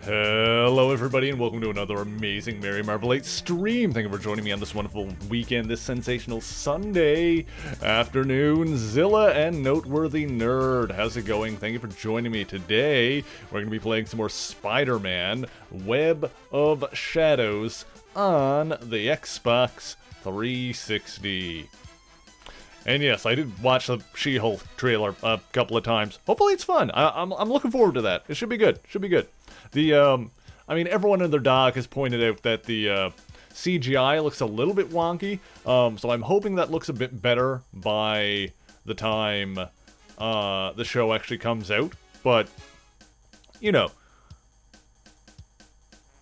Hello everybody and welcome to another amazing Merry Marvel 8 stream. Thank you for joining me on this wonderful weekend, this sensational Sunday afternoon. Zilla and Noteworthy Nerd, how's it going? Thank you for joining me today. We're going to be playing some more Spider-Man Web of Shadows on the Xbox 360. And yes, I did watch the She-Hulk trailer a couple of times. Hopefully it's fun. I'm looking forward to that. It should be good. Should be good. Everyone in their doc has pointed out that the CGI looks a little bit wonky. So I'm hoping that looks a bit better by the time the show actually comes out. But, you know,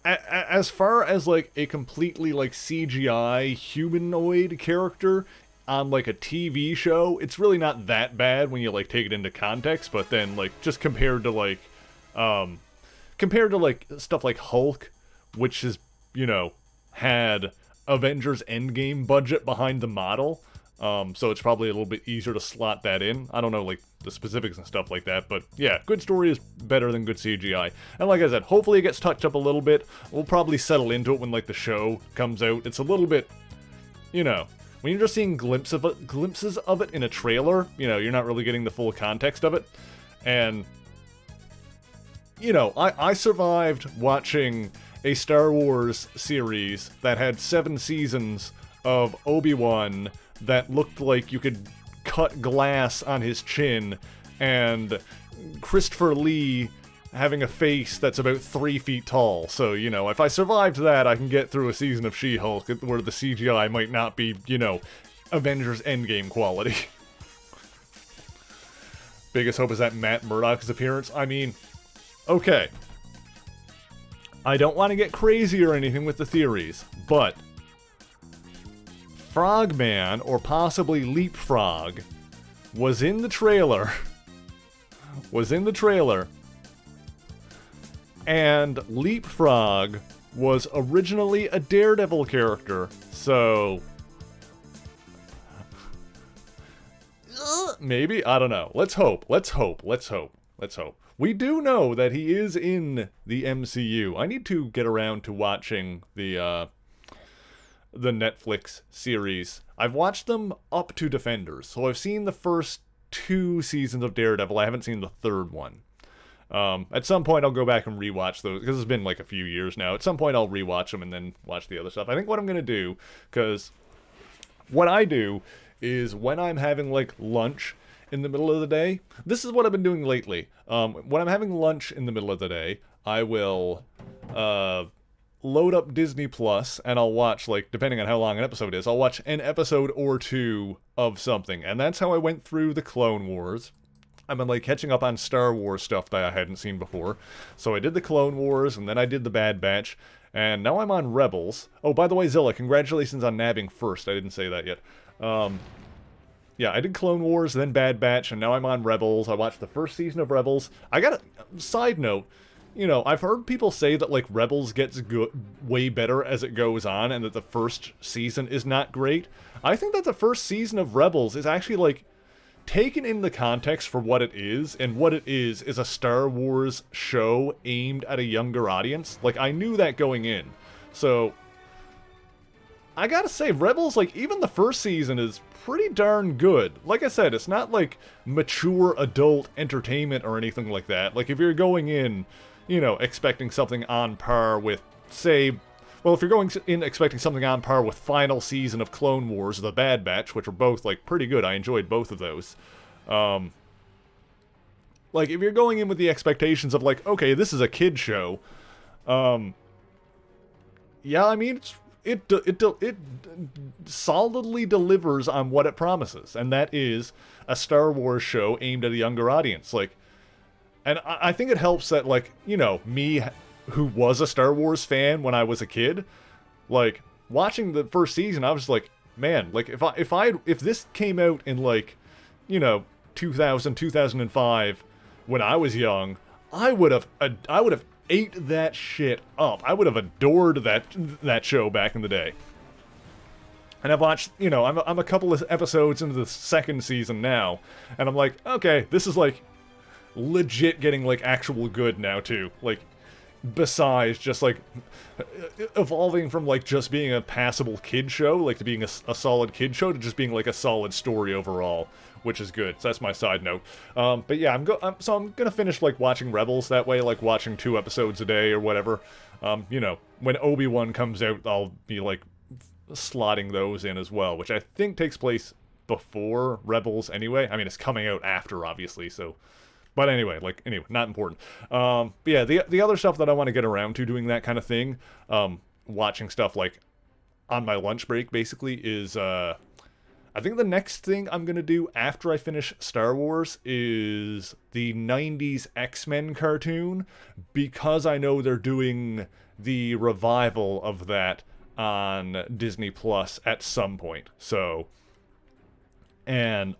as far as like a completely like CGI humanoid character on like a TV show, it's really not that bad when you like take it into context, but then like just compared to stuff like Hulk, which has, you know, had Avengers Endgame budget behind the model, so it's probably a little bit easier to slot that in. I don't know like the specifics and stuff like that, but yeah, good story is better than good CGI. And like I said, hopefully it gets touched up a little bit. We'll probably settle into it when like the show comes out. It's a little bit, you know, when you're just seeing glimpses of it in a trailer, you know, you're not really getting the full context of it. And, you know, I survived watching a Star Wars series that had 7 seasons of Obi-Wan that looked like you could cut glass on his chin, and Christopher Lee having a face that's about 3 feet tall. So, you know, if I survived that, I can get through a season of She-Hulk where the CGI might not be, you know, Avengers Endgame quality. Biggest hope is that Matt Murdock's appearance. I mean, okay. I don't want to get crazy or anything with the theories, but Frogman, or possibly Leapfrog, was in the trailer. And Leapfrog was originally a Daredevil character, so maybe? I don't know. Let's hope. We do know that he is in the MCU. I need to get around to watching the Netflix series. I've watched them up to Defenders, so I've seen the first 2 seasons of Daredevil. I haven't seen the 3rd one. At some point I'll go back and rewatch those, because it's been like a few years now. At some point I'll rewatch them and then watch the other stuff. I think what I'm going to do, because what I do is when I'm having like lunch in the middle of the day, this is what I've been doing lately. When I'm having lunch in the middle of the day, I will load up Disney Plus and I'll watch, like, depending on how long an episode is, I'll watch an episode or 2 of something. And that's how I went through the Clone Wars. I've been like catching up on Star Wars stuff that I hadn't seen before. So I did the Clone Wars, and then I did the Bad Batch, and now I'm on Rebels. Oh, by the way, Zilla, congratulations on nabbing first. I didn't say that yet. Yeah, I did Clone Wars, then Bad Batch, and now I'm on Rebels. I watched the first season of Rebels. I got a side note. You know, I've heard people say that, like, Rebels gets way better as it goes on, and that the first season is not great. I think that the first season of Rebels is actually, like, taken in the context for what it is, and what it is a Star Wars show aimed at a younger audience. Like, I knew that going in. So, I gotta say, Rebels, like, even the first season is pretty darn good. Like I said, it's not, like, mature adult entertainment or anything like that. Like, if you're going in, you know, expecting something on par with, say, well, if you're going in expecting something on par with final season of Clone Wars or The Bad Batch, which are both, like, pretty good, I enjoyed both of those. Like, if you're going in with the expectations of, like, okay, this is a kid show, yeah, I mean, it solidly delivers on what it promises, and that is a Star Wars show aimed at a younger audience. Like, and I think it helps that, like, you know, me, who was a Star Wars fan when I was a kid, like, watching the first season, I was like, man, like, if this came out in, like, you know, 2005, when I was young, I would have ate that shit up. I would have adored that show back in the day. And I've watched, you know, I'm a couple of episodes into the 2nd season now, and I'm like, okay, this is, like, legit getting, like, actual good now, too. Like, besides just like evolving from like just being a passable kid show, like to being a solid kid show, to just being like a solid story overall, which is good. So that's my side note. But yeah, I'm gonna finish like watching Rebels that way, like watching 2 episodes a day or whatever. You know, when Obi-Wan comes out, I'll be like slotting those in as well, which I think takes place before Rebels anyway. I mean, it's coming out after, obviously, so... But anyway, not important. But yeah, the other stuff that I want to get around to doing that kind of thing, watching stuff, like, on my lunch break, basically, is, I think the next thing I'm going to do after I finish Star Wars is the 90s X-Men cartoon, because I know they're doing the revival of that on Disney Plus at some point. So, and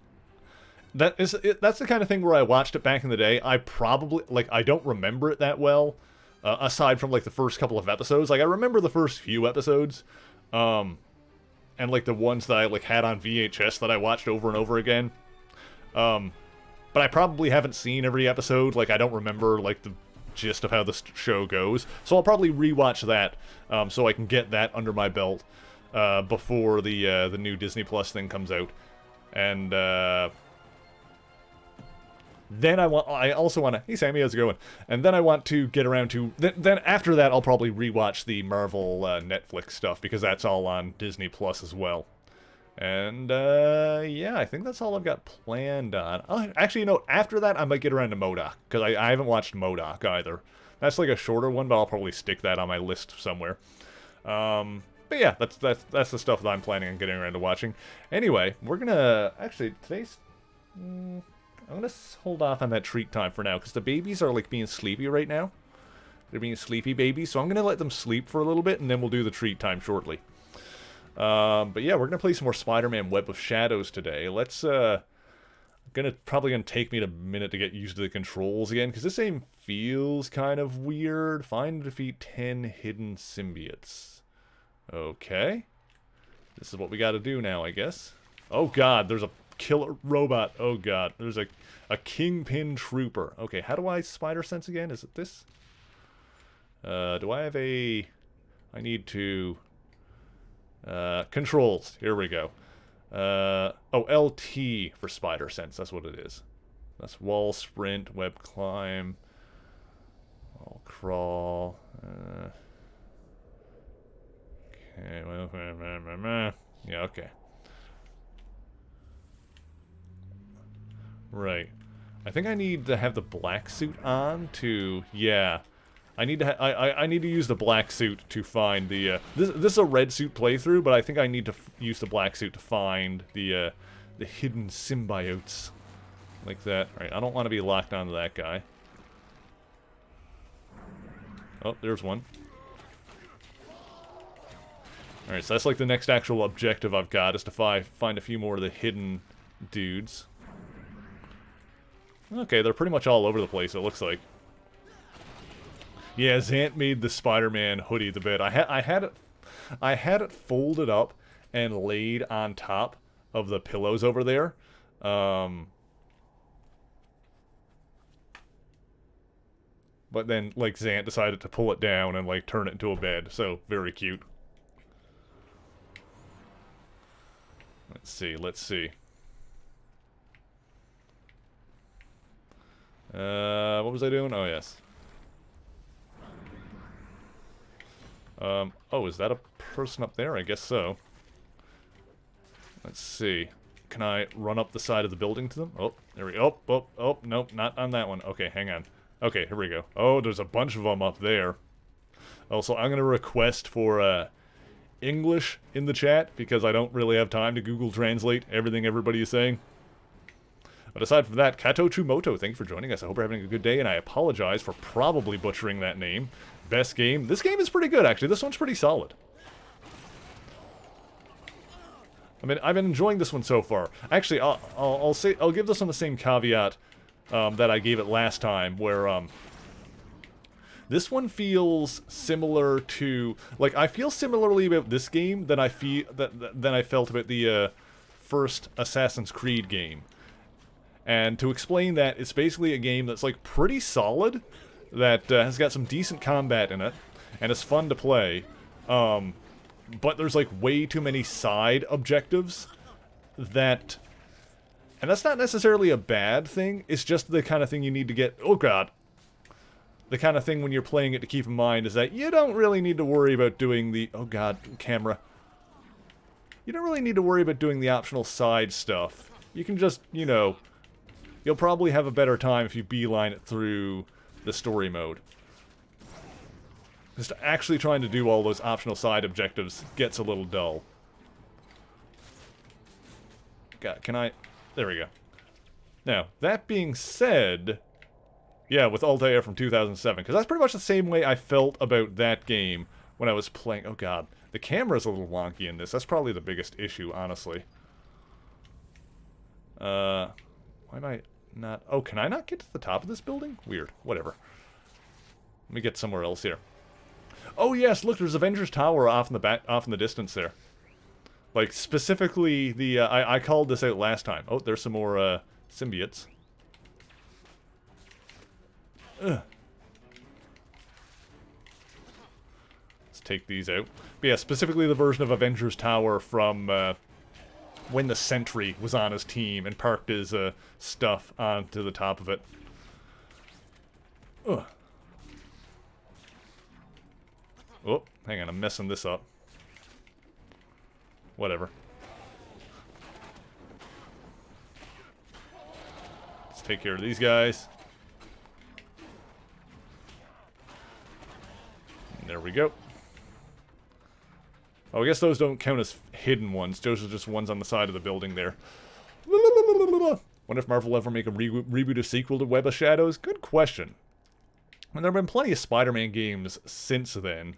that's the kind of thing where I watched it back in the day. I probably, like, I don't remember it that well, aside from, like, the first couple of episodes. Like, I remember the first few episodes, and, like, the ones that I, like, had on VHS that I watched over and over again. But I probably haven't seen every episode. Like, I don't remember, like, the gist of how the show goes. So I'll probably rewatch that, so I can get that under my belt, before the new Disney Plus thing comes out. And, then I also want to... Hey, Sammy, how's it going? And then I want to get around to... Then after that, I'll probably rewatch the Marvel Netflix stuff, because that's all on Disney Plus as well. And, yeah, I think that's all I've got planned on. Actually, you know, after that, I might get around to MODOK, because I haven't watched MODOK either. That's like a shorter one, but I'll probably stick that on my list somewhere. But yeah, that's the stuff that I'm planning on getting around to watching. Anyway, we're gonna... Actually, today's... I'm going to hold off on that treat time for now, because the babies are, like, being sleepy right now. They're being sleepy babies, so I'm going to let them sleep for a little bit, and then we'll do the treat time shortly. But yeah, we're going to play some more Spider-Man Web of Shadows today. Let's, probably going to take me a minute to get used to the controls again, because this game feels kind of weird. Find and defeat 10 hidden symbiotes. Okay. This is what we got to do now, I guess. Oh god, there's a killer robot. Oh god, there's a kingpin trooper. Okay, how do I spider sense again? Is it this? Do I have a... I need to... controls. Here we go. Oh, LT for spider sense. That's what it is. That's wall sprint, web climb, wall crawl. Okay, well, yeah, okay. Right. I think I need to have the black suit on to... Yeah. I need to I need to use the black suit to find the... This is a red suit playthrough, but I think I need to use the black suit to find the hidden symbiotes. Like that. Alright, I don't want to be locked onto that guy. Oh, there's one. Alright, so that's like the next actual objective I've got, is to find a few more of the hidden dudes. Okay, they're pretty much all over the place, it looks like. Yeah, Zant made the Spider-Man hoodie the bed. I had it folded up and laid on top of the pillows over there. But then, like, Zant decided to pull it down and, like, turn it into a bed. So, very cute. Let's see, let's see. What was I doing? Oh, yes. Oh, is that a person up there? I guess so. Let's see. Can I run up the side of the building to them? Oh, there we go. Oh, nope, not on that one. Okay, hang on. Okay, here we go. Oh, there's a bunch of them up there. Also, I'm going to request for, English in the chat, because I don't really have time to Google Translate everything everybody is saying. But aside from that, Kato Chumoto, thank you for joining us. I hope you're having a good day, and I apologize for probably butchering that name. Best game. This game is pretty good, actually. This one's pretty solid. I mean, I've been enjoying this one so far. Actually, I'll give this one the same caveat that I gave it last time, where this one feels similar to, like, I feel similarly about this game than I felt about the first Assassin's Creed game. And to explain that, it's basically a game that's, like, pretty solid. that has got some decent combat in it, and it's fun to play. But there's like way too many side objectives that... And that's not necessarily a bad thing, it's just the kind of thing you need to get... Oh god. The kind of thing when you're playing it to keep in mind is that you don't really need to worry about doing the... Oh god, camera. You don't really need to worry about doing the optional side stuff. You can just, you know... You'll probably have a better time if you beeline it through the story mode. Just actually trying to do all those optional side objectives gets a little dull. God, can I... There we go. Now, that being said... Yeah, with Altair from 2007, because that's pretty much the same way I felt about that game when I was playing... Oh god, the camera's a little wonky in this. That's probably the biggest issue, honestly. Why am I not... Oh, can I not get to the top of this building? Weird. Whatever. Let me get somewhere else here. Oh yes, look, there's Avengers Tower off in the distance there. Like, specifically the, I called this out last time. Oh, there's some more, symbiotes. Ugh. Let's take these out. But yeah, specifically the version of Avengers Tower from, when the Sentry was on his team and parked his, stuff onto the top of it. Ugh. Oh, hang on, I'm messing this up. Whatever. Let's take care of these guys. And there we go. Oh, I guess those don't count as hidden ones. Those are just ones on the side of the building there. Wonder if Marvel will ever make a reboot or sequel to Web of Shadows? Good question. And there have been plenty of Spider-Man games since then.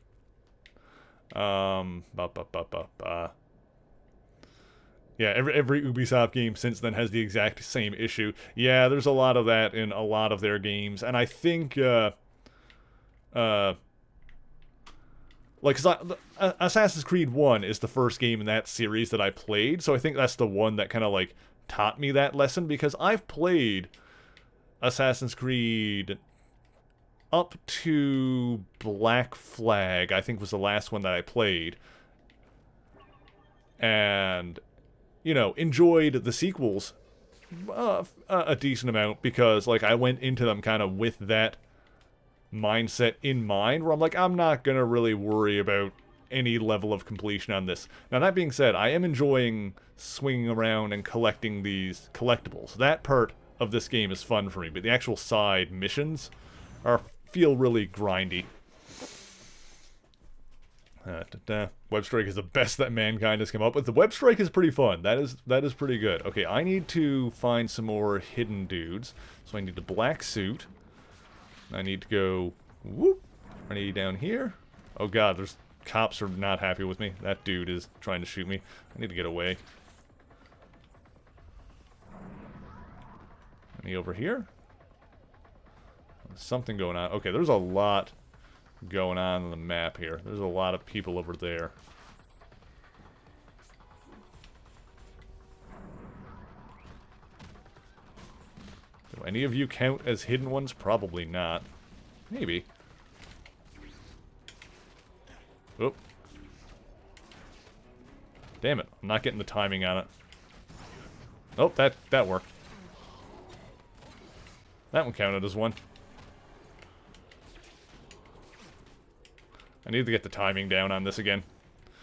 Yeah, every Ubisoft game since then has the exact same issue. Yeah, there's a lot of that in a lot of their games, and I think, like, Assassin's Creed 1 is the first game in that series that I played, so I think that's the one that kind of, like, taught me that lesson, because I've played Assassin's Creed up to Black Flag, I think was the last one that I played. And, you know, enjoyed the sequels a decent amount because, like, I went into them kind of with that mindset in mind where I'm like, I'm not going to really worry about any level of completion on this. Now, that being said, I am enjoying swinging around and collecting these collectibles. That part of this game is fun for me, but the actual side missions feel really grindy. Web Strike is the best that mankind has come up with. The Web Strike is pretty fun. That is pretty good. Okay, I need to find some more hidden dudes. So I need the black suit. I need to go... Whoop! I need down here. Oh god, there's... Cops are not happy with me. That dude is trying to shoot me. I need to get away. Any over here? There's something going on. Okay, there's a lot going on the map here. There's a lot of people over there. Do any of you count as hidden ones? Probably not. Maybe. Oh. Damn it. I'm not getting the timing on it. Oh, that worked. That one counted as one. I need to get the timing down on this again.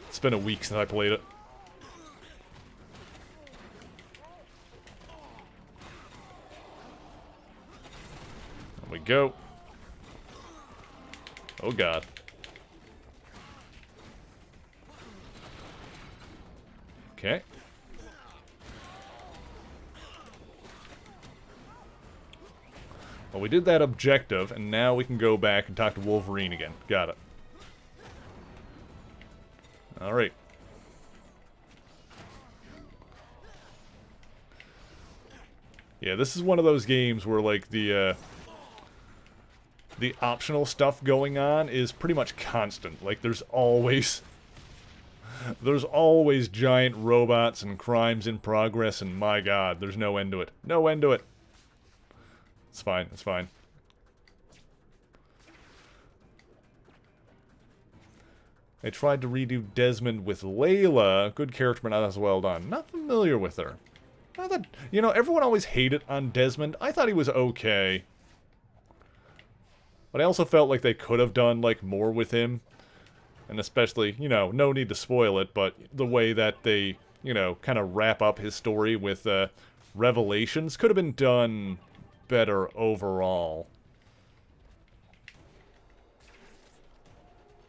It's been a week since I played it. There we go. Oh god. Okay. Well, we did that objective, and now we can go back and talk to Wolverine again. Got it. Alright. Yeah, this is one of those games where, like, the optional stuff going on is pretty much constant. Like, there's always giant robots and crimes in progress, and my god, there's no end to it. No end to it. It's fine, it's fine. They tried to redo Desmond with Layla. Good character, but not as well done. Not familiar with her. Not that, you know, everyone always hated on Desmond. I thought he was okay. But I also felt like they could have done, like, more with him. And especially, you know, no need to spoil it, but the way that they, you know, kind of wrap up his story with Revelations could have been done better overall.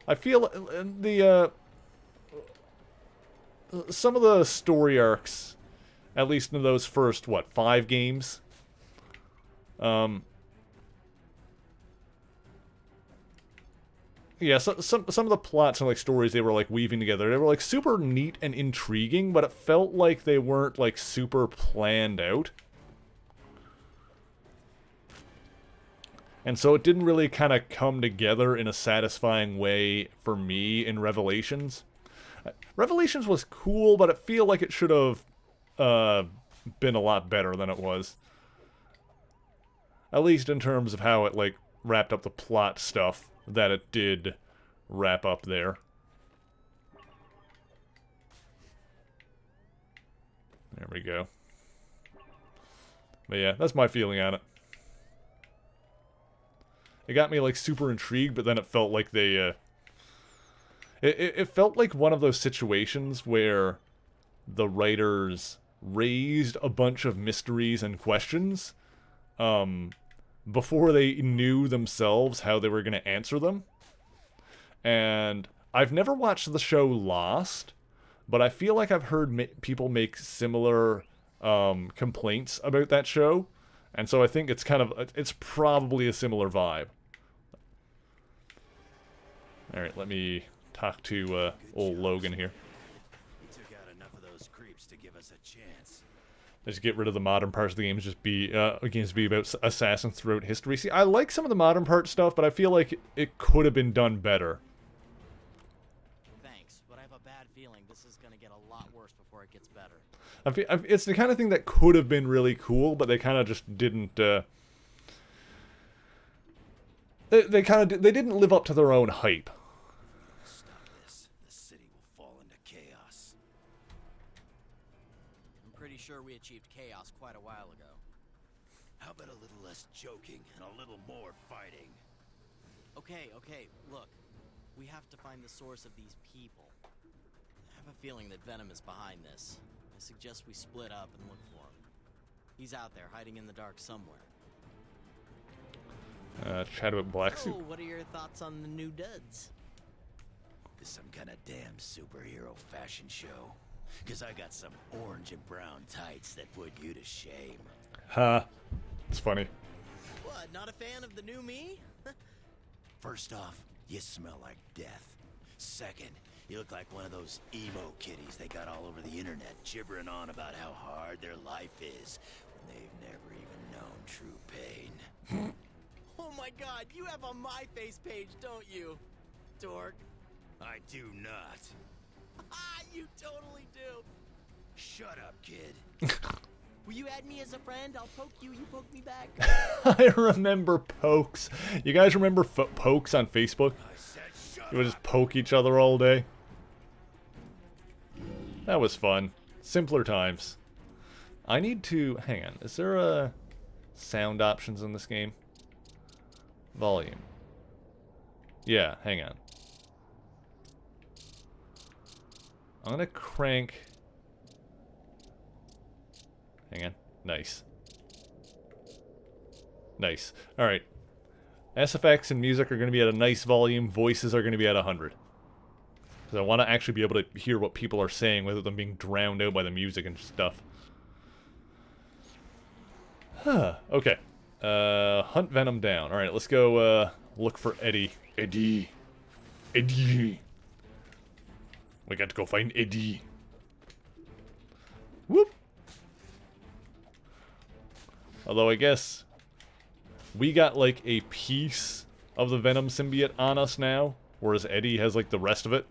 I feel the some of the story arcs, at least in those first, what, 5 games? Yeah, so, some of the plots and, like, stories they were, like, weaving together, they were, like, super neat and intriguing, but it felt like they weren't, like, super planned out. And so it didn't really kind of come together in a satisfying way for me in Revelations. Revelations was cool, but I feel like it should have been a lot better than it was. At least in terms of how it, like, wrapped up the plot stuff that it did wrap up there. There we go. But yeah, that's my feeling on it. It got me, like, super intrigued, but then it felt like they, it felt like one of those situations where the writers raised a bunch of mysteries and questions, before they knew themselves how they were going to answer them. And I've never watched the show Lost, but I feel like I've heard people make similar, complaints about that show. And so I think it's kind of, it's probably a similar vibe. Alright, let me talk to old Logan here. We took out enough of those creeps to give us a chance. Just get rid of the modern parts of the games, just be, games be about assassins throughout history. See, I like some of the modern part stuff, but I feel like it could have been done better. Thanks, but I have a bad feeling this is gonna get a lot worse before it gets better. It's the kind of thing that could have been really cool, but they kind of just didn't, they didn't live up to their own hype. Stop this. The city will fall into chaos. I'm pretty sure we achieved chaos quite a while ago. How about a little less joking and a little more fighting? Okay, look. We have to find the source of these people. I have a feeling that Venom is behind this. I suggest we split up and look for him. He's out there, hiding in the dark somewhere. Chat about Black So, Suit. what are your thoughts on the new duds? Is some kind of damn superhero fashion show? Cause I got some orange and brown tights that put you to shame. Ha. It's funny. What, not a fan of the new me? First off, you smell like death. Second, you look like one of those emo kitties they got all over the internet gibbering on about how hard their life is when they've never even known true pain. Oh my god, you have a My Face page, don't you? Dork. I do not. Ah, you totally do. Shut up, kid. Will you add me as a friend? I'll poke you, you poke me back. I remember pokes. You guys remember pokes on Facebook? I said shut You would up. just poke each other all day. That was fun. Simpler times. I need to... Hang on. Is there sound options in this game? Volume. Yeah, hang on. I'm gonna crank... Hang on. Nice. Nice. Alright. SFX and music are going to be at a nice volume. Voices are going to be at 100. Because I want to actually be able to hear what people are saying without them being drowned out by the music and stuff. Huh. Okay. Hunt Venom down. Alright, let's go look for Eddie. Eddie. Eddie. We got to go find Eddie. Whoop. Although I guess we got like a piece of the Venom symbiote on us now, whereas Eddie has like the rest of it.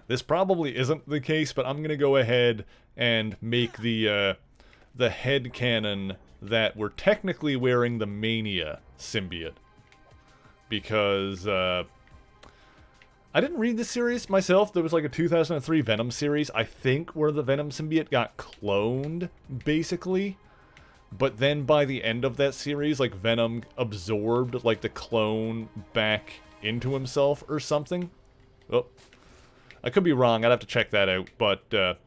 This probably isn't the case, but I'm gonna go ahead and make the headcanon that we're technically wearing the Mania symbiote. Because I didn't read this series myself. There was like a 2003 Venom series, I think, where the Venom symbiote got cloned, basically. But then by the end of that series, like, Venom absorbed, like, the clone back into himself or something. Oh, I could be wrong. I'd have to check that out. But the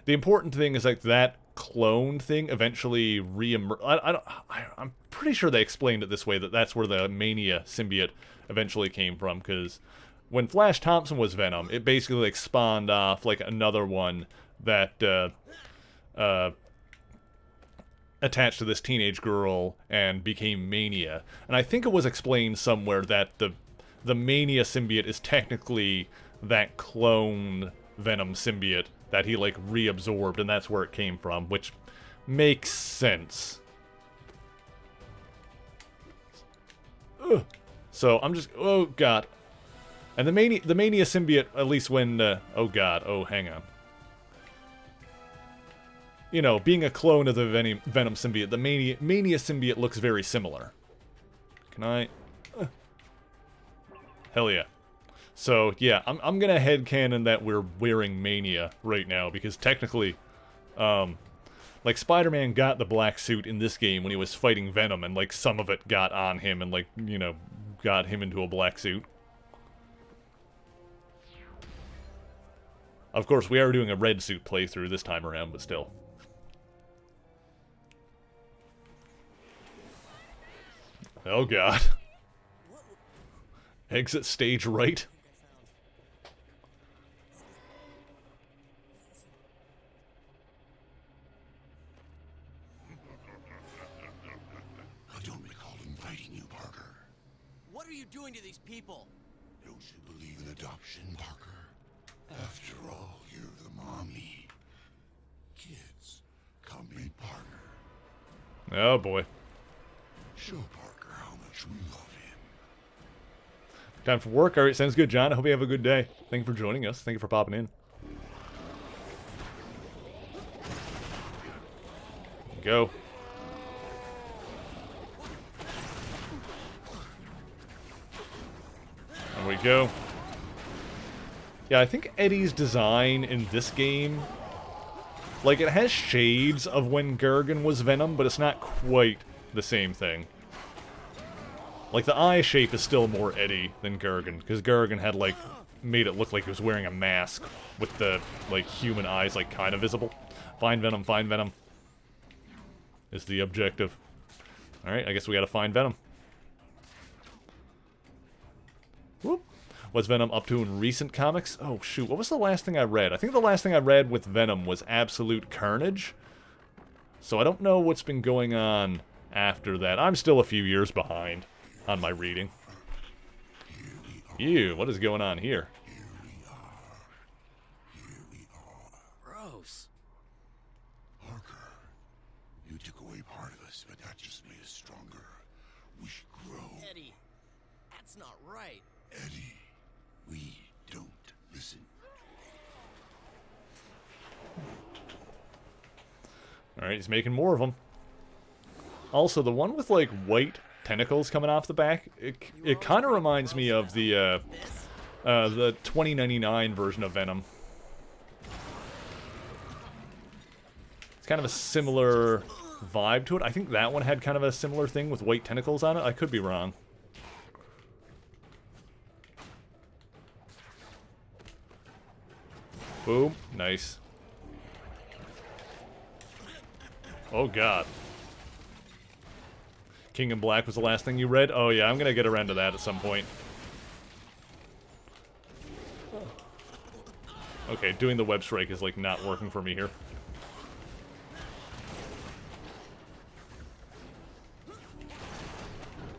important thing is, like, that clone thing eventually re-emerged. I'm pretty sure they explained it this way, that that's where the Mania symbiote eventually came from, because when Flash Thompson was Venom, it basically, like, spawned off, like, another one that attached to this teenage girl and became Mania. And I think it was explained somewhere that the Mania symbiote is technically that clone Venom symbiote that he, like, reabsorbed, and that's where it came from, which makes sense. Ugh. So I'm just, oh god. And the Mania symbiote, at least when, oh god, oh, hang on. You know, being a clone of the Venom symbiote, the Mania symbiote looks very similar. Can I? Hell yeah. So, yeah, I'm gonna headcanon that we're wearing Mania right now, because technically, like, Spider-Man got the black suit in this game when he was fighting Venom, and, like, some of it got on him and, like, you know, got him into a black suit. Of course, we are doing a red suit playthrough this time around, but still. Oh god. Exit stage right. I don't recall inviting you, Parker. What are you doing to these people? Don't you believe in adoption, Parker? After all, you're the mommy. Kids, come meet Parker. Oh boy. Show Parker how much we love him. Time for work. Alright, sounds good, John. I hope you have a good day. Thank you for joining us. Thank you for popping in. Go. There we go. Yeah, I think Eddie's design in this game, like, it has shades of when Gergen was Venom, but it's not quite the same thing. Like, the eye shape is still more Eddie than Gergen, because Gergen had, like, made it look like he was wearing a mask with the, like, human eyes, like, kind of visible. Find Venom is the objective. Alright, I guess we gotta find Venom. Whoop. What's Venom up to in recent comics? Oh, shoot, what was the last thing I read? I think the last thing I read with Venom was Absolute Carnage. So I don't know what's been going on after that. I'm still a few years behind on my reading. Ew, what is going on here? Gross. Parker, you took away part of us, but that just made us stronger. We should grow. Eddie, that's not right. Eddie, we don't listen. Alright, he's making more of them. Also, the one with, like, white tentacles coming off the back, it kind of reminds me of the 2099 version of Venom. It's kind of a similar vibe to it. I think that one had kind of a similar thing with white tentacles on it. I could be wrong. Boom. Nice. Oh, God. King in Black was the last thing you read? Oh, yeah, I'm gonna get around to that at some point. Okay, doing the web strike is, like, not working for me here.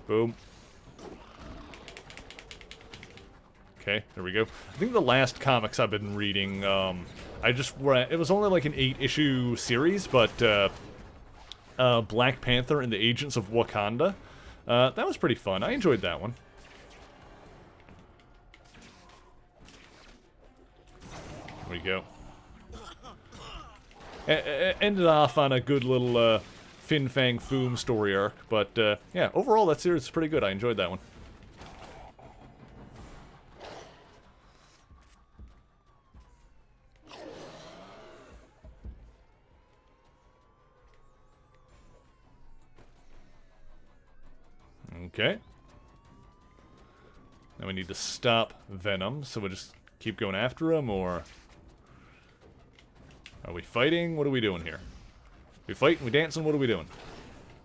Boom. Okay, there we go. I think the last comics I've been reading, I just read, it was only like an 8-issue series, but, Black Panther and the Agents of Wakanda. That was pretty fun. I enjoyed that one. There we go. Ended off on a good little, Fin Fang Foom story arc, but, yeah, overall that series is pretty good. I enjoyed that one. Okay. Now we need to stop Venom, so we'll just keep going after him, or... Are we fighting? What are we doing here? We fighting? We dancing? What are we doing?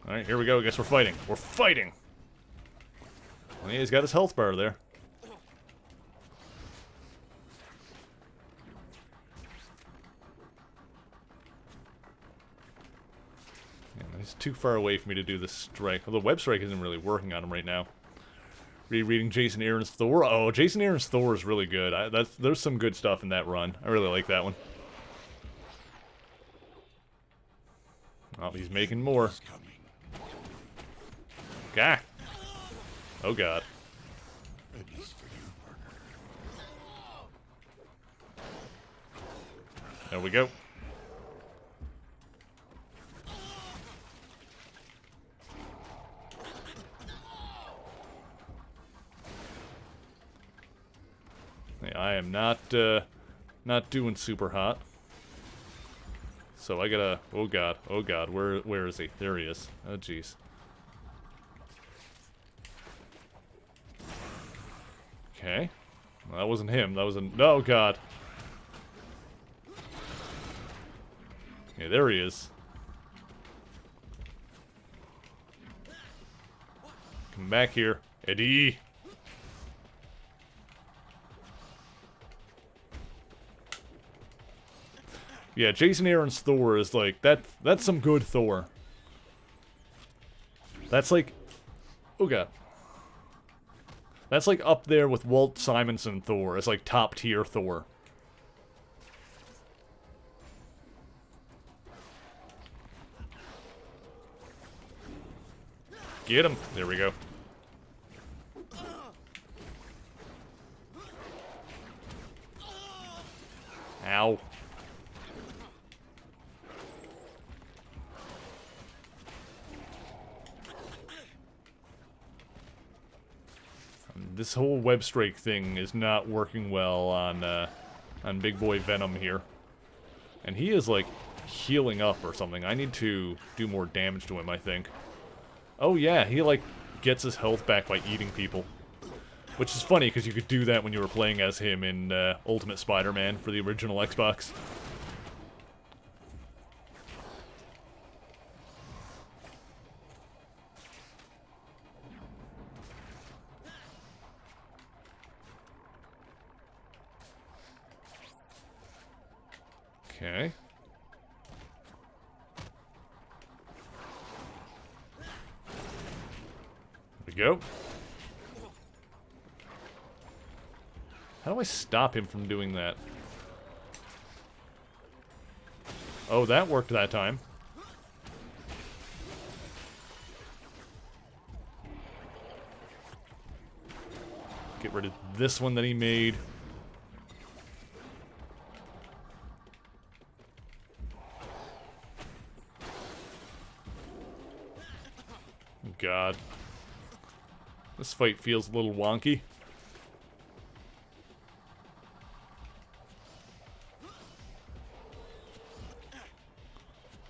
Alright, here we go. I guess we're fighting. We're fighting! Well, yeah, he's got his health bar there. Yeah, he's too far away for me to do this strike. Although web strike isn't really working on him right now. Rereading Jason Aaron's Thor. Oh, Jason Aaron's Thor is really good. There's some good stuff in that run. I really like that one. Oh, he's making more. Gah! Oh god. There we go. Yeah, I am not doing super hot. So I gotta... Oh god, where is he? There he is. Oh jeez. Okay. Well, that wasn't him, that was an... Oh god. Yeah, there he is. Come back here, Eddie. Yeah, Jason Aaron's Thor is like, that's some good Thor. That's like, oh god. That's like up there with Walt Simonson Thor. It's like top tier Thor. Get him. There we go. Ow. This whole web strike thing is not working well on Big Boy Venom here. And he is, like, healing up or something. I need to do more damage to him, I think. Oh yeah, he, like, gets his health back by eating people. Which is funny, because you could do that when you were playing as him in Ultimate Spider-Man for the original Xbox. Okay. There we go. How do I stop him from doing that? Oh, that worked that time. Get rid of this one that he made. God. This fight feels a little wonky.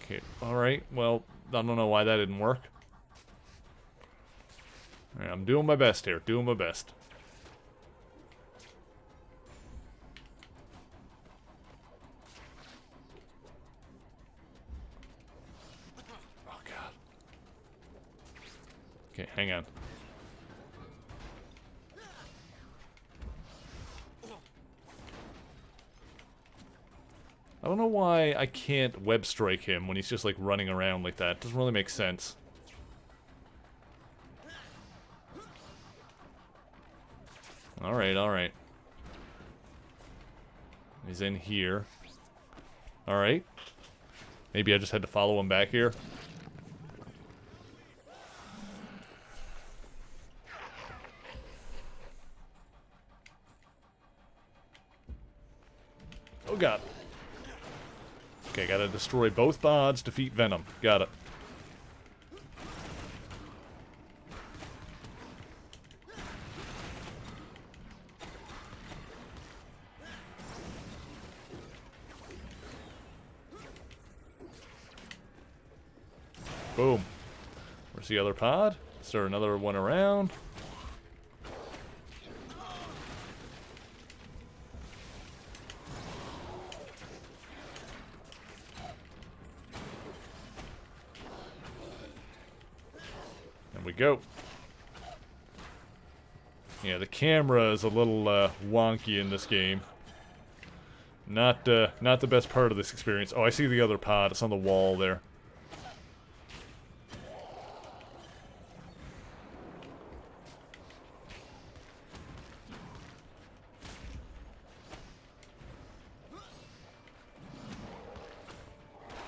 Okay, alright. Well, I don't know why that didn't work. Alright, I'm doing my best here. Doing my best. Oh, God. Okay, hang on. I don't know why I can't web strike him when he's just like running around like that. Doesn't really make sense. Alright, alright. He's in here. Alright. Maybe I just had to follow him back here. Oh god. Okay, gotta destroy both bods, defeat Venom. Got it. Boom. Where's the other pod? Is there another one around? There we go. Yeah, the camera is a little wonky in this game. Not the best part of this experience. Oh, I see the other pod. It's on the wall there.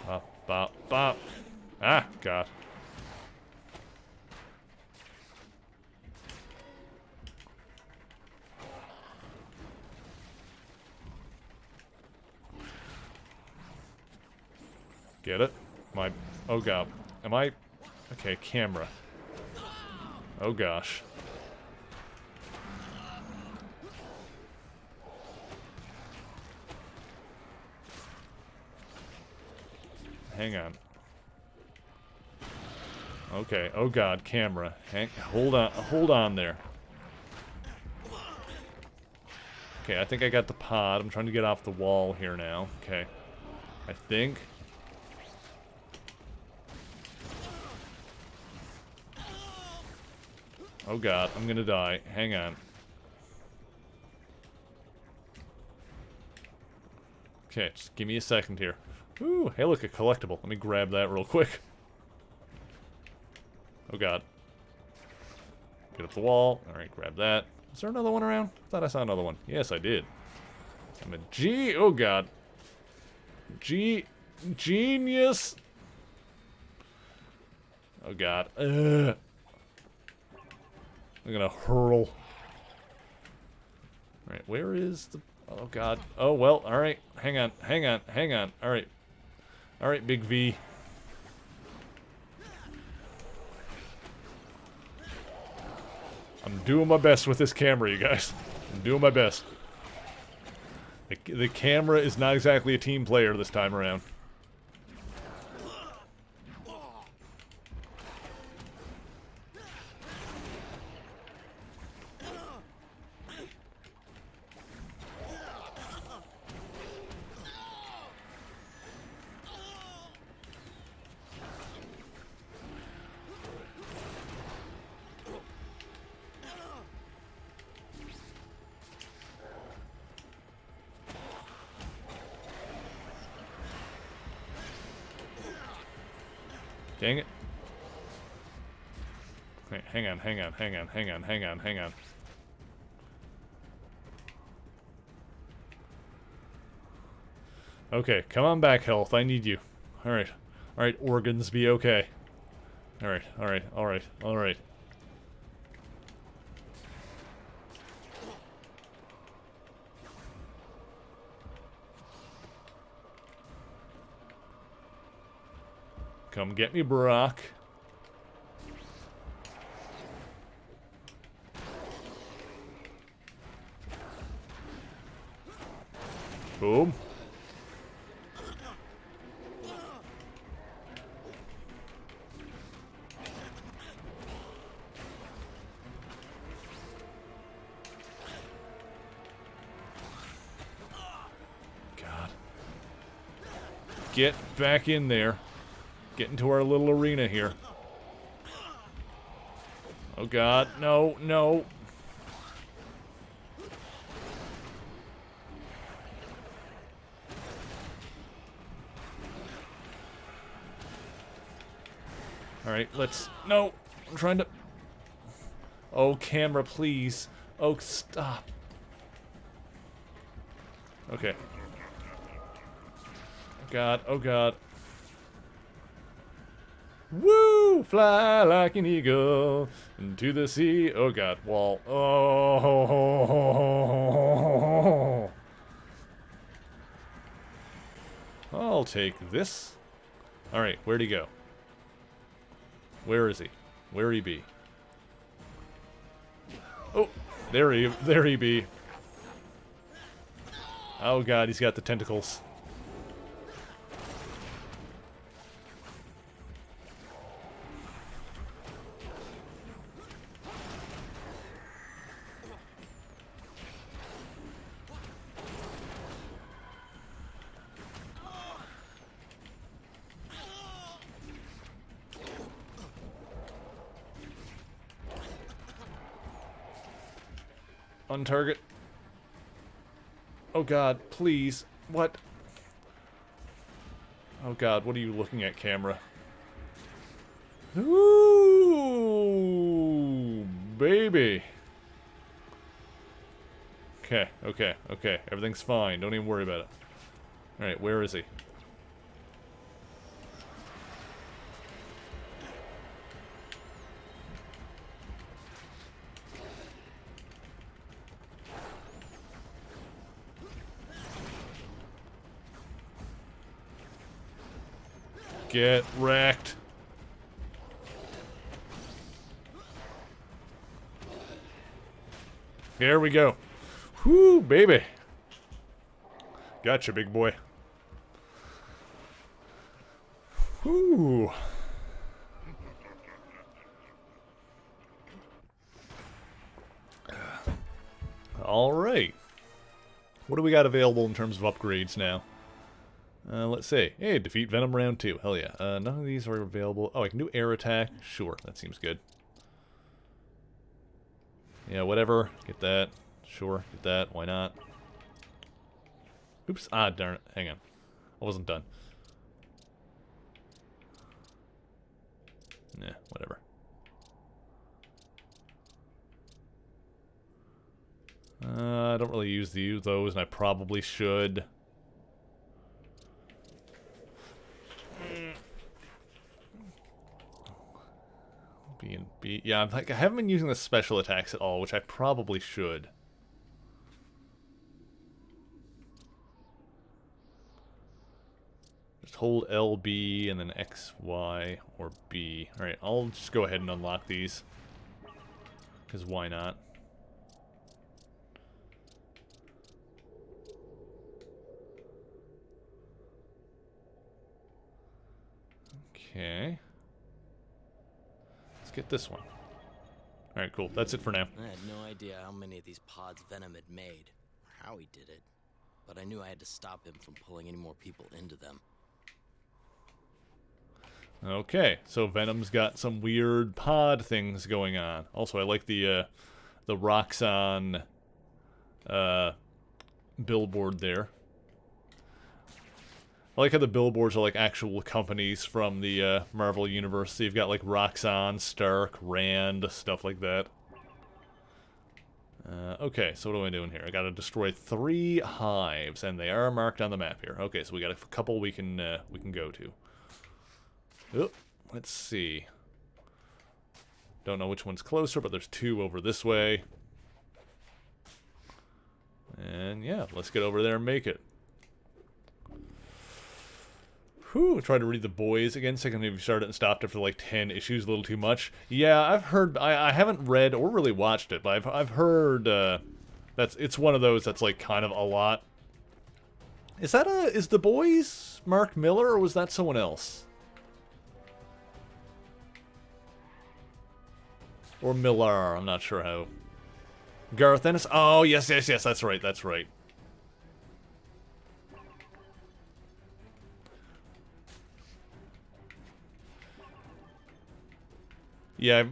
Bop, bop, bop. Ah, God. Get it? Am I... Oh, God. Am I... Okay, camera. Oh, gosh. Hang on. Okay. Oh, God. Camera. Hold on there. Okay, I think I got the pod. I'm trying to get off the wall here now. Okay. I think... Oh, God. I'm gonna die. Hang on. Okay, just give me a second here. Ooh, hey, look, a collectible. Let me grab that real quick. Oh, God. Get up the wall. Alright, grab that. Is there another one around? I thought I saw another one. Yes, I did. I'm a G... Oh, God. Genius! Oh, God. Ugh. I'm gonna hurl. Alright, where is the... Oh, God. Oh, well, alright. Hang on. Alright. Alright, Big V. I'm doing my best with this camera, you guys. I'm doing my best. The camera is not exactly a team player this time around. Dang it. Wait, hang on. Okay, come on back, health. I need you. Alright. Alright, organs, be okay. Alright. Come get me, Brock. Boom. God. Get back in there. Get into our little arena here. Oh, God. No. Alright, let's... No! I'm trying to... Oh, camera, please. Oh, stop. Okay. Oh, God. Woo! Fly like an eagle into the sea. Oh, God. Wall. Oh. I'll take this. Alright, where'd he go? Where is he? Where he be? Oh, there he be. Oh, God, he's got the tentacles. On target. Oh god, please. What? Oh god, what are you looking at, camera? Ooh, baby. Okay, okay, okay. Everything's fine. Don't even worry about it. Alright, where is he? Get wrecked. There we go. Whoo, baby. Gotcha, big boy. Whoo. All right. What do we got available in terms of upgrades now? Let's see. Hey, defeat Venom round 2. Hell yeah. None of these are available. Oh, I can do air attack. Sure, that seems good. Yeah, whatever. Get that. Sure, get that. Why not? Oops. Ah, darn it. Hang on. I wasn't done. Nah, whatever. I don't really use those, and I probably should. B and B. Yeah, I haven't been using the special attacks at all, which I probably should. Just hold LB and then X, Y, or B. Alright, I'll just go ahead and unlock these. Because why not? Okay. Let's get this one. Alright, cool. That's it for now. I had no idea how many of these pods Venom had made, or how he did it. But I knew I had to stop him from pulling any more people into them. Okay, so Venom's got some weird pod things going on. Also, I like the Roxxon billboard there. I like how the billboards are like actual companies from the Marvel Universe. So you've got like Roxxon, Stark, Rand, stuff like that. Okay, so what am I doing here? I gotta destroy 3 hives, and they are marked on the map here. Okay, so we got a couple we can go to. Oh, let's see. Don't know which one's closer, but there's 2 over this way. And yeah, let's get over there and make it. Whew, try to read The Boys again. Second, if you started and stopped after like 10 issues, a little too much. Yeah, I've heard. I haven't read or really watched it, but I've heard it's one of those that's like kind of a lot. Is The Boys Mark Miller, or was that someone else? Or Millar, I'm not sure how. Garth Ennis? Oh, yes, that's right, that's right. Yeah,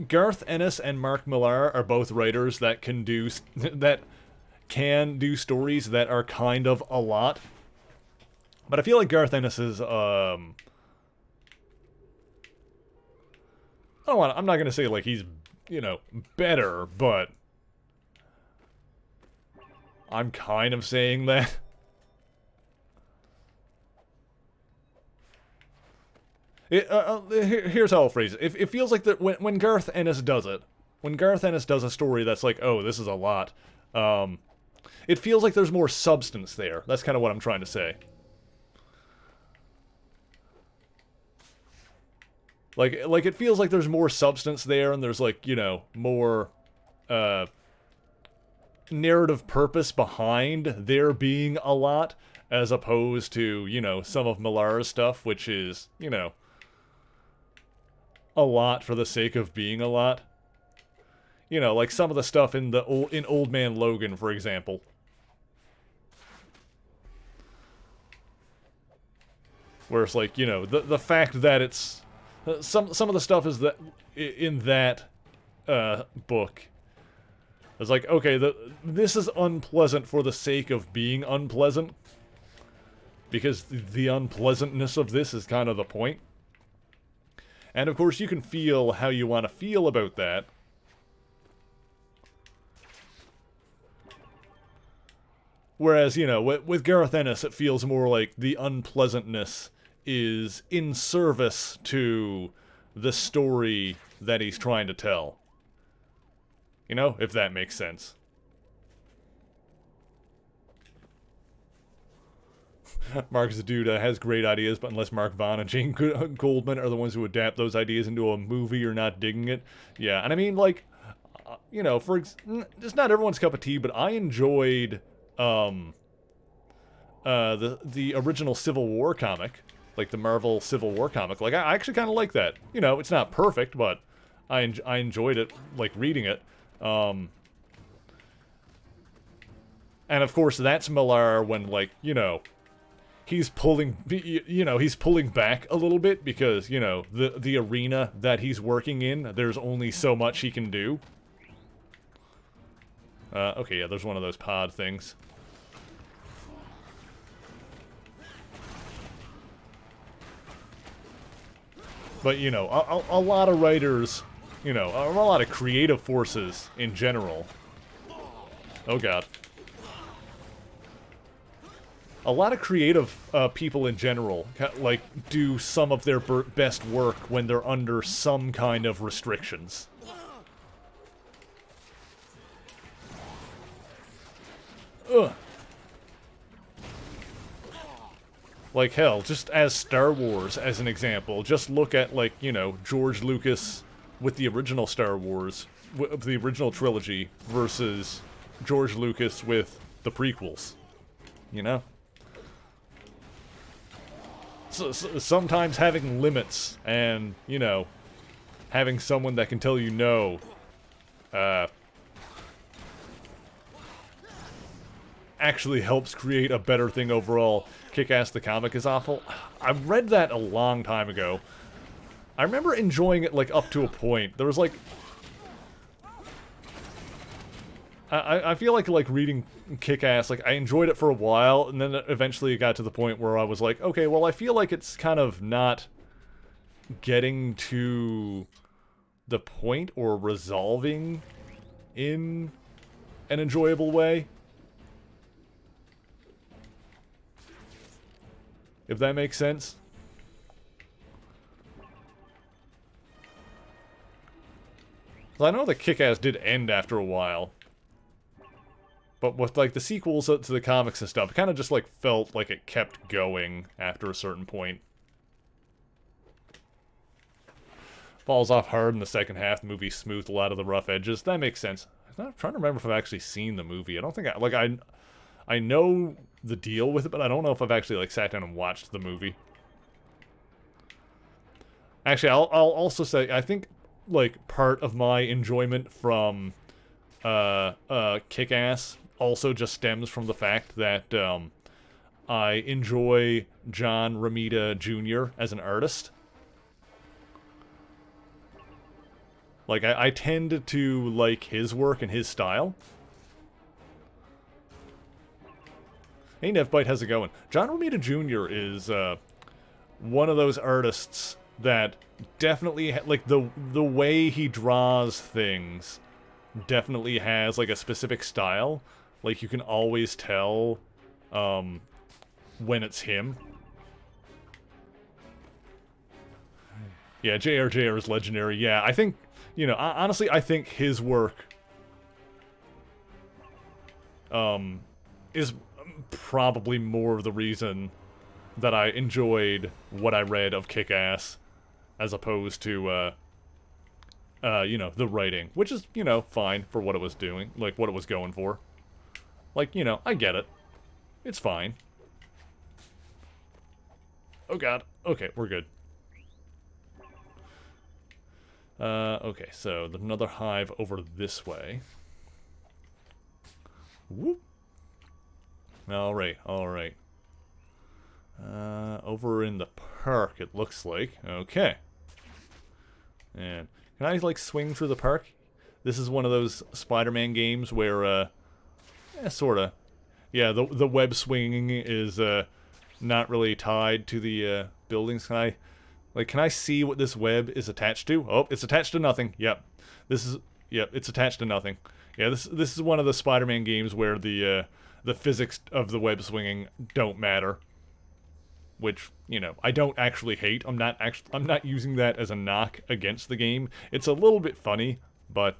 Garth Ennis and Mark Millar are both writers that can do stories that are kind of a lot. But I feel like Garth Ennis is I'm not gonna say like he's, you know, better, but I'm kind of saying that. Here's how I'll phrase it. It feels like that when Garth Ennis does it, when Garth Ennis does a story that's like, oh, this is a lot, it feels like there's more substance there. That's kind of what I'm trying to say. Like it feels like there's more substance there, and there's like, you know, more narrative purpose behind there being a lot, as opposed to, you know, some of Millar's stuff, which is, you know, a lot for the sake of being a lot. You know, like some of the stuff in Old Man Logan, for example. Where it's like, you know, the fact that it's some of the stuff is that in that book. It's like, okay, this is unpleasant for the sake of being unpleasant. Because the unpleasantness of this is kind of the point. And of course, you can feel how you want to feel about that. Whereas, you know, with Gareth Ennis, it feels more like the unpleasantness is in service to the story that he's trying to tell. You know, if that makes sense. Mark's a dude has great ideas, but unless Mark Vaughn and Jane Goldman are the ones who adapt those ideas into a movie, you're not digging it. Yeah, and I mean, like, you know, it's not everyone's cup of tea, but I enjoyed the original Civil War comic, like the Marvel Civil War comic. Like, I actually kind of like that. You know, it's not perfect, but I enjoyed it, like, reading it. And of course, that's Millar when, like, you know, he's pulling back a little bit because, you know, the arena that he's working in, there's only so much he can do. Okay, yeah, there's one of those pod things. But, you know, a lot of writers, you know, a lot of creative forces in general. Oh, God. A lot of creative people in general, like, do some of their best work when they're under some kind of restrictions. Ugh. Like, hell, just as Star Wars, as an example, just look at, like, you know, George Lucas with the original Star Wars, the original trilogy, versus George Lucas with the prequels. You know? So sometimes having limits and, you know, having someone that can tell you no, actually helps create a better thing overall. Kick-Ass the comic is awful. I read that a long time ago. I remember enjoying it, like, up to a point. There was, like... I feel like reading Kick-Ass, like, I enjoyed it for a while, and then eventually it got to the point where I was like, okay, well, I feel like it's kind of not getting to the point or resolving in an enjoyable way. If that makes sense. I know that Kick-Ass did end after a while. But with, like, the sequels to the comics and stuff, it kind of just, like, felt like it kept going after a certain point. Falls off hard in the second half. The movie smoothed a lot of the rough edges. That makes sense. I'm trying to remember if I've actually seen the movie. I don't think I know the deal with it, but I don't know if I've actually, like, sat down and watched the movie. Actually, I'll also say, I think, like, part of my enjoyment from Kick-Ass also just stems from the fact that I enjoy John Romita Jr. as an artist. Like, I tend to like his work and his style. Hey, Nevbite, how's it going? John Romita Jr. is one of those artists that definitely, like, the way he draws things definitely has, like, a specific style. Like, you can always tell when it's him. Yeah, JR is legendary. Yeah, I think, you know, honestly, I think his work is probably more of the reason that I enjoyed what I read of Kick-Ass as opposed to, you know, the writing, which is, you know, fine for what it was doing, like, what it was going for. Like, you know, I get it. It's fine. Oh, God. Okay, we're good. Okay, so there's another hive over this way. Whoop. Alright, alright. Over in the park, it looks like. Okay. And can I, like, swing through the park? This is one of those Spider-Man games where, sorta. Yeah, the web swinging is, not really tied to the, buildings. Can I see what this web is attached to? Oh, it's attached to nothing. Yep. Yep, it's attached to nothing. Yeah, this is one of the Spider-Man games where the physics of the web swinging don't matter. Which, you know, I don't actually hate. I'm not using that as a knock against the game. It's a little bit funny, but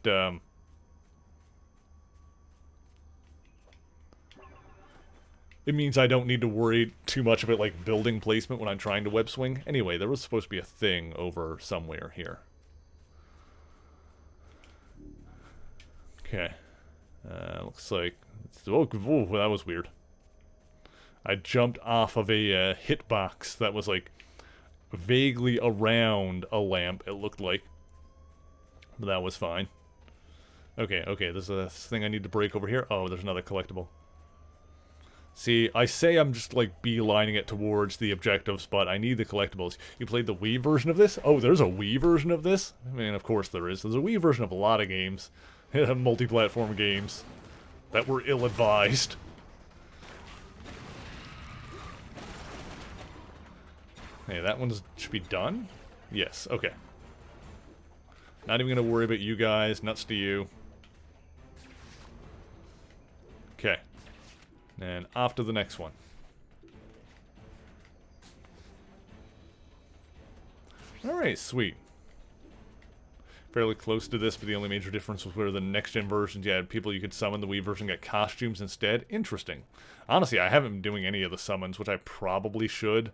it means I don't need to worry too much about, like, building placement when I'm trying to web swing. Anyway, there was supposed to be a thing over somewhere here. Okay. Looks like... Oh, that was weird. I jumped off of a hitbox that was, like, vaguely around a lamp, it looked like. But that was fine. Okay, there's a thing I need to break over here. Oh, there's another collectible. See, I say I'm just, like, beelining it towards the objectives, but I need the collectibles. You played the Wii version of this? Oh, there's a Wii version of this? I mean, of course there is. There's a Wii version of a lot of games. Multi-platform games that were ill-advised. Hey, that one should be done? Yes, okay. Not even gonna worry about you guys. Nuts to you. Okay. And off to the next one. Alright, sweet. Fairly close to this, but the only major difference was where the next-gen versions, you had people you could summon. The Wii version got costumes instead. Interesting. Honestly, I haven't been doing any of the summons, which I probably should.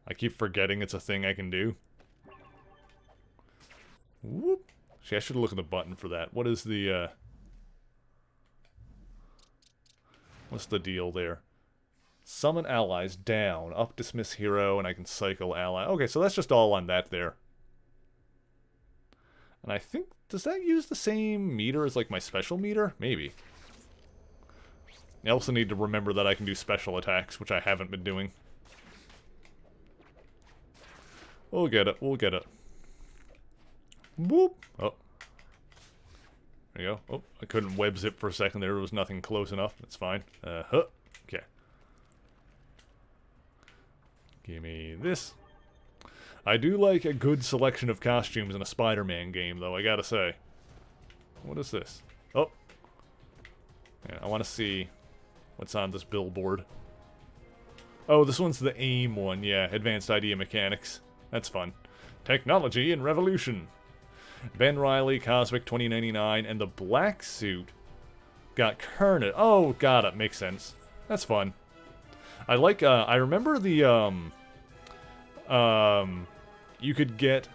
I keep forgetting it's a thing I can do. Whoop. See, I should look at the button for that. What is the, what's the deal there? Summon allies down. Up, dismiss hero, and I can cycle ally. Okay, so that's just all on that there. And I think, does that use the same meter as, like, my special meter? Maybe. I also need to remember that I can do special attacks, which I haven't been doing. We'll get it, we'll get it. Whoop! Oh. There you go. Oh, I couldn't web zip for a second there. There was nothing close enough. That's fine. Okay. Give me this. I do like a good selection of costumes in a Spider-Man game, though, I gotta say. What is this? Oh. Yeah, I want to see what's on this billboard. Oh, this one's the AIM one. Yeah, Advanced Idea Mechanics. That's fun. Technology and Revolution. Ben Reilly, Cosmic 2099, and the black suit got Carnage. Oh, got it. Makes sense. That's fun. I like, I remember the, you could get,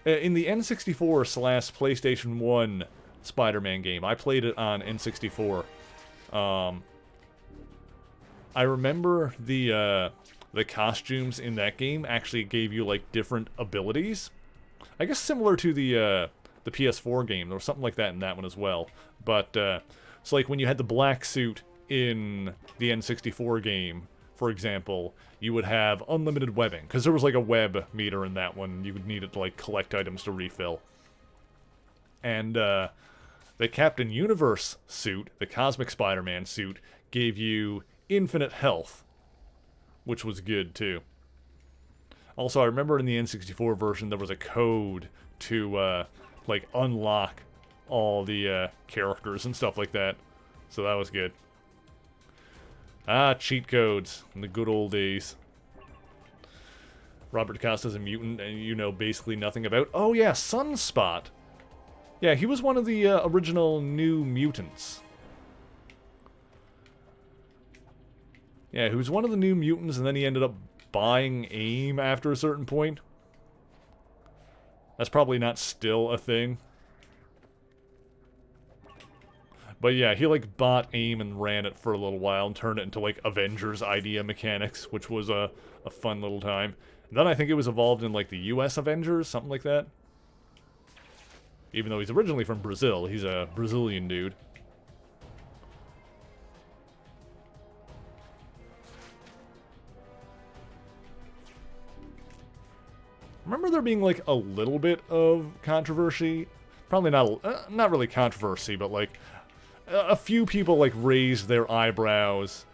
in the N64 / PlayStation 1 Spider-Man game, I played it on N64, I remember the costumes in that game actually gave you, like, different abilities. I guess similar to the PS4 game. There was something like that in that one as well. But, so, like, when you had the black suit in the N64 game, for example, you would have unlimited webbing. Because there was, like, a web meter in that one. You would need it to, like, collect items to refill. And, the Captain Universe suit, the Cosmic Spider-Man suit, gave you infinite health, which was good too. Also, I remember in the N64 version there was a code to like unlock all the characters and stuff like that, so that was good. Ah, cheat codes in the good old days. Robert DaCosta's a mutant, and you know basically nothing about. Oh yeah, Sunspot. Yeah, he was one of the original New Mutants. Yeah, he was one of the New Mutants, and then he ended up buying AIM after a certain point. That's probably not still a thing. But yeah, he, like, bought AIM and ran it for a little while and turned it into, like, Avengers Idea Mechanics, which was a fun little time. And then I think it was evolved in, like, the US Avengers, something like that. Even though he's originally from Brazil, he's a Brazilian dude. remember there being like a little bit of controversy. Probably not really controversy, but like a few people like raised their eyebrows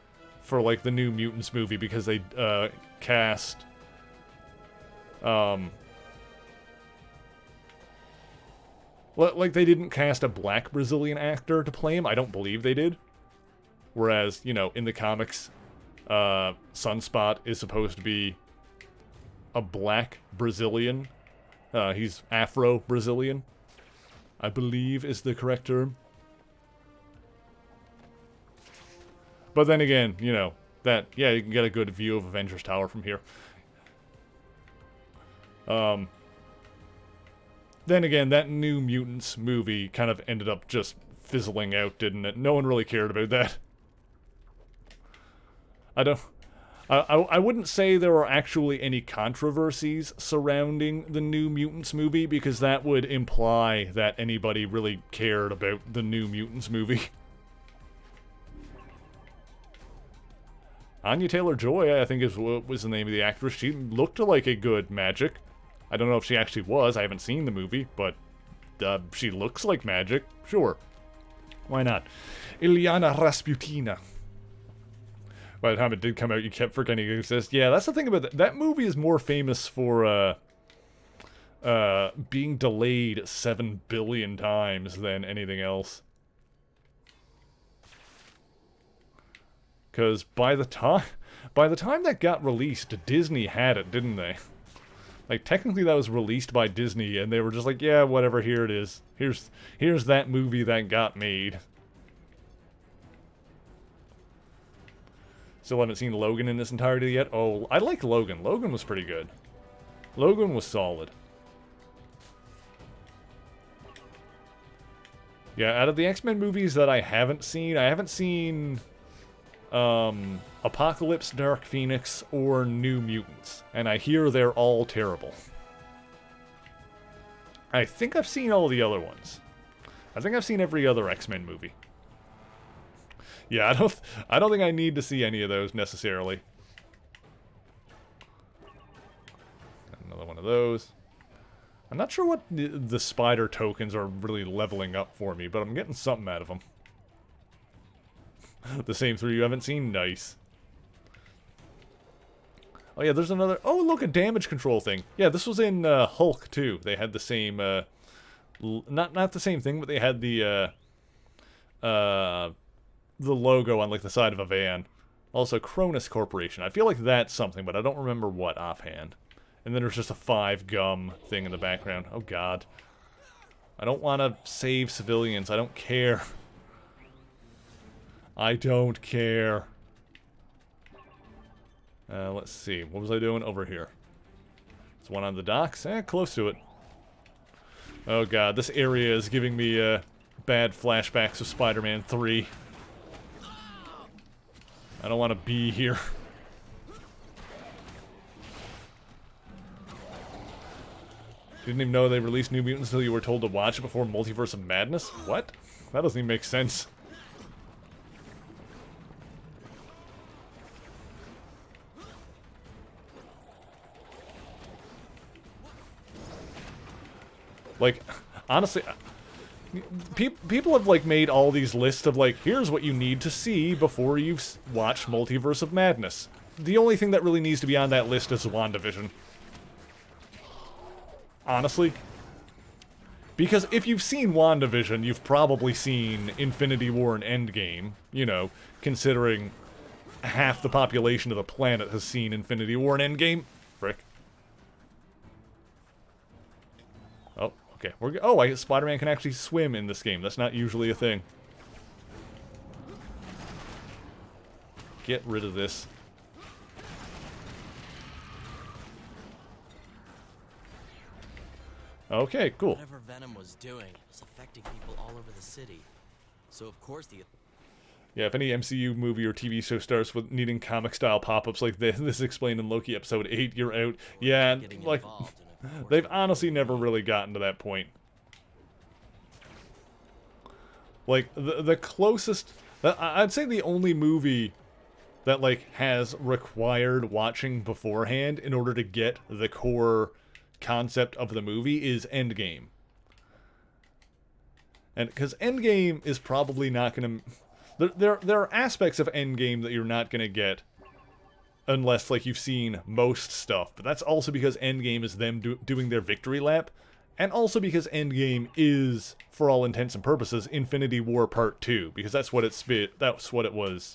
for like the New Mutants movie because they cast like they didn't cast a black Brazilian actor to play him. I don't believe they did. Whereas, you know, in the comics, Sunspot is supposed to be a black Brazilian. He's Afro-Brazilian, I believe is the correct term. But then again, you know, yeah, you can get a good view of Avengers Tower from here. Then again, that New Mutants movie kind of ended up just fizzling out, didn't it? No one really cared about that. I wouldn't say there are actually any controversies surrounding the New Mutants movie, because that would imply that anybody really cared about the New Mutants movie. Anya Taylor-Joy, I think was the name of the actress. She looked like a good Magic. I don't know if she actually was. I haven't seen the movie, but she looks like Magic. Sure. Why not? Ilyana Rasputina. By the time it did come out, you kept forgetting it exists. Yeah, that's the thing about that. That movie is more famous for being delayed 7 billion times than anything else. Because by the time that got released, Disney had it, didn't they? Like, technically that was released by Disney, and they were just like, yeah, whatever, here it is. Here's that movie that got made. Still haven't seen Logan in its entirety yet. Oh, I like Logan. Logan was pretty good. Logan was solid. Yeah, out of the X-Men movies that I haven't seen Apocalypse, Dark Phoenix, or New Mutants. And I hear they're all terrible. I think I've seen all the other ones. I think I've seen every other X-Men movie. Yeah, I don't think I need to see any of those necessarily. Another one of those. I'm not sure what the spider tokens are really leveling up for me, but I'm getting something out of them. The same 3 you haven't seen? Nice. Oh yeah, there's another... Oh, look, a damage control thing. Yeah, this was in Hulk, too. They had the same... not the same thing, but they had the logo on, like, the side of a van. Also, Cronus Corporation. I feel like that's something, but I don't remember what offhand. And then there's just a 5-gum thing in the background. Oh, God. I don't want to save civilians. I don't care. I don't care. Let's see. What was I doing over here? There's one on the docks. Close to it. Oh, God. This area is giving me bad flashbacks of Spider-Man 3. I don't want to be here. Didn't even know they released New Mutants until you were told to watch it before Multiverse of Madness? What? That doesn't even make sense. Like, honestly, people have, like, made all these lists of, like, here's what you need to see before you watch Multiverse of Madness. The only thing that really needs to be on that list is WandaVision. Honestly. Because if you've seen WandaVision, you've probably seen Infinity War and Endgame, you know, considering half the population of the planet has seen Infinity War and Endgame. Frick. Oh, okay. Oh, Spider-Man can actually swim in this game. That's not usually a thing. Get rid of this. Okay, cool. Whatever Venom was doing was affecting people all over the city. So of course the... Yeah, if any MCU movie or TV show starts with needing comic-style pop-ups like this is explained in Loki episode 8, you're out. Yeah, like, they've honestly never really gotten to that point. Like, the closest... I'd say the only movie that, like, has required watching beforehand in order to get the core concept of the movie is Endgame. And because Endgame is probably not going to... There are aspects of Endgame that you're not going to get unless, like, you've seen most stuff. But that's also because Endgame is them doing their victory lap. And also because Endgame is, for all intents and purposes, Infinity War Part 2. Because that's what that's what it was.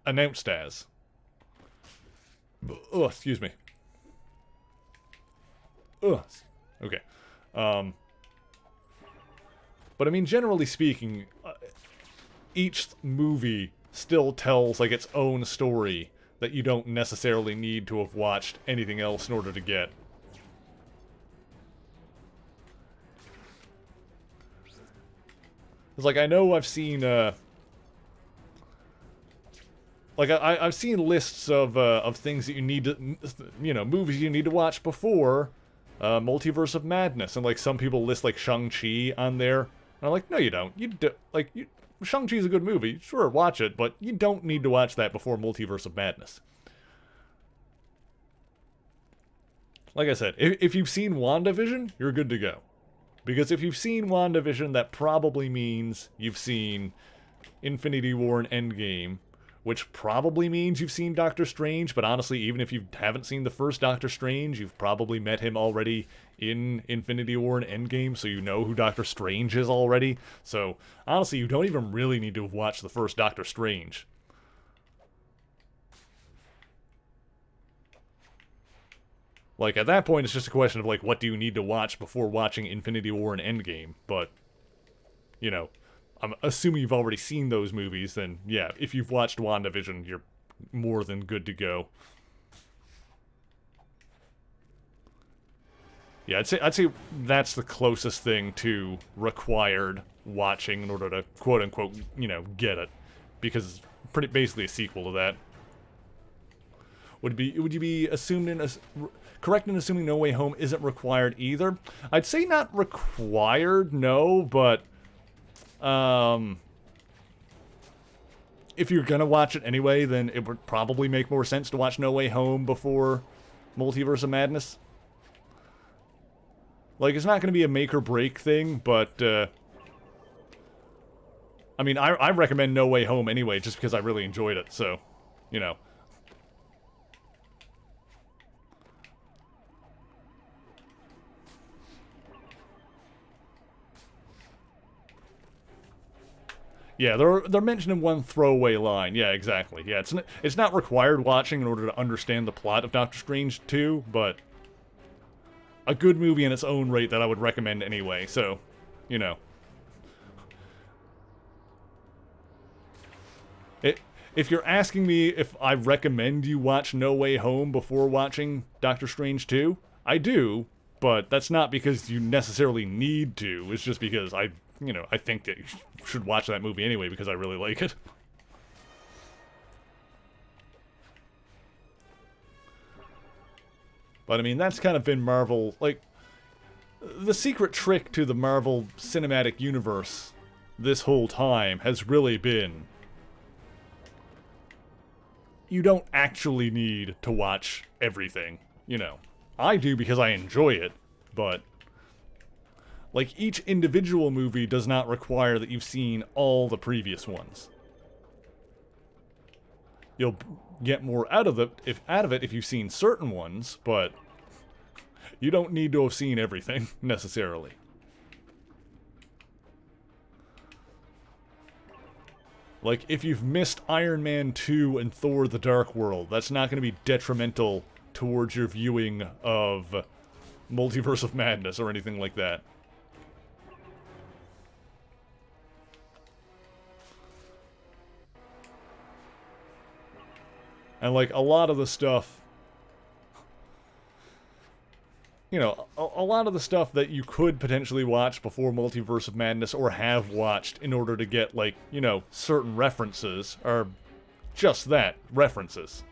Announced as. Oh, excuse me. Ugh. Okay. But I mean, generally speaking, each movie still tells, like, its own story that you don't necessarily need to have watched anything else in order to get. It's like, I know I've seen, like, I've seen lists of things that you need to, you know, movies you need to watch before Multiverse of Madness, and, like, some people list, like, Shang-Chi on there, and I'm like, no, you don't. Shang-Chi's a good movie, sure, watch it, but you don't need to watch that before Multiverse of Madness. Like I said, if you've seen WandaVision, you're good to go. Because if you've seen WandaVision, that probably means you've seen Infinity War and Endgame, which probably means you've seen Doctor Strange, but honestly, even if you haven't seen the first Doctor Strange, you've probably met him already in Infinity War and Endgame, so you know who Doctor Strange is already. So, honestly, you don't even really need to have watched the first Doctor Strange. Like, at that point, it's just a question of, like, what do you need to watch before watching Infinity War and Endgame, but, you know, I'm assuming you've already seen those movies, then, yeah, if you've watched WandaVision, you're more than good to go. Yeah, I'd say that's the closest thing to required watching in order to, quote-unquote, you know, get it. Because it's pretty basically a sequel to that. Would you be correct in assuming No Way Home isn't required either? I'd say not required, no, but if you're gonna watch it anyway, then it would probably make more sense to watch No Way Home before Multiverse of Madness. Like, it's not gonna be a make or break thing, but I mean, I recommend No Way Home anyway, just because I really enjoyed it, so, you know. Yeah, they're mentioning one throwaway line. Yeah, exactly. Yeah, it's not required watching in order to understand the plot of Doctor Strange 2, but a good movie in its own right that I would recommend anyway. So, you know, if you're asking me if I recommend you watch No Way Home before watching Doctor Strange 2, I do, but that's not because you necessarily need to. It's just because I think that you should watch that movie anyway because I really like it. But I mean, that's kind of been Marvel, like, the secret trick to the Marvel Cinematic Universe this whole time has really been you don't actually need to watch everything, you know. I do because I enjoy it, but like, each individual movie does not require that you've seen all the previous ones. You'll get more out of it if you've seen certain ones, but you don't need to have seen everything, necessarily. Like, if you've missed Iron Man 2 and Thor: The Dark World, that's not going to be detrimental towards your viewing of Multiverse of Madness or anything like that. And, like, a lot of the stuff, you know, a lot of the stuff that you could potentially watch before Multiverse of Madness or have watched in order to get, like, you know, certain references are just that, references.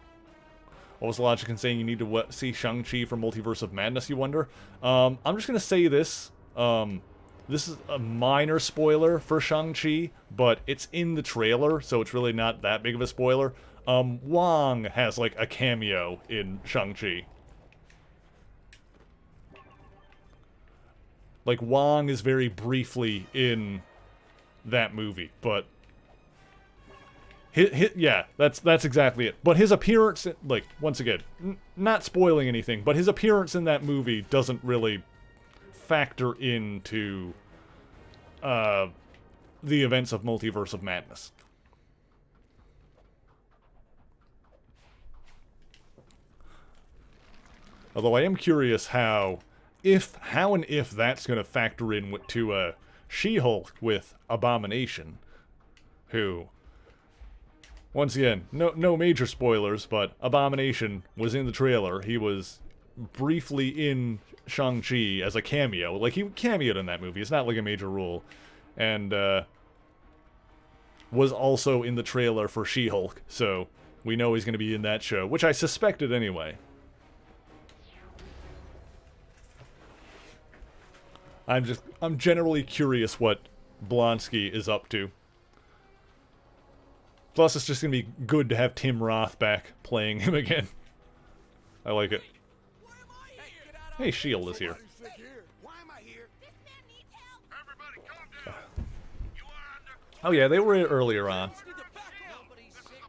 What was the logic in saying you need to see Shang-Chi for Multiverse of Madness, you wonder? I'm just gonna say this. This is a minor spoiler for Shang-Chi, but it's in the trailer, so it's really not that big of a spoiler. Wong has, like, a cameo in Shang-Chi. Like, Wong is very briefly in that movie, but... yeah, that's exactly it. But his appearance, like, once again, not spoiling anything, but his appearance in that movie doesn't really factor into the events of Multiverse of Madness. Although I am curious how and if that's going to factor in to She-Hulk with Abomination, who, once again, no major spoilers, but Abomination was in the trailer. He was briefly in Shang-Chi as a cameo. Like, he cameoed in that movie. It's not like a major role. And was also in the trailer for She-Hulk, so we know he's going to be in that show, which I suspected anyway. I'm generally curious what Blonsky is up to. Plus, it's just gonna be good to have Tim Roth back playing him again. I like it. Hey, S.H.I.E.L.D. is here. Oh yeah, they were earlier on.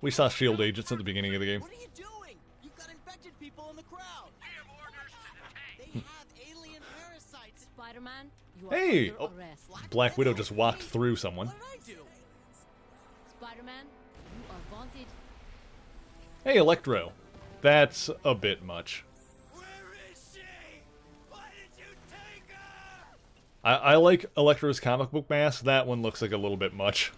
We saw S.H.I.E.L.D. agents at the beginning of the game. What are you doing? You've got infected people in the crowd. They have alien parasites. Spider-Man, you are Hey! under Oh, arrest. Black Widow just walked through someone. What did I do? Spider-Man, you are wanted. Hey, Electro. That's a bit much. Where is she? Why did you take her? I like Electro's comic book mask. That one looks like a little bit much.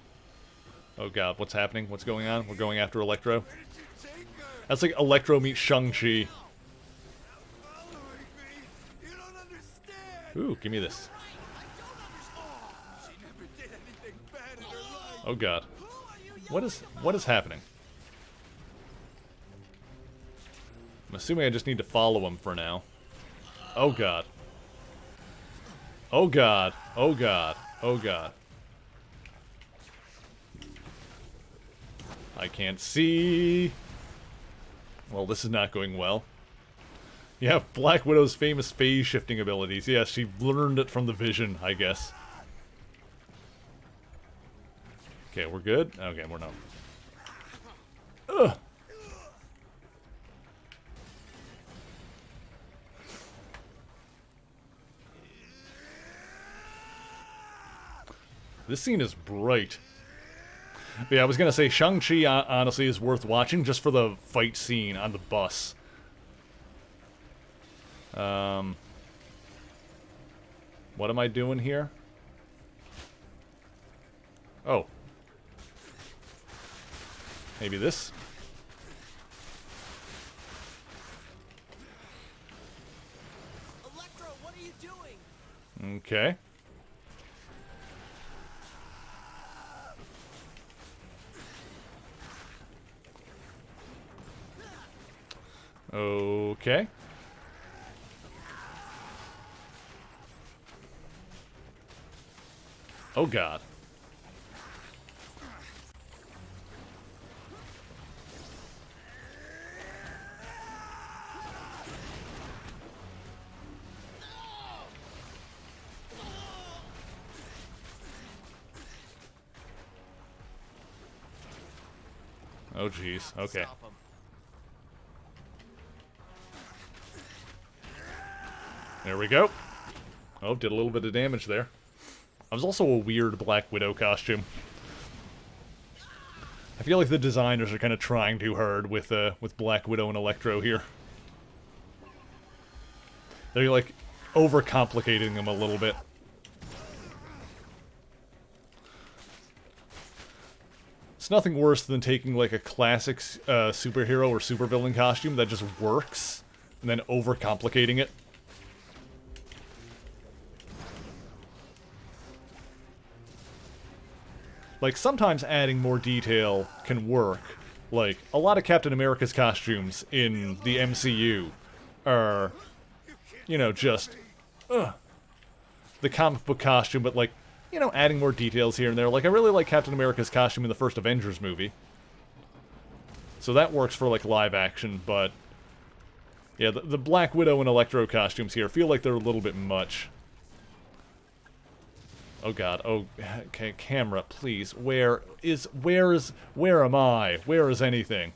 Oh god, what's happening? What's going on? We're going after Electro. Where did you take her? That's like Electro meets Shang-Chi. Following me. You don't understand. Ooh, give me this. She never did anything bad in her life. Oh god. What is happening? I'm assuming I just need to follow him for now. Oh god. Oh god. Oh god. Oh god. I can't see. Well, this is not going well. Yeah, Black Widow's famous phase shifting abilities. Yes, she learned it from the Vision, I guess. Okay, we're good? Okay, we're not. Ugh! This scene is bright. But yeah, I was gonna say, Shang-Chi honestly is worth watching just for the fight scene on the bus. What am I doing here? Oh. Maybe this? Electro, what are you doing? Okay. Okay. Oh god. Oh jeez. Okay. Stop 'em. There we go. Oh, did a little bit of damage there. That was also a weird Black Widow costume. I feel like the designers are kind of trying too hard with Black Widow and Electro here. They're like overcomplicating them a little bit. It's nothing worse than taking like a classic superhero or supervillain costume that just works and then overcomplicating it. Like, sometimes adding more detail can work. Like, a lot of Captain America's costumes in the MCU are, you know, just, the comic book costume, but, like, you know, adding more details here and there. Like, I really like Captain America's costume in the first Avengers movie. So that works for, like, live action, but... Yeah, the Black Widow and Electro costumes here feel like they're a little bit much. Oh god, oh, okay, camera, please. Where am I? Where is anything?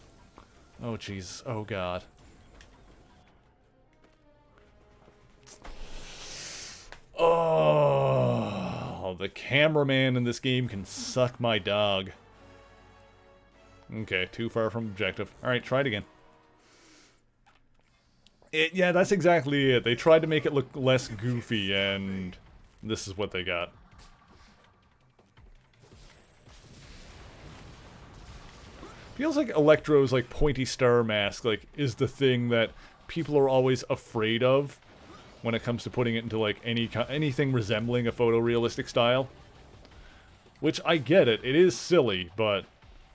Oh jeez, oh god. Oh, the cameraman in this game can suck my dog. Okay, too far from objective. Alright, try it again. Yeah, that's exactly it. They tried to make it look less goofy, and this is what they got. Feels like Electro's, like, pointy star mask, like, is the thing that people are always afraid of when it comes to putting it into, like, anything resembling a photorealistic style. Which, I get it. It is silly, but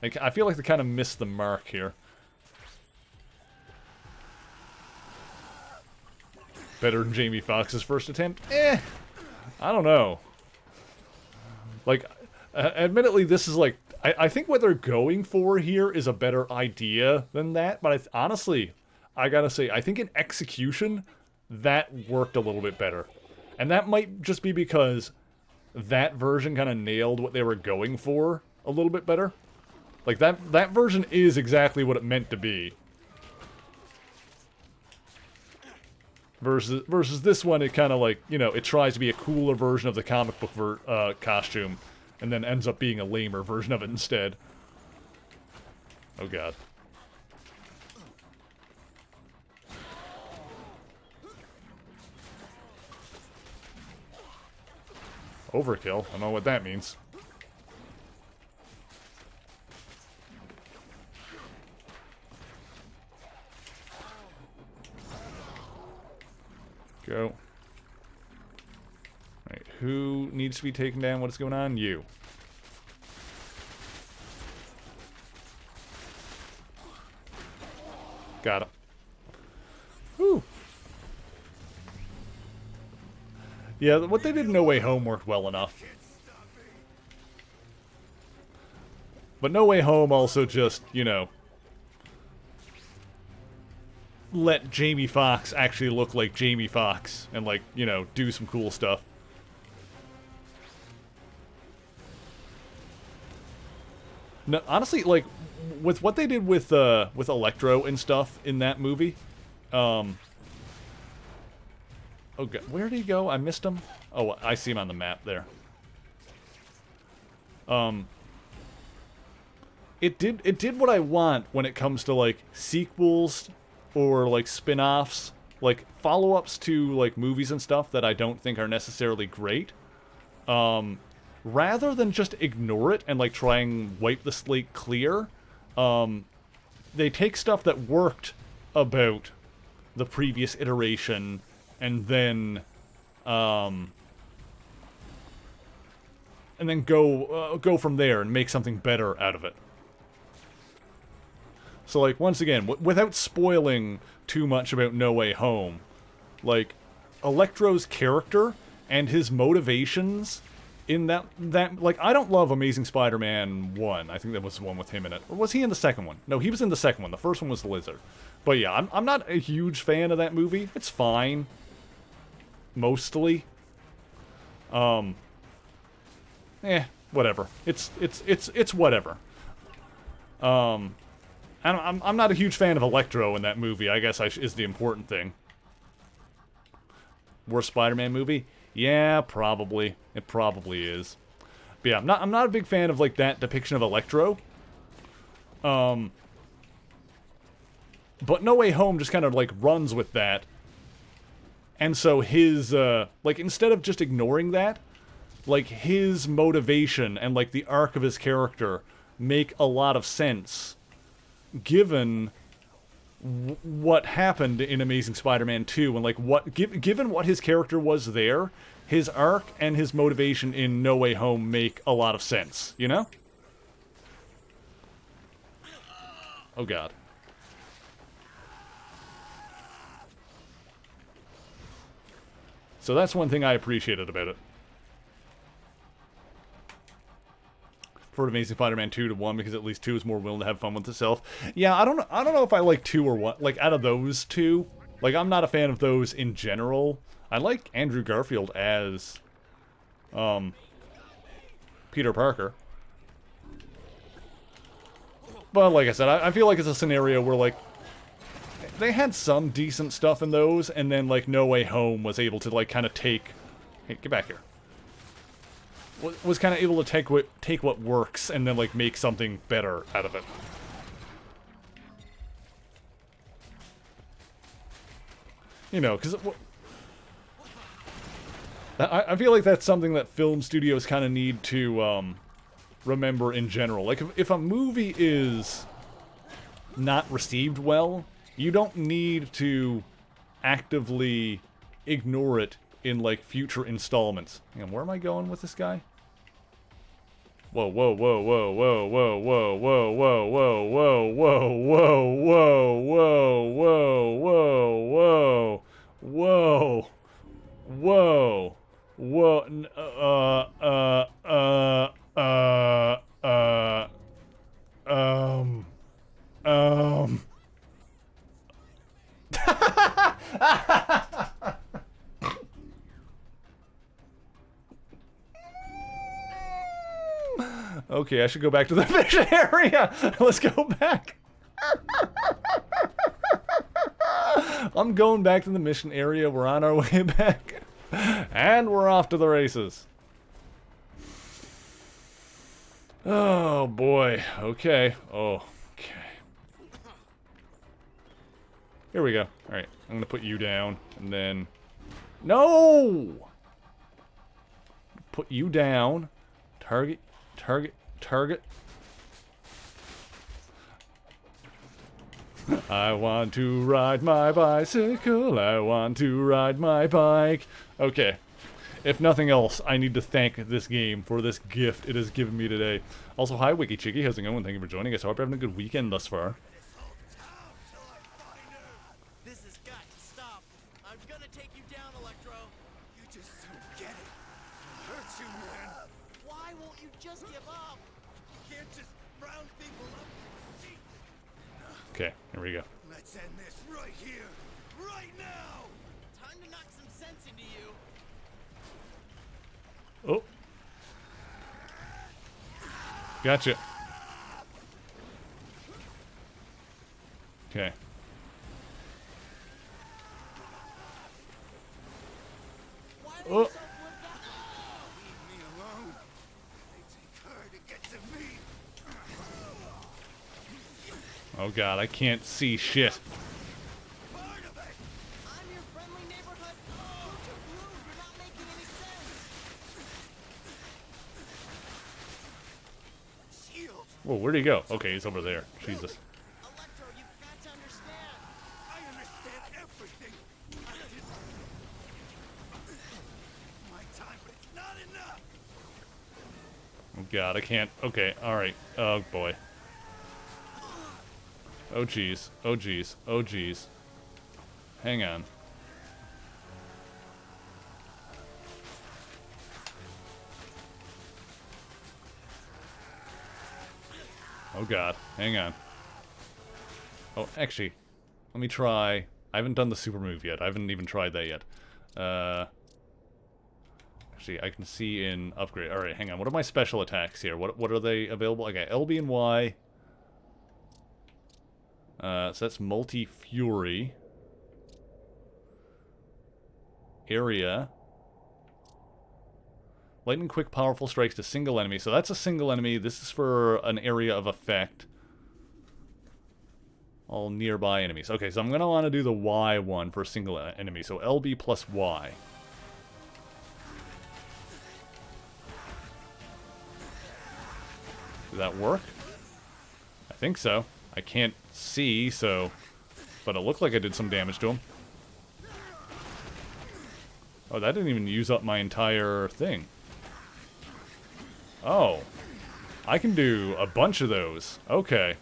like, I feel like they kind of missed the mark here. Better than Jamie Foxx's first attempt? I don't know. Like, admittedly, this is like... I think what they're going for here is a better idea than that, but honestly, I gotta say, I think in execution, that worked a little bit better. And that might just be because that version kind of nailed what they were going for a little bit better. Like, that version is exactly what it meant to be. Versus this one, it kind of like, you know, it tries to be a cooler version of the comic book costume, and then ends up being a lamer version of it instead. Oh god. Overkill? I don't know what that means. Go. Alright, who needs to be taken down? What is going on? You. Got him. Whew. Yeah, what they did in No Way Home worked well enough. But No Way Home also just, you know, let Jamie Foxx actually look like Jamie Foxx and, like, you know, do some cool stuff. No, honestly, like, with what they did with Electro and stuff in that movie, oh god, where did he go? I missed him. Oh, I see him on the map there. It did what I want when it comes to, like, sequels or, like, spin-offs, like, follow-ups to, like, movies and stuff that I don't think are necessarily great. Rather than just ignore it and, like, try and wipe the slate clear, they take stuff that worked about the previous iteration and then go from there and make something better out of it. So, like, once again, without spoiling too much about No Way Home, like, Electro's character and his motivations in that, like, I don't love Amazing Spider-Man 1. I think that was the one with him in it. Or was he in the second one? No, he was in the second one. The first one was the Lizard. But yeah, I'm not a huge fan of that movie. It's fine. Mostly. Whatever. It's whatever. I'm not a huge fan of Electro in that movie, I guess is the important thing. Worst Spider-Man movie? Yeah, probably. It probably is. But yeah, I'm not a big fan of, like, that depiction of Electro. But No Way Home just kind of, like, runs with that. And so his, like, instead of just ignoring that, like, his motivation and, like, the arc of his character make a lot of sense, given what happened in Amazing Spider-Man 2, and, like, given what his character was there, his arc and his motivation in No Way Home make a lot of sense, you know? Oh god. So that's one thing I appreciated about it. preferred Amazing Spider-Man 2 to 1 because at least 2 is more willing to have fun with itself. Yeah, I don't know if I like 2 or 1. Like, out of those two, like, I'm not a fan of those in general. I like Andrew Garfield as, Peter Parker. But like I said, I feel like it's a scenario where, like, they had some decent stuff in those, and then, like, No Way Home was able to, like, kind of take... Hey, get back here. Was kind of able to take what works and then, like, make something better out of it. You know, because... I feel like that's something that film studios kind of need to, remember in general. Like, if a movie is not received well, you don't need to actively ignore it in, like, future installments. Hang on, where am I going with this guy? Whoa, whoa, whoa, whoa, whoa, whoa, whoa, whoa, whoa, whoa, whoa, whoa, whoa, whoa, whoa, whoa, whoa, whoa, Okay, I should go back to the mission area. Let's go back. I'm going back to the mission area. We're on our way back. And we're off to the races. Oh, boy. Okay. Oh, okay. Here we go. Alright, I'm gonna put you down, and then... No! Put you down. Target, target, target. I want to ride my bicycle. I want to ride my bike. Okay. If nothing else, I need to thank this game for this gift it has given me today. Also, hi, Wiki Chicky. How's it going? Thank you for joining us. I hope you're having a good weekend thus far. This has got to stop. I'm gonna take you down, Electro. You just don't get it. It'll hurt you, man. Why won't you just give up? You can't just round people up. Okay, here we go. Let's end this right here, right now. Time to knock some sense into you. Oh. Gotcha. Okay. Why are Oh. you so flipped out? Leave me alone. They take her to get to me. Oh god, I can't see shit. Part of it. I'm your friendly neighborhood. Don't you move? You're not making any sense. Shield. Whoa, where'd he go? Okay, he's over there. Jesus. Electro, you've got to understand. I understand everything. I didn't. My time, but it's not enough. Oh god, I can't. Okay, alright. Oh boy. Oh jeez. Oh jeez. Oh jeez. Hang on. Oh god. Hang on. Oh, actually, let me try. I haven't done the super move yet. I haven't even tried that yet. Actually, I can see in upgrade. Alright, hang on. What are my special attacks here? What are they available? Okay, LB and Y. So that's multi-fury. Area. Lightning quick powerful strikes to single enemy. So that's a single enemy. This is for an area of effect. All nearby enemies. Okay, so I'm going to want to do the Y one for a single enemy. So LB plus Y. Did that work? I think so. I can't see, so... But it looked like I did some damage to him. Oh, that didn't even use up my entire thing. Oh. I can do a bunch of those. Okay.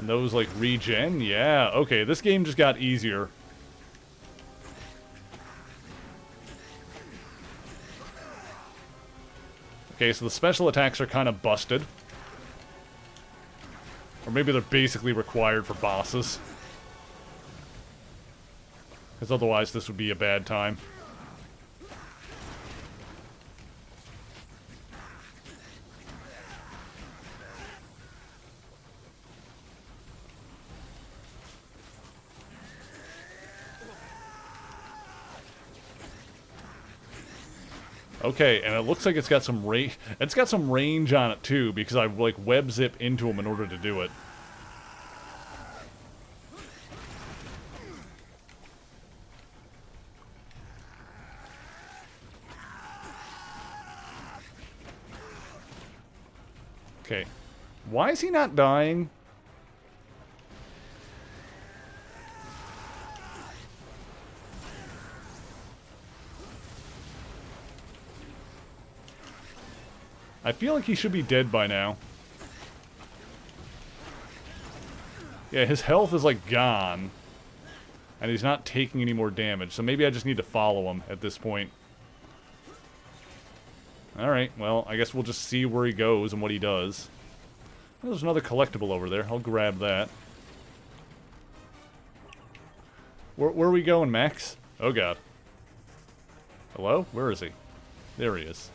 And those, like, regen? Yeah, okay, this game just got easier. Okay, so the special attacks are kind of busted. Or maybe they're basically required for bosses. Because otherwise this would be a bad time. Okay, and it looks like it's got some range. It's got some range on it too, because I like web zip into them in order to do it. Okay, why is he not dying? I feel like he should be dead by now. Yeah, his health is like gone. And he's not taking any more damage, so maybe I just need to follow him at this point. Alright, well, I guess we'll just see where he goes and what he does. There's another collectible over there. I'll grab that. Where are we going, Max? Oh, God. Hello? Where is he? There he is.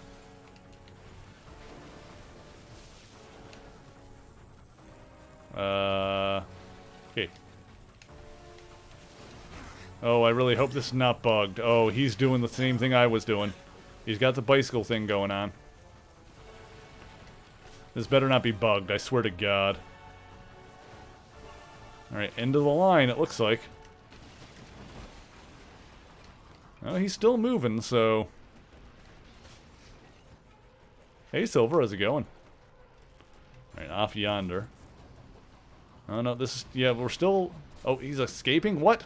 Okay. Oh, I really hope this is not bugged. Oh, he's doing the same thing I was doing. He's got the bicycle thing going on. This better not be bugged, I swear to God. Alright, end of the line, it looks like. Oh, he's still moving, so... Hey, Silver, how's it going? Alright, off yonder. Oh, no, this is... Yeah, we're still... Oh, he's escaping? What?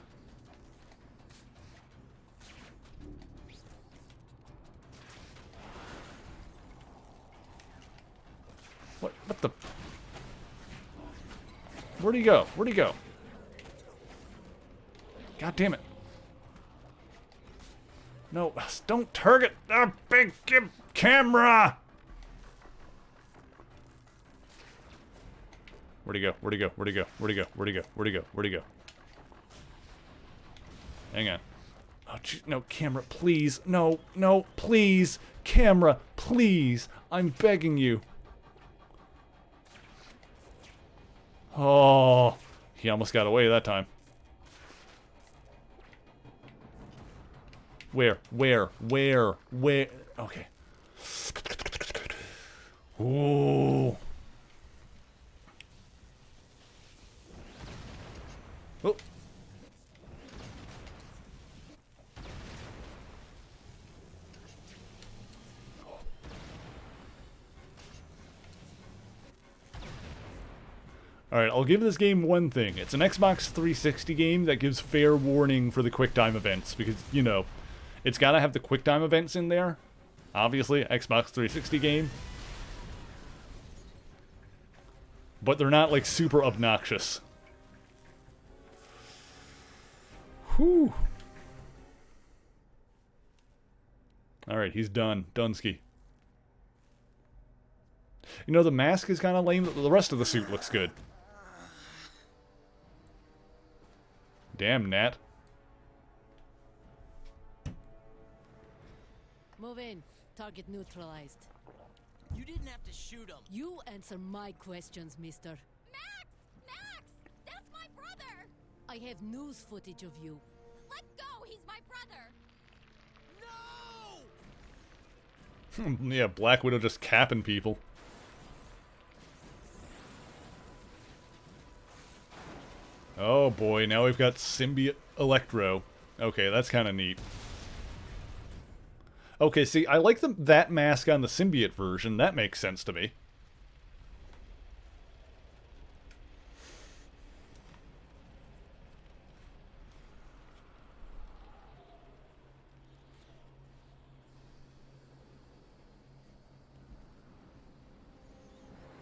What the... Where'd he go? Where'd he go? God damn it. No, don't target the big camera! Where'd he go? Where'd he go? Where'd he go? Where'd he go? Where'd he go? Where'd he go? Where'd he go? Hang on. Oh, no, camera, please. No, no, please. Camera, please. I'm begging you. Oh, he almost got away that time. Where? Okay. Ooh. Oh. Alright, I'll give this game one thing. It's an Xbox 360 game that gives fair warning for the QuickTime events, because, you know, it's gotta have the QuickTime events in there. Obviously, Xbox 360 game. But they're not, like, super obnoxious. Whew. Alright, he's done. Dunsky. You know, the mask is kind of lame, but the rest of the suit looks good. Damn, Nat. Move in. Target neutralized. You didn't have to shoot him. You answer my questions, mister. Max! Max! That's my brother! I have news footage of you. Let go! He's my brother! No! Yeah, Black Widow just capping people. Oh boy, now we've got Symbiote Electro. Okay, that's kind of neat. Okay, see, I like that mask on the Symbiote version. That makes sense to me.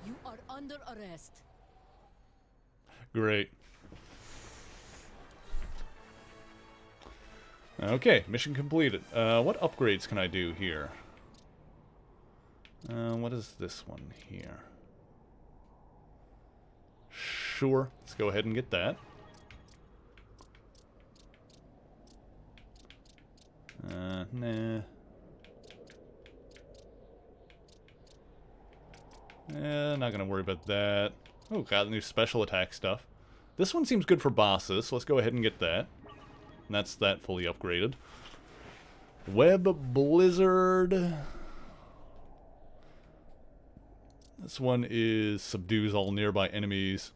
You are under arrest. Great. Okay, mission completed. What upgrades can I do here? What is this one here? Sure, let's go ahead and get that. Nah. Not gonna worry about that. Oh, got the new special attack stuff. This one seems good for bosses, so let's go ahead and get that. And that's that fully upgraded. Web Blizzard. This one is subdues all nearby enemies.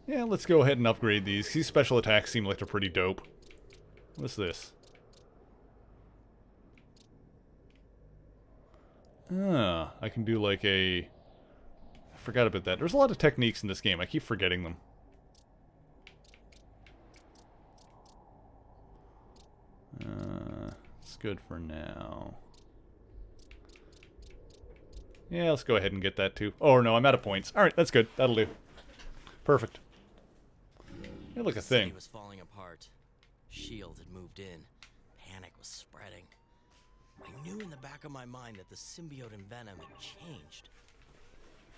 Yeah, let's go ahead and upgrade these. These special attacks seem like they're pretty dope. What's this? I can do like a... I forgot about that. There's a lot of techniques in this game. I keep forgetting them. It's good for now. Yeah, let's go ahead and get that too. Oh, no, I'm out of points. Alright, that's good. That'll do. Perfect. Yeah, look, a thing. City was falling apart. Shield had moved in. Panic was spreading. I knew in the back of my mind that the symbiote and Venom had changed.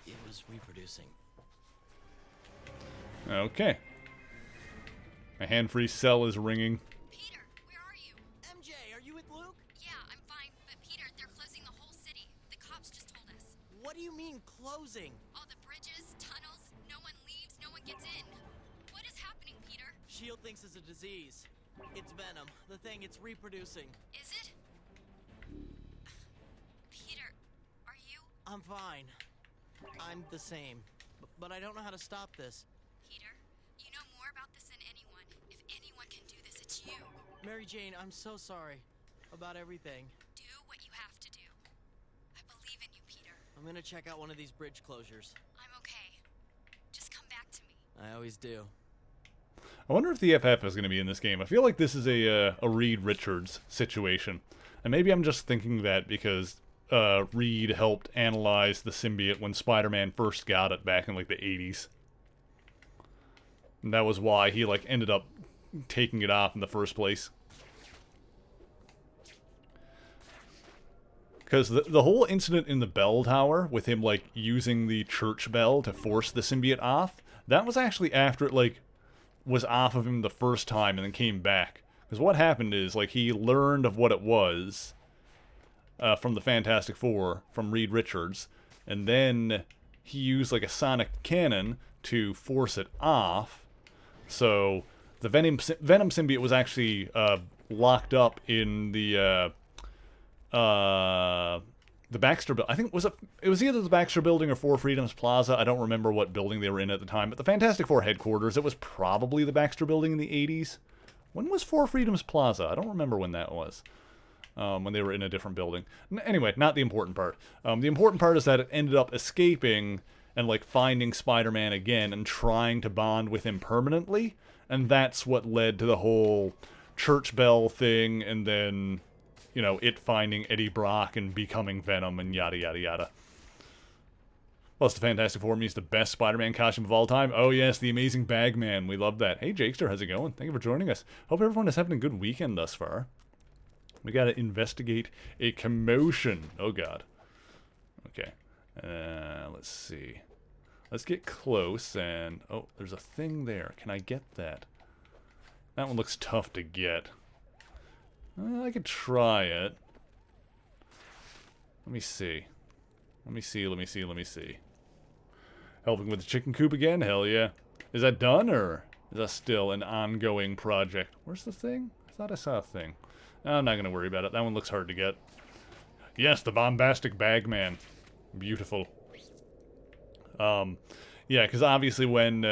It was reproducing. Okay. My hand-free cell is ringing. Peter, where are you? MJ, are you with Luke? Yeah, I'm fine, but Peter, they're closing the whole city. The cops just told us. What do you mean closing? All the bridges, tunnels, no one leaves, no one gets in. What is happening, Peter? Shield thinks it's a disease. It's Venom. The thing, it's reproducing. Is it? Peter, are you? I'm fine. I'm the same. But I don't know how to stop this. Peter, you know more about this than anyone. If anyone can do this, it's you. Mary Jane, I'm so sorry about everything. Do what you have to do. I believe in you, Peter. I'm gonna check out one of these bridge closures. I'm okay. Just come back to me. I always do. I wonder if the FF is going to be in this game. I feel like this is a Reed Richards situation. And maybe I'm just thinking that because Reed helped analyze the symbiote when Spider-Man first got it back in like the 80s. And that was why he like ended up taking it off in the first place. Because the whole incident in the bell tower with him like using the church bell to force the symbiote off, that was actually after it like was off of him the first time and then came back. Because what happened is like he learned of what it was from the Fantastic Four, from Reed Richards, and then he used like a sonic cannon to force it off. So the Venom symbiote was actually locked up in the Baxter building. I think it was either the Baxter building or Four Freedoms Plaza. I don't remember what building they were in at the time, but the Fantastic Four headquarters, it was probably the Baxter building in the 80s. When was Four Freedoms Plaza? I don't remember when that was. When they were in a different building. Anyway, not the important part. The important part is that it ended up escaping and like finding Spider-Man again and trying to bond with him permanently, and that's what led to the whole church bell thing, and then, you know, it finding Eddie Brock and becoming Venom and yada yada yada. Plus, the Fantastic Four means the best Spider-Man costume of all time. Oh yes, the Amazing Bagman. We love that. Hey Jakester, how's it going? Thank you for joining us. Hope everyone is having a good weekend thus far. We gotta investigate a commotion. Oh god. Okay. Let's see. Let's get close and... Oh, there's a thing there. Can I get that? That one looks tough to get. I could try it. Let me see. Let me see. Helping with the chicken coop again? Hell yeah. Is that done, or is that still an ongoing project? Where's the thing? I thought I saw a thing. I'm not going to worry about it. That one looks hard to get. Yes, the bombastic bagman. Beautiful. Yeah, because obviously when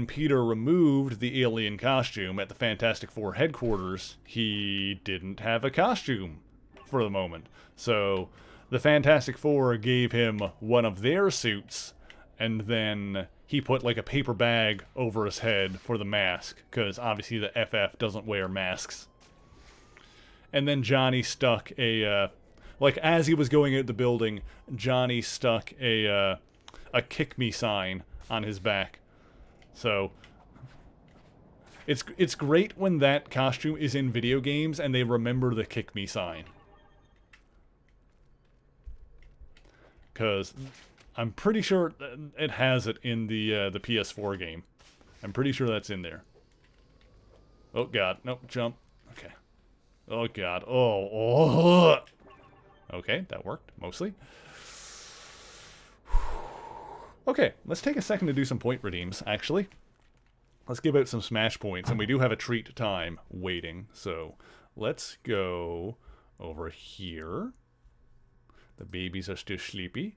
Peter removed the alien costume at the Fantastic Four headquarters, he didn't have a costume for the moment. So the Fantastic Four gave him one of their suits, and then he put like a paper bag over his head for the mask, because obviously the FF doesn't wear masks. And then Johnny stuck a Like, as he was going out the building, Johnny stuck a kick me sign on his back. So it's great when that costume is in video games and they remember the kick me sign. Because I'm pretty sure it has it in the PS4 game. I'm pretty sure that's in there. Oh god, nope, jump. Okay. Oh god. Oh. Okay, that worked mostly. Okay, let's take a second to do some point redeems, actually. Let's give out some smash points, and we do have a treat time waiting, so let's go over here. The babies are still sleepy.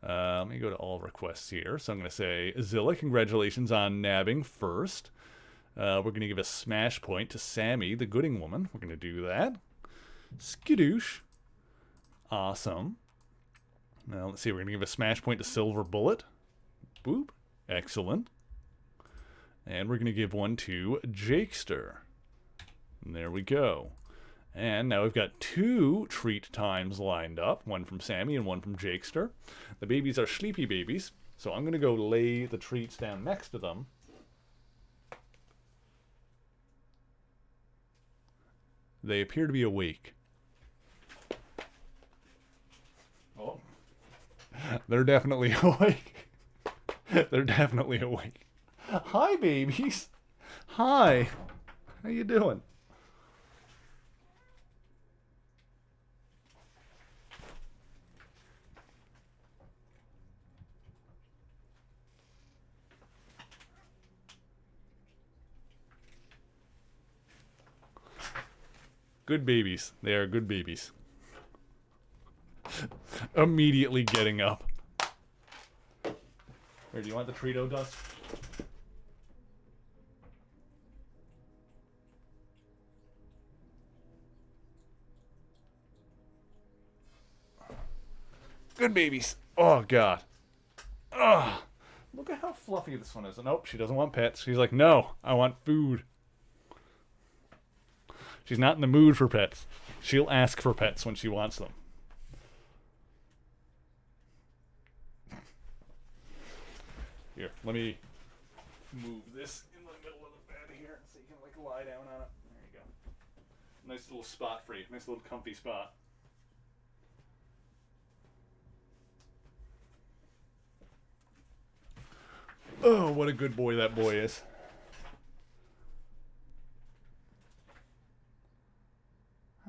Let me go to all requests here. So I'm going to say, Zilla, congratulations on nabbing first. We're going to give a smash point to Sammy, the Gooding woman. We're going to do that. Skidoosh. Awesome. Now, let's see. We're going to give a smash point to Silver Bullet. Boop. Excellent. And we're going to give one to Jakester. And there we go. And now we've got 2 treat times lined up. One from Sammy and one from Jakester. The babies are sleepy babies. So I'm going to go lay the treats down next to them. They appear to be awake. Oh. They're definitely awake. They're definitely awake. Hi, babies. Hi. How you doing? Good babies. They are good babies. Immediately getting up. Here, do you want the Trito dust? Good babies. Oh, God. Ugh. Look at how fluffy this one is. Nope, she doesn't want pets. She's like, no, I want food. She's not in the mood for pets. She'll ask for pets when she wants them. Here, let me move this in the middle of the bed here so you can like lie down on it. There you go. Nice little spot for you. Nice little comfy spot. Oh, what a good boy that boy is.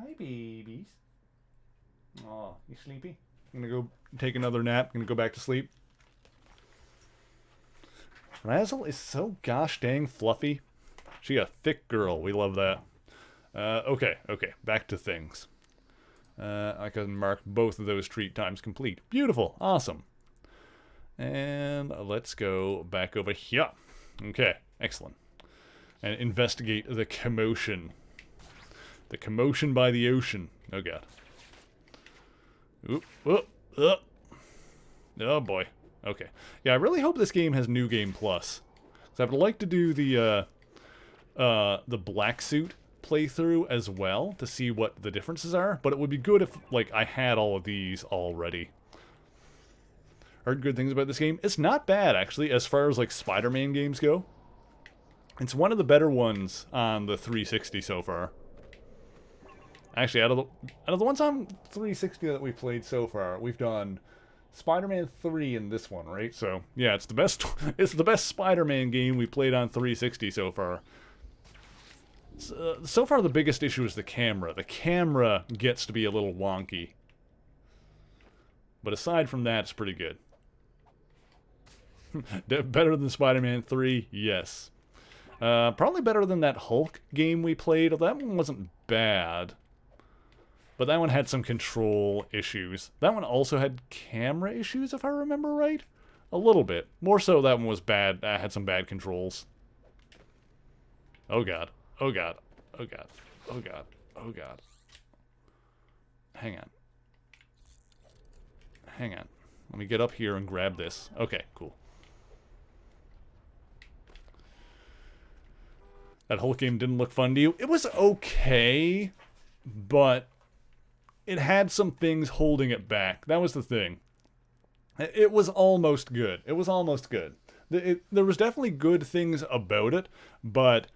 Hi, babies. Oh, you sleepy? I'm gonna go take another nap. I'm gonna go back to sleep. Razzle is so gosh dang fluffy. She a thick girl. We love that. Okay. Back to things. I can mark both of those treat times complete. Beautiful. Awesome. And let's go back over here. Okay. Excellent. And investigate the commotion. The commotion by the ocean. Oh, God. Oop. Oh, boy. Okay. Yeah, I really hope this game has New Game Plus. Because I would like to do the Black Suit playthrough as well to see what the differences are. But it would be good if, like, I had all of these already. Heard good things about this game. It's not bad, actually, as far as, like, Spider-Man games go. It's one of the better ones on the 360 so far. Actually, out of the ones on 360 that we've played so far, we've done Spider-Man 3 in this one, right? So, yeah, it's the best it's the best Spider-Man game we've played on 360 so far. So far, the biggest issue is the camera. The camera gets to be a little wonky. But aside from that, it's pretty good. Better than Spider-Man 3? Yes. Probably better than that Hulk game we played. That one wasn't bad. But that one had some control issues. That one also had camera issues, if I remember right. A little bit. More so that one was bad. Had some bad controls. Oh, God. Oh, God. Oh, God. Oh, God. Oh, God. Hang on. Hang on. Let me get up here and grab this. Okay, cool. That whole game didn't look fun to you. It was okay, but it had some things holding it back. That was the thing. It was almost good. It was almost good. There was definitely good things about it, but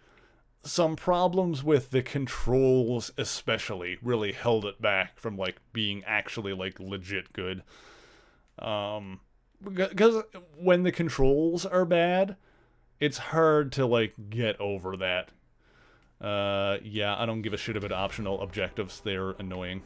some problems with the controls especially really held it back from like being actually like legit good. Because when the controls are bad, it's hard to like get over that. Yeah, I don't give a shit about optional objectives. They're annoying.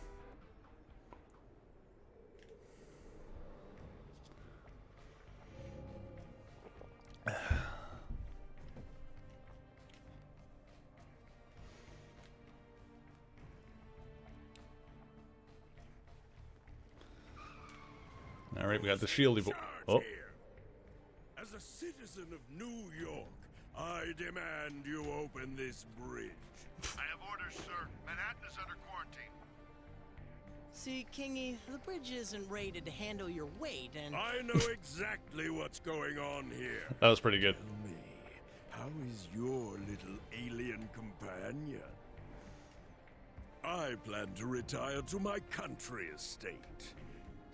All right, we got the shieldy. Oh, As a citizen of New York, I demand you open this bridge. I have orders, sir. Manhattan is under quarantine. See, Kingy, the bridge isn't rated to handle your weight, and I know exactly what's going on here. that was pretty good. Tell me, how is your little alien companion? I plan to retire to my country estate.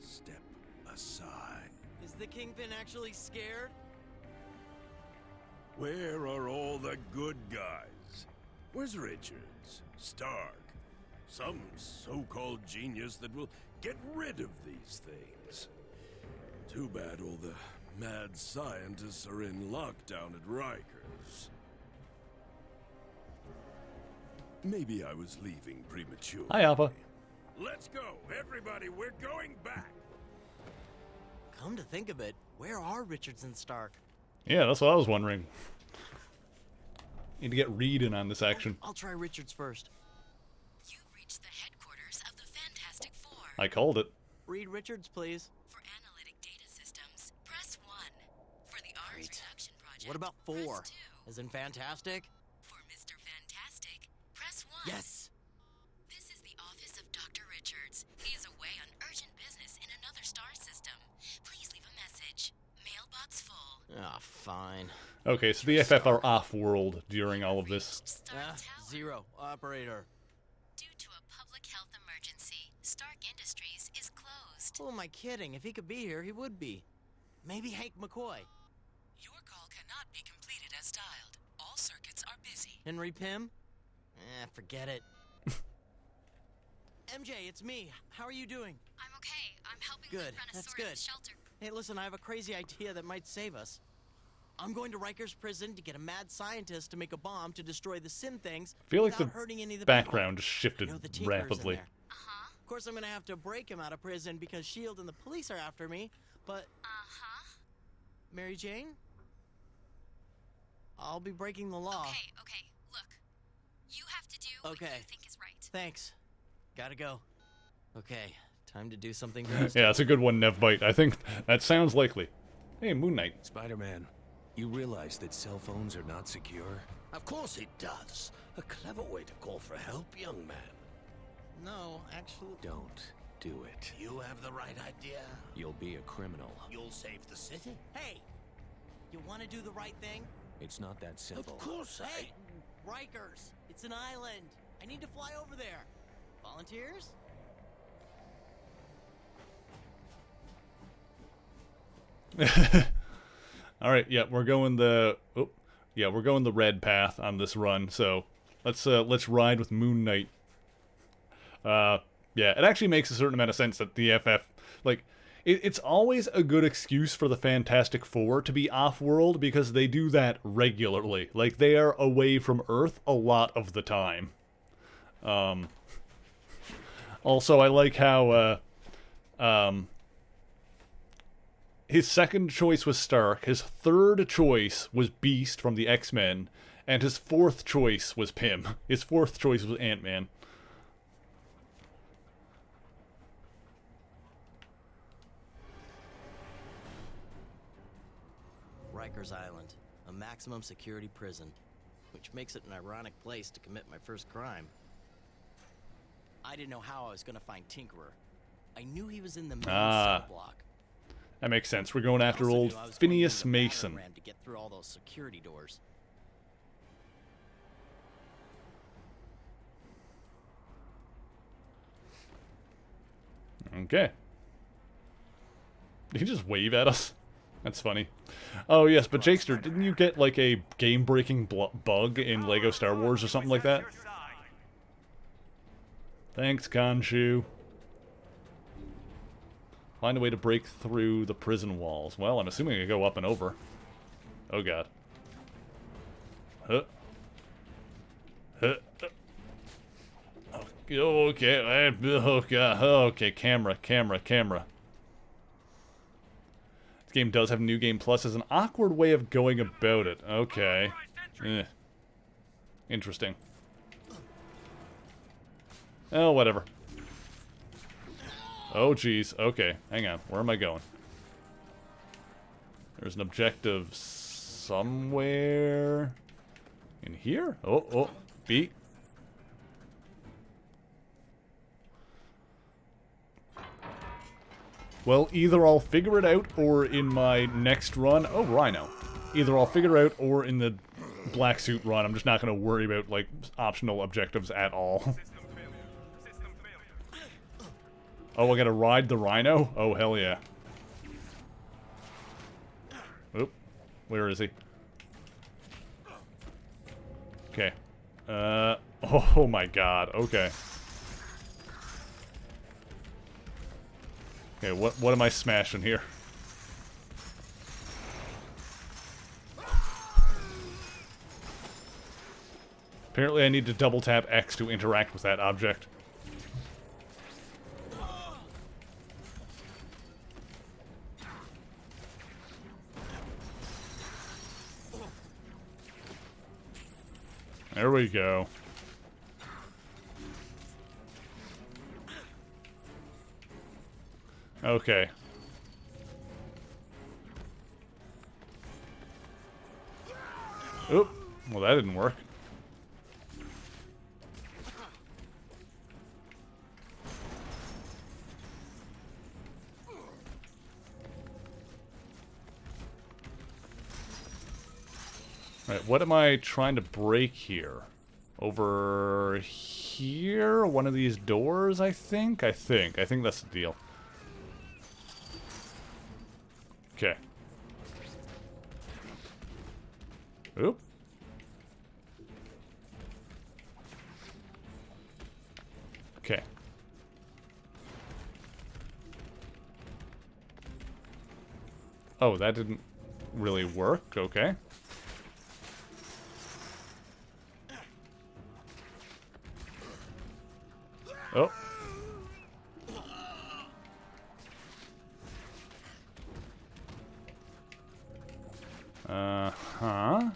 Step aside. is the Kingpin actually scared? Where are all the good guys? Where's Richards? Stark? Some so-called genius that will get rid of these things. Too bad all the mad scientists are in lockdown at Rikers. Maybe I was leaving prematurely. Hi, Alpha. Let's go, everybody, we're going back! Come to think of it, where are Richards and Stark? Yeah, that's what I was wondering. Need to get Reed in on this action. I'll try Richards first. You've reached the headquarters of the Fantastic Four. I called it. Read Richards, please. For analytic data systems, press 1. For the arms Great. reduction project, What about press 4? 2. As in fantastic? For Mr. Fantastic, press 1. Yes! This is the office of Dr. Richards. He is away on urgent business in another star system. Please leave a message. Mailbox full. Ah, fine. Okay, so the FF are off-world during all of this. Stark Ah, Tower. 0. Operator. Due to a public health emergency, Stark Industries is closed. Who am I kidding? If he could be here, he would be. Maybe Hank McCoy. Your call cannot be completed as dialed. All circuits are busy. Henry Pym? Forget it. MJ, it's me. How are you doing? I'm okay. I'm helping Good, Luke run a that's sorting good. shelter. Hey, listen, I have a crazy idea that might save us. I'm going to Rikers prison to get a mad scientist to make a bomb to destroy the Sin things I feel like without the hurting any of the background just people. shifted I know the Tinker's in rapidly. there. Of course, I'm gonna have to break him out of prison because S.H.I.E.L.D. and the police are after me, but... Mary Jane? I'll be breaking the law. Okay. Look. You have to do what Okay. you think is right. Thanks. Gotta go. Okay, time to do something drastic. Yeah, it's a good one, Nevbite. I think that sounds likely. Hey, Moon Knight. Spider-Man, you realize that cell phones are not secure? Of course it does. A clever way to call for help, young man. No, actually... Don't do it. You have the right idea. You'll be a criminal. You'll save the city. Hey! You wanna do the right thing? It's not that simple. Of course Hey! Rikers! It's an island! I need to fly over there! Volunteers? All right, yeah, we're going the we're going the red path on this run. So let's ride with Moon Knight. Yeah, it actually makes a certain amount of sense that the FF it's always a good excuse for the Fantastic Four to be off-world because they do that regularly. Like they are away from Earth a lot of the time. Also, I like how his second choice was Stark, his third choice was Beast from the X-Men, and his fourth choice was Pym. His fourth choice was Ant-Man. Rikers Island, a maximum security prison, which makes it an ironic place to commit my first crime. I didn't know how I was gonna find Tinkerer. I knew he was in the main cell block. That makes sense. We're going I after also old knew I was going to Phineas use a battering Mason. ram to get through all those security doors. Okay. Did he just wave at us? That's funny. Oh, yes, but Jakester, didn't you get, like, a game-breaking bug in LEGO Star Wars or something like that? Thanks, Khonshu. Find a way to break through the prison walls. Well, I'm assuming I go up and over. Oh, God. Huh. Huh. Okay. Oh, God. Okay, camera. This game does have New Game Plus as an awkward way of going about it. Okay. Interesting. Oh, whatever. Oh, jeez. Okay, hang on. Where am I going? There's an objective somewhere... in here? Oh, B. Well, either I'll figure it out, or in my next run... Oh, Rhino. Either I'll figure it out, or in the black suit run, I'm just not going to worry about, like, optional objectives at all. Oh, I gotta ride the Rhino? Oh, hell yeah. Oop. Where is he? Okay. Oh my god, okay. Okay, what am I smashing here? Apparently I need to double tap X to interact with that object. There we go. Okay. Oop. Well, that didn't work. Right, what am I trying to break here? Over here? One of these doors, I think? I think that's the deal. Okay. Oop. Okay. Oh, that didn't really work. Okay. Oh. Uh-huh.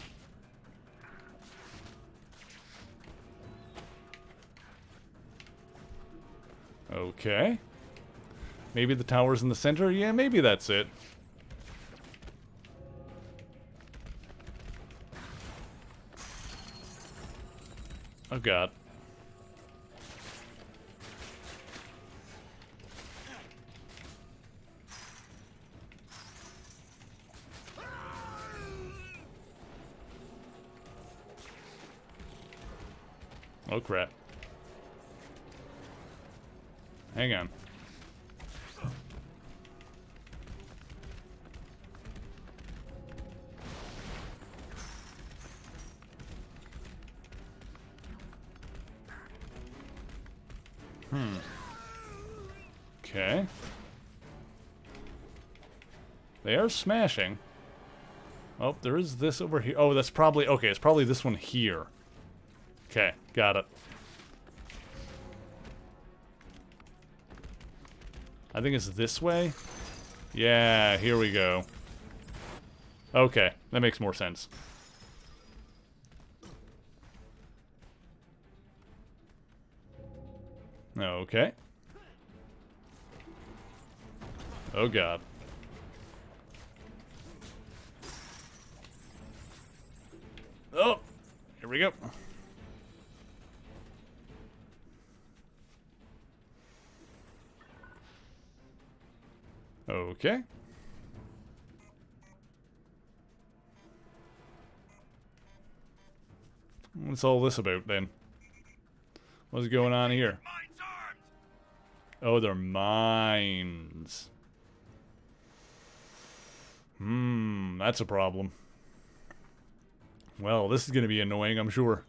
Okay. Maybe the tower's in the center? Yeah, maybe that's it. Oh, God. Oh, crap. Hang on. Okay. They are smashing. Oh, there is this over here. Oh, that's probably... Okay, it's probably this one here. Okay, got it. I think it's this way. Yeah, here we go. Okay, that makes more sense. Okay. Oh, God. Oh, here we go. Okay. What's all this about, then? What's going on here? Oh, they're mines. That's a problem. Well, this is going to be annoying, I'm sure.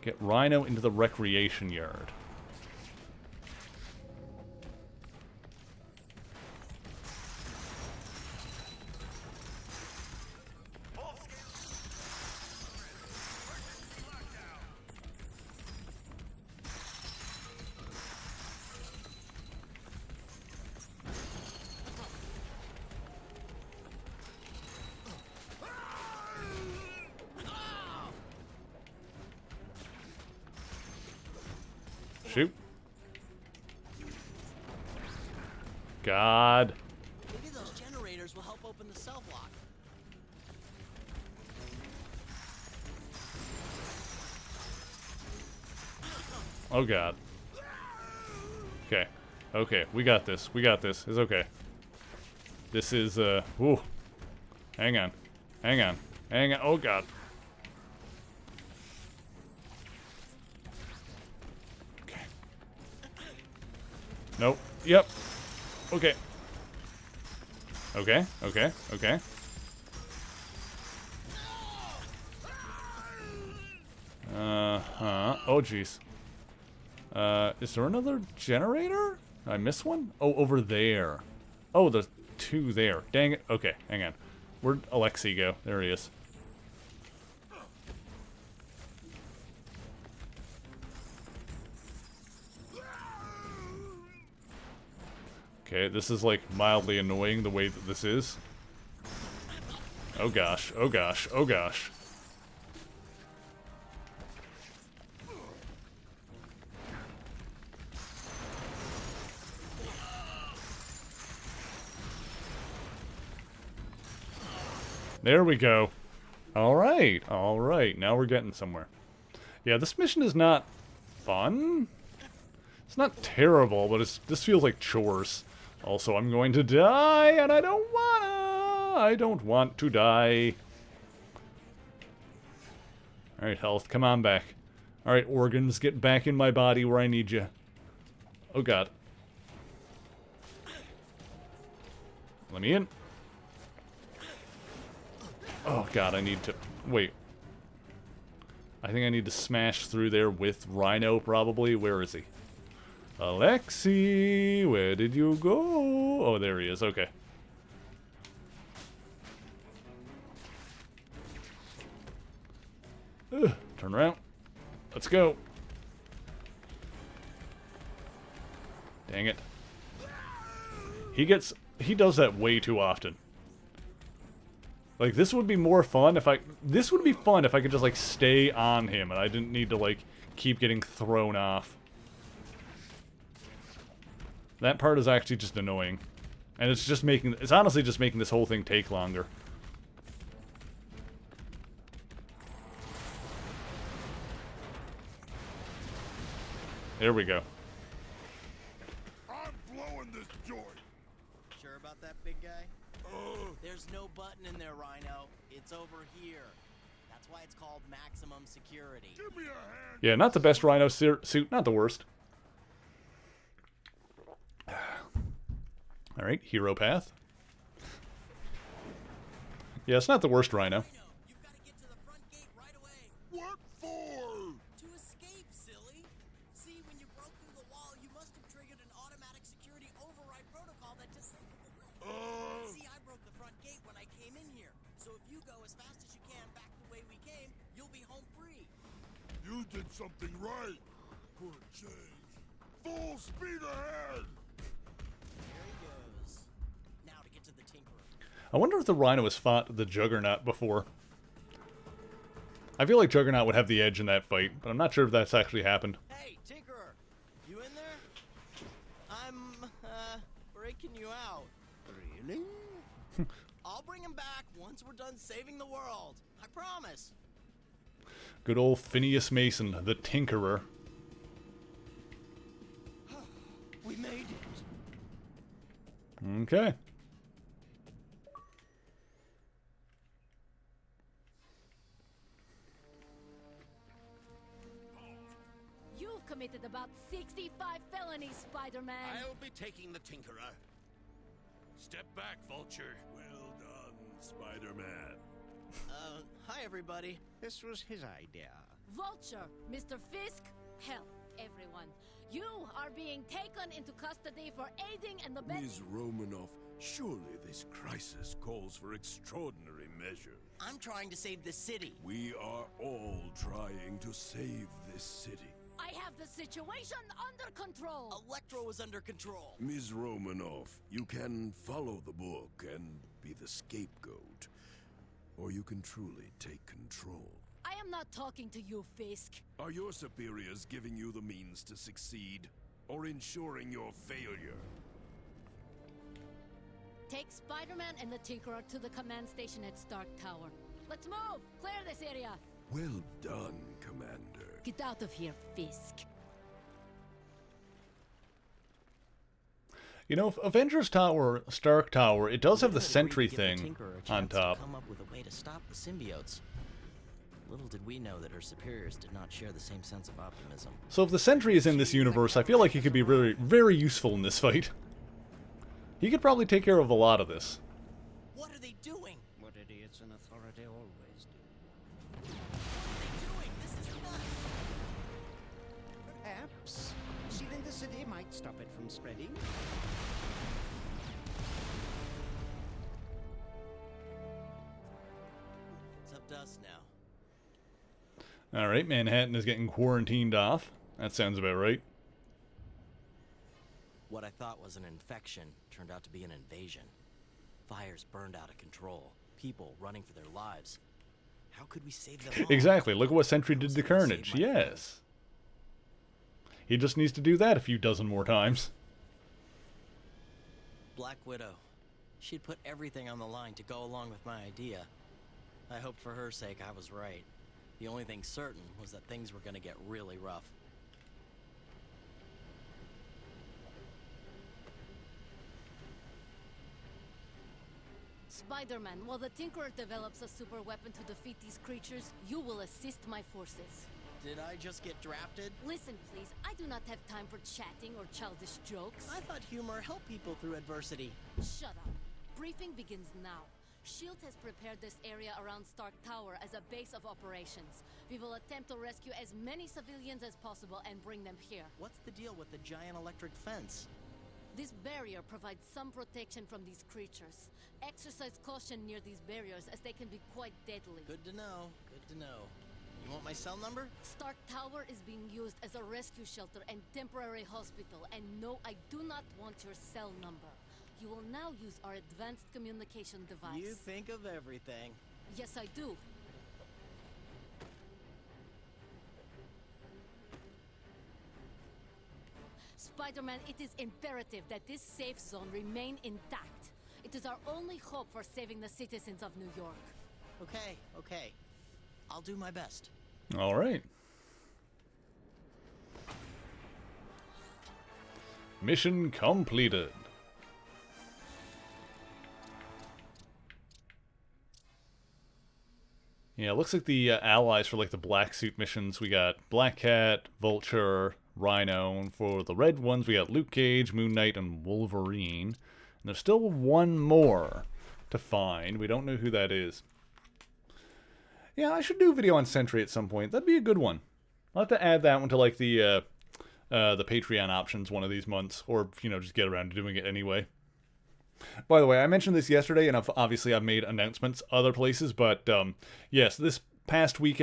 Get Rhino into the recreation yard. Shoot. God. Maybe those generators will help open the cell block. Oh God. Okay. Okay, we got this. We got this. It's okay. This is, whew. Hang on. Hang on. Hang on. Oh God. Okay. Nope. Yep. Okay. Okay. Okay. Okay. Oh, jeez. Is there another generator? Did I miss one? Oh, over there. Oh, there's two there. Dang it. Okay, hang on. Where'd Alexei go? There he is. Okay, this is like mildly annoying the way that this is. Oh gosh, oh gosh, oh gosh. There we go. Alright, alright. Now we're getting somewhere. Yeah, this mission is not fun. It's not terrible, but this feels like chores. Also, I'm going to die, and I don't wanna. I don't want to die. Alright, health, come on back. Alright, organs, get back in my body where I need you. Oh God. Let me in. Oh God, I need to... Wait. I think I need to smash through there with Rhino, probably. Where is he? Alexei, where did you go? Oh, there he is. Okay. Turn around. Let's go. Dang it. He does that way too often. Like, this would be more fun if I... This would be fun if I could just, like, stay on him and I didn't need to, like, keep getting thrown off. That part is actually just annoying. And it's just making... It's honestly just making this whole thing take longer. There we go. I'm blowing this joint. Sure about that, big guy? There's no button in there, Rhino. It's over here. That's why it's called maximum security. Give me a hand. Yeah, not the best Rhino suit. Not the worst. Alright, hero path. Yeah, it's not the worst Rhino. You've got to get to the front gate right away. What for? To escape, silly. See, when you broke through the wall, you must have triggered an automatic security override protocol that disabled the lift. See, I broke the front gate when I came in here. So if you go as fast as you can back the way we came, you'll be home free. You did something right. For a change. Full speed ahead. There he goes. Now to get to the Tinkerer. I wonder if the Rhino has fought the Juggernaut before. I feel like Juggernaut would have the edge in that fight, but I'm not sure if that's actually happened. Hey, Tinkerer! You in there? I'm, breaking you out. Really? I'll bring him back once we're done saving the world. I promise. Good old Phineas Mason, the Tinkerer. We made it. Okay. 65 felonies, Spider-Man. I'll be taking the Tinkerer. Step back, Vulture. Well done, Spider-Man. Hi everybody. This was his idea. Vulture, Mr. Fisk, hell, everyone. You are being taken into custody for aiding and abetting. Ms. Romanoff, surely this crisis calls for extraordinary measures. I'm trying to save the city. We are all trying to save this city. I have the situation under control. Electro is under control. Ms. Romanoff, you can follow the book and be the scapegoat. Or you can truly take control. I am not talking to you, Fisk. Are your superiors giving you the means to succeed? Or ensuring your failure? Take Spider-Man and the Tinkerer to the command station at Stark Tower. Let's move! Clear this area! Well done, Commander. Get out of here, Fisk. You know, Avengers Tower, Stark Tower, it does have the sentry Agreed to give the thing Tinkerer a on chance to top. Come up with a way to stop the symbiotes. Little did we know that her superiors did not share the same sense of optimism. So if the sentry is in this universe, I feel like he could be very, very useful in this fight. He could probably take care of a lot of this. What are they doing? What idiots in authority always do. What are they doing? This is nuts. Perhaps sealing the city might stop it from spreading. It's up to us now. Alright, Manhattan is getting quarantined off. That sounds about right. What I thought was an infection turned out to be an invasion. Fires burned out of control. People running for their lives. How could we save them all? Exactly, look at what Sentry did to Carnage. Save my Yes. He just needs to do that a few dozen more times. Black Widow. She'd put everything on the line to go along with my idea. I hoped for her sake I was right. The only thing certain was that things were going to get really rough. Spider-Man, while the Tinkerer develops a super weapon to defeat these creatures, you will assist my forces. Did I just get drafted? Listen, please, I do not have time for chatting or childish jokes. I thought humor helped people through adversity. Shut up. Briefing begins now. S.H.I.E.L.D. has prepared this area around Stark Tower as a base of operations. We will attempt to rescue as many civilians as possible and bring them here. What's the deal with the giant electric fence? This barrier provides some protection from these creatures. Exercise caution near these barriers as they can be quite deadly. Good to know. Good to know. You want my cell number? Stark Tower is being used as a rescue shelter and temporary hospital, and no, I do not want your cell number. You will now use our advanced communication device. You think of everything. Yes, I do. Spider-Man, it is imperative that this safe zone remain intact. It is our only hope for saving the citizens of New York. Okay, okay. I'll do my best. All right. Mission completed. Yeah, it looks like the allies for like the black suit missions, we got Black Cat, Vulture, Rhino, and for the red ones we got Luke Cage, Moon Knight, and Wolverine. And there's still one more to find. We don't know who that is. Yeah, I should do a video on Sentry at some point. That'd be a good one. I'll have to add that one to like the Patreon options one of these months, or you know, just get around to doing it anyway. By the way, I mentioned this yesterday, and I've made announcements other places, but yes, this past week,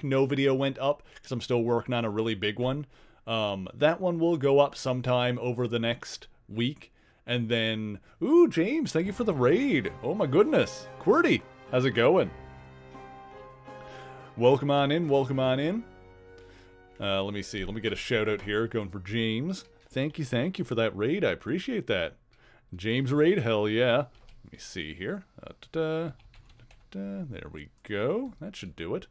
no video went up because I'm still working on a really big one. That one will go up sometime over the next week, and then, ooh, James, thank you for the raid. Oh my goodness, QWERTY, how's it going? Welcome on in, welcome on in. Let me see, let me get a shout out here, going for James. Thank you for that raid, I appreciate that. James raid, hell yeah. Let me see here. There we go. That should do it.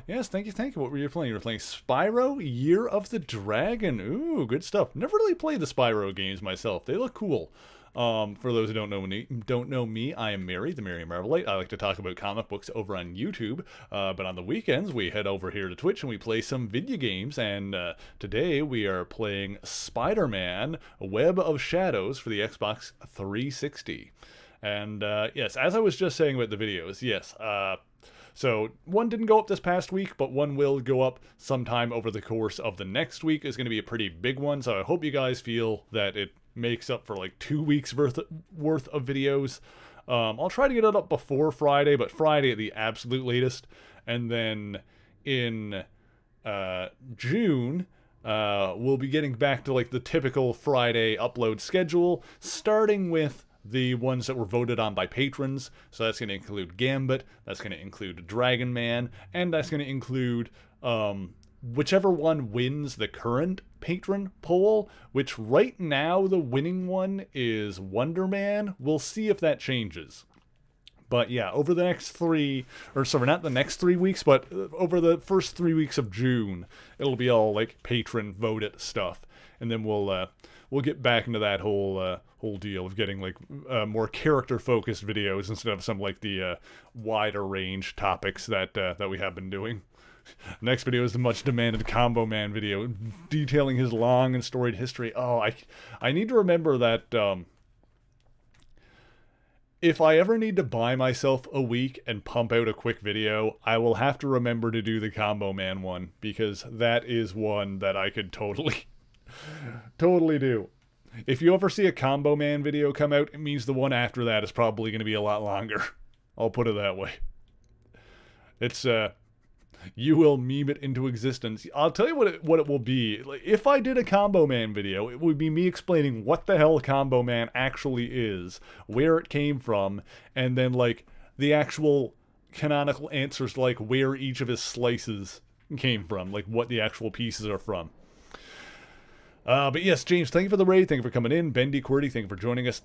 Yes, thank you, thank you. What were you playing? You were playing Spyro, Year of the Dragon. Ooh, good stuff. Never really played the Spyro games myself. They look cool. For those who don't know me, I am Mary, the Mary Marvelite. I like to talk about comic books over on YouTube, but on the weekends we head over here to Twitch and we play some video games. And today we are playing Spider-Man: Web of Shadows for the Xbox 360. And yes, as I was just saying about the videos, yes. So one didn't go up this past week, but one will go up sometime over the course of the next week. It's going to be a pretty big one, so I hope you guys feel that it makes up for like 2 weeks worth of videos. I'll try to get it up before Friday, but Friday at the absolute latest. And then in June, we'll be getting back to like the typical Friday upload schedule, starting with the ones that were voted on by patrons. So that's going to include Gambit, that's going to include Dragon Man, and that's going to include whichever one wins the current patron poll, which right now the winning one is Wonder Man. We'll see if that changes. But yeah, over the next not the next 3 weeks, but over the first 3 weeks of June, it'll be all like patron voted stuff. And then we'll get back into that whole deal of getting like more character-focused videos instead of some like the wider range topics that we have been doing. Next video is the much demanded Combo Man video detailing his long and storied history. Oh, I need to remember that if I ever need to buy myself a week and pump out a quick video, I will have to remember to do the Combo Man one, because that is one that I could totally do. If you ever see a Combo Man video come out, it means the one after that is probably going to be a lot longer. I'll put it that way. It's you will meme it into existence. I'll tell you what it will be. Like, if I did a Combo Man video, it would be me explaining what the hell Combo Man actually is, where it came from, and then like the actual canonical answers, like where each of his slices came from, like what the actual pieces are from. But yes, James, thank you for the raid. Thank you for coming in. Bendy QWERTY, thank you for joining us.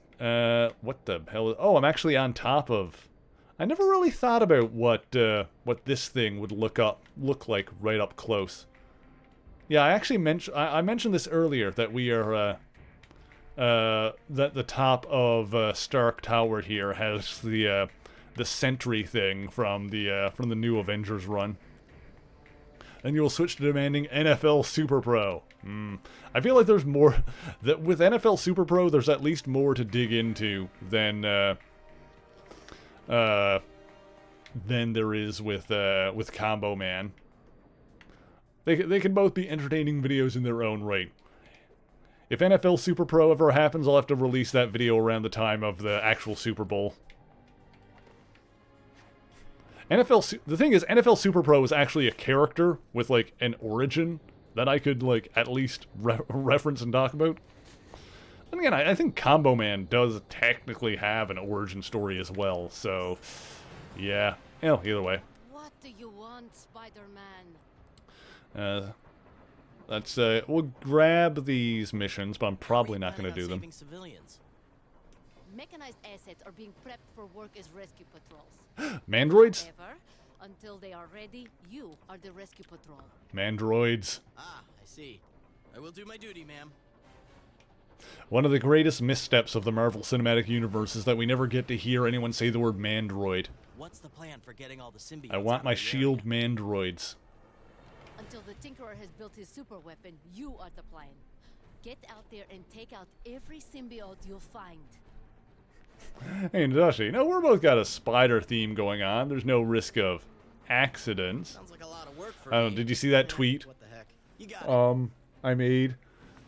What the hell? Oh, I'm actually on top of... I never really thought about what this thing would look like right up close. Yeah, I actually mentioned this earlier, that we are that the top of Stark Tower here has the sentry thing from the new Avengers run. And you'll switch to demanding NFL Super Pro. I feel like there's more that with NFL Super Pro. There's at least more to dig into than there is with Combo Man. They can both be entertaining videos in their own right. If NFL Super Pro ever happens, I'll have to release that video around the time of the actual Super Bowl. The thing is, NFL Super Pro is actually a character with like an origin that I could like at least reference and talk about. And again, I think Combo Man does technically have an origin story as well, so yeah. Either way. What do you want, Spider-Man? We'll grab these missions, but I'm probably not going to do them. Civilians? Mechanized assets are being prepped for work as rescue patrols. Mandroids? However, until they are ready, you are the rescue patrol. Mandroids. Ah, I see. I will do my duty, ma'am. One of the greatest missteps of the Marvel Cinematic Universe is that we never get to hear anyone say the word Mandroid. What's the plan for getting all the symbiotes? I want my shield Mandroids. Until the Tinkerer has built his super weapon, you are the plan. Get out there and take out every symbiote you'll find. Hey, Natasha, we're both got a spider theme going on. There's no risk of accidents. Sounds like a lot of work for I don't know, me. did you see that tweet? What the heck? You got it. I made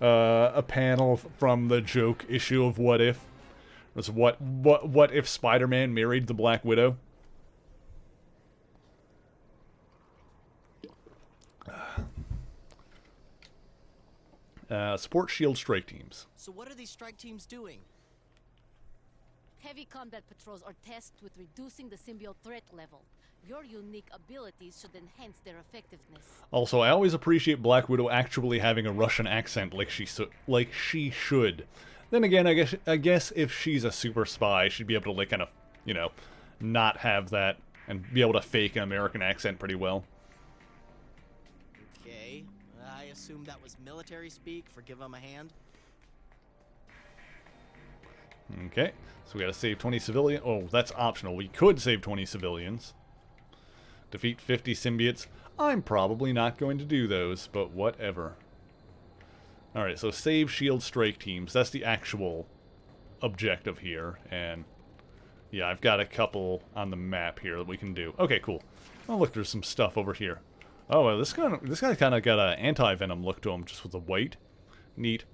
a panel from the joke issue of What If. It was what if Spider-Man married the Black Widow? Support shield strike teams. So what are these strike teams doing? Heavy combat patrols are tasked with reducing the symbiote threat level. Your unique abilities should enhance their effectiveness. Also, I always appreciate Black Widow actually having a Russian accent like she should. Then again, I guess if she's a super spy, she'd be able to like kind of, not have that and be able to fake an American accent pretty well. military speak for give 'em a hand? Okay, so we gotta save 20 civilians. Oh, that's optional. We could save 20 civilians. Defeat 50 symbiotes. I'm probably not going to do those, but whatever. Alright, so save shield strike teams. That's the actual objective here. And yeah, I've got a couple on the map here that we can do. Okay, cool. Oh, look, there's some stuff over here. Oh, well, this guy kind of got an anti-venom look to him, just with the white. Neat.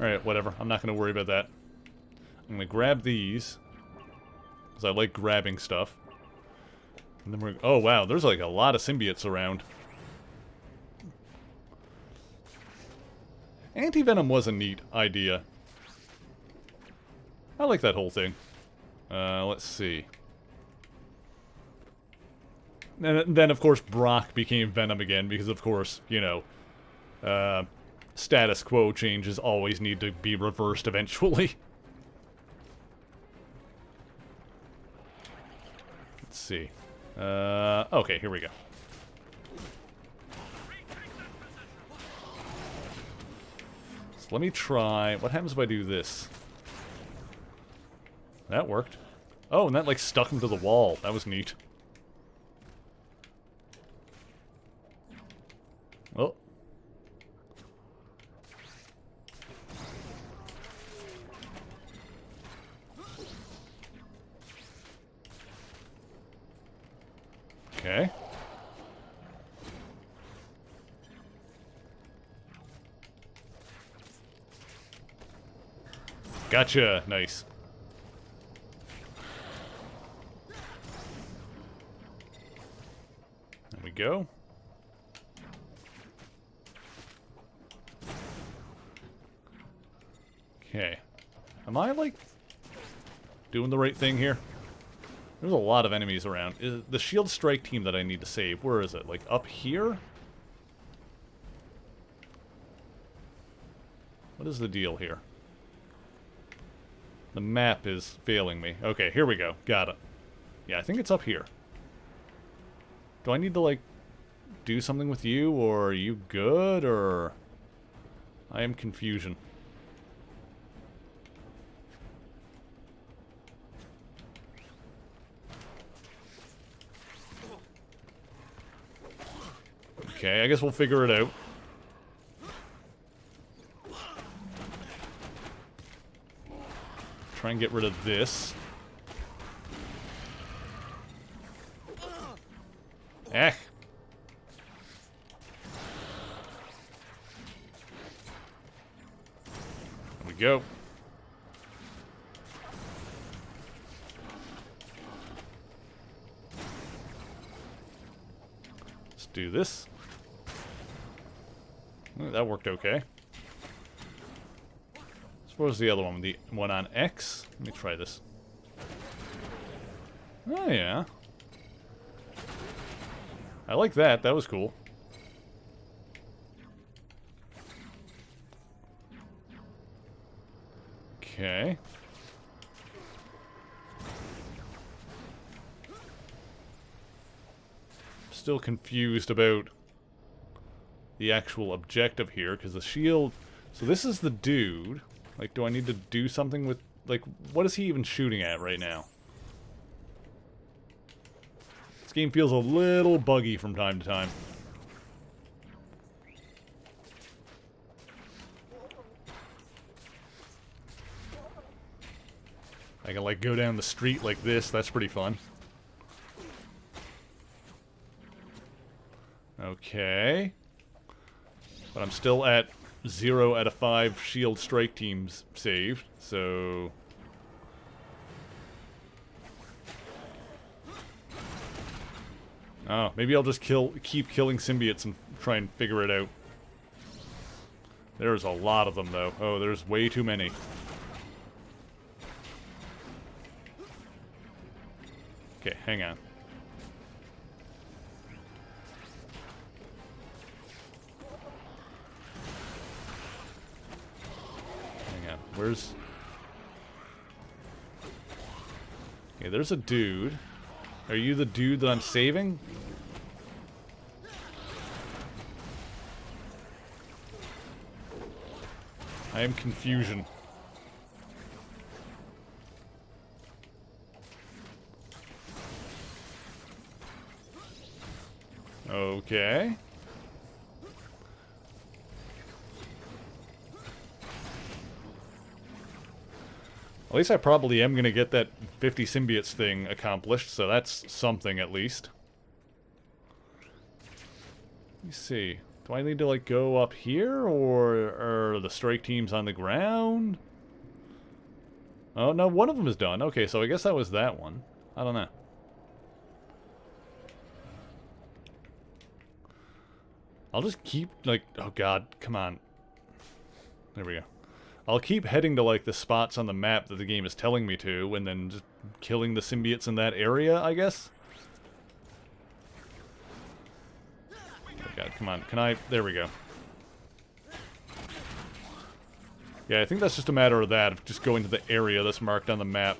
Alright, whatever. I'm not going to worry about that. I'm going to grab these, because I like grabbing stuff. And then we're... Oh, wow, there's like a lot of symbiotes around. Anti-venom was a neat idea. I like that whole thing. Let's see. And then, of course, Brock became Venom again, because, of course, you know, status quo changes always need to be reversed eventually. Let's see. Okay, here we go. So let me try... What happens if I do this? That worked. Oh, and that, like, stuck him to the wall. That was neat. Oh. Okay. Gotcha. Nice. There we go. Okay. Am I, like, doing the right thing here? There's a lot of enemies around. Is the shield strike team that I need to save, where is it? Like, up here? What is the deal here? The map is failing me. Okay, here we go. Got it. Yeah, I think it's up here. Do I need to, like, do something with you, or are you good, or... I am confusion. Okay, I guess we'll figure it out. Try and get rid of this. Eh. There we go. Let's do this. Oh, that worked okay. What was the other one? The one on X? Let me try this. Oh, yeah. I like that. That was cool. Okay. Still confused about the actual objective here, because the shield... So this is the dude. Like, do I need to do something with... Like, what is he even shooting at right now? This game feels a little buggy from time to time. I can, like, go down the street like this. That's pretty fun. Okay. But I'm still at 0 out of 5 shield strike teams saved, so... Oh, maybe I'll just keep killing symbiotes and try and figure it out. There's a lot of them, though. Oh, there's way too many. Okay, hang on. Where's... Okay, there's a dude. Are you the dude that I'm saving? I am confusion. Okay. At least I probably am going to get that 50 symbiotes thing accomplished, so that's something at least. Let me see. Do I need to, like, go up here, or are the strike teams on the ground? Oh, no, one of them is done. Okay, so I guess that was that one. I don't know. I'll just keep, like, oh god, come on. There we go. I'll keep heading to, like, the spots on the map that the game is telling me to, and then just killing the symbiotes in that area, I guess? Oh god, come on. Can I... There we go. Yeah, I think that's just a matter of that, of just going to the area that's marked on the map.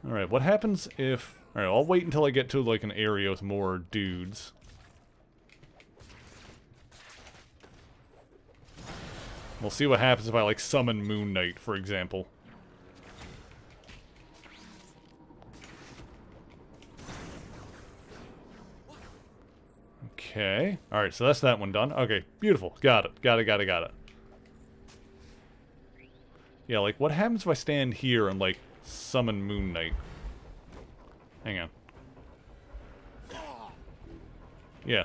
Alright, what happens if... Alright, I'll wait until I get to, like, an area with more dudes. We'll see what happens if I, like, summon Moon Knight, for example. Okay. Alright, so that's that one done. Okay, beautiful. Got it. Got it. Yeah, like, what happens if I stand here and, like, summon Moon Knight? Hang on. Yeah.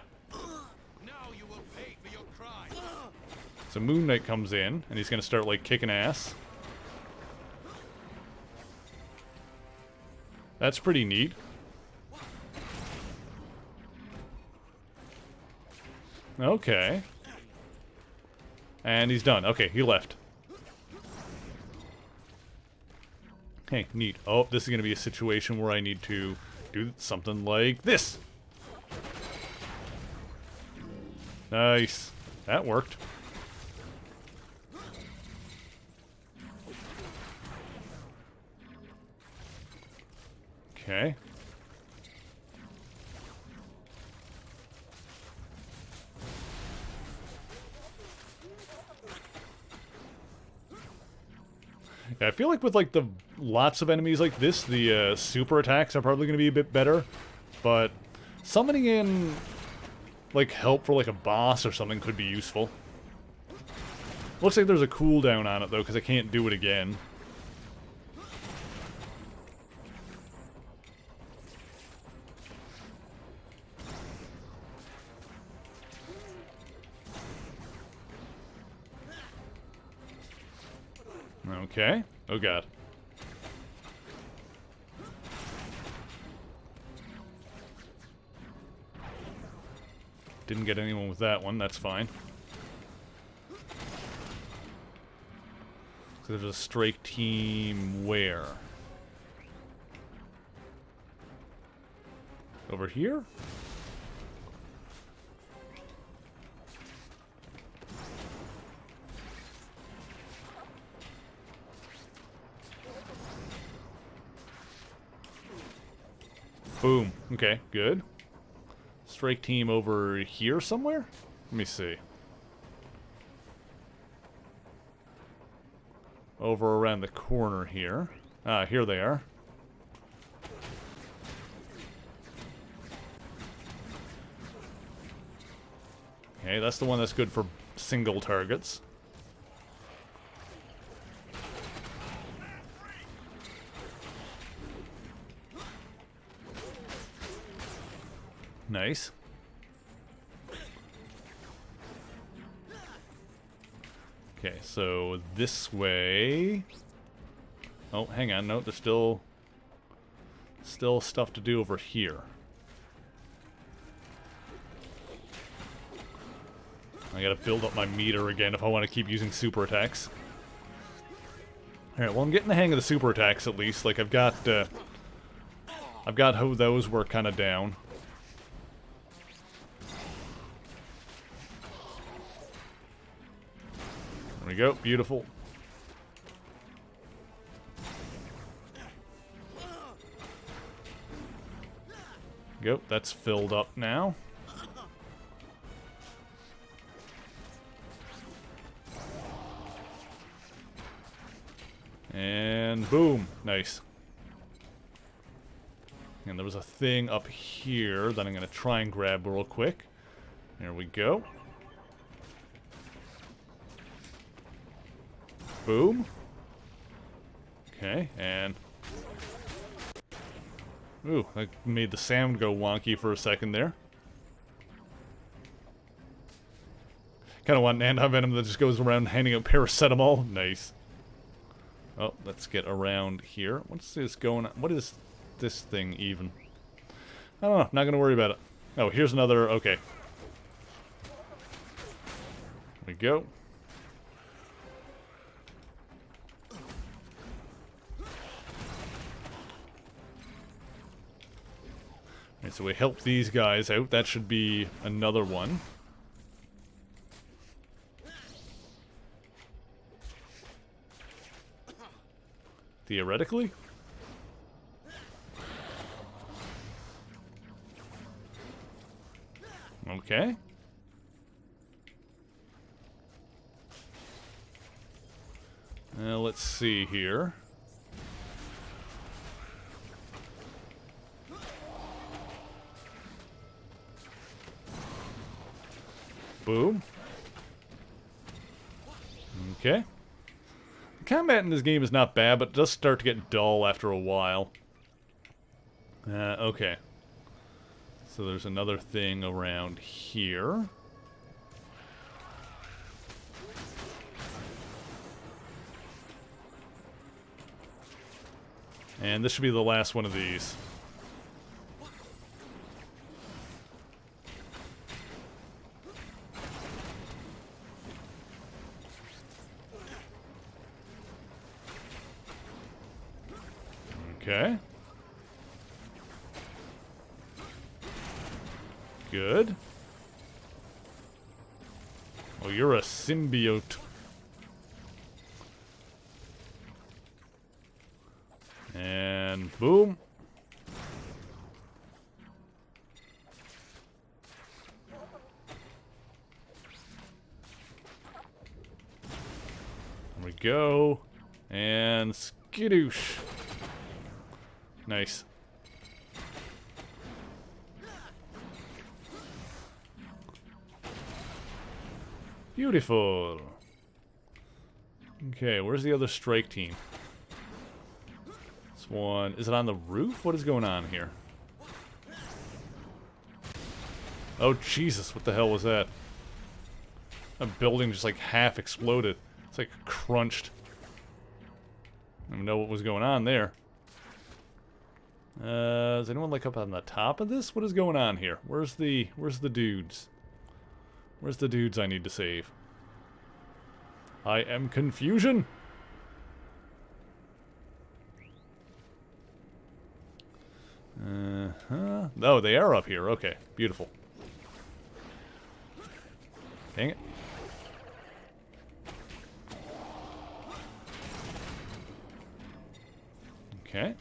So Moon Knight comes in, and he's gonna start, like, kicking ass. That's pretty neat. Okay. And he's done. Okay, he left. Hey, neat. Oh, this is gonna be a situation where I need to do something like this. Nice. That worked. Okay. Yeah, I feel like with, like, the lots of enemies like this, the super attacks are probably going to be a bit better. But summoning in, like, help for, like, a boss or something could be useful. Looks like there's a cooldown on it, though, because I can't do it again. Okay. Oh god. Didn't get anyone with that one, that's fine. So there's a strike team where? Over here? Boom. Okay, good. Strike team over here somewhere? Let me see. Over around the corner here. Ah, here they are. Okay, that's the one that's good for single targets. Nice. Okay, so this way... Oh, hang on, no, there's still stuff to do over here. I gotta build up my meter again if I want to keep using super attacks. Alright, well I'm getting the hang of the super attacks at least. Like I've got how those work kind of down. There we go, beautiful. Go, that's filled up now. And boom. Nice. And there was a thing up here that I'm going to try and grab real quick. There we go. Boom. Okay, and... Ooh, that made the sound go wonky for a second there. Kind of want an anti-venom that just goes around handing out paracetamol. Nice. Oh, let's get around here. What's this going on? What is this thing even? I don't know. Not going to worry about it. Oh, here's another... Okay. There we go. Alright, so we help these guys out. That should be another one. Theoretically? Okay. Let's see here. Boom. Okay. The combat in this game is not bad, but it does start to get dull after a while. Okay. So there's another thing around here. And this should be the last one of these. Okay. Good. Oh, you're a symbiote. And boom. There we go. And skidoosh. Nice. Beautiful. Okay, where's the other strike team? This one, is it on the roof? What is going on here? Oh, Jesus, what the hell was that? A building just like half exploded. It's like crunched. I don't know what was going on there. Is anyone like up on the top of this? What is going on here? Where's the dudes? Where's the dudes I need to save? I am confusion. Oh, they are up here. Okay, beautiful. Dang it. Okay.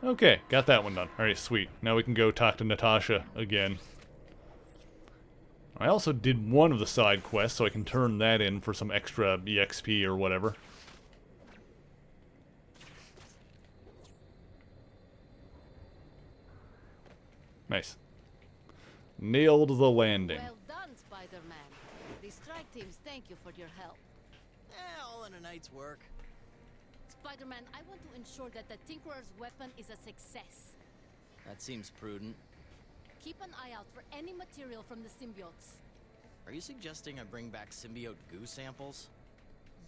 Okay, got that one done. Alright, sweet. Now we can go talk to Natasha again. I also did one of the side quests, so I can turn that in for some extra EXP or whatever. Nice. Nailed the landing. Well done, Spider-Man. The strike teams thank you for your help. All in a night's work. Spider-Man, I want to ensure that the Tinkerer's weapon is a success. That seems prudent. Keep an eye out for any material from the symbiotes. Are you suggesting I bring back symbiote goo samples?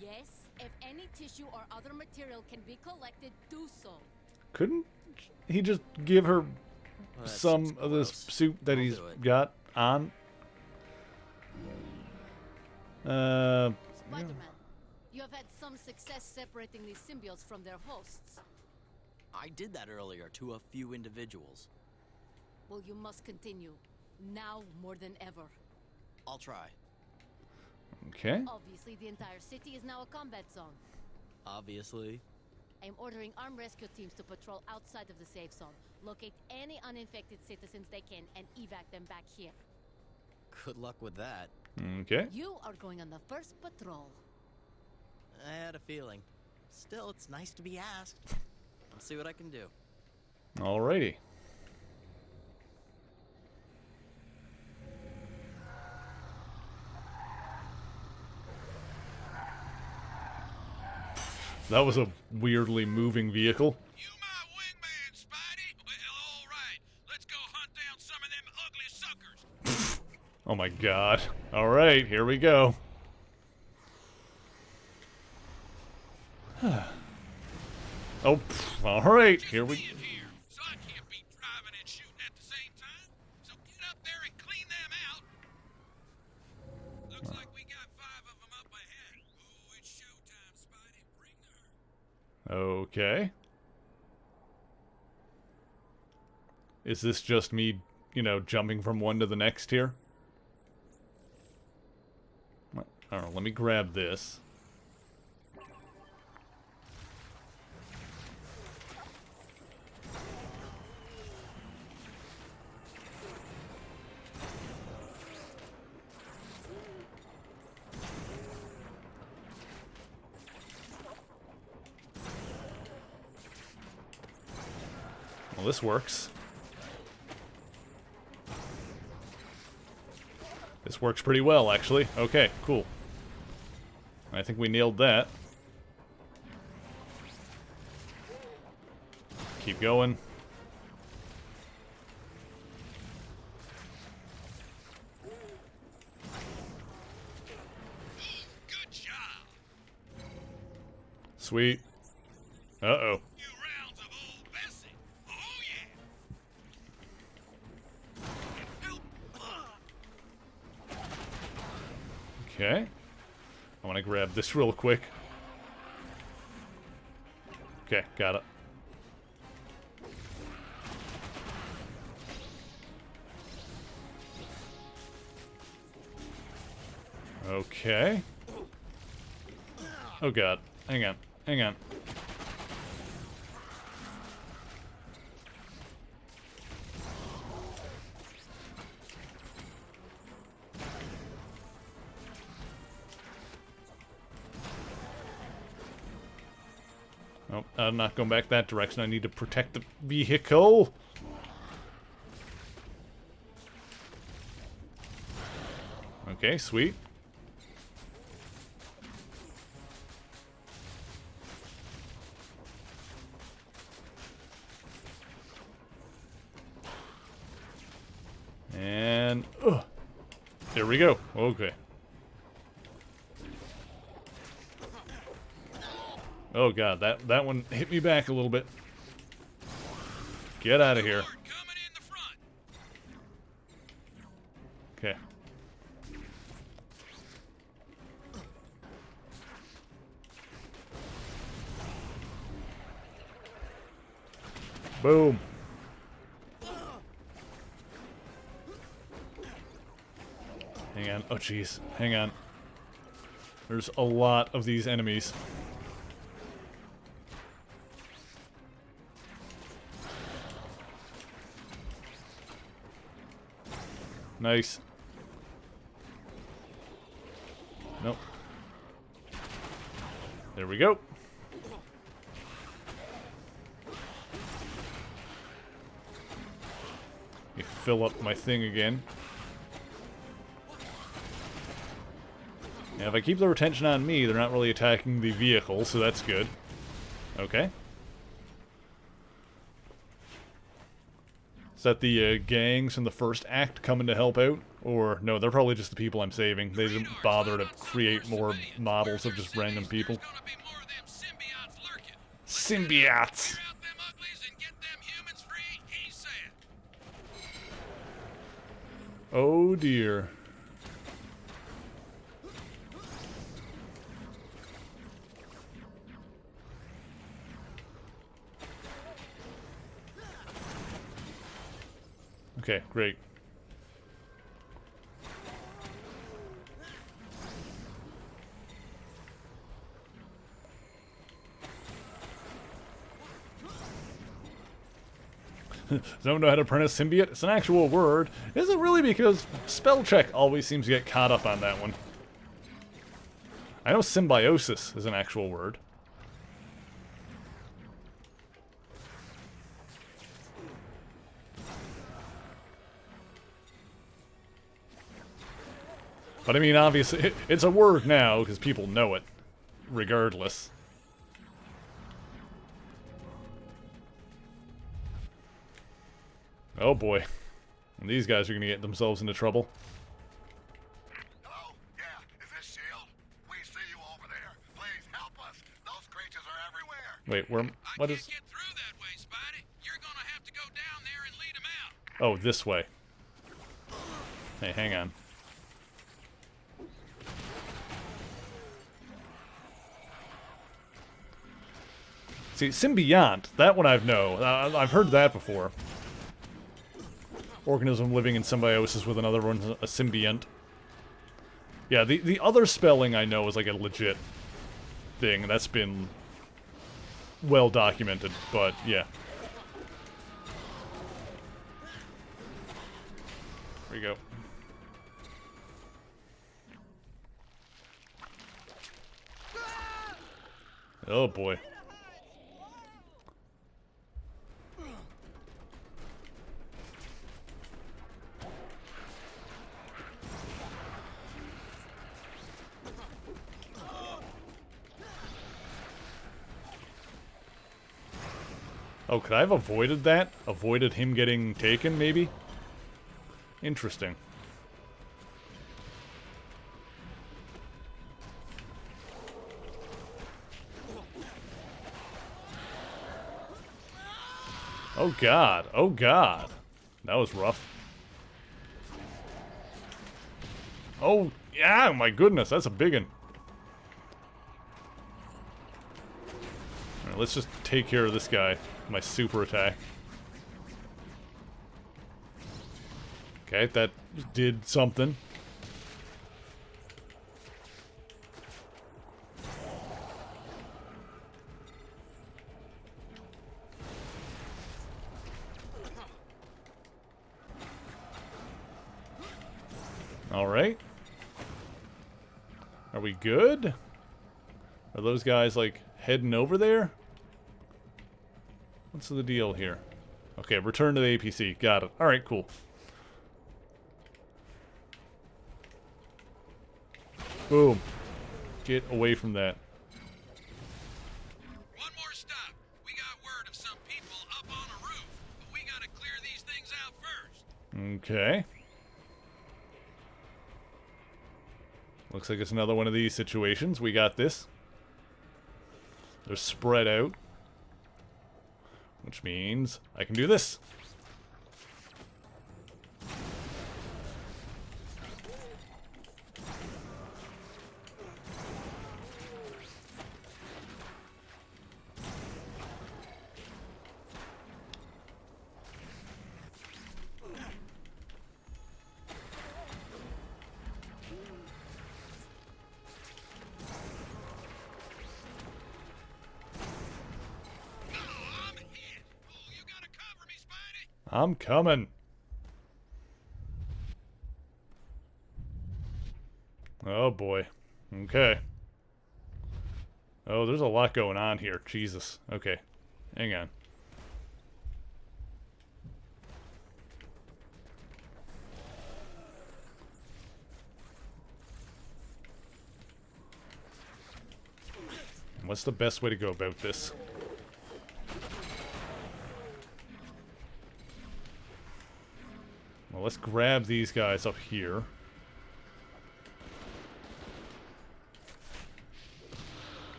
Yes, if any tissue or other material can be collected, do so. Couldn't he just give her Well, that some seems of this gross. suit that I'll he's do it. got on? Spider-Man, you have had some success separating these symbiotes from their hosts. I did that earlier to a few individuals. Well, you must continue. Now more than ever. I'll try. Okay. Obviously, the entire city is now a combat zone. Obviously. I'm ordering armed rescue teams to patrol outside of the safe zone. Locate any uninfected citizens they can and evac them back here. Good luck with that. Okay. You are going on the first patrol. I had a feeling. Still, it's nice to be asked. I'll see what I can do. Alrighty. That was a weirdly moving vehicle. You my wingman, Spidey? Well, all right. Let's go hunt down some of them ugly suckers. Oh my god. Alright, here we go. Oh, alright, here we... Here, so I can't be driving and shooting at the same time. So get up there and clean them out. Looks like we got 5 of them up ahead. Oh, it's showtime, Spidey. Bring her. Okay. Is this just me, you know, jumping from one to the next here? I don't know, let me grab this. Well, this works. This works pretty well, actually. Okay, cool. I think we nailed that. Keep going. Good job. Sweet. Uh-oh. Few rounds of old Bessie. Oh, yeah. Okay. I want to grab this real quick. Okay, got it. Okay. Oh god. Hang on. Hang on. Oh, I'm not going back that direction. I need to protect the vehicle. Okay, sweet. And there we go. Okay. Oh god, that one hit me back a little bit. Get out of here. Coming in the front. Okay. Boom. Hang on. Oh jeez. Hang on. There's a lot of these enemies. Nice. Nope. There we go. You fill up my thing again. Now, if I keep their attention on me, they're not really attacking the vehicle, so that's good. Okay. Is that the gangs from the first act coming to help out? Or, no, they're probably just the people I'm saving. They didn't bother to create more models of just random people. Symbiotes! Oh dear. Okay, great. Don't know how to pronounce symbiote? It's an actual word. Is it really? Because spell check always seems to get caught up on that one. I know symbiosis is an actual word. But I mean, obviously, it's a word now because people know it, regardless. Oh boy. These guys are going to get themselves into trouble. Hello? Yeah, is this S.H.I.E.L.D.? We see you over there. Please help us. Those creatures are everywhere. Wait, where? What is? I can't get through that way, Spidey. You're gonna have to go down there and lead him out. Oh, this way. Hey, hang on. See, symbiont, that one I've I've heard that before. Organism living in symbiosis with another one, a symbiont. Yeah, the other spelling I know is like a legit thing. That's been well documented, but yeah. There we go. Oh boy. Oh, could I have avoided that? Avoided him getting taken, maybe? Interesting. Oh god, oh god. That was rough. Oh, yeah, my goodness, that's a big one. Alright, let's just take care of this guy. My super attack. Okay, that did something. Alright. Are we good? Are those guys, like, heading over there? What's the deal here? Okay, return to the APC. Got it. Alright, cool. Boom. Get away from that. One more stop. We got word of some people up on a roof, but we gotta clear these things out first. Okay. Looks like it's another one of these situations. We got this. They're spread out. Which means I can do this. I'm coming. Oh boy. Okay. Oh, there's a lot going on here. Jesus. Okay. Hang on. What's the best way to go about this? Well, let's grab these guys up here.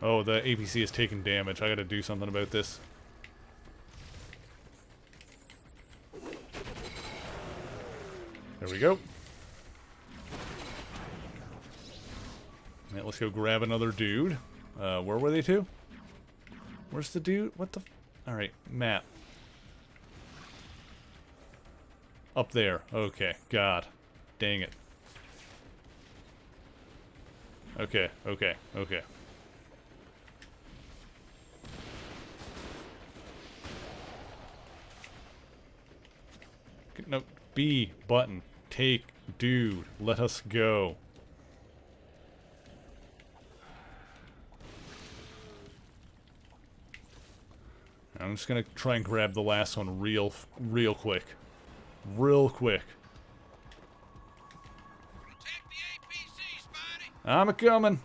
Oh, the APC is taking damage. I gotta do something about this. There we go. Right, let's go grab another dude. Where were they to? Where's the dude? What the... Alright, map. Up there. Okay, God. Dang it. Okay, okay, okay. No, B button. Take, dude. Let us go. I'm just gonna try and grab the last one real quick. Real quick. Protect the APC, Spidey. I'm a-coming.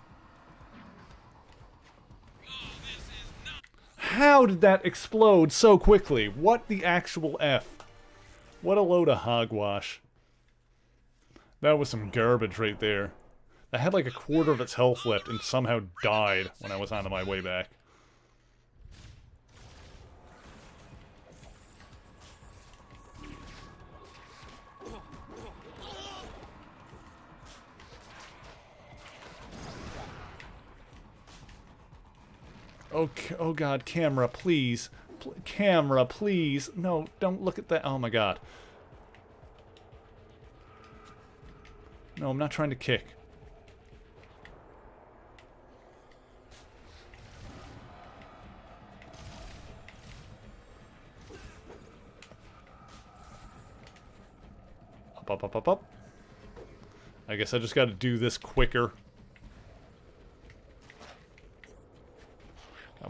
Oh, this is not. How did that explode so quickly? What the actual F? What a load of hogwash. That was some garbage right there. That had like a quarter of its health left and somehow died when I was on my way back. Okay, oh god, camera, please. Camera, please. No, don't look at that. Oh my god. No, I'm not trying to kick. Up. I guess I just gotta do this quicker.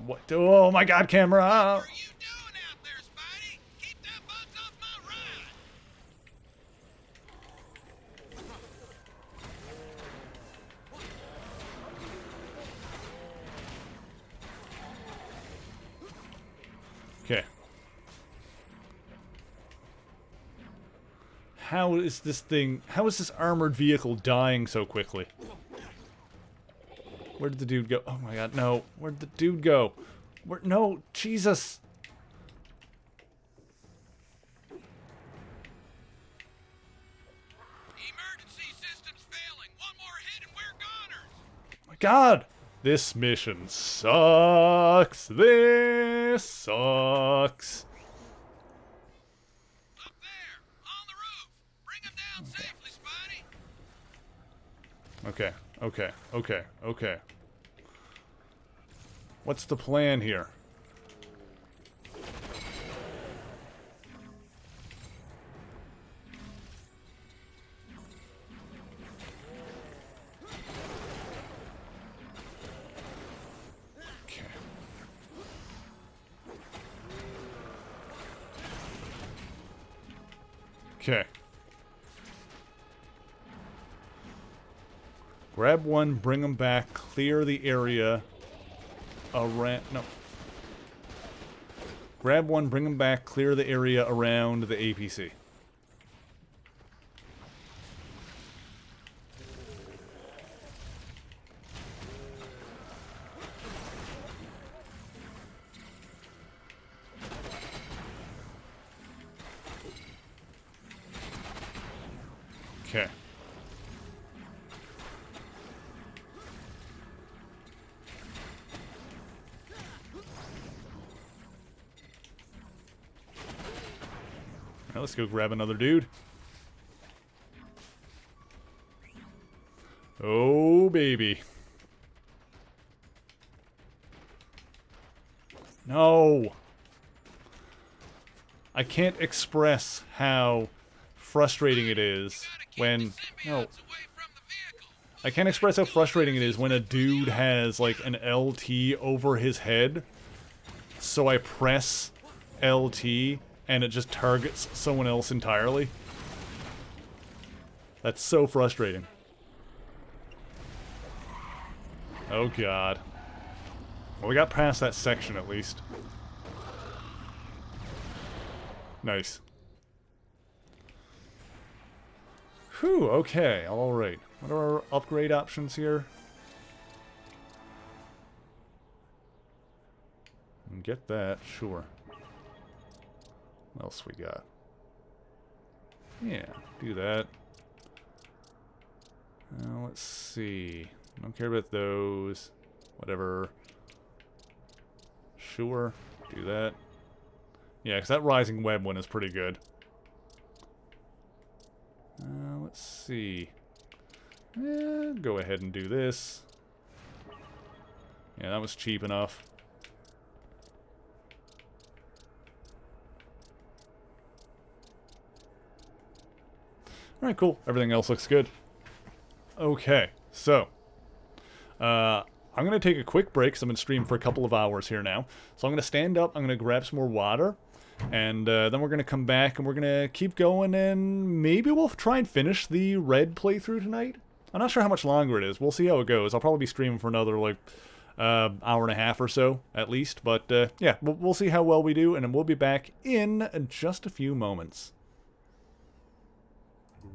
What? Oh my god, camera! What are you doing out there, Spidey? Keep that bugs off my ride. Okay. How is this armored vehicle dying so quickly? Where did the dude go? Oh my god, no. Where did the dude go? No, Jesus. Emergency system's failing. One more hit and we're goners. My god. This mission sucks. This sucks. Up there, on the roof. Bring him down safely, Spidey. Okay. What's the plan here? Okay. Grab one, bring them back, clear the area around... No. Grab one, bring them back, clear the area around the APC. Okay. Alright, let's go grab another dude. Oh, baby. No. I can't express how frustrating it is when... No. I can't express how frustrating it is when a dude has, like, an LT over his head. So I press LT and it just targets someone else entirely. That's so frustrating. Oh god. Well, we got past that section at least. Nice. Whew, okay, alright. What are our upgrade options here? Get that, sure. What else we got? Yeah, do that. Let's see. Don't care about those. Whatever. Sure, do that. Yeah, because that Rising Web one is pretty good. Let's see. Go ahead and do this. Yeah, that was cheap enough. Alright, cool. Everything else looks good. Okay, so I'm going to take a quick break because I'm going to stream for a couple of hours here now. So I'm going to stand up, I'm going to grab some more water, and then we're going to come back and we're going to keep going, and maybe we'll try and finish the red playthrough tonight. I'm not sure how much longer it is. We'll see how it goes. I'll probably be streaming for another, like, hour and a half or so, at least. But, yeah, we'll see how well we do, and then we'll be back in just a few moments.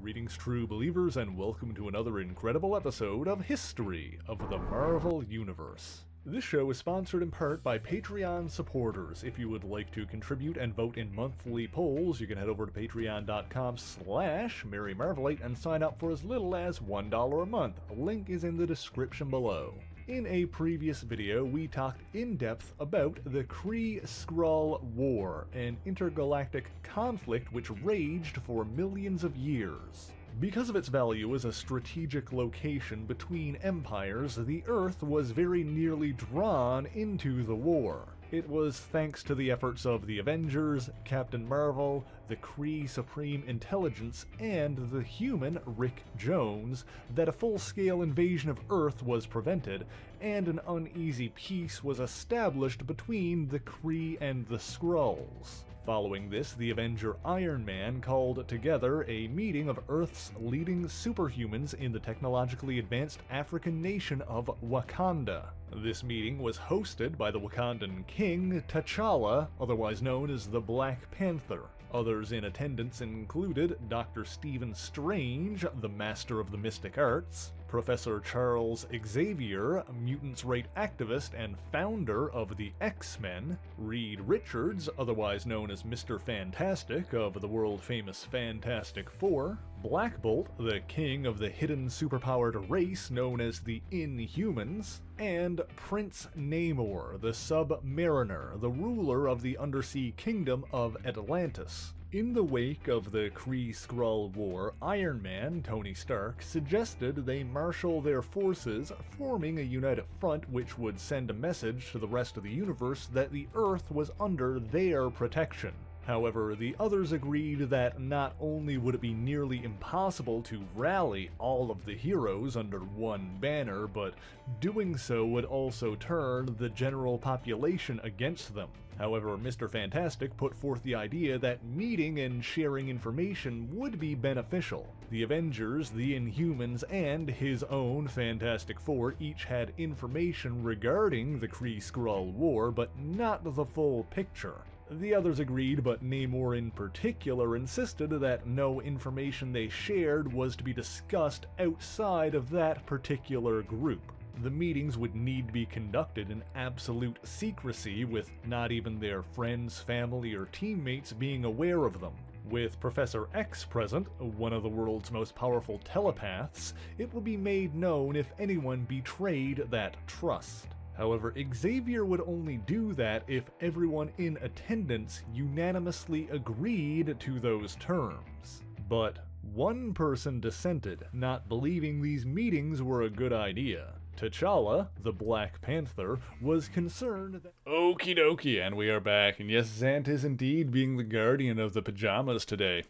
Greetings, true believers, and welcome to another incredible episode of History of the Marvel Universe. This show is sponsored in part by Patreon supporters. If you would like to contribute and vote in monthly polls, you can head over to patreon.com/MerryMarvelite and sign up for as little as $1 a month. A link is in the description below. In a previous video, we talked in depth about the Kree-Skrull War, an intergalactic conflict which raged for millions of years. Because of its value as a strategic location between empires, the Earth was very nearly drawn into the war. It was thanks to the efforts of the Avengers, Captain Marvel, the Kree Supreme Intelligence, and the human Rick Jones that a full-scale invasion of Earth was prevented, and an uneasy peace was established between the Kree and the Skrulls. Following this, the Avenger Iron Man called together a meeting of Earth's leading superhumans in the technologically advanced African nation of Wakanda. This meeting was hosted by the Wakandan king, T'Challa, otherwise known as the Black Panther. Others in attendance included Dr. Stephen Strange, the Master of the Mystic Arts, Professor Charles Xavier, mutants' right activist and founder of the X-Men, Reed Richards, otherwise known as Mr. Fantastic of the world-famous Fantastic Four, Black Bolt, the king of the hidden superpowered race known as the Inhumans, and Prince Namor, the Submariner, the ruler of the undersea kingdom of Atlantis. In the wake of the Kree-Skrull War, Iron Man, Tony Stark, suggested they marshal their forces, forming a united front which would send a message to the rest of the universe that the Earth was under their protection. However, the others agreed that not only would it be nearly impossible to rally all of the heroes under one banner, but doing so would also turn the general population against them. However, Mr. Fantastic put forth the idea that meeting and sharing information would be beneficial. The Avengers, the Inhumans, and his own Fantastic Four each had information regarding the Kree-Skrull War, but not the full picture. The others agreed, but Namor in particular insisted that no information they shared was to be discussed outside of that particular group. The meetings would need to be conducted in absolute secrecy, with not even their friends, family, or teammates being aware of them. With Professor X present, one of the world's most powerful telepaths, it will be made known if anyone betrayed that trust. However, Xavier would only do that if everyone in attendance unanimously agreed to those terms. But one person dissented, not believing these meetings were a good idea. T'Challa, the Black Panther, was concerned that... Okie dokie, and we are back. And yes, Zant is indeed being the guardian of the pajamas today.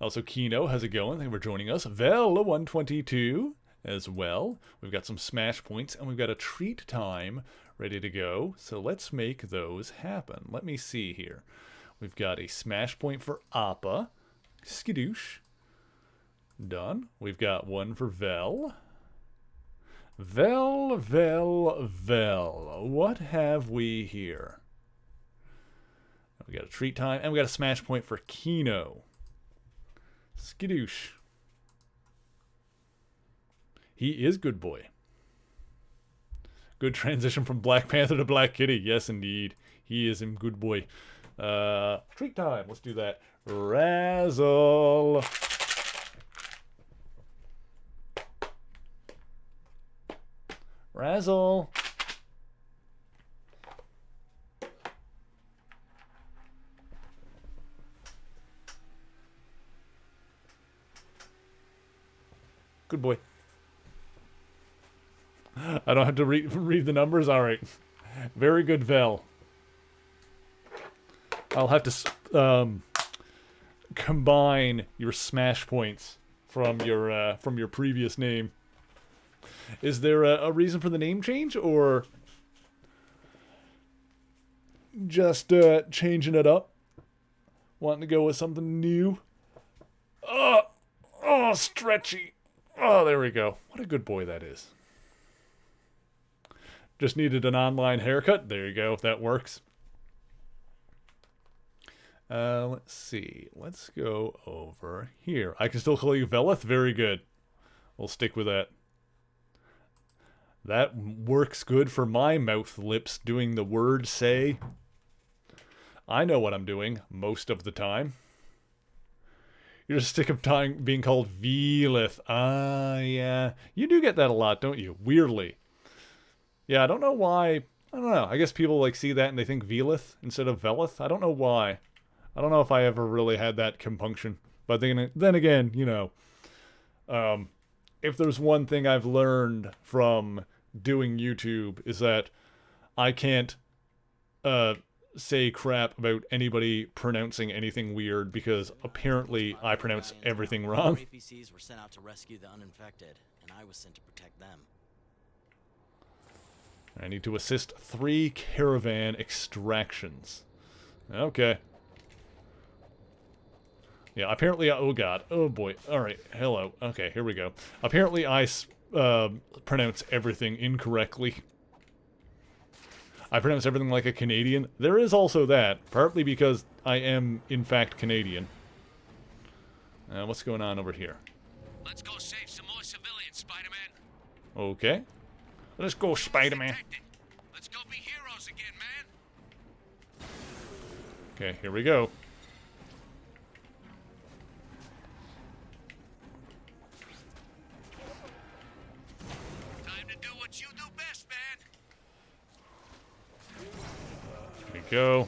Also, Kino, how's it going? Thank you for joining us. Vel122 as well. We've got some smash points, and we've got a treat time ready to go. So let's make those happen. Let me see here. We've got a smash point for Appa. Skidoosh. Done. We've got one for Vel. Vel. What have we here? We got a treat time, and we got a smash point for Kino. Skidoosh. He is good boy. Good transition from Black Panther to Black Kitty. Yes, indeed. He is a good boy. Treat time. Let's do that. Razzle. Razzle. Good boy. I don't have to read the numbers? Alright. Very good, Vel. I'll have to combine your smash points from your previous name. Is there a reason for the name change, or just changing it up? Wanting to go with something new? Oh, stretchy. Oh, there we go. What a good boy that is. Just needed an online haircut. There you go. That works. Let's see. Let's go over here. I can still call you Veleth? Very good. We'll stick with that. That works good for my mouth lips doing the word say. I know what I'm doing most of the time. You're just sick of being called Veleth. Ah, yeah. You do get that a lot, don't you? Weirdly. Yeah, I don't know why. I don't know. I guess people like see that and they think Veleth instead of Veleth. I don't know why. I don't know if I ever really had that compunction. But then again, you know, if there's one thing I've learned from doing YouTube is that I can't say crap about anybody pronouncing anything weird, because apparently I pronounce everything wrong. APCs were sent out to rescue the uninfected, and I was sent to protect them. I need to assist 3 caravan extractions. Okay. Yeah, apparently, oh god, oh boy. Alright, hello. Okay, here we go. Apparently I pronounce everything incorrectly. I pronounce everything like a Canadian. There is also that, partly because I am, in fact, Canadian. What's going on over here? Let's go save some more civilians, Spider-Man. Okay. Let's go, Spider-Man. Let's go be heroes again, man. Okay, here we go. Time to do what you do best, man. Here we go.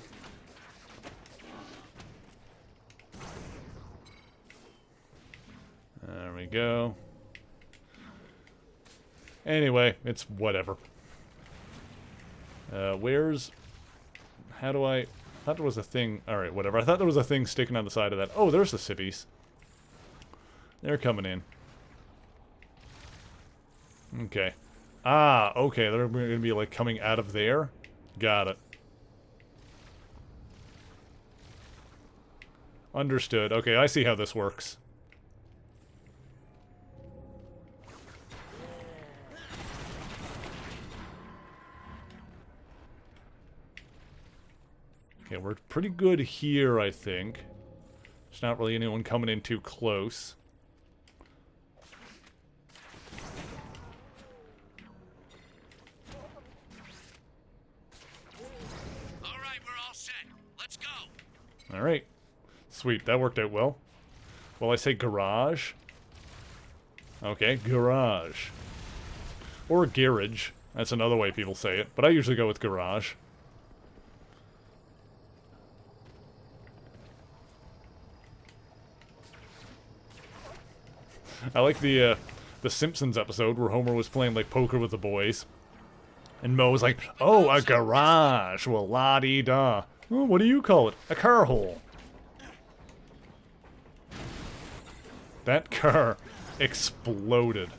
There we go. Anyway, it's whatever. How do I thought there was a thing. Alright, whatever. I thought there was a thing sticking on the side of that. Oh, there's the civvies. They're coming in. Okay. Ah, okay. They're going to be, like, coming out of there. Got it. Understood. Okay, I see how this works. Okay, we're pretty good here, I think. There's not really anyone coming in too close. Alright, we're all set. Let's go. Alright. Sweet, that worked out well. Well, I say garage. Okay, garage. Or garage. That's another way people say it, but I usually go with garage. I like the Simpsons episode where Homer was playing, like, poker with the boys. And Mo was like, oh, a garage. Well, la-dee-da. Oh, what do you call it? A car hole. That car exploded.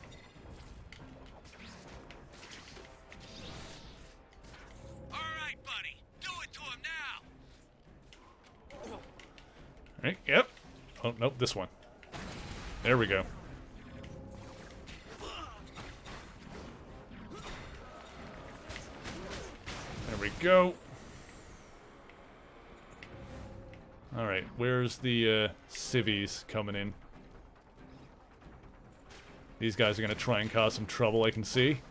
Alright, buddy. Do it to him now. Alright, yep. Oh, nope, this one. There we go. There we go. Alright, where's the civvies coming in? These guys are going to try and cause some trouble, I can see.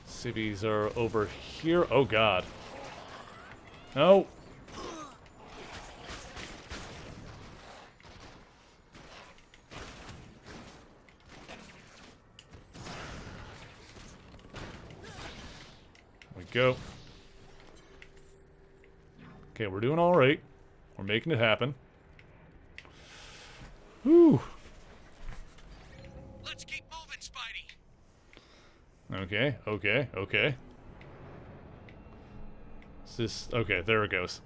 Civvies are over here. Oh, God. No. There we go. Okay, we're doing all right. We're making it happen. Whew. Let's keep moving, Spidey. Okay, okay, okay. Is this... Okay, there it goes.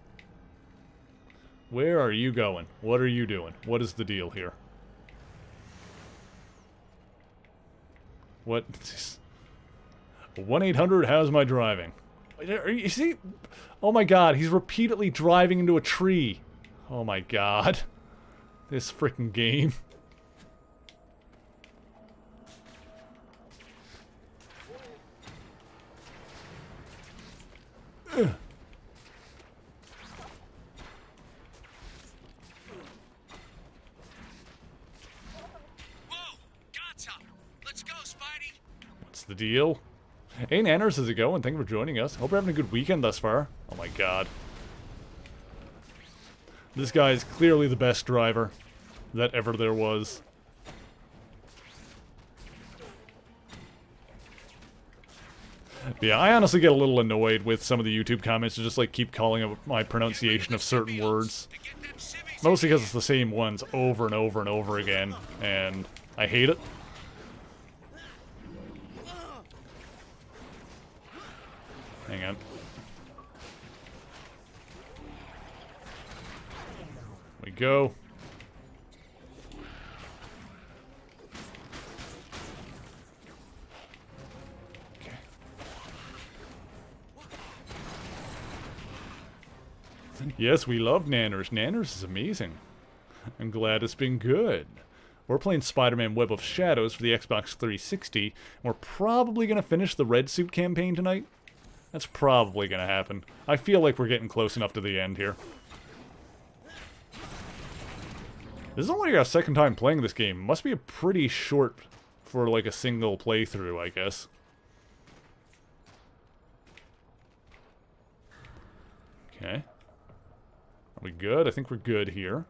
Where are you going? What are you doing? What is the deal here? What? 1-800, how's my driving? You see? Oh my god, he's repeatedly driving into a tree. Oh my god. This freaking game. Ugh. Whoa! Got some! Let's go, Spidey! What's the deal? Hey Nanners, how's it going? Thank you for joining us. Hope you're having a good weekend thus far. Oh my god. This guy is clearly the best driver that ever there was. Yeah, I honestly get a little annoyed with some of the YouTube comments to just like keep calling out my pronunciation of certain words. Mostly because it's the same ones over and over and over again, and I hate it. Hang on. We go. Okay. Yes, we love Nanners. Nanners is amazing. I'm glad it's been good. We're playing Spider-Man Web of Shadows for the Xbox 360. And we're probably going to finish the Red Suit campaign tonight. That's probably going to happen. I feel like we're getting close enough to the end here. This is only our second time playing this game. Must be a pretty short for like a single playthrough, I guess. Okay. Are we good? I think we're good here.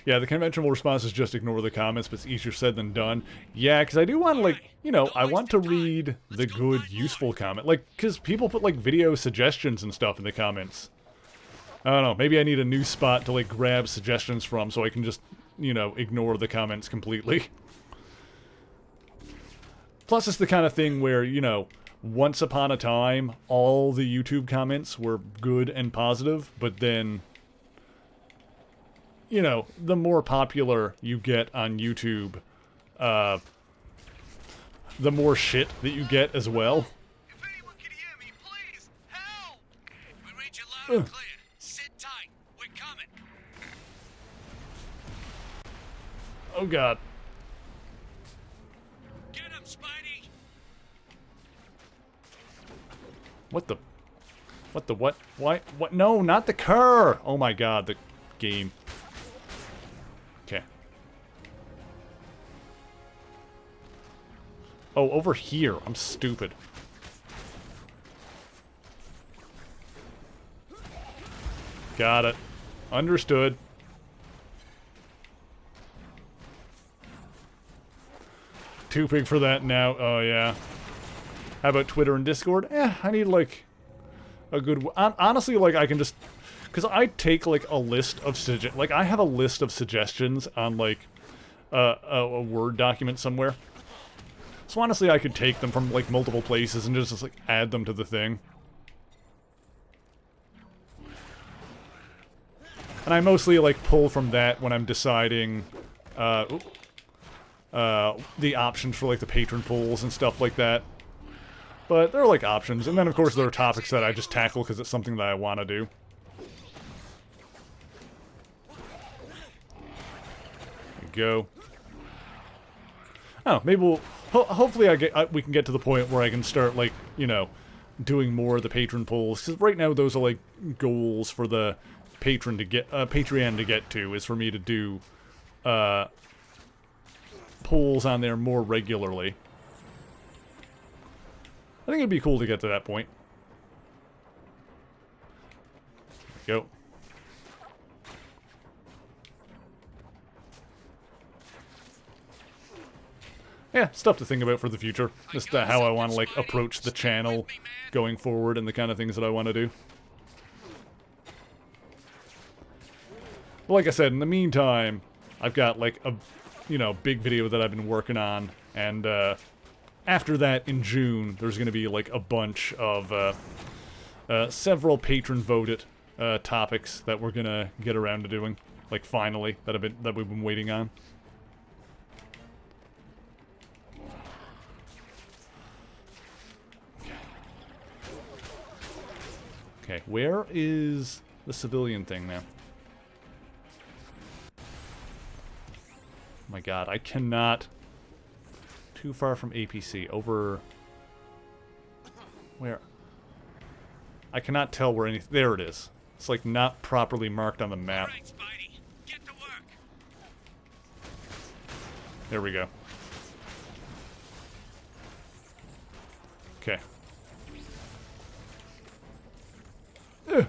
Yeah, the conventional response is just ignore the comments, but it's easier said than done. Yeah, because I do want to, like, you know, I want to read the good, useful comment. Like, because people put, like, video suggestions and stuff in the comments. I don't know, maybe I need a new spot to, like, grab suggestions from so I can just, you know, ignore the comments completely. Plus, it's the kind of thing where, you know, once upon a time, all the YouTube comments were good and positive, but then... you know, the more popular you get on YouTube, the more shit that you get as well. If anyone can hear me, please, help! We read you loud and clear. Sit tight. We're coming. Oh god. Get him, Spidey! What the... what the what? Why? What? No, not the car! Oh my god, the game. Okay. Oh, over here. I'm stupid. Got it. Understood. Too big for that now. Oh, yeah. How about Twitter and Discord? I need, like, a good... honestly, like, I can just... because I take, like, a list of... like, I have a list of suggestions on, like, a Word document somewhere. So, honestly, I could take them from, like, multiple places and just like, add them to the thing. And I mostly, like, pull from that when I'm deciding, the options for, like, the patron polls and stuff like that. But there are, like, options. And then, of course, there are topics that I just tackle because it's something that I want to do. Go. Oh, maybe we'll... hopefully we can get to the point where I can start, like, you know, doing more of the patron polls. Because right now those are, like, goals for the Patreon to get to, is for me to do, polls on there more regularly. I think it'd be cool to get to that point. Go. Yeah, stuff to think about for the future. Just how I want to, like, approach the channel going forward and the kind of things that I want to do. But like I said, in the meantime, I've got, like, a, you know, big video that I've been working on, and, after that, in June, there's going to be like a bunch of several patron-voted topics that we're going to get around to doing. Like, finally, that we've been waiting on. Okay, where is the civilian thing now? Oh my god, I cannot... Too far from APC. Over... Where? I cannot tell where anything... There it is. It's like not properly marked on the map. Right, Spidey. Get to work. There we go. Okay. Ugh.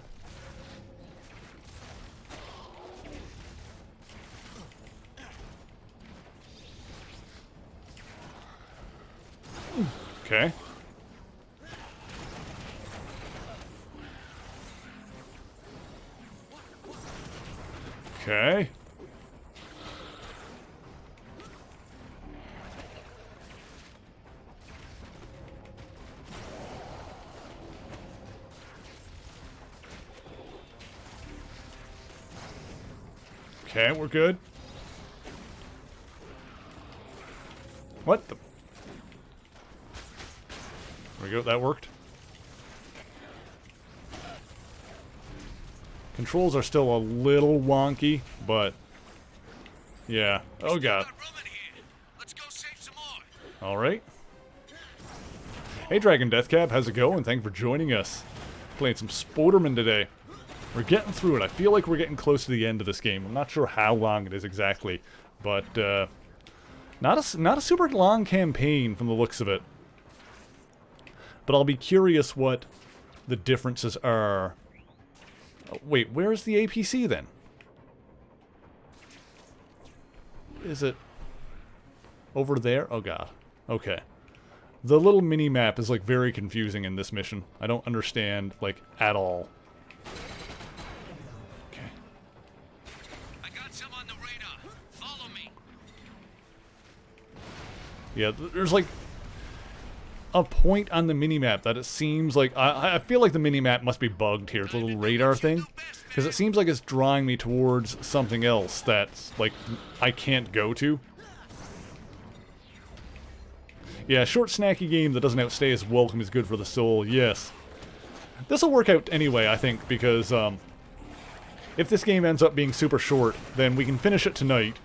Okay. Okay. Okay, we're good. What the... There we go, that worked. Controls are still a little wonky, but... Yeah. Oh god. Let's go save some more. Alright. Hey Dragon Deathcap, how's it going? Thank you for joining us. Playing some Spoderman today. We're getting through it. I feel like we're getting close to the end of this game. I'm not sure how long it is exactly, but not a super long campaign from the looks of it. But I'll be curious what the differences are. Oh, wait, where's the APC then? Is it over there? Oh god. Okay. The little mini-map is like very confusing in this mission. I don't understand like at all. Yeah, there's like a point on the minimap that it seems like... I feel like the minimap must be bugged here, the little radar thing. Because it seems like it's drawing me towards something else that's, like, I can't go to. Yeah, a short snacky game that doesn't outstay its welcome is good for the soul, yes. This'll work out anyway, I think, because if this game ends up being super short, then we can finish it tonight.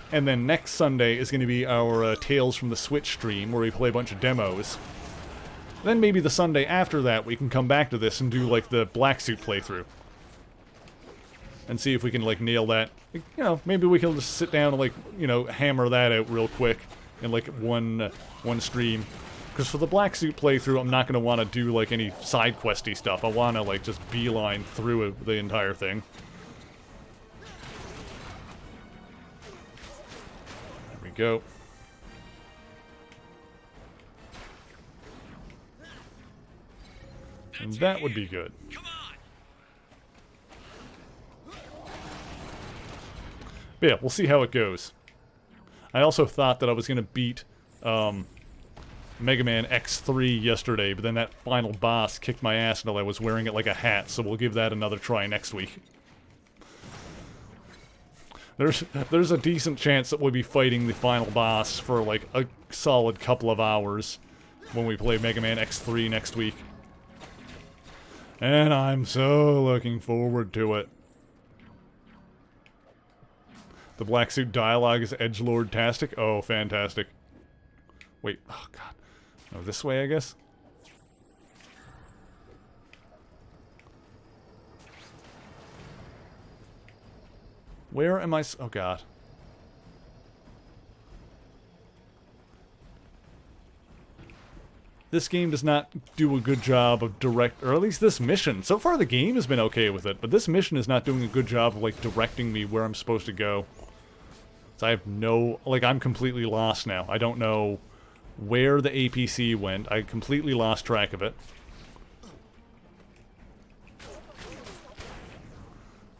And then next Sunday is going to be our Tales from the Switch stream, where we play a bunch of demos. Then maybe the Sunday after that, we can come back to this and do, like, the Black Suit playthrough. And see if we can, like, nail that. You know, maybe we can just sit down and, like, you know, hammer that out real quick in, like, one stream. Because for the Black Suit playthrough, I'm not going to want to do, like, any side questy stuff. I want to, like, just beeline through the entire thing. Go. And that would be good. But yeah, we'll see how it goes. I also thought that I was going to beat Mega Man X3 yesterday, but then that final boss kicked my ass until I was wearing it like a hat, so we'll give that another try next week. There's a decent chance that we'll be fighting the final boss for like a solid couple of hours when we play Mega Man X3 next week. And I'm so looking forward to it. The Black Suit dialogue is edgelord-tastic. Oh, fantastic. Wait, oh god. Oh, this way, I guess? Where am I oh god. This game does not do a good job of or at least this mission. So far the game has been okay with it, but this mission is not doing a good job of, like, directing me where I'm supposed to go. So I have no... Like, I'm completely lost now. I don't know where the APC went. I completely lost track of it.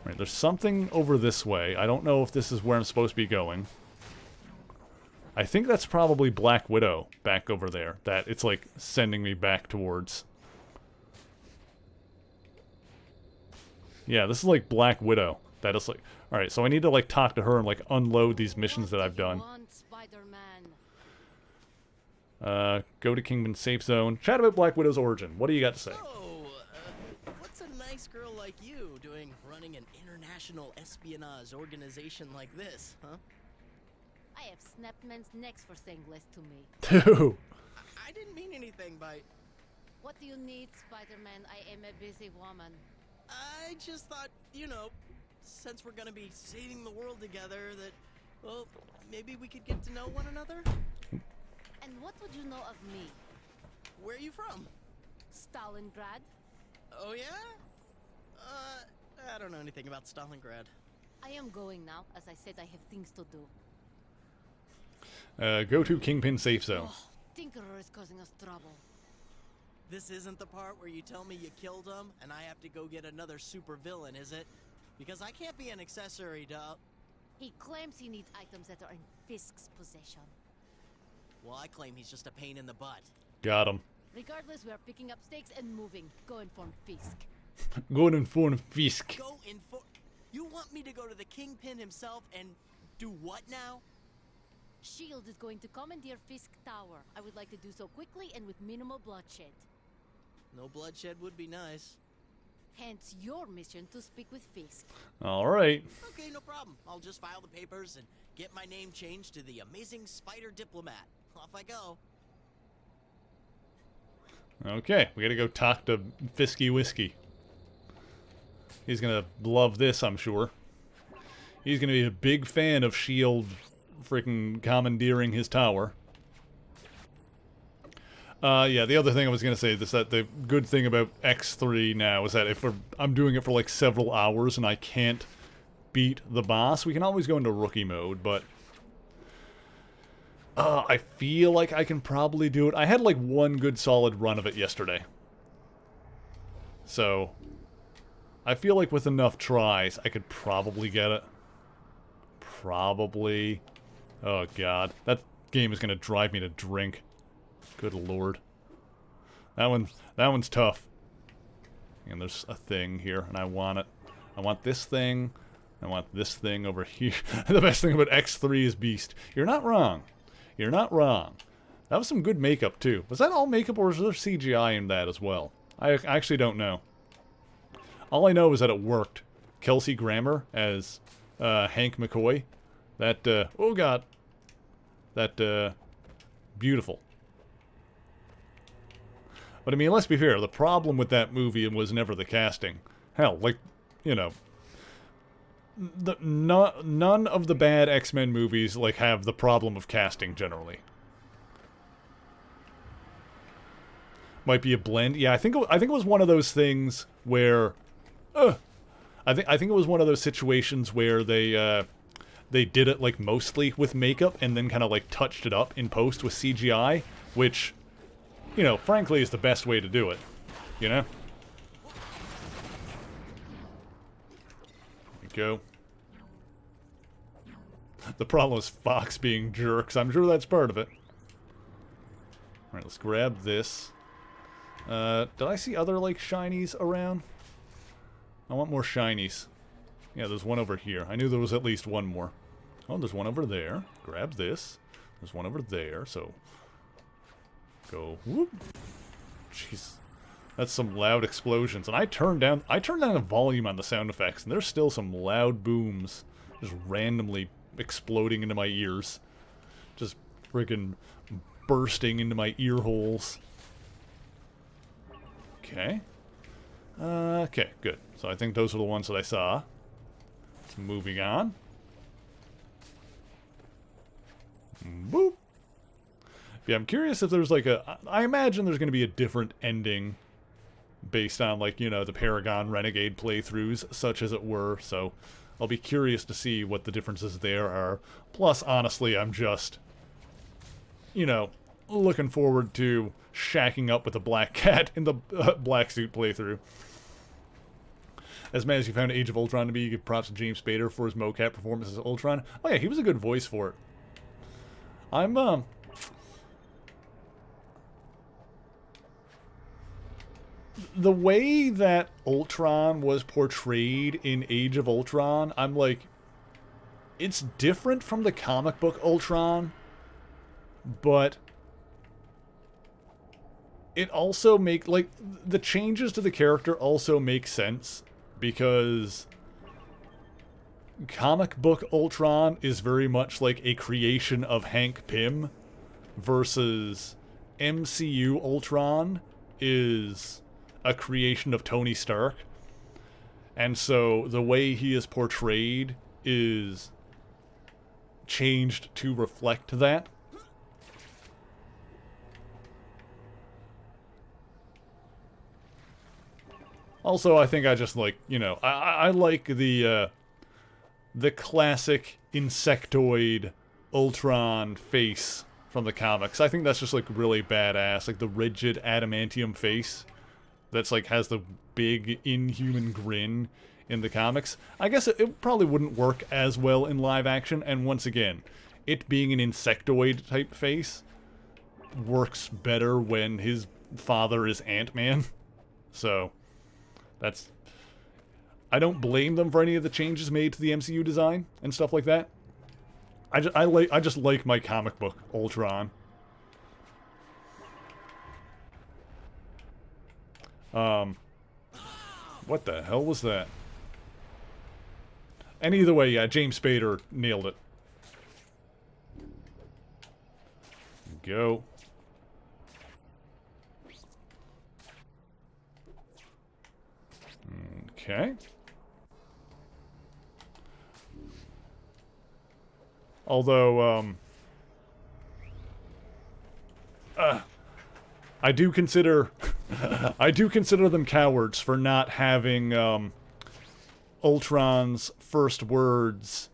Right, there's something over this way. I don't know if this is where I'm supposed to be going. I think that's probably Black Widow back over there. That it's like sending me back towards. Yeah, this is like Black Widow. That is like, all right. So I need to like talk to her and like unload these missions that I've done. Go to Kingpin safe zone. Chat about Black Widow's origin. What do you got to say? Oh, what's a nice girl like you running an international espionage organization like this, huh? I have snapped men's necks for saying less to me. Dude. I didn't mean anything by... What do you need, Spider-Man? I am a busy woman. I just thought, you know, since we're gonna be saving the world together, that, well, maybe we could get to know one another? And what would you know of me? Where are you from? Stalingrad. Oh, yeah? I don't know anything about Stalingrad. I am going now. As I said, I have things to do. Go to Kingpin safe zone. Oh, Tinkerer is causing us trouble. This isn't the part where you tell me you killed him and I have to go get another supervillain, is it? Because I can't be an accessory to... He claims he needs items that are in Fisk's possession. Well, I claim he's just a pain in the butt. Got him. Regardless, we are picking up stakes and moving. Go inform Fisk. Go inform Fisk. Go inform... You want me to go to the Kingpin himself and do what now? S.H.I.E.L.D. is going to commandeer Fisk Tower. I would like to do so quickly and with minimal bloodshed. No bloodshed would be nice. Hence your mission to speak with Fisk. All right. Okay, no problem. I'll just file the papers and get my name changed to the Amazing Spider Diplomat. Off I go. Okay, we gotta go talk to Fisky Whiskey. He's gonna love this, I'm sure. He's gonna be a big fan of S.H.I.E.L.D. freaking commandeering his tower. Yeah, the other thing I was gonna say is that the good thing about X3 now is that if I'm doing it for like several hours and I can't beat the boss, we can always go into rookie mode, but I feel like I can probably do it. I had like one good solid run of it yesterday. So I feel like with enough tries, I could probably get it. Probably. Oh god, that game is gonna drive me to drink. Good lord. That one's tough. And there's a thing here, and I want it. I want this thing. I want this thing over here. The best thing about X3 is Beast. You're not wrong. You're not wrong. That was some good makeup, too. Was that all makeup, or was there CGI in that as well? I actually don't know. All I know is that it worked. Kelsey Grammer as Hank McCoy. That, oh god. That, beautiful. But I mean, let's be fair, the problem with that movie was never the casting. Hell, like, you know, none of the bad X-Men movies, like, have the problem of casting, generally. Might be a blend. Yeah, I think it was one of those things where... I think it was one of those situations where they did it, like, mostly with makeup and then kind of, like, touched it up in post with CGI, which... you know, frankly, is the best way to do it. You know? There we go. The problem is Fox being jerks. I'm sure that's part of it. Alright, let's grab this. Did I see other, like, shinies around? I want more shinies. Yeah, there's one over here. I knew there was at least one more. Oh, there's one over there. Grab this. There's one over there, so... go whoop. Jeez. That's some loud explosions. And I turned down the volume on the sound effects, and there's still some loud booms just randomly exploding into my ears. Just friggin' bursting into my ear holes. Okay. Okay, good. So I think those are the ones that I saw. So moving on. Boop. Yeah, I'm curious if there's like a... I imagine there's going to be a different ending based on, like, you know, the Paragon Renegade playthroughs, such as it were. So I'll be curious to see what the differences there are. Plus, honestly, I'm just, you know, looking forward to shacking up with a black cat in the black suit playthrough. As mad as you found Age of Ultron to be, you give props to James Spader for his mocap performance as Ultron. Oh yeah, he was a good voice for it. I'm the way that Ultron was portrayed in Age of Ultron, I'm like, it's different from the comic book Ultron, but it also like, the changes to the character also make sense, because comic book Ultron is very much like a creation of Hank Pym, versus MCU Ultron is a creation of Tony Stark. And so the way he is portrayed is changed to reflect that. Also, I think I just like, you know, I like the classic insectoid Ultron face from the comics. I think that's just like really badass, like the rigid adamantium face that's like has the big inhuman grin in the comics. I guess it probably wouldn't work as well in live action, and once again, it being an insectoid type face works better when his father is Ant-Man. So that's, I don't blame them for any of the changes made to the MCU design and stuff like that. I just like my comic book Ultron. What the hell was that? And either way, yeah, James Spader nailed it. Go. Okay. Although, I do consider I do consider them cowards for not having Ultron's first words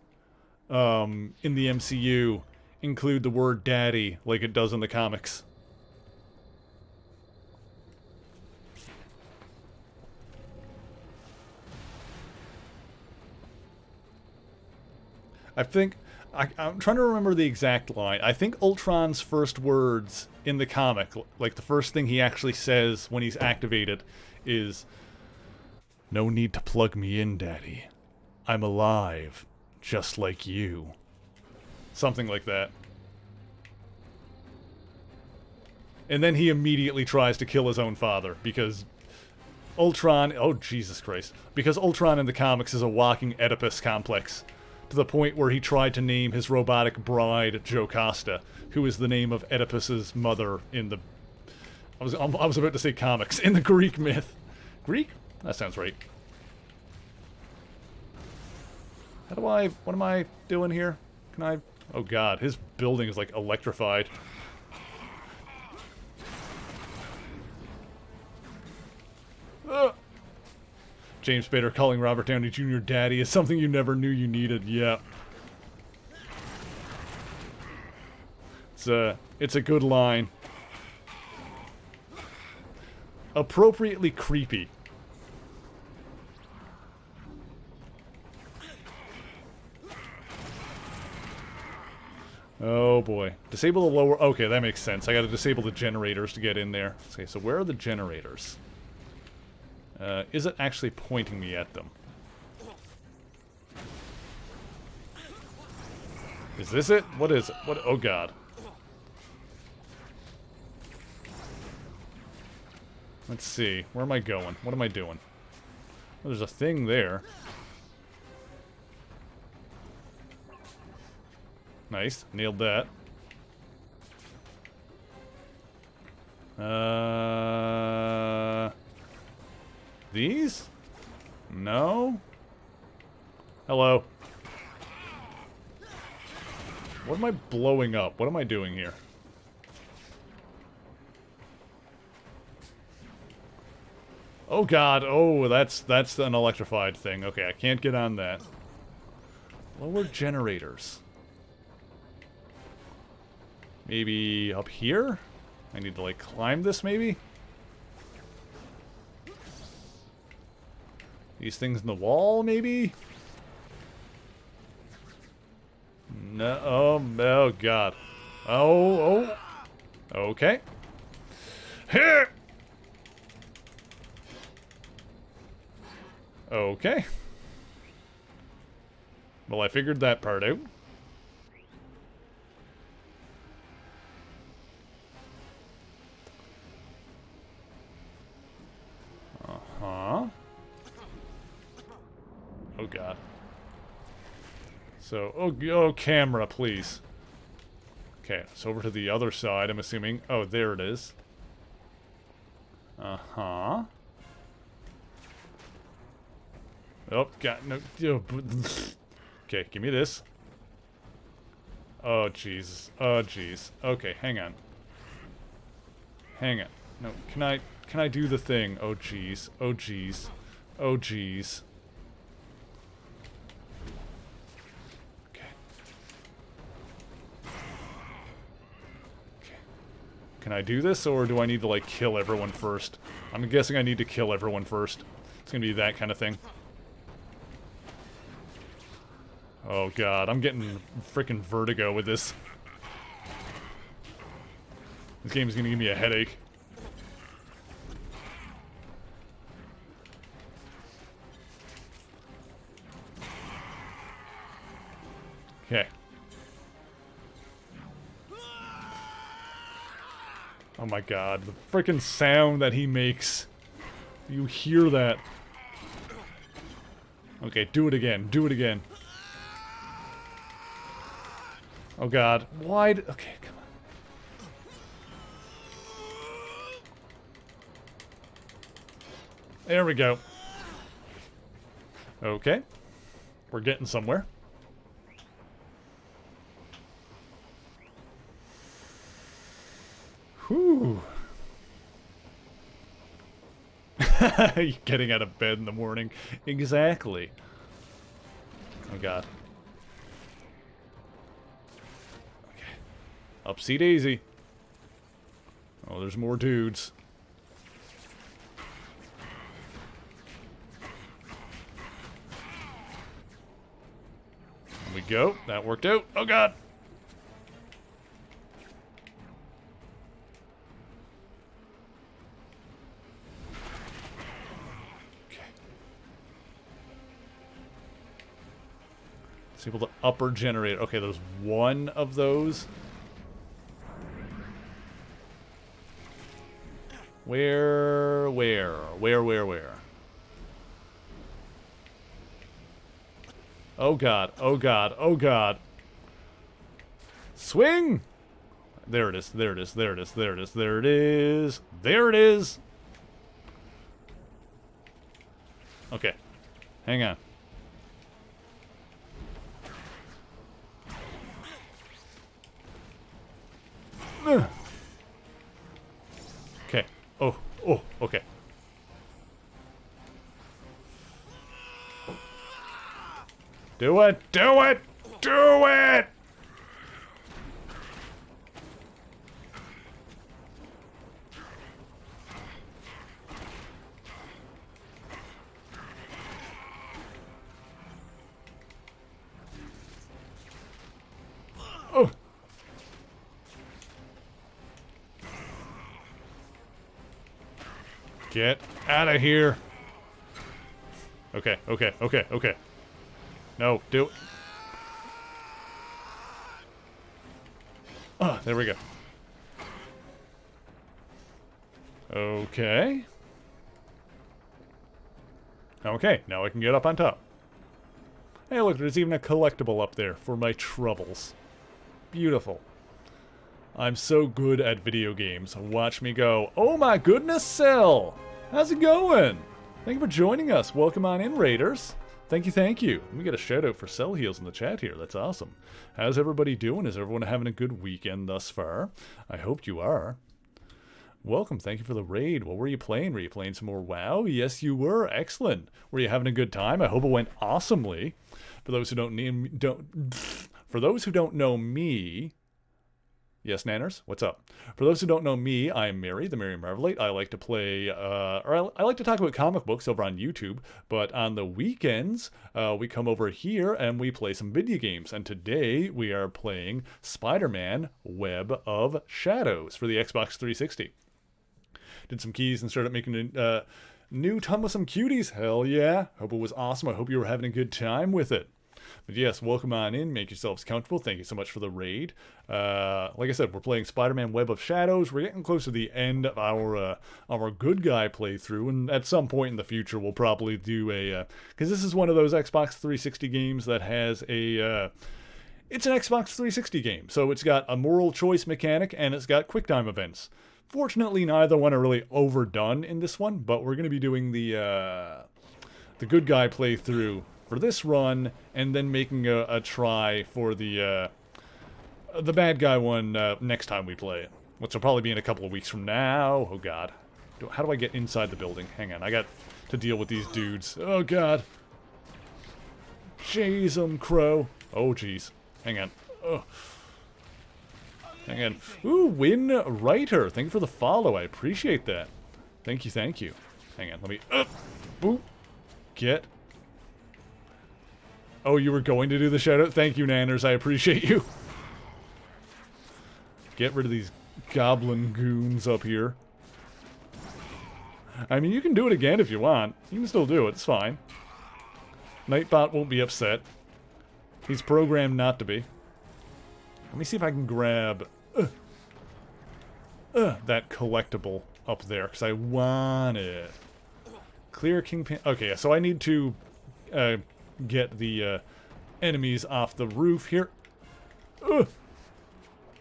in the MCU include the word daddy like it does in the comics. I think I'm trying to remember the exact line. I think Ultron's first words in the comic, like the first thing he actually says when he's activated, is, "No need to plug me in, Daddy. I'm alive, just like you." Something like that. And then he immediately tries to kill his own father, because Ultron... Oh, Jesus Christ. Because Ultron in the comics is a walking Oedipus complex, to the point where he tried to name his robotic bride Jocasta, who is the name of Oedipus's mother in the... I was about to say comics. In the Greek myth. Greek? That sounds right. How do I... What am I doing here? Can I... Oh god, his building is like electrified. James Spader calling Robert Downey Jr. daddy is something you never knew you needed. Yeah. It's a good line. Appropriately creepy. Oh boy. Disable the lower... Okay, that makes sense. I gotta disable the generators to get in there. Okay, so where are the generators? Is it actually pointing me at them? Is this it? What is it? What? Oh god. Let's see. Where am I going? What am I doing? Oh, there's a thing there. Nice. Nailed that. These? No? Hello? What am I blowing up? What am I doing here? Oh god, oh, that's an electrified thing. Okay, I can't get on that. Lower generators. Maybe up here? I need to, like, climb this, maybe? These things in the wall, maybe? No, oh god. Oh. Okay. Here. Okay. Well, I figured that part out. Uh-huh. Oh, God. So, oh, camera, please. Okay, it's over to the other side, I'm assuming. Oh, there it is. Uh-huh. Oh, God, no. Okay, give me this. Oh, Jesus. Oh, jeez. Okay, hang on. Hang on. No, can I do the thing? Oh, jeez. Oh, jeez. Oh, jeez. Okay. Okay. Can I do this, or do I need to, like, kill everyone first? I'm guessing I need to kill everyone first. It's gonna be that kind of thing. Oh, God. I'm getting freaking vertigo with this. This game is gonna give me a headache. Okay. Oh my God, the freaking sound that he makes. You hear that? Okay, do it again. Do it again. Oh God, why? Okay, come on. There we go. Okay. We're getting somewhere. Whew. Getting out of bed in the morning. Exactly. Oh God. Okay. Upsy daisy. Oh, there's more dudes. There we go. That worked out. Oh God. Able to upper generate. Okay, there's one of those. Where? Oh God, oh God, oh God. Swing! There it is, there it is, there it is, there it is, there it is. There it is! Okay, hang on. Okay. Oh, okay. Do it! Do it! Do it! Oh! Get out of here. Okay, okay, okay, okay. No, do it. Ah, there we go. Okay. Okay, now I can get up on top. Hey, look, there's even a collectible up there for my troubles. Beautiful. I'm so good at video games. Watch me go. Oh my goodness, Cell! How's it going? Thank you for joining us. Welcome on in, Raiders. Thank you, thank you. We get a shout out for Cell Heals in the chat here. That's awesome. How's everybody doing? Is everyone having a good weekend thus far? I hope you are. Welcome. Thank you for the raid. What were you playing? Were you playing some more WoW? Yes, you were. Excellent. Were you having a good time? I hope it went awesomely. For those who don't know me, Yes, Nanners, what's up? For those who don't know me, I'm Mary, the Mary Marvelate. I like to play, I like to talk about comic books over on YouTube, but on the weekends, we come over here and we play some video games. And today, we are playing Spider-Man Web of Shadows for the Xbox 360. Did some keys and started making a new ton with some cuties. Hell yeah. Hope it was awesome. I hope you were having a good time with it. But yes, welcome on in. Make yourselves comfortable. Thank you so much for the raid. Like I said, we're playing Spider-Man Web of Shadows. We're getting close to the end of our good guy playthrough, and at some point in the future, we'll probably do a because this is one of those Xbox 360 games that has a it's an Xbox 360 game, so it's got a moral choice mechanic and it's got QuickTime events. Fortunately, neither one are really overdone in this one, but we're going to be doing the good guy playthrough for this run, and then making a try for the bad guy one next time we play it, which will probably be in a couple of weeks from now. Oh god. How do I get inside the building? Hang on, I got to deal with these dudes. Oh god. Jeez, crow. Oh jeez. Hang on. Oh. Hang on. Ooh, Win Writer. Thank you for the follow. I appreciate that. Thank you, thank you. Hang on, let me... boop. Get... Oh, you were going to do the shout-out? Thank you, Nanners. I appreciate you. Get rid of these goblin goons up here. I mean, you can do it again if you want. You can still do it. It's fine. Nightbot won't be upset. He's programmed not to be. Let me see if I can grab that collectible up there, because I want it. Clear Kingpin. Okay, so I need to... get the enemies off the roof here. If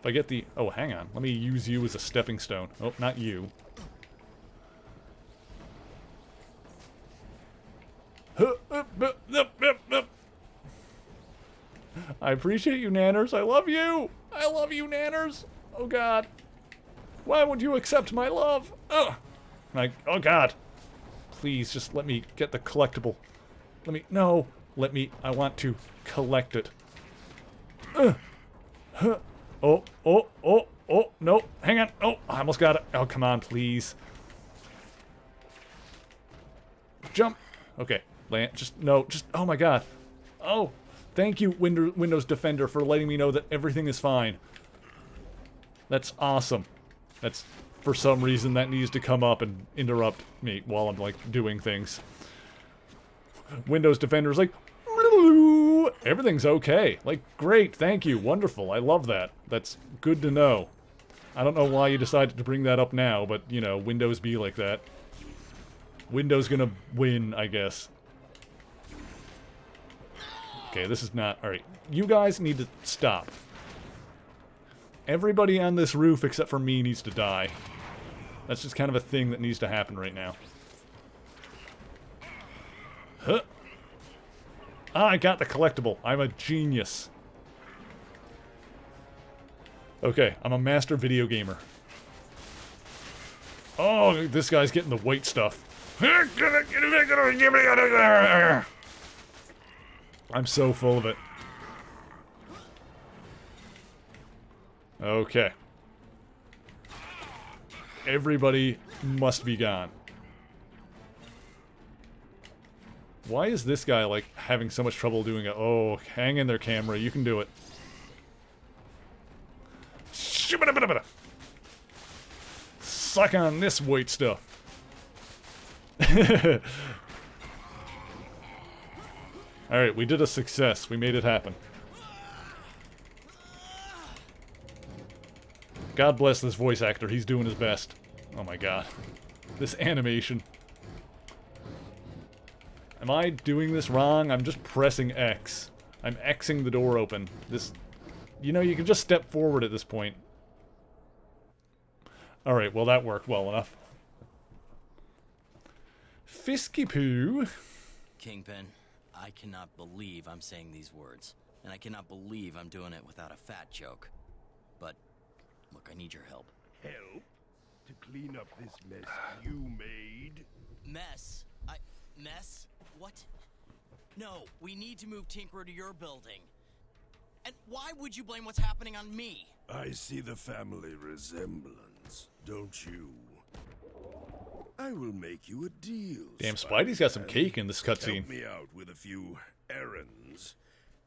I get the... Oh, hang on. Let me use you as a stepping stone. Oh, not you. I appreciate you, Nanners. I love you. I love you, Nanners. Oh, God. Why would you accept my love? Oh, God. Please, just let me get the collectible. Let me... No. Let me... I want to collect it. Oh, no. Hang on. Oh, I almost got it. Oh, come on, please. Jump. Okay. Land. Just... Oh, my God. Oh, thank you, Windows Defender, for letting me know that everything is fine. That's awesome. That's... For some reason, that needs to come up and interrupt me while I'm, like, doing things. Windows Defender is like, everything's okay. Like, great, thank you, wonderful, I love that. That's good to know. I don't know why you decided to bring that up now, but, you know, Windows be like that. Windows gonna win, I guess. Okay, this is not... Alright, you guys need to stop. Everybody on this roof except for me needs to die. That's just kind of a thing that needs to happen right now. Huh. Ah, I got the collectible. I'm a genius. Okay, I'm a master video gamer. Oh, this guy's getting the white stuff. I'm so full of it. Okay. Everybody must be gone. Why is this guy, like, having so much trouble doing it? Oh, hang in there, camera. You can do it. Suck on this white stuff. Alright, we did a success. We made it happen. God bless this voice actor. He's doing his best. Oh my god. This animation. Am I doing this wrong? I'm just pressing X. I'm Xing the door open. This... You know, you can just step forward at this point. Alright, well that worked well enough. Fisky poo. Kingpin, I cannot believe I'm saying these words. And I cannot believe I'm doing it without a fat joke. But, look, I need your help. Help? To clean up this mess you made? Mess? Mess? What? No, we need to move Tinkerer to your building. And why would you blame what's happening on me? I see the family resemblance, don't you? I will make you a deal. Damn, Spidey's got some Spider-Man. cake in this cutscene. Help me out with a few errands,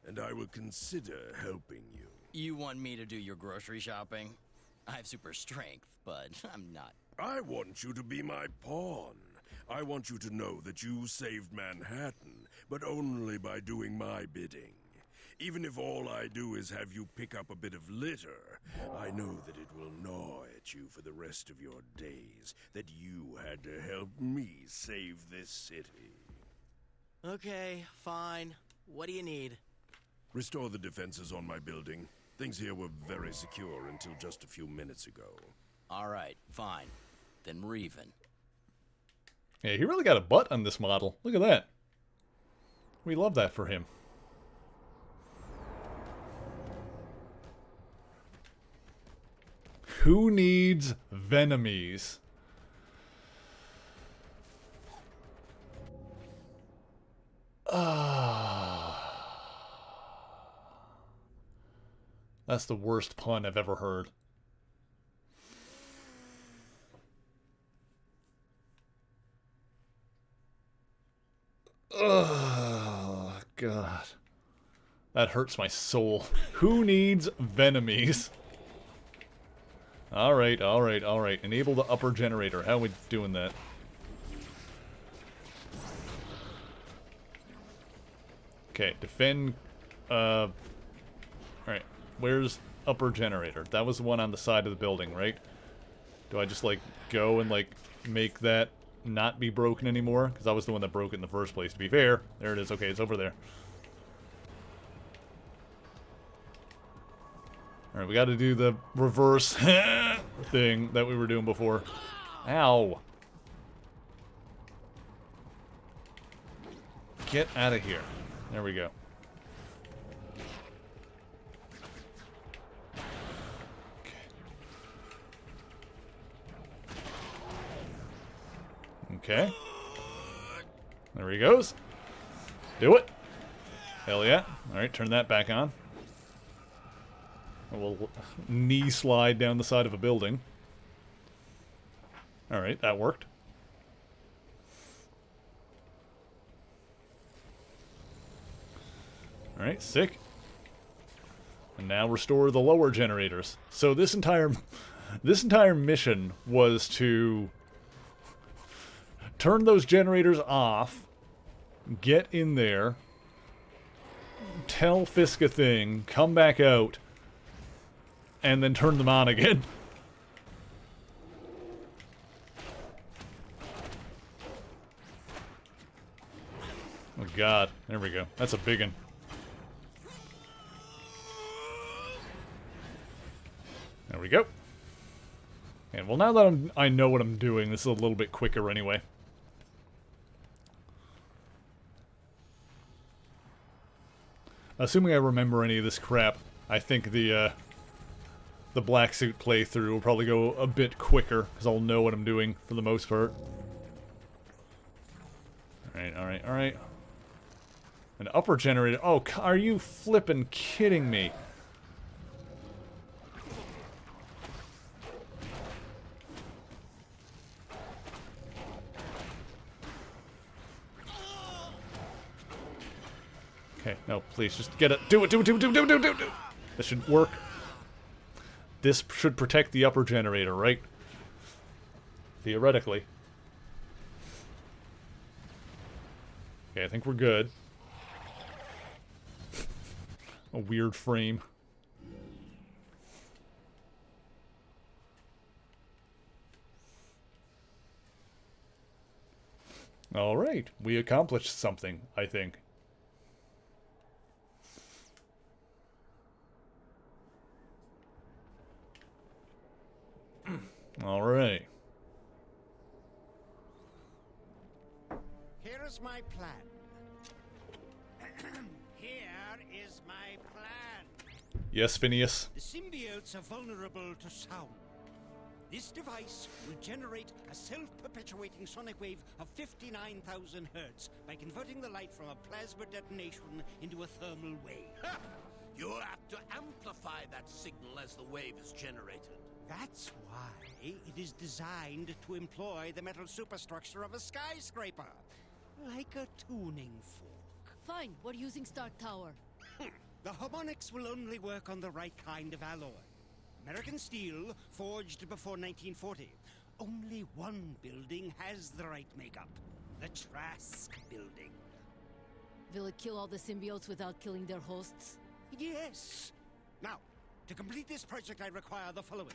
and I will consider helping you. You want me to do your grocery shopping? I have super strength, but I'm not. I want you to be my pawn. I want you to know that you saved Manhattan, but only by doing my bidding. Even if all I do is have you pick up a bit of litter, I know that it will gnaw at you for the rest of your days, that you had to help me save this city. Okay, fine. What do you need? Restore the defenses on my building. Things here were very secure until just a few minutes ago. All right, fine. Then we're even. Yeah, he really got a butt on this model. Look at that. We love that for him. Who needs Venomies? That's the worst pun I've ever heard. Oh, God. That hurts my soul. Who needs Venomies? Alright, alright, alright. Enable the upper generator. How are we doing that? Okay, defend... Alright, where's upper generator? That was the one on the side of the building, right? Do I just, like, go and, like, make that not be broken anymore? Because I was the one that broke it in the first place. To be fair, there it is. Okay, it's over there. Alright, we gotta do the reverse thing that we were doing before. Ow! Get out of here. There we go. Okay. There he goes. Do it. Hell yeah. Alright, turn that back on. We'll knee slide down the side of a building. Alright, that worked. Alright, sick. And now restore the lower generators. So this entire mission was to turn those generators off, get in there, tell Fisk a thing, come back out, and then turn them on again. Oh God, there we go. That's a big one. There we go. And well, now that I know what I'm doing, this is a little bit quicker anyway. Assuming I remember any of this crap, I think the black suit playthrough will probably go a bit quicker, because I'll know what I'm doing for the most part. Alright, alright, alright. An upper generator. Oh, are you flippin' kidding me? Okay, no, please, just get it. Do it, do it, do it, do it, do it, do it, do it. This should work. This should protect the upper generator, right? Theoretically. Okay, I think we're good. A weird frame. Alright, we accomplished something, I think. Alright. Here is my plan. Here is my plan. Yes, Phineas. The symbiotes are vulnerable to sound. This device will generate a self-perpetuating sonic wave of 59,000 hertz by converting the light from a plasma detonation into a thermal wave. You have to amplify that signal as the wave is generated. That's why it is designed to employ the metal superstructure of a skyscraper, like a tuning fork. Fine, we're using Stark Tower. The harmonics will only work on the right kind of alloy. American steel, forged before 1940. Only one building has the right makeup. The Trask building. Will it kill all the symbiotes without killing their hosts? Yes. Now, to complete this project, I require the following.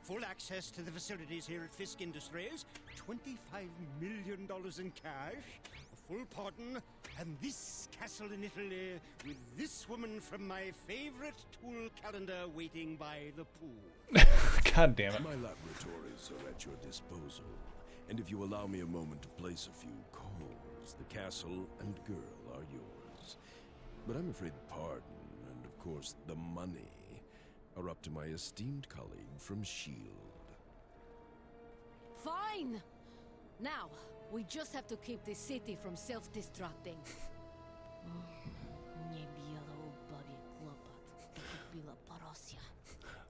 Full access to the facilities here at Fisk Industries, $25 million in cash, a full pardon, and this castle in Italy with this woman from my favorite tool calendar waiting by the pool. God damn it. My laboratories are at your disposal, and if you allow me a moment to place a few calls, the castle and girl are yours. But I'm afraid the pardon, and of course the money, are up to my esteemed colleague from S.H.I.E.L.D. Fine! Now, we just have to keep this city from self-destructing.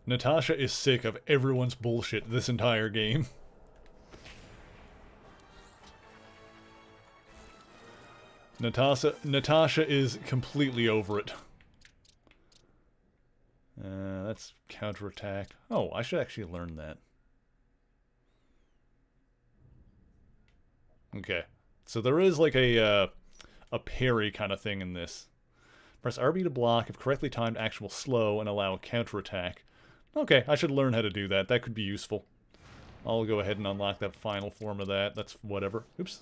Natasha is sick of everyone's bullshit this entire game. Natasha is completely over it. That's counterattack. Oh, I should actually learn that. Okay. So there is like a parry kind of thing in this. Press RB to block if correctly timed action will slow and allow a counterattack. Okay, I should learn how to do that. That could be useful. I'll go ahead and unlock that final form of that. That's whatever. Oops.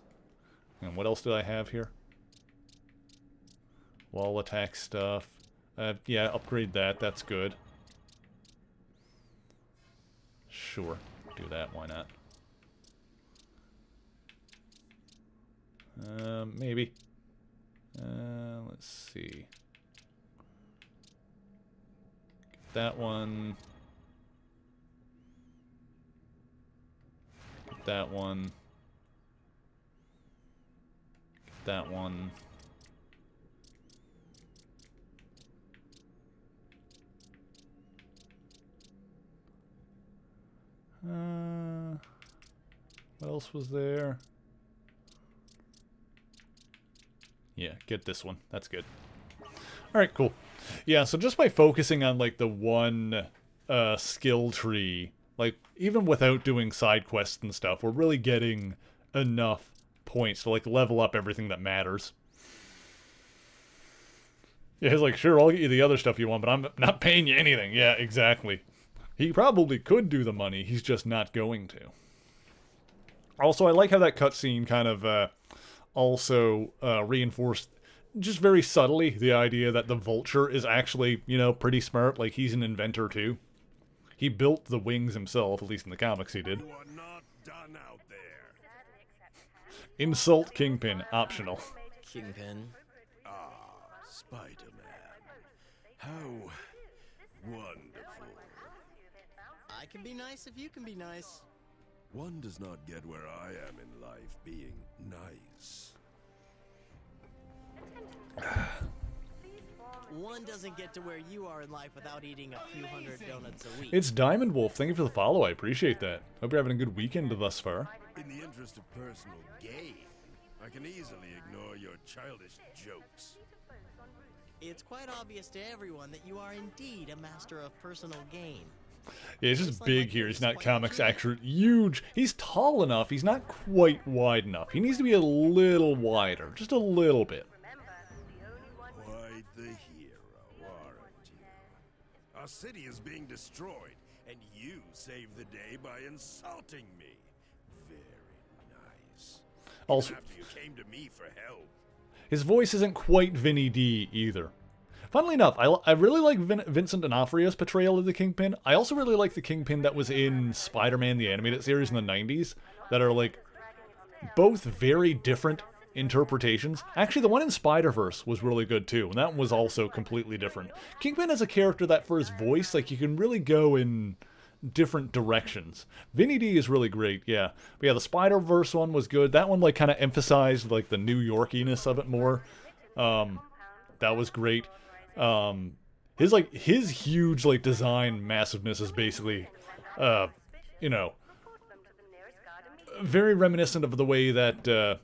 And what else do I have here? Wall attack stuff. Yeah, upgrade that. That's good. Sure. Do that. Why not? Maybe. Let's see. Get that one. Get that one. Get that one. What else was there? Yeah, get this one. That's good. Alright, cool. Yeah, so just by focusing on, like, the one skill tree, like, even without doing side quests and stuff, we're really getting enough points to, like, level up everything that matters. Yeah, he's like, sure, I'll get you the other stuff you want, but I'm not paying you anything. Yeah, exactly. He probably could do the money, he's just not going to. Also, I like how that cutscene kind of also reinforced, just very subtly, the idea that the Vulture is actually, you know, pretty smart. Like, he's an inventor, too. He built the wings himself, at least in the comics he did. You are not done out there. Insult Kingpin, optional. Kingpin. Ah, Spider-Man. How wonderful. I can be nice if you can be nice. One does not get where I am in life being nice. One doesn't get to where you are in life without eating a few hundred donuts a week. It's Diamond Wolf. Thank you for the follow. I appreciate that. Hope you're having a good weekend thus far. In the interest of personal gain, I can easily ignore your childish jokes. It's quite obvious to everyone that you are indeed a master of personal gain. Yeah, he's just big here. He's not comics accurate. Huge. He's tall enough. He's not quite wide enough. He needs to be a little wider. Just a little bit. Quite the hero, aren't you? Our city is being destroyed, and you saved the day by insulting me. Very nice. Also, Even after you came to me for help. his voice isn't quite Vinny D either. Funnily enough, I really like Vincent D'Onofrio's portrayal of the Kingpin. I also really like the Kingpin that was in Spider-Man the Animated Series in the 90s, that are, like, both very different interpretations. Actually, the one in Spider-Verse was really good, too, and that one was also completely different. Kingpin is a character that, for his voice, like, you can really go in different directions. Vinny D is really great, yeah. But yeah, the Spider-Verse one was good. That one, like, kind of emphasized, like, the New Yorkiness of it more. That was great. his huge like design massiveness is basically, you know, very reminiscent of the way that Bill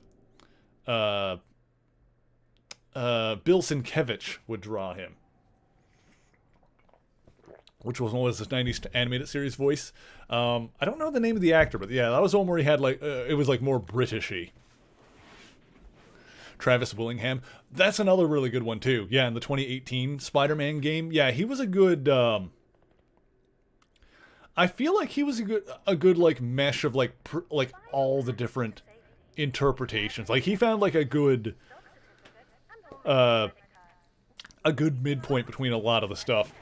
Sienkiewicz would draw him, which was one of his 90s animated series voice. I don't know the name of the actor, but yeah, that was one where he had like, it was like more Britishy. Travis Willingham. That's another really good one too. Yeah, in the 2018 Spider-Man game. Yeah, he was a good, I feel like he was a good like mesh of like, like all the different interpretations. Like he found like a good midpoint between a lot of the stuff.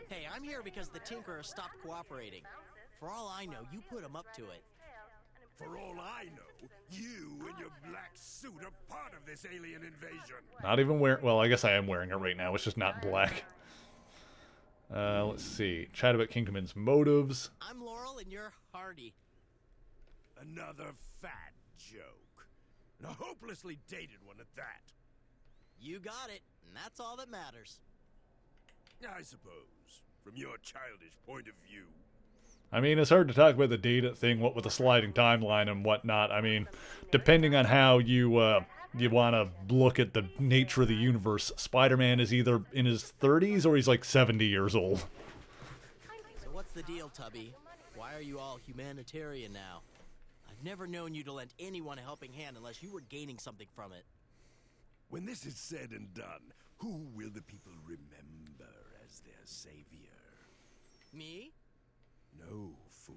Hey, I'm here because the Tinkerer stopped cooperating. For all I know, you put him up to it. For all I know, you and your black suit are part of this alien invasion. Not even wearing... Well, I guess I am wearing it right now. It's just not black. Let's see. Chat about Kingdom's motives. I'm Laurel and you're Hardy. Another fat joke. And a hopelessly dated one at that. You got it, and that's all that matters. I suppose, from your childish point of view. I mean, it's hard to talk about the data thing, what with the sliding timeline and whatnot. I mean, depending on how you want to look at the nature of the universe, Spider-Man is either in his 30s or he's like 70 years old. So what's the deal, Tubby? Why are you all humanitarian now? I've never known you to lend anyone a helping hand unless you were gaining something from it. When this is said and done, who will the people remember as their savior? Me? No, fool.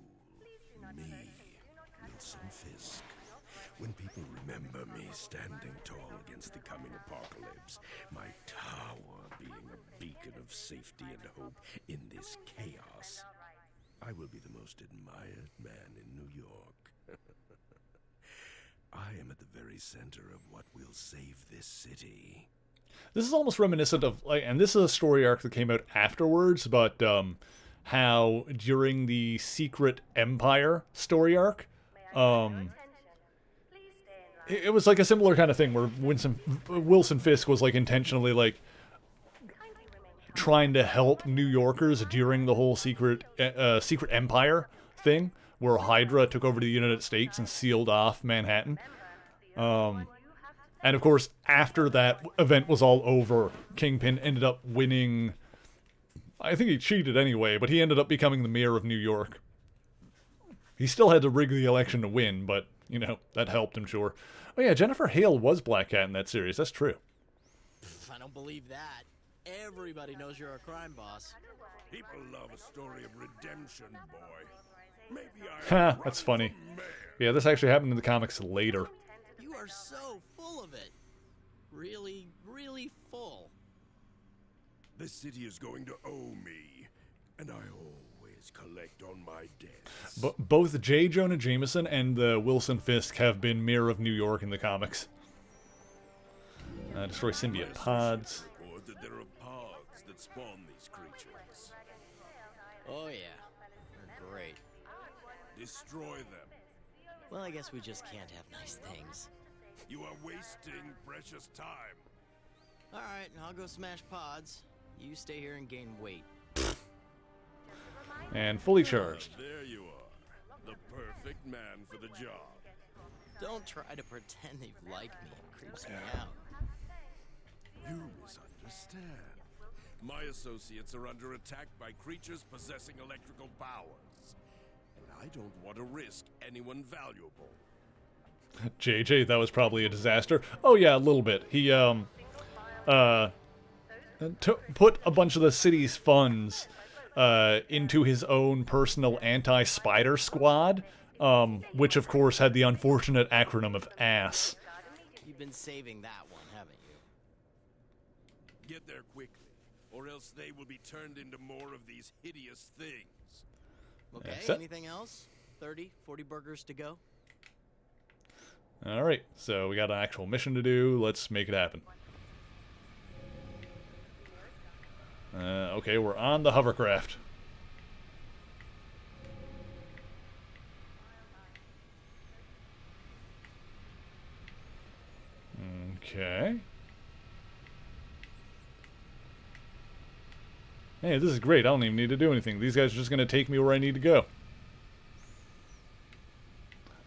Me, Wilson Fisk. When people remember me standing tall against the coming apocalypse, my tower being a beacon of safety and hope in this chaos, I will be the most admired man in New York. I am at the very center of what will save this city. This is almost reminiscent of, like, and this is a story arc that came out afterwards, but how during the Secret Empire story arc, it was like a similar kind of thing where Wilson Fisk was like intentionally like trying to help New Yorkers during the whole Secret Empire thing, where Hydra took over the United States and sealed off Manhattan. And of course, after that event was all over, Kingpin ended up winning. I think he cheated anyway, but he ended up becoming the mayor of New York. He still had to rig the election to win, but, you know, that helped him, sure. Oh yeah, Jennifer Hale was Black Cat in that series. That's true. I don't believe that. Everybody knows you're a crime boss. People love a story of redemption, boy. Maybe Ha, that's funny. Yeah, this actually happened in the comics later. You are so full of it. Really, really full. This city is going to owe me, and I always collect on my debts. Both J. Jonah Jameson and Wilson Fisk have been mayor of New York in the comics. Destroy symbiote pods. Report that there are pods that spawn these creatures. Oh yeah, they're great. Destroy them. Well, I guess we just can't have nice things. You are wasting precious time. All right, I'll go smash pods. You stay here and gain weight. And fully charged. There you are. The perfect man for the job. Don't try to pretend they like me. It creeps me out. You misunderstand. My associates are under attack by creatures possessing electrical powers. And I don't want to risk anyone valuable. JJ, that was probably a disaster. Oh yeah, a little bit. He put a bunch of the city's funds into his own personal anti-spider squad, which of course had the unfortunate acronym of ASS. You've been saving that one, haven't you? Get there quickly, or else they will be turned into more of these hideous things. Okay, anything else? 30, 40 burgers to go? Alright, so we got an actual mission to do. Let's make it happen. Okay, we're on the hovercraft. Okay. Hey, this is great. I don't even need to do anything. These guys are just going to take me where I need to go.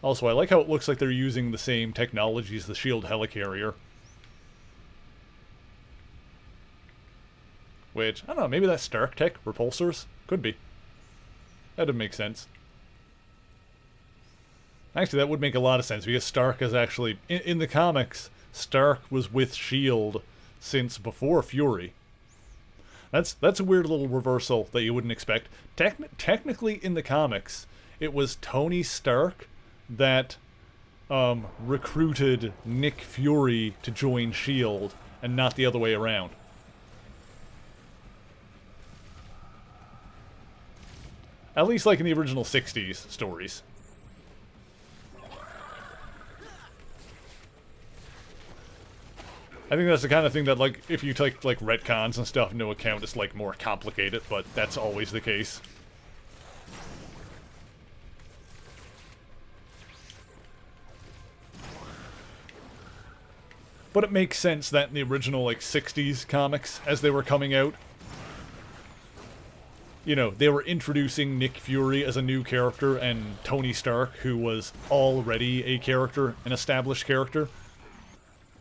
Also, I like how it looks like they're using the same technology as the SHIELD helicarrier. Which, I don't know, maybe that's Stark tech? Repulsors? Could be. That'd make sense. Actually, that would make a lot of sense, because Stark is actually... In the comics, Stark was with SHIELD since before Fury. That's a weird little reversal that you wouldn't expect. Technically, in the comics, it was Tony Stark that recruited Nick Fury to join SHIELD, and not the other way around. At least like in the original 60s stories. I think that's the kind of thing that, like, if you take, like, retcons and stuff into account, it's, like, more complicated, but that's always the case. But it makes sense that in the original, like, 60s comics, as they were coming out, you know, they were introducing Nick Fury as a new character, and Tony Stark, who was already a character, an established character.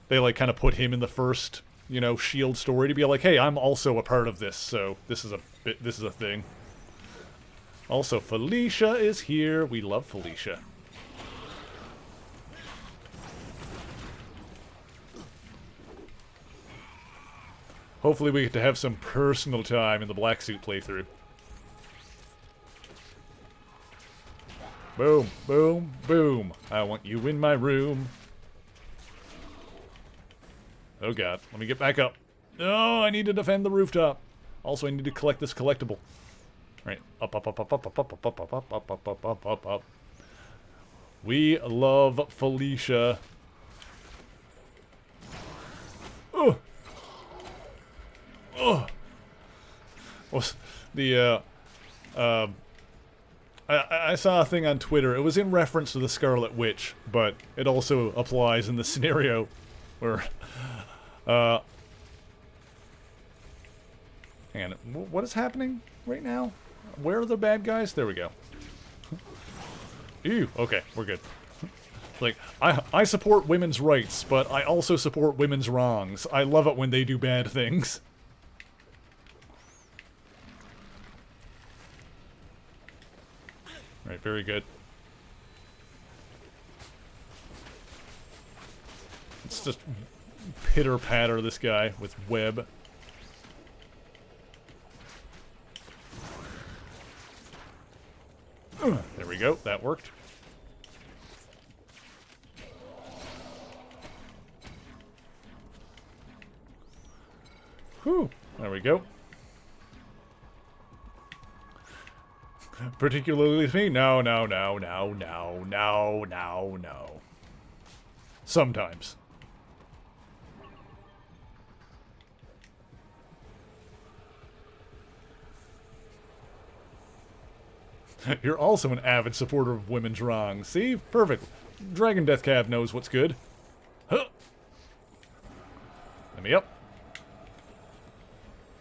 They, like, kind of put him in the first, you know, SHIELD story to be like, hey, I'm also a part of this, so this is a thing. Also, Felicia is here. We love Felicia. Hopefully we get to have some personal time in the black suit playthrough. Boom, boom, boom. I want you in my room. Oh god, let me get back up. Oh, I need to defend the rooftop. Also, I need to collect this collectible. Alright, up, up, up, up, up, up, up, up, up, up, up, up, up, up, up, up, up. We love Felicia. Oh! Oh! Was the, I saw a thing on Twitter. It was in reference to the Scarlet Witch, but it also applies in the scenario where, and what is happening right now? Where are the bad guys? There we go. Ew, okay, we're good. Like, I support women's rights, but I also support women's wrongs. I love it when they do bad things. Right, very good. Let's just pitter-patter this guy with web. There we go, that worked. Whew, there we go. Particularly with me? No, no, no, no, no, no, no, no. Sometimes. You're also an avid supporter of women's wrongs. See? Perfect. Dragon Death Cab knows what's good. Huh. Let me up.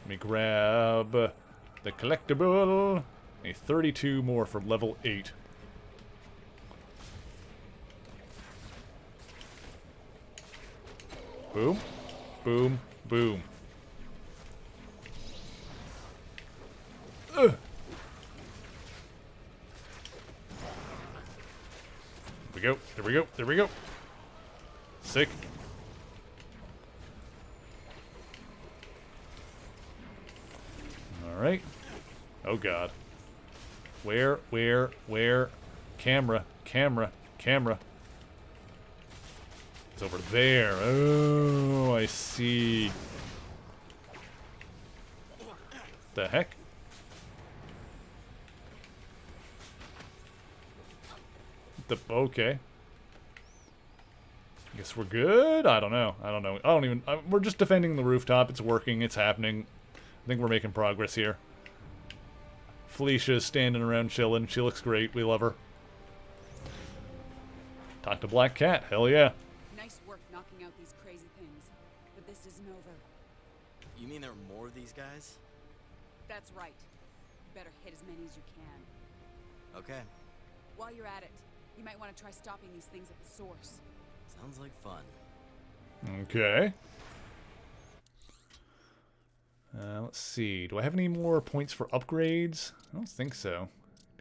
Let me grab the collectible. A 32 more for level 8. Boom. Boom. Boom. Ugh. There we go. There we go. There we go. Sick. Alright. Oh god. Where? Camera, camera, camera. It's over there. Oh, I see. The heck? Okay. Guess we're good? I don't know. I don't know. We're just defending the rooftop. It's working. It's happening. I think we're making progress here. Felicia's standing around chilling. She looks great. We love her. Talk to Black Cat. Hell yeah. Nice work knocking out these crazy things. But this isn't over. You mean there are more of these guys? That's right. You better hit as many as you can. Okay, While you're at it, you might want to try stopping these things at the source. sounds like fun. Okay. Let's see. Do I have any more points for upgrades? I don't think so.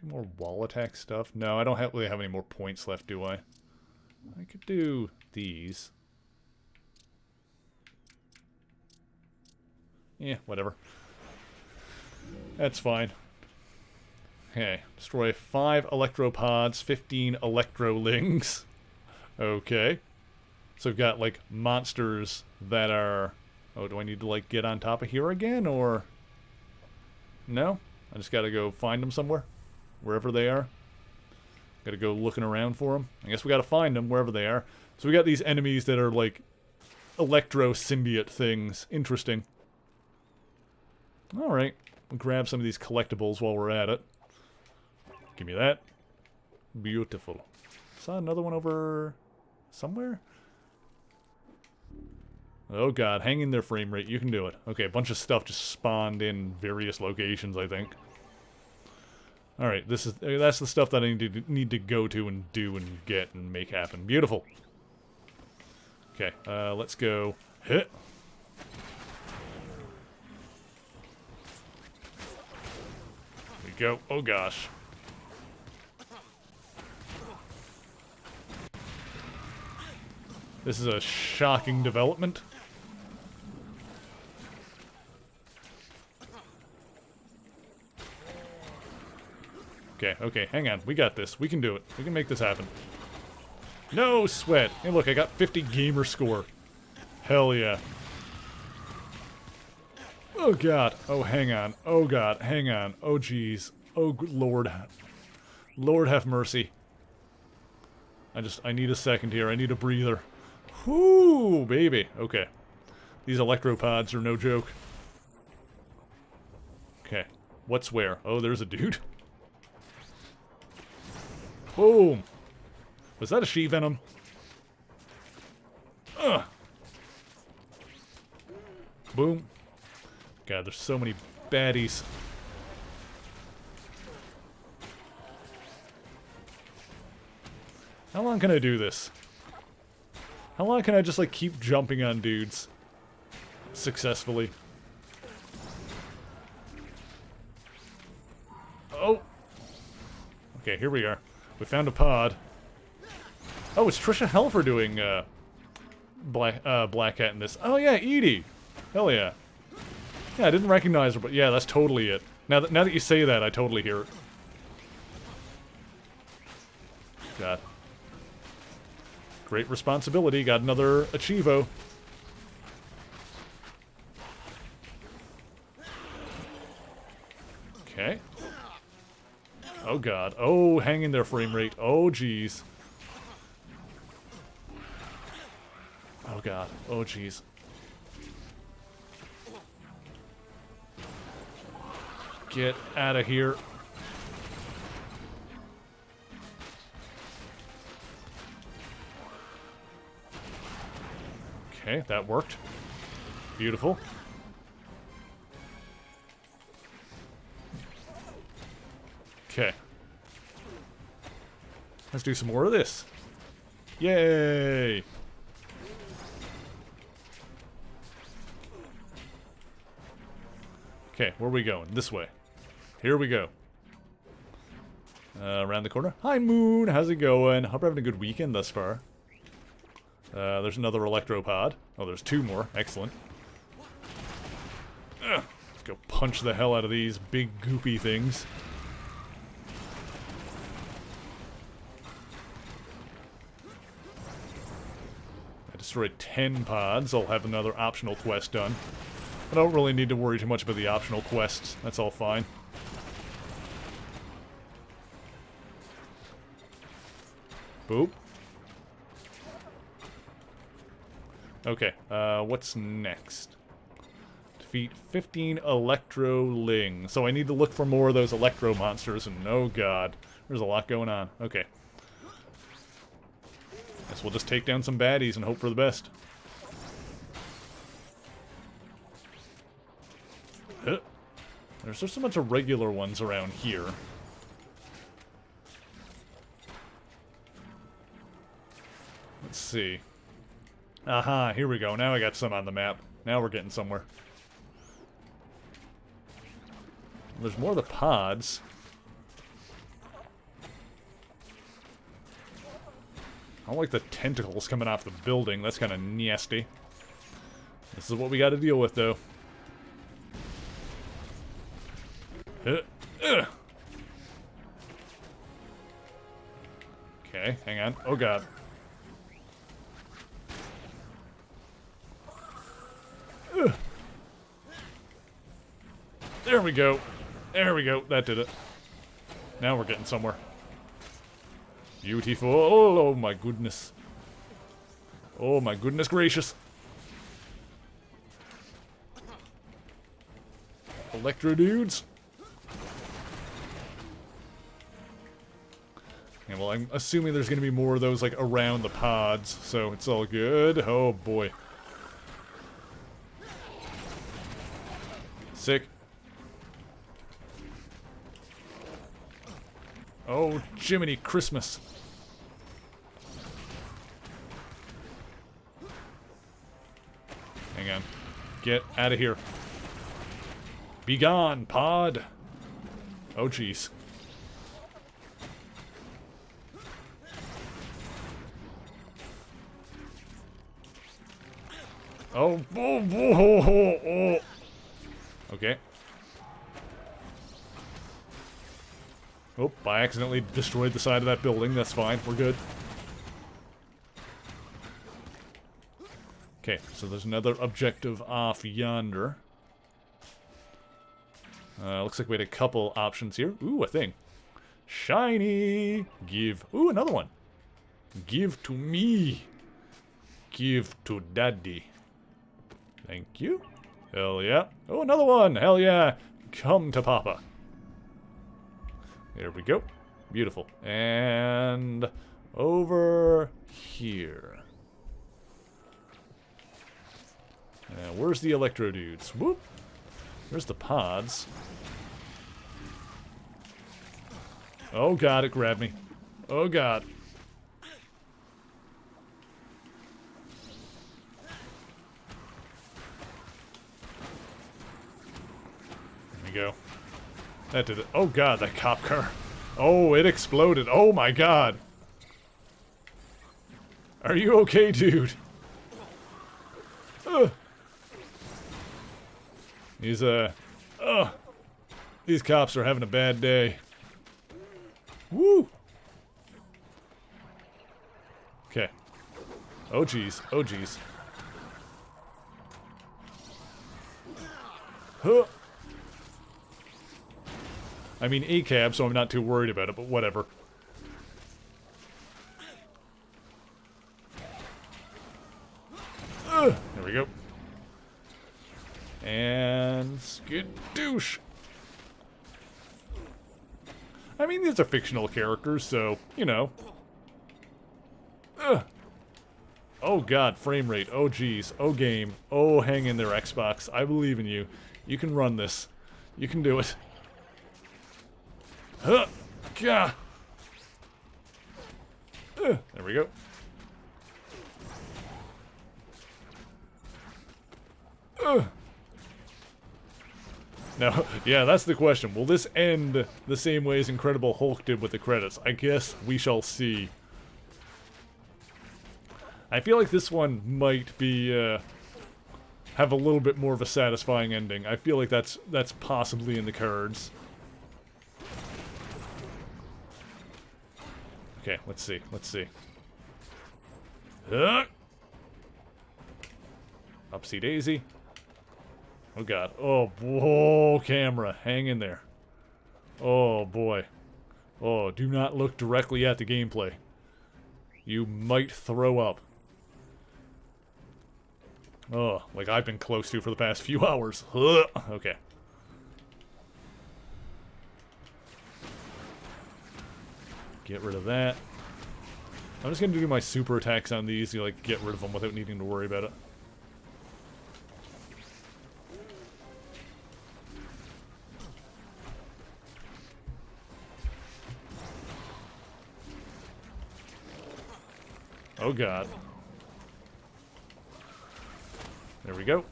Any more wall attack stuff? No, I don't really have any more points left, do I? I could do these. Yeah, whatever. That's fine. Okay. Destroy 5 electropods, 15 electrolings. Okay. So we've got, like, monsters that are... Oh, do I need to, like, get on top of here again, or... No? I just gotta go find them somewhere? Wherever they are? Gotta go looking around for them? I guess we gotta find them wherever they are. So we got these enemies that are, like, electro-symbiote things. Interesting. Alright. We'll grab some of these collectibles while we're at it. Give me that. Beautiful. Saw another one over... somewhere? Oh god, hanging their frame rate. You can do it. Okay, a bunch of stuff just spawned in various locations, I think. Alright, that's the stuff that I need to go to and do and get and make happen. Beautiful. Okay, let's go. Hit. There we go. Oh gosh. This is a shocking development. Okay, okay, hang on. We got this. We can do it. We can make this happen. No sweat. Hey, look, I got 50 gamer score. Hell yeah. Oh, God. Oh, hang on. Oh, God. Hang on. Oh, jeez. Oh, Lord. Lord have mercy. I need a second here. I need a breather. Whoo, baby. Okay. These electropods are no joke. Okay. What's where? Oh, there's a dude. Boom! Was that a she-venom? Ugh! Boom. God, there's so many baddies. How long can I do this? How long can I just, like, keep jumping on dudes? Successfully. Oh! Okay, here we are. We found a pod. Oh, it's Trisha Helfer doing Black Cat in this. Oh yeah, Edie. Hell yeah. Yeah, I didn't recognize her, but yeah, that's totally it. Now that you say that, I totally hear it. God. Great responsibility. Got another Achievo. Okay. Oh god. Oh, hanging their frame rate. Oh jeez. Oh god. Oh jeez. Get out of here. Okay, that worked. Beautiful. Okay. Let's do some more of this. Yay! Okay, where are we going? This way. Here we go. Around the corner. Hi, Moon. How's it going? Hope you're having a good weekend thus far. There's another electropod. Oh, there's two more. Excellent. Let's go punch the hell out of these big goopy things. I destroyed 10 pods. I'll have another optional quest done. I don't really need to worry too much about the optional quests. That's all fine. Boop. Okay, what's next? Defeat 15 Electro-Ling. So I need to look for more of those Electro monsters, and oh god, there's a lot going on. Okay. Guess we'll just take down some baddies and hope for the best. There There's just a bunch of regular ones around here. Let's see. Aha, here we go. Now I got some on the map. Now we're getting somewhere. There's more of the pods. I don't like the tentacles coming off the building. That's kind of nasty. This is what we got to deal with, though. Okay, hang on. Oh, God. There we go. There we go. That did it. Now we're getting somewhere. Beautiful. Oh my goodness. Oh my goodness gracious. Electro dudes. Yeah, well, I'm assuming there's going to be more of those, like, around the pods, so it's all good. Oh, boy. Sick. Oh, Jiminy Christmas. Hang on. Get out of here. Be gone, pod. Oh, jeez. Oh, oh. Okay. Oh, I accidentally destroyed the side of that building. That's fine. We're good. Okay, so there's another objective off yonder. Looks like we had a couple options here. Ooh, a thing. Shiny! Give. Ooh, another one. Give to me. Give to daddy. Thank you. Hell yeah. Oh, another one. Hell yeah. Come to Papa. There we go. Beautiful. And over here. Where's the electro dudes? Whoop. Where's the pods? Oh god, it grabbed me. Oh god. There we go. That did it. Oh god, that cop car. Oh, it exploded. Oh my god. Are you okay, dude? These cops are having a bad day. Woo! Okay. Oh jeez. Oh jeez. Huh. I mean, A-cab, so I'm not too worried about it, but whatever. There we go. And skadoosh. I mean, these are fictional characters, so, you know. Oh god, frame rate. Oh jeez. Oh game. Oh, hang in there, Xbox. I believe in you. You can run this. You can do it. Gah. There we go. Now, yeah, that's the question. Will this end the same way as Incredible Hulk did with the credits? I guess we shall see. I feel like this one might be, have a little bit more of a satisfying ending. I feel like that's possibly in the cards. Okay, let's see. Let's see. Upsy daisy. Oh god. Oh, whoa, camera. Hang in there. Oh boy. Oh, do not look directly at the gameplay. You might throw up. Oh, like I've been close to for the past few hours. Okay. Get rid of that. I'm just gonna do my super attacks on these to like get rid of them without needing to worry about it. Oh god. There we go.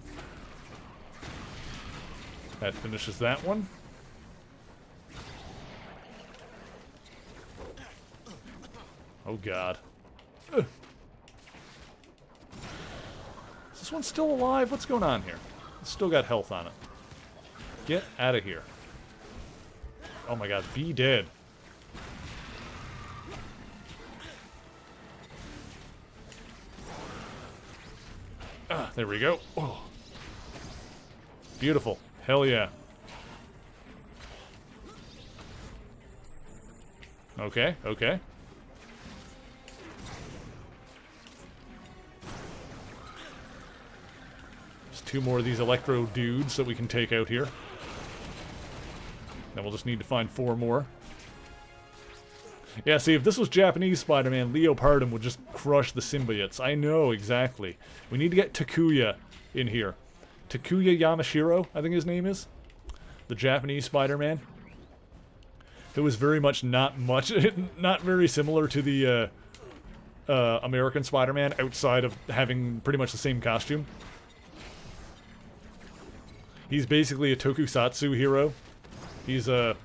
That finishes that one. Oh god. Ugh. Is this one still alive? What's going on here? It's still got health on it. Get out of here. Oh my god, be dead. Ah, there we go. Oh. Beautiful. Hell yeah. Okay, okay. There's 2 more of these electro dudes that we can take out here. Then we'll just need to find 4 more. Yeah, see, if this was Japanese Spider-Man, Leopardon would just crush the symbiotes. I know, exactly. We need to get Takuya in here. Takuya Yamashiro, I think his name is. The Japanese Spider-Man. Who is very much not very similar to the American Spider-Man, outside of having pretty much the same costume. He's basically a tokusatsu hero. He's a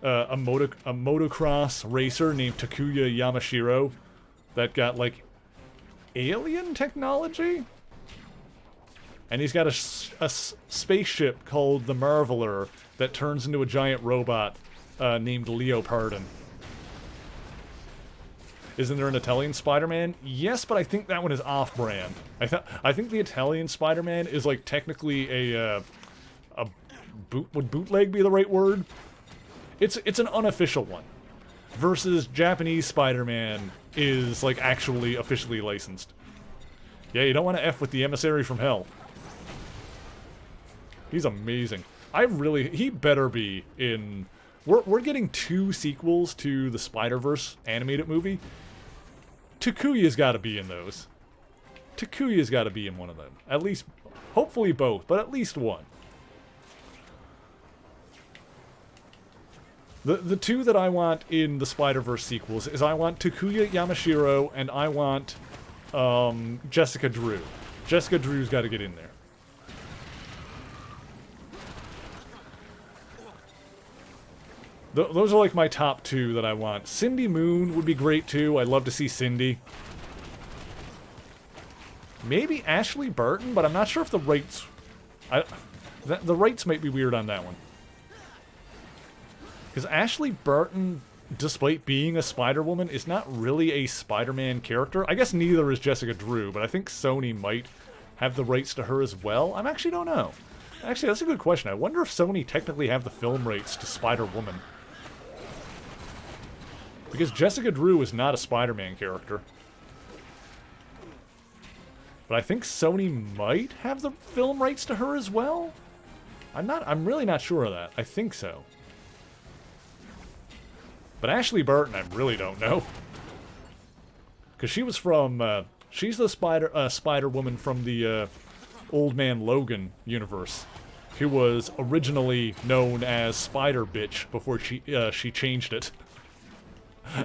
motocross racer named Takuya Yamashiro that got, like, alien technology? And he's got a spaceship called the Marveler that turns into a giant robot named Leopardon. Isn't there an Italian Spider-Man? Yes, but I think that one is off-brand. I think the Italian Spider-Man is, like, technically would bootleg be the right word? It's an unofficial one. Versus Japanese Spider-Man is, like, actually officially licensed. Yeah, you don't want to F with the emissary from hell. He's amazing. He better be in... We're getting 2 sequels to the Spider-Verse animated movie. Takuya's got to be in those. Takuya's got to be in one of them. At least, hopefully both, but at least one. The 2 that I want in the Spider-Verse sequels is I want Takuya Yamashiro and I want Jessica Drew. Jessica Drew's got to get in there. Those are like my top 2 that I want. Cindy Moon would be great too. I'd love to see Cindy. Maybe Ashley Burton, but I'm not sure if the rights... the rights might be weird on that one. Because Ashley Burton, despite being a Spider-Woman, is not really a Spider-Man character. I guess neither is Jessica Drew, but I think Sony might have the rights to her as well. I actually don't know. Actually, that's a good question. I wonder if Sony technically have the film rights to Spider-Woman. Because Jessica Drew is not a Spider-Man character. But I think Sony might have the film rights to her as well? I'm really not sure of that. I think so. But Ashley Burton, I really don't know. Because she was from, she's the Spider-Woman from the, Old Man Logan universe. Who was originally known as Spider-Bitch before she changed it.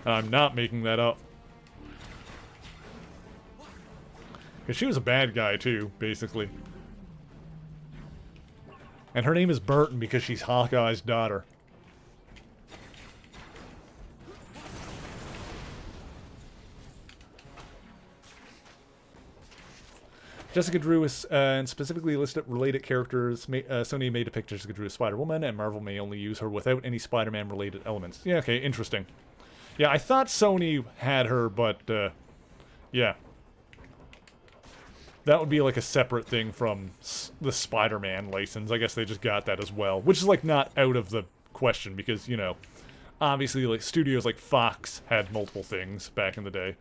I'm not making that up. Because she was a bad guy too, basically. And her name is Burton because she's Hawkeye's daughter. Jessica Drew is, and specifically listed related characters. Sony made a picture of Jessica Drew as Spider-Woman, and Marvel may only use her without any Spider-Man related elements. Yeah, okay, interesting. Yeah, I thought Sony had her, but, yeah. That would be like a separate thing from the Spider-Man license. I guess they just got that as well. Which is, like, not out of the question, because, you know, obviously, like, studios like Fox had multiple things back in the day.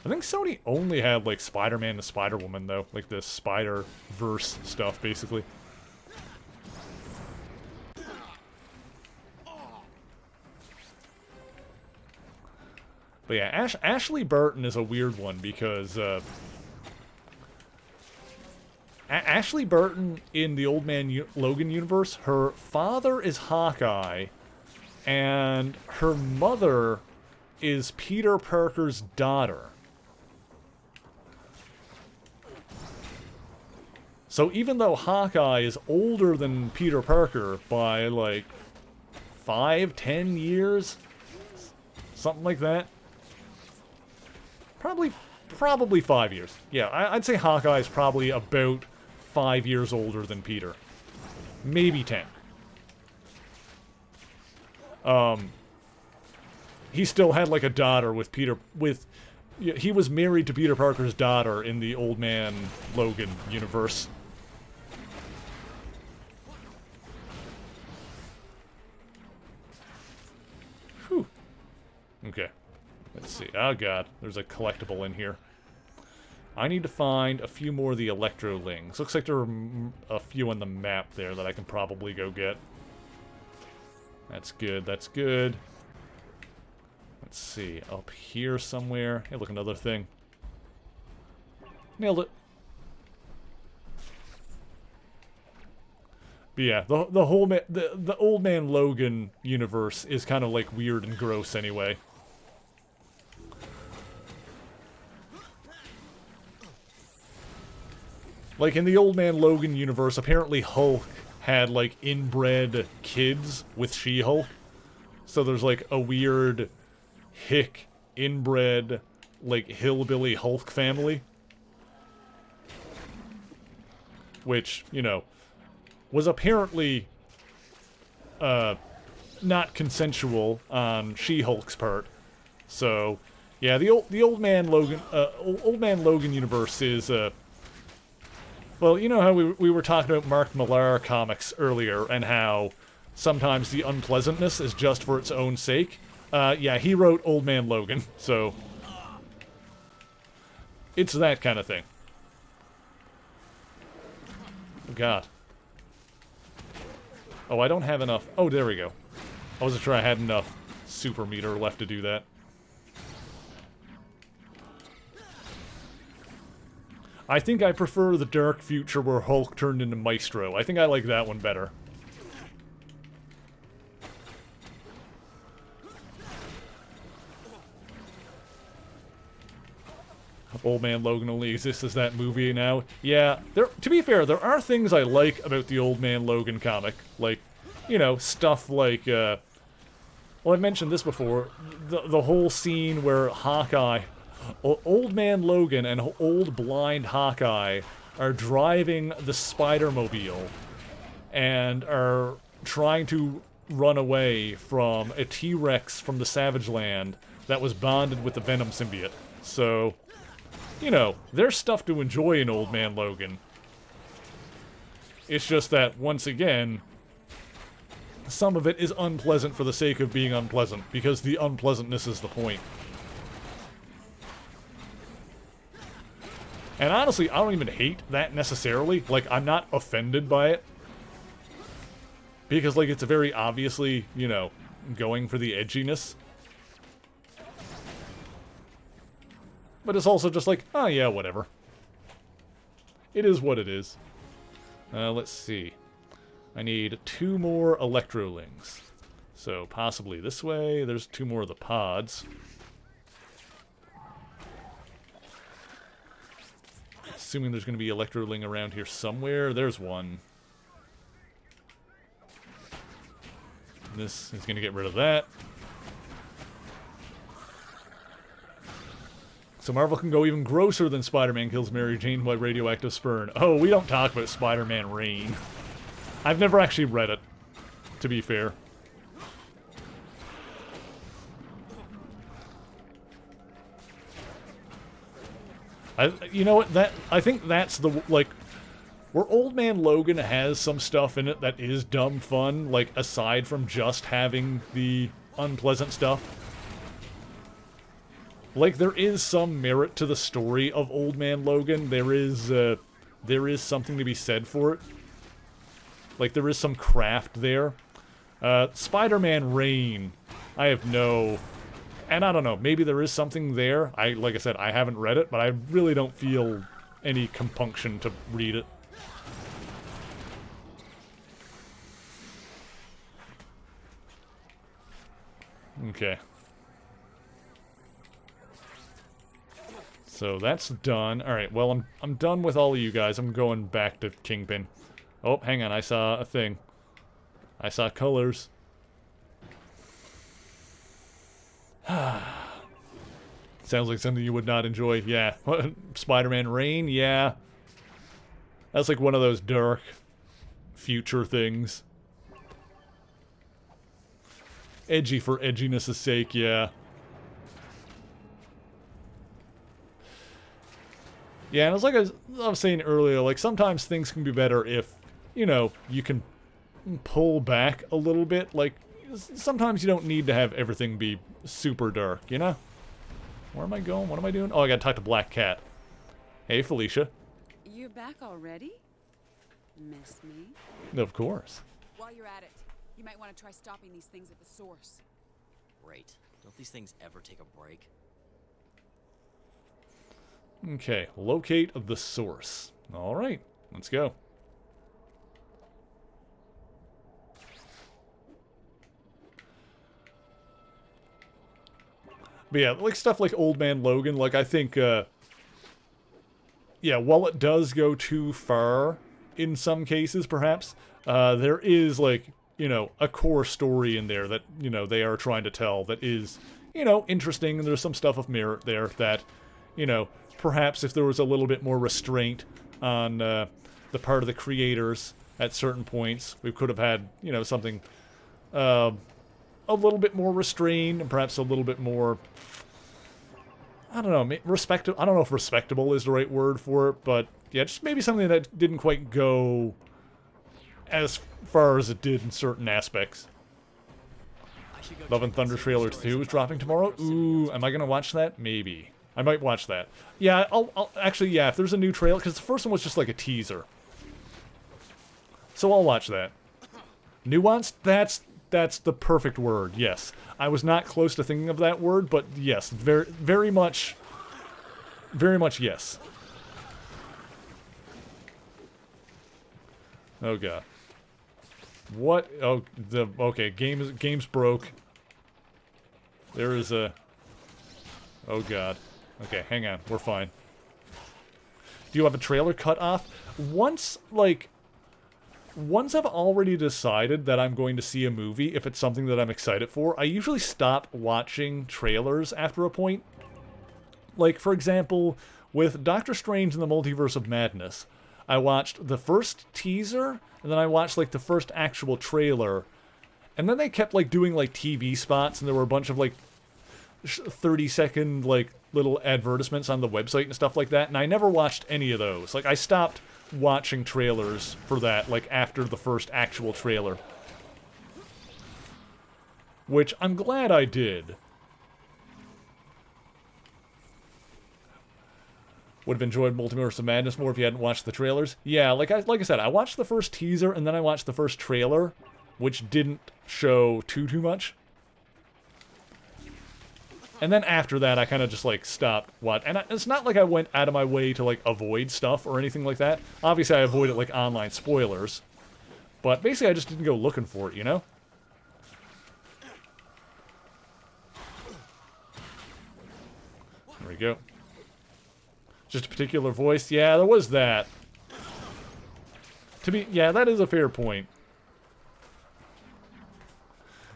I think Sony only had, like, Spider-Man and Spider-Woman, though. Like, the Spider-Verse stuff, basically. But yeah, Ashley Burton is a weird one, because, Ashley Burton in the Old Man Logan universe, her father is Hawkeye, and her mother is Peter Parker's daughter. So even though Hawkeye is older than Peter Parker by like 5-10 years, something like that. Probably 5 years. Yeah, I'd say Hawkeye is probably about 5 years older than Peter. Maybe 10. He still had like a daughter with he was married to Peter Parker's daughter in the Old Man Logan universe. Whew. Okay. Let's see. Oh god, there's a collectible in here. I need to find a few more of the Electrolings. Looks like there are a few on the map there that I can probably go get. That's good, that's good. Let's see, up here somewhere. Hey, look, another thing. Nailed it. But yeah, the whole the Old Man Logan universe is kind of like weird and gross anyway. Like in the Old Man Logan universe, apparently Hulk had like inbred kids with She-Hulk. So there's like a weird hick inbred like hillbilly Hulk family. Which, you know, was apparently not consensual on She-Hulk's part. So, yeah, the Old Man Logan universe is well, you know how we were talking about Mark Millar comics earlier, and how sometimes the unpleasantness is just for its own sake? Yeah, he wrote Old Man Logan, so it's that kind of thing. Oh, God. Oh, I don't have enough. Oh, there we go. I wasn't sure I had enough super meter left to do that. I think I prefer the dark future where Hulk turned into Maestro. I think I like that one better. Old Man Logan only exists as that movie now. Yeah, to be fair, there are things I like about the Old Man Logan comic. Like, you know, stuff like, well, I've mentioned this before. The whole scene where Hawkeye... Old Man Logan and old blind Hawkeye are driving the Spider-Mobile and are trying to run away from a T-Rex from the Savage Land that was bonded with the Venom symbiote. So, you know, there's stuff to enjoy in Old Man Logan. It's just that, once again, some of it is unpleasant for the sake of being unpleasant, because the unpleasantness is the point. And honestly, I don't even hate that necessarily. Like, I'm not offended by it. Because, like, it's very obviously, you know, going for the edginess. But it's also just like, oh yeah, whatever. It is what it is. Let's see. I need 2 more Electrolings. So, possibly this way. There's 2 more of the pods. Assuming there's going to be Electroling around here somewhere. There's one. This is going to get rid of that. So Marvel can go even grosser than Spider-Man kills Mary Jane by radioactive sperm. Oh, we don't talk about Spider-Man Reign. I've never actually read it, to be fair. You know what, I think that's the, like, where Old Man Logan has some stuff in it that is dumb fun, like, aside from just having the unpleasant stuff. Like, there is some merit to the story of Old Man Logan. There is something to be said for it. Like, there is some craft there. Spider-Man Reign, I have no... And I don't know, maybe there is something there. Like I said, I haven't read it, but I really don't feel any compunction to read it. Okay. So that's done. Alright, well, I'm done with all of you guys. I'm going back to Kingpin. Oh, hang on, I saw a thing. I saw colors. Sounds like something you would not enjoy. Yeah. Spider-Man Rain? Yeah. That's like one of those dark future things. Edgy for edginess' sake, yeah. Yeah, and it's like I was saying earlier, like, sometimes things can be better if, you know, you can pull back a little bit. Like, sometimes you don't need to have everything be super dark, you know? Where am I going? What am I doing? Oh, I gotta talk to Black Cat. Hey, Felicia. You back already? Miss me? Of course. While you're at it, you might want to try stopping these things at the source. Great. Don't these things ever take a break? Okay, locate the source. Alright, let's go. But yeah, like stuff like Old Man Logan, like I think, yeah, while it does go too far in some cases, perhaps, there is, like, you know, a core story in there that, you know, they are trying to tell that is, you know, interesting, and there's some stuff of merit there that, you know, perhaps if there was a little bit more restraint on the part of the creators at certain points, we could have had, you know, something a little bit more restrained and perhaps a little bit more, I don't know, I don't know if respectable is the right word for it, but yeah, just maybe something that didn't quite go as far as it did in certain aspects. Love and Thunder trailer 2 is dropping tomorrow. Ooh, am I gonna watch that? Maybe. I might watch that. Yeah, I'll actually, yeah, if there's a new trailer, because the first one was just like a teaser. So I'll watch that. Nuanced? That's the perfect word, yes. I was not close to thinking of that word, but yes, very much yes. Oh god. What? Oh, okay, game's broke. There is a... Oh god. Okay, hang on, we're fine. Do you have a trailer cut off? Once I've already decided that I'm going to see a movie, if it's something that I'm excited for, I usually stop watching trailers after a point. Like, for example, with Doctor Strange in the Multiverse of Madness, I watched the first teaser, and then I watched, like, the first actual trailer, and then they kept, like, doing, like, TV spots, and there were a bunch of, like, 30-second, like, little advertisements on the website and stuff like that, and I never watched any of those. Like, I stopped watching trailers for that, like, after the first actual trailer. Which I'm glad I did. Would have enjoyed Multiverse of Madness more if you hadn't watched the trailers. Yeah, like I said, I watched the first teaser, and then I watched the first trailer, which didn't show too much. And then after that, I kind of just, like, stopped watching. And it's not like I went out of my way to, like, avoid stuff or anything like that. Obviously, I avoided, like, online spoilers. But basically, I just didn't go looking for it, you know? There we go. Just a particular voice. Yeah, there was that. Yeah, that is a fair point.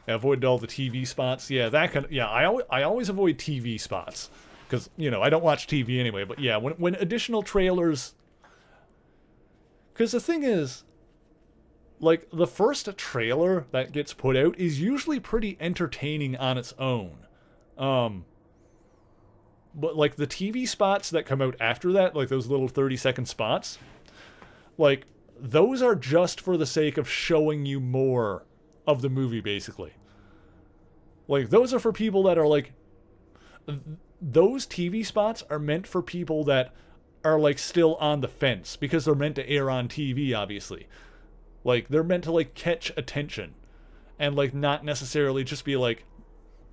I avoided all the TV spots. Yeah, I always avoid TV spots. Because, you know, I don't watch TV anyway. But yeah, when additional trailers... Because the thing is, like, the first trailer that gets put out is usually pretty entertaining on its own. But, like, the TV spots that come out after that, like those little 30-second spots, like, those are just for the sake of showing you more of the movie, basically. Like, those are for people that are, like... Those TV spots are meant for people that are, like, still on the fence, because they're meant to air on TV, obviously. Like, they're meant to, like, catch attention. And, like, not necessarily just be, like,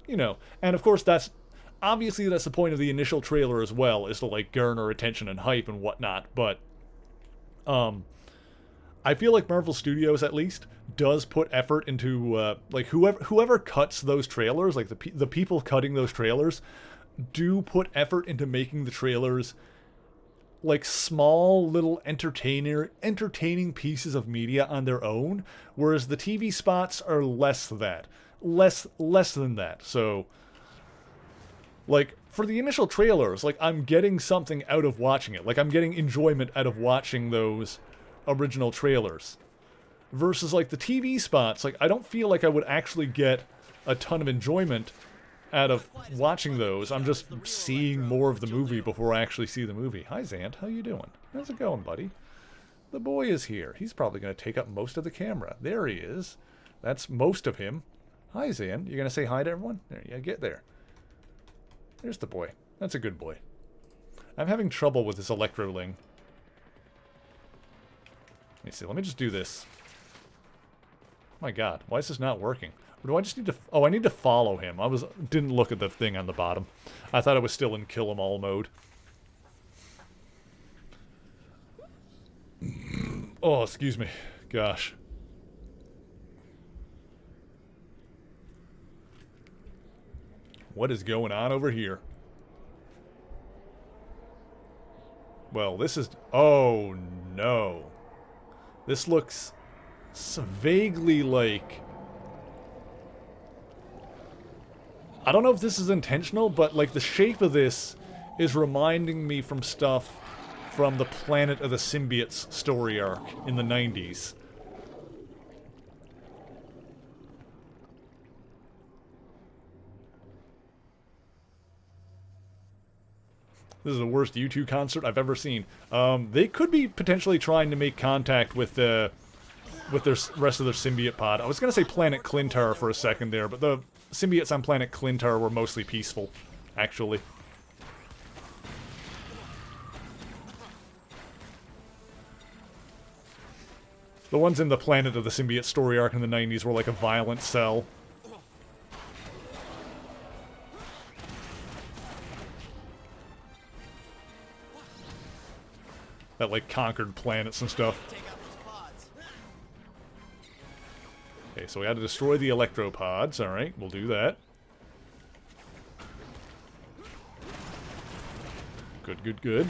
you know... And, of course, that's... Obviously, that's the point of the initial trailer as well, is to, like, garner attention and hype and whatnot, but... I feel like Marvel Studios, at least, does put effort into, like, whoever cuts those trailers, like, the people cutting those trailers, do put effort into making the trailers, like, small, little entertaining pieces of media on their own, whereas the TV spots are less that. Less than that. So, like, for the initial trailers, like, I'm getting something out of watching it. Like, I'm getting enjoyment out of watching those original trailers. Versus, like, the TV spots, like, I don't feel like I would actually get a ton of enjoyment out of watching those. I'm just seeing more of the movie before I actually see the movie. Hi, Zant. How you doing? How's it going, buddy? The boy is here. He's probably going to take up most of the camera. There he is. That's most of him. Hi, Zan. You going to say hi to everyone? There, yeah, get there. There's the boy. That's a good boy. I'm having trouble with this Electroling. Let me see. Let me just do this. My god. Why is this not working? Or do I just need to... Oh, I need to follow him. Didn't look at the thing on the bottom. I thought it was still in kill 'em all mode. Oh, excuse me. Gosh. What is going on over here? Well, this is... Oh, no. This looks vaguely like... I don't know if this is intentional, but, like, the shape of this is reminding me from stuff from the Planet of the Symbiotes story arc in the 90s. This is the worst U2 concert I've ever seen. They could be potentially trying to make contact with their rest of their symbiote pod. I was going to say Planet Clintar for a second there, but the symbiotes on Planet Clintar were mostly peaceful, actually. The ones in the Planet of the Symbiote story arc in the 90s were like a violent cell. That, like, conquered planets and stuff. Okay, so we had to destroy the electropods. Alright, we'll do that. Good, good, good.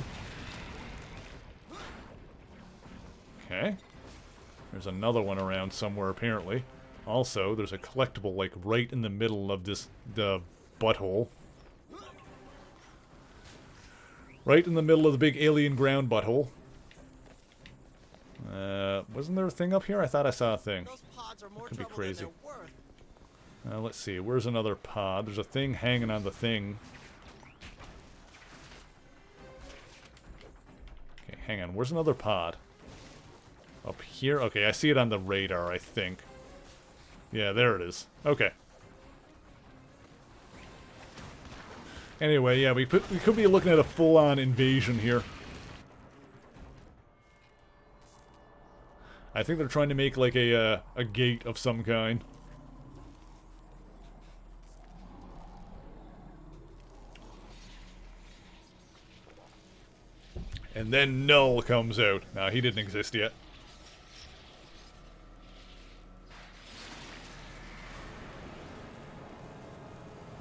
Okay. There's another one around somewhere, apparently. Also, there's a collectible, like, right in the middle of the butthole. Right in the middle of the big alien ground butthole. Wasn't there a thing up here? I thought I saw a thing. Could be crazy. Let's see. Where's another pod? There's a thing hanging on the thing. Okay, hang on. Where's another pod? Up here? Okay, I see it on the radar, I think. Yeah, there it is. Okay. Anyway, yeah, we could be looking at a full-on invasion here. I think they're trying to make, like, a gate of some kind. And then Null comes out. Nah, he didn't exist yet.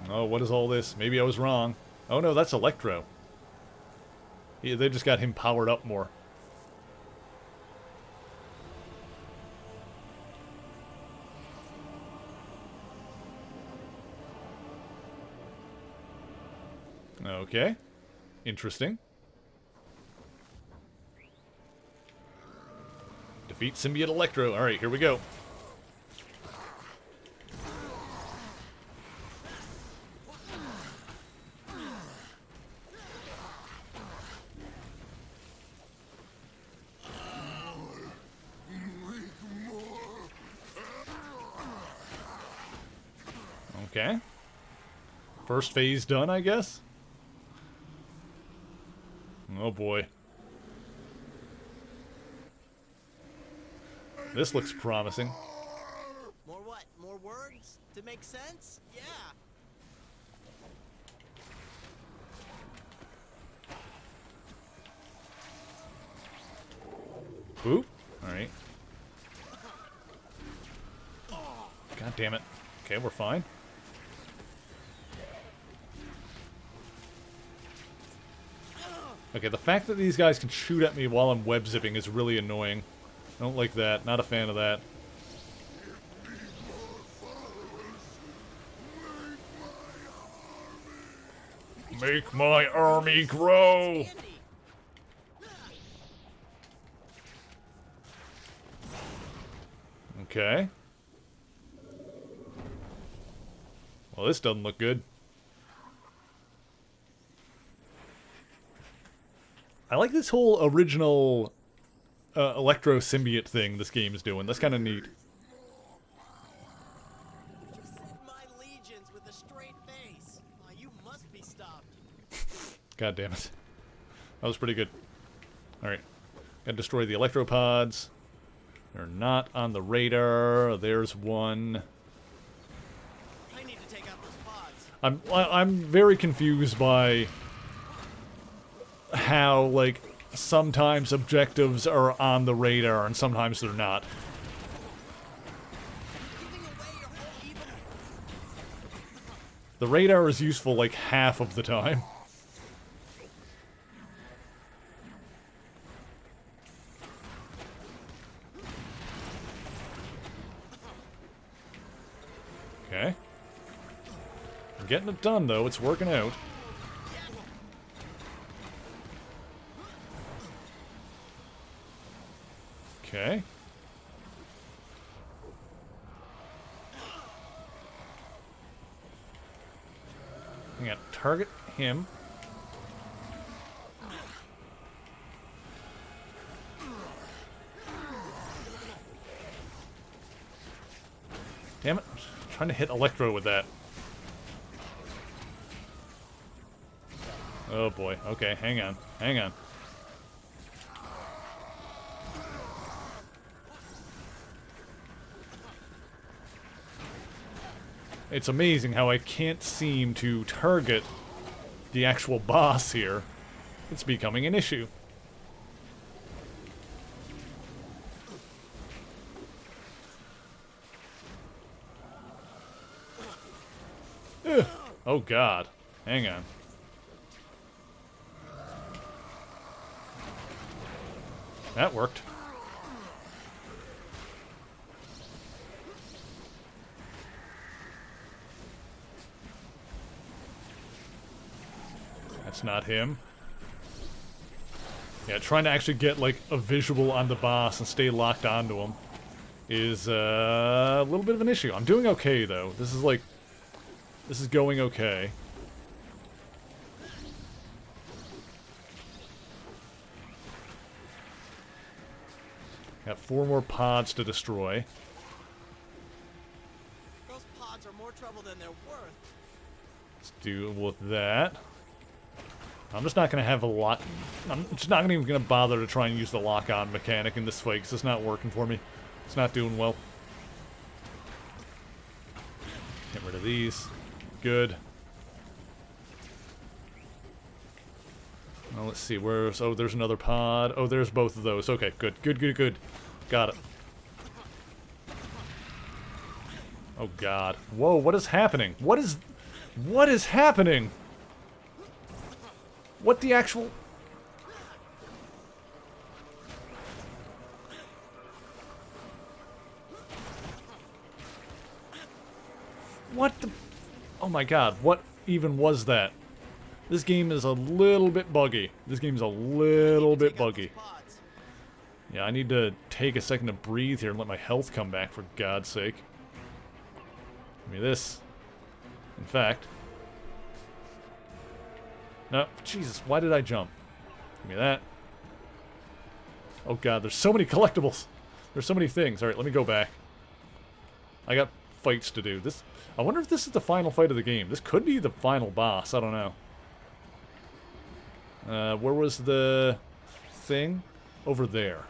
Oh, what is all this? Maybe I was wrong. Oh no, that's Electro. Yeah, they just got him powered up more. Okay. Interesting. Defeat Symbiote Electro. Alright, here we go. Okay. First phase done, I guess? Oh boy. This looks promising. More what? More words? To make sense? Yeah. Oop. Alright. God damn it. Okay, we're fine. Okay, the fact that these guys can shoot at me while I'm web zipping is really annoying. I don't like that. Not a fan of that. Make my army grow! Okay. Well, this doesn't look good. I like this whole original electro symbiote thing this game is doing. That's kind of neat. You said my legions with a straight face. You must be stopped. God damn it. That was pretty good. Alright. Gotta destroy the electropods. They're not on the radar. There's one. I need to take out those pods. I'm very confused by how, like, sometimes objectives are on the radar and sometimes they're not. The radar is useful like half of the time. Okay. I'm getting it done though, it's working out. Okay. I'm gonna target him. Damn it. I'm trying to hit Electro with that. Oh boy. Okay, hang on. Hang on. It's amazing how I can't seem to target the actual boss here. It's becoming an issue. Ugh. Oh god. Hang on. That worked. That's not him. Yeah, trying to actually get, like, a visual on the boss and stay locked onto him is a little bit of an issue. I'm doing okay, though. This is, like... This is going okay. Got 4 more pods to destroy. Those pods are more trouble than they're worth. Let's deal with that. I'm just not going to have a lot... I'm just not even going to bother to try and use the lock-on mechanic in this fight, because it's not working for me. It's not doing well. Get rid of these. Good. Well, let's see, where's... Oh, there's another pod. Oh, there's both of those. Okay, good. Good, good, good. Got it. Oh, God. Whoa, what is happening? What is happening? What the actual... What the... Oh my god, what even was that? This game is a little bit buggy. This game is a little bit buggy. Yeah, I need to take a second to breathe here and let my health come back, for God's sake. Give me this. In fact... No, Jesus, why did I jump? Give me that. Oh god, there's so many collectibles. There's so many things. Alright, let me go back. I got fights to do. This... I wonder if this is the final fight of the game. This could be the final boss. I don't know. Where was the thing? Over there.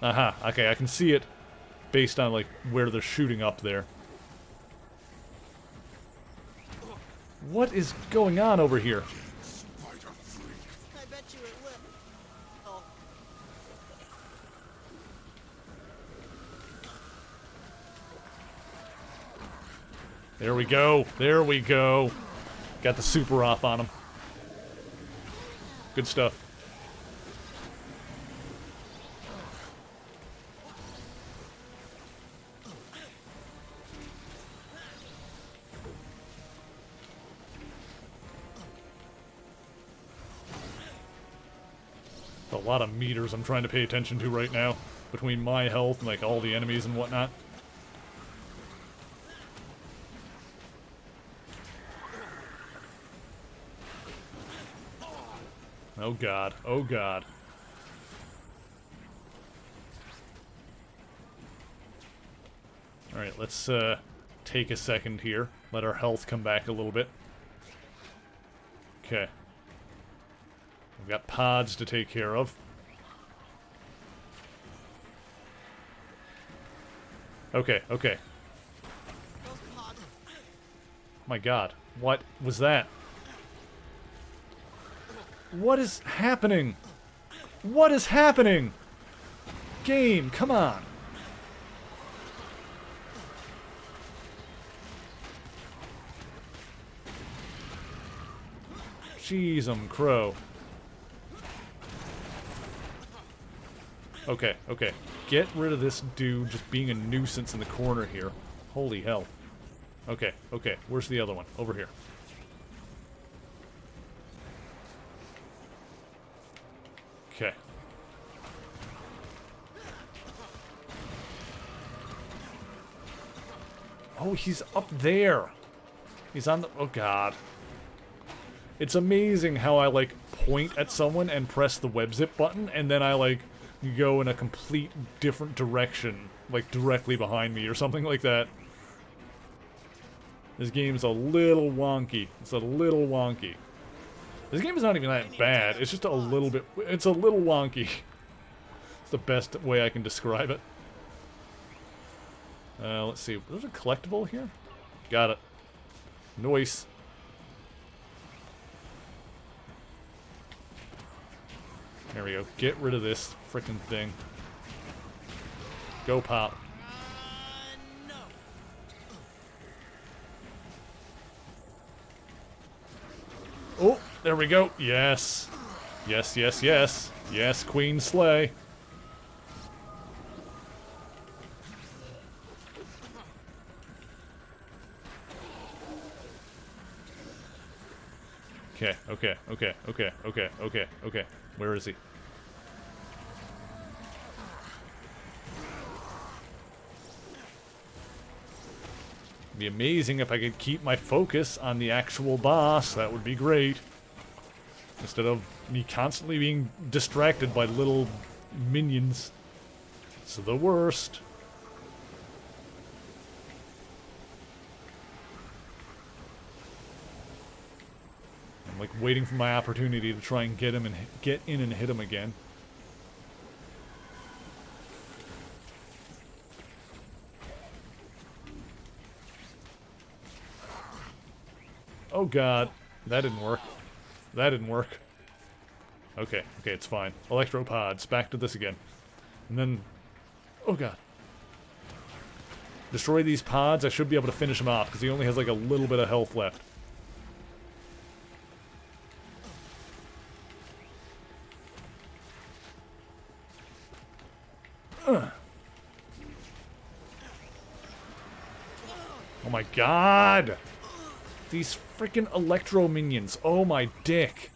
Aha. Okay, I can see it based on, like, where they're shooting up there. What is going on over here? I bet you it will. Oh. There we go. There we go. Got the super off on him. Good stuff. A lot of meters I'm trying to pay attention to right now, between my health and like all the enemies and whatnot. Oh god, oh god. Alright, let's take a second here. Let our health come back a little bit. Okay. We've got pods to take care of. Okay, okay. My god, what was that? What is happening? What is happening? Game, come on. Jeez, crow. Okay, okay. Get rid of this dude just being a nuisance in the corner here. Holy hell. Okay, okay. Where's the other one? Over here. Okay. Oh, he's up there. He's on the... Oh, God. It's amazing how I, like, point at someone and press the web zip button, and then I, like, go in a complete different direction, like, directly behind me or something like that. This game's a little wonky. It's a little wonky. This game is not even that bad. It's just a little bit... It's a little wonky. It's the best way I can describe it. Let's see. There's a collectible here? Got it. Noise. There we go. Get rid of this frickin' thing. Go, Pop. No. Oh, there we go. Yes. Yes, yes, yes. Yes, Queen Slay. Okay, okay, okay, okay, okay, okay, okay. Where is he? It'd be amazing if I could keep my focus on the actual boss. That would be great. Instead of me constantly being distracted by little minions. It's the worst. I'm like waiting for my opportunity to try and get him and get in and hit him again. Oh god, that didn't work. That didn't work. Okay, okay, it's fine. Electropods, back to this again. And then... Oh god. Destroy these pods, I should be able to finish him off, because he only has like a little bit of health left. Oh my god! These freaking electro minions. Oh my dick.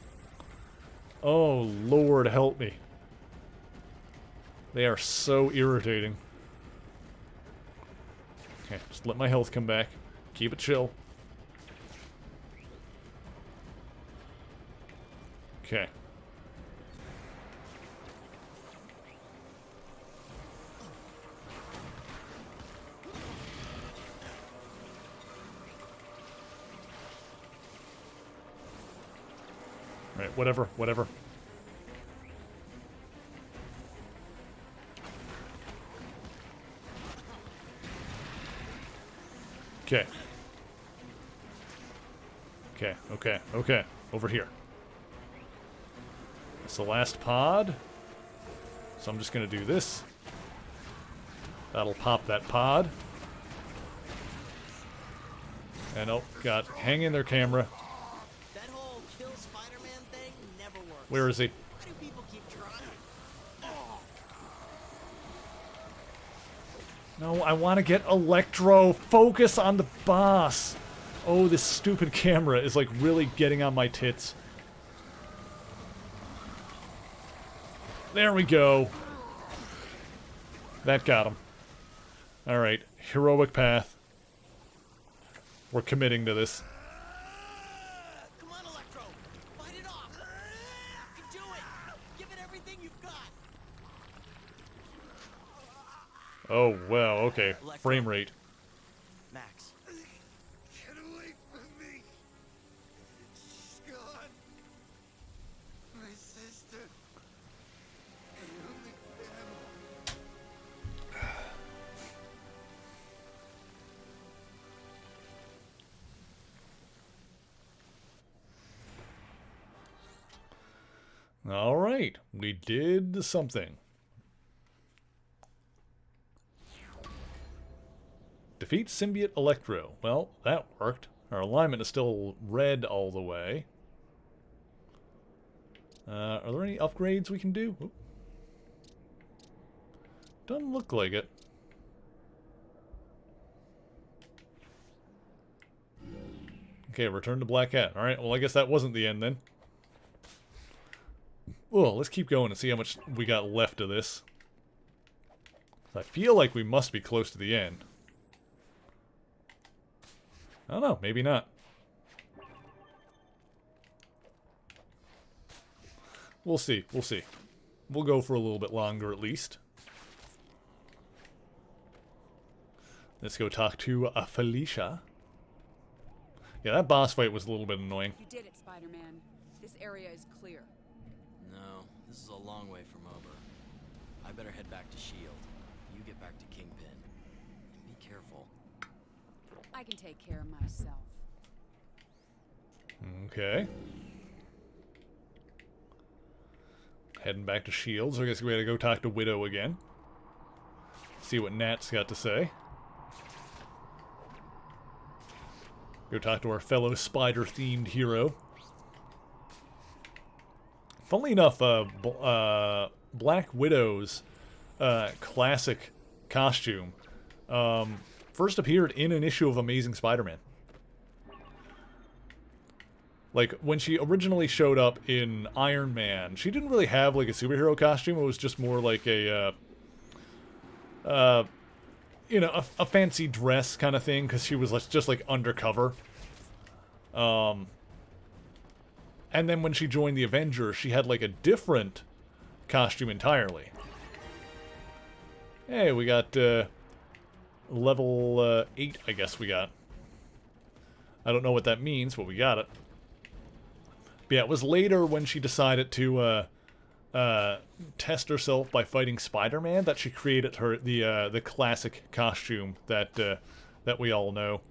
Oh Lord help me. They are so irritating. Okay, just let my health come back. Keep it chill. Okay. Alright, whatever, whatever. Okay. Okay, okay, okay. Over here. It's the last pod. So I'm just gonna do this. That'll pop that pod. And oh, God. Hang in there, camera. That whole kill Spider-Man thing never works. Where is he? Why do people keep trying? No, I want to get Electro. Focus on the boss. Oh, this stupid camera is like really getting on my tits. There we go. That got him. Alright, heroic path. We're committing to this. Come on, Electro. Fight it off. You can do it. Give it everything you've got. Oh, wow, okay. Electro. Frame rate. Max. Get away from me! She's gone. My sister. My only family. Alright, we did something. Defeat Symbiote Electro. Well, that worked. Our alignment is still red all the way. Are there any upgrades we can do? Oop. Doesn't look like it. Okay, return to Black Hat. Alright, well I guess that wasn't the end then. Well, let's keep going and see how much we got left of this. I feel like we must be close to the end. I don't know, maybe not. We'll see, we'll see. We'll go for a little bit longer at least. Let's go talk to Felicia. Yeah, that boss fight was a little bit annoying. You did it, Spider-Man. This area is clear. No, this is a long way from over. I better head back to S.H.I.E.L.D. You get back to Kingpin. And be careful. I can take care of myself. Okay. Heading back to S.H.I.E.L.D. So I guess we gotta go talk to Widow again. See what Nat's got to say. Go talk to our fellow spider-themed hero. Funnily enough, Black Widow's classic costume first appeared in an issue of Amazing Spider-Man. Like, when she originally showed up in Iron Man, she didn't really have, like, a superhero costume. It was just more like a, you know, a fancy dress kind of thing, because she was just, like, undercover. And then when she joined the Avengers, she had, like, a different costume entirely. Hey, we got, level 8, I guess we got. I don't know what that means, but we got it. But yeah, it was later when she decided to test herself by fighting Spider-Man that she created the classic costume that that we all know.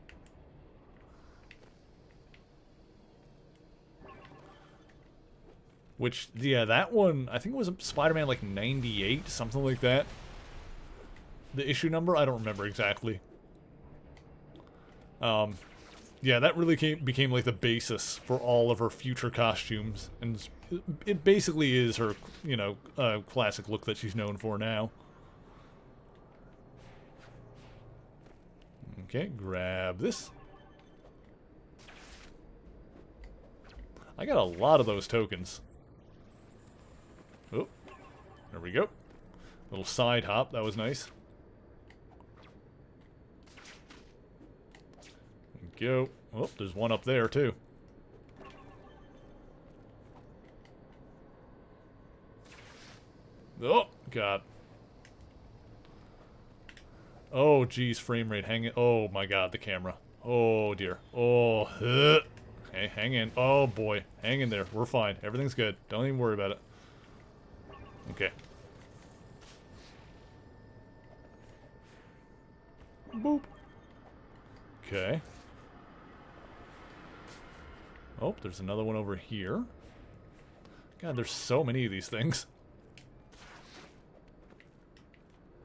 Which, yeah, that one, I think it was Spider-Man like 98, something like that. The issue number, I don't remember exactly. Yeah, that really became like the basis for all of her future costumes, and it basically is her, you know, classic look that she's known for now. Okay, grab this. I got a lot of those tokens. Oh, there we go. Little side hop, that was nice. Go. Oh, there's one up there, too. Oh, God. Oh, geez, frame rate. Hang it. Oh, my God, the camera. Oh, dear. Oh, hey, hang in. Oh, boy. Hang in there. We're fine. Everything's good. Don't even worry about it. Okay. Boop. Okay. Oh, there's another one over here. God, there's so many of these things.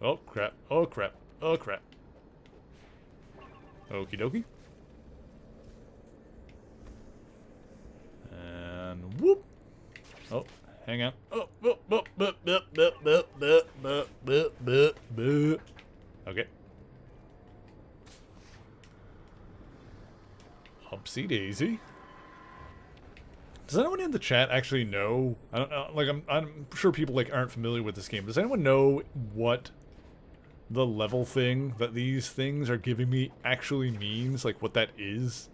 Oh, crap. Oh, crap. Oh, crap. Okie dokie. Oh, hang on. Oh, okay. Upsy daisy. Does anyone in the chat actually know? I don't know. Like, I'm sure people like aren't familiar with this game. Does anyone know what the level thing that these things are giving me actually means? Like, what that is?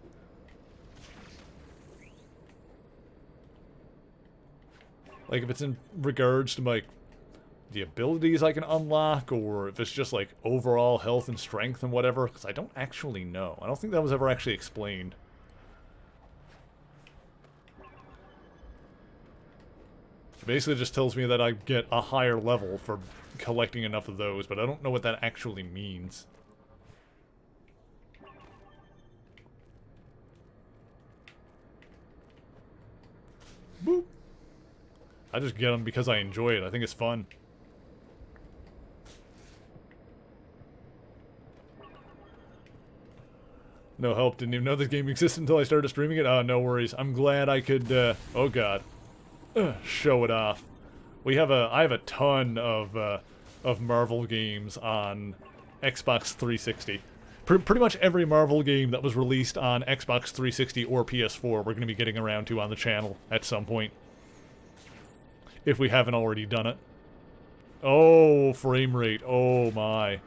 Like, if it's in regards to, like, the abilities I can unlock, or if it's just, like, overall health and strength and whatever, because I don't actually know. I don't think that was ever actually explained. Basically, it just tells me that I get a higher level for collecting enough of those, but I don't know what that actually means. Boop. I just get them because I enjoy it. I think it's fun. No help. Didn't even know this game existed until I started streaming it. Oh, no worries. I'm glad I could, oh god. Show it off. I have a ton of Marvel games on Xbox 360. Pretty much every Marvel game that was released on Xbox 360 or PS4 we're going to be getting around to on the channel at some point. If we haven't already done it. Oh, frame rate. Oh my.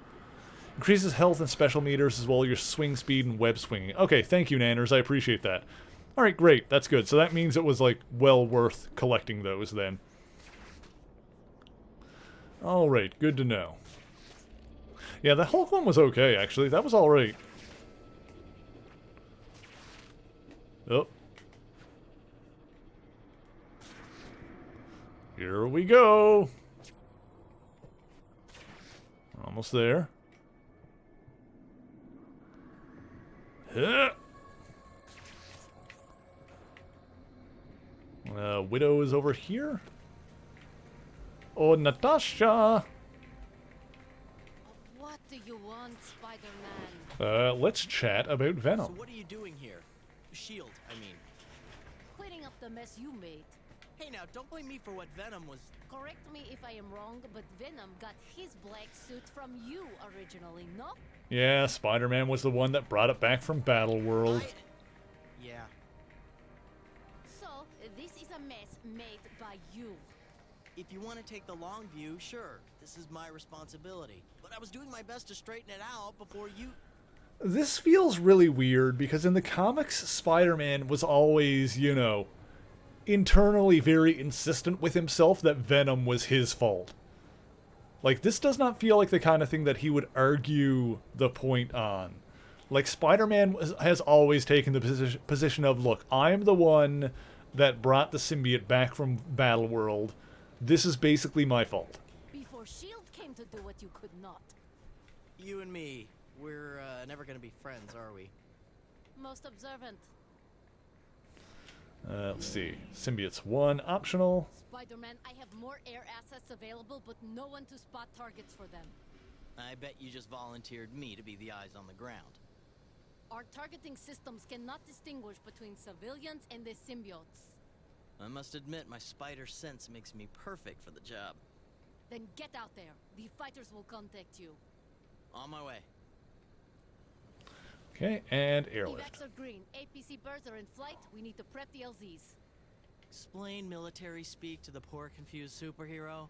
Increases health and special meters as well as your swing speed and web swinging. Okay, thank you, Nanners. I appreciate that. Alright, great. That's good. So that means it was, like, well worth collecting those, then. Alright, good to know. Yeah, the Hulk one was okay, actually. That was alright. Oh. Here we go. Almost there. Widow is over here. Oh, Natasha! What do you want, Spider-Man? Let's chat about Venom. So what are you doing here? Shield, I mean. Cleaning up the mess you made. Hey now, don't blame me for what Venom was... Correct me if I am wrong, but Venom got his black suit from you originally, no? Yeah, Spider-Man was the one that brought it back from Battleworld. Yeah. So, this is a mess made by you. If you want to take the long view, sure. This is my responsibility. But I was doing my best to straighten it out before you... This feels really weird, because in the comics, Spider-Man was always, you know, internally very insistent with himself that Venom was his fault. Like, this does not feel like the kind of thing that he would argue the point on. Like, Spider-Man has always taken the position of, look, I'm the one that brought the symbiote back from Battleworld. This is basically my fault. Before S.H.I.E.L.D. came to do what you could not. You and me, we're never gonna be friends, are we? Most observant. Let's see. Symbiote's 1, optional. Spider-Man, I have more air assets available, but no one to spot targets for them. I bet you just volunteered me to be the eyes on the ground. Our targeting systems cannot distinguish between civilians and the symbiotes. I must admit, my spider sense makes me perfect for the job. Then get out there. The fighters will contact you. On my way. Okay, and airlift. Evacs are green. APC birds are in flight. We need to prep the LZs. Explain military speak to the poor, confused superhero.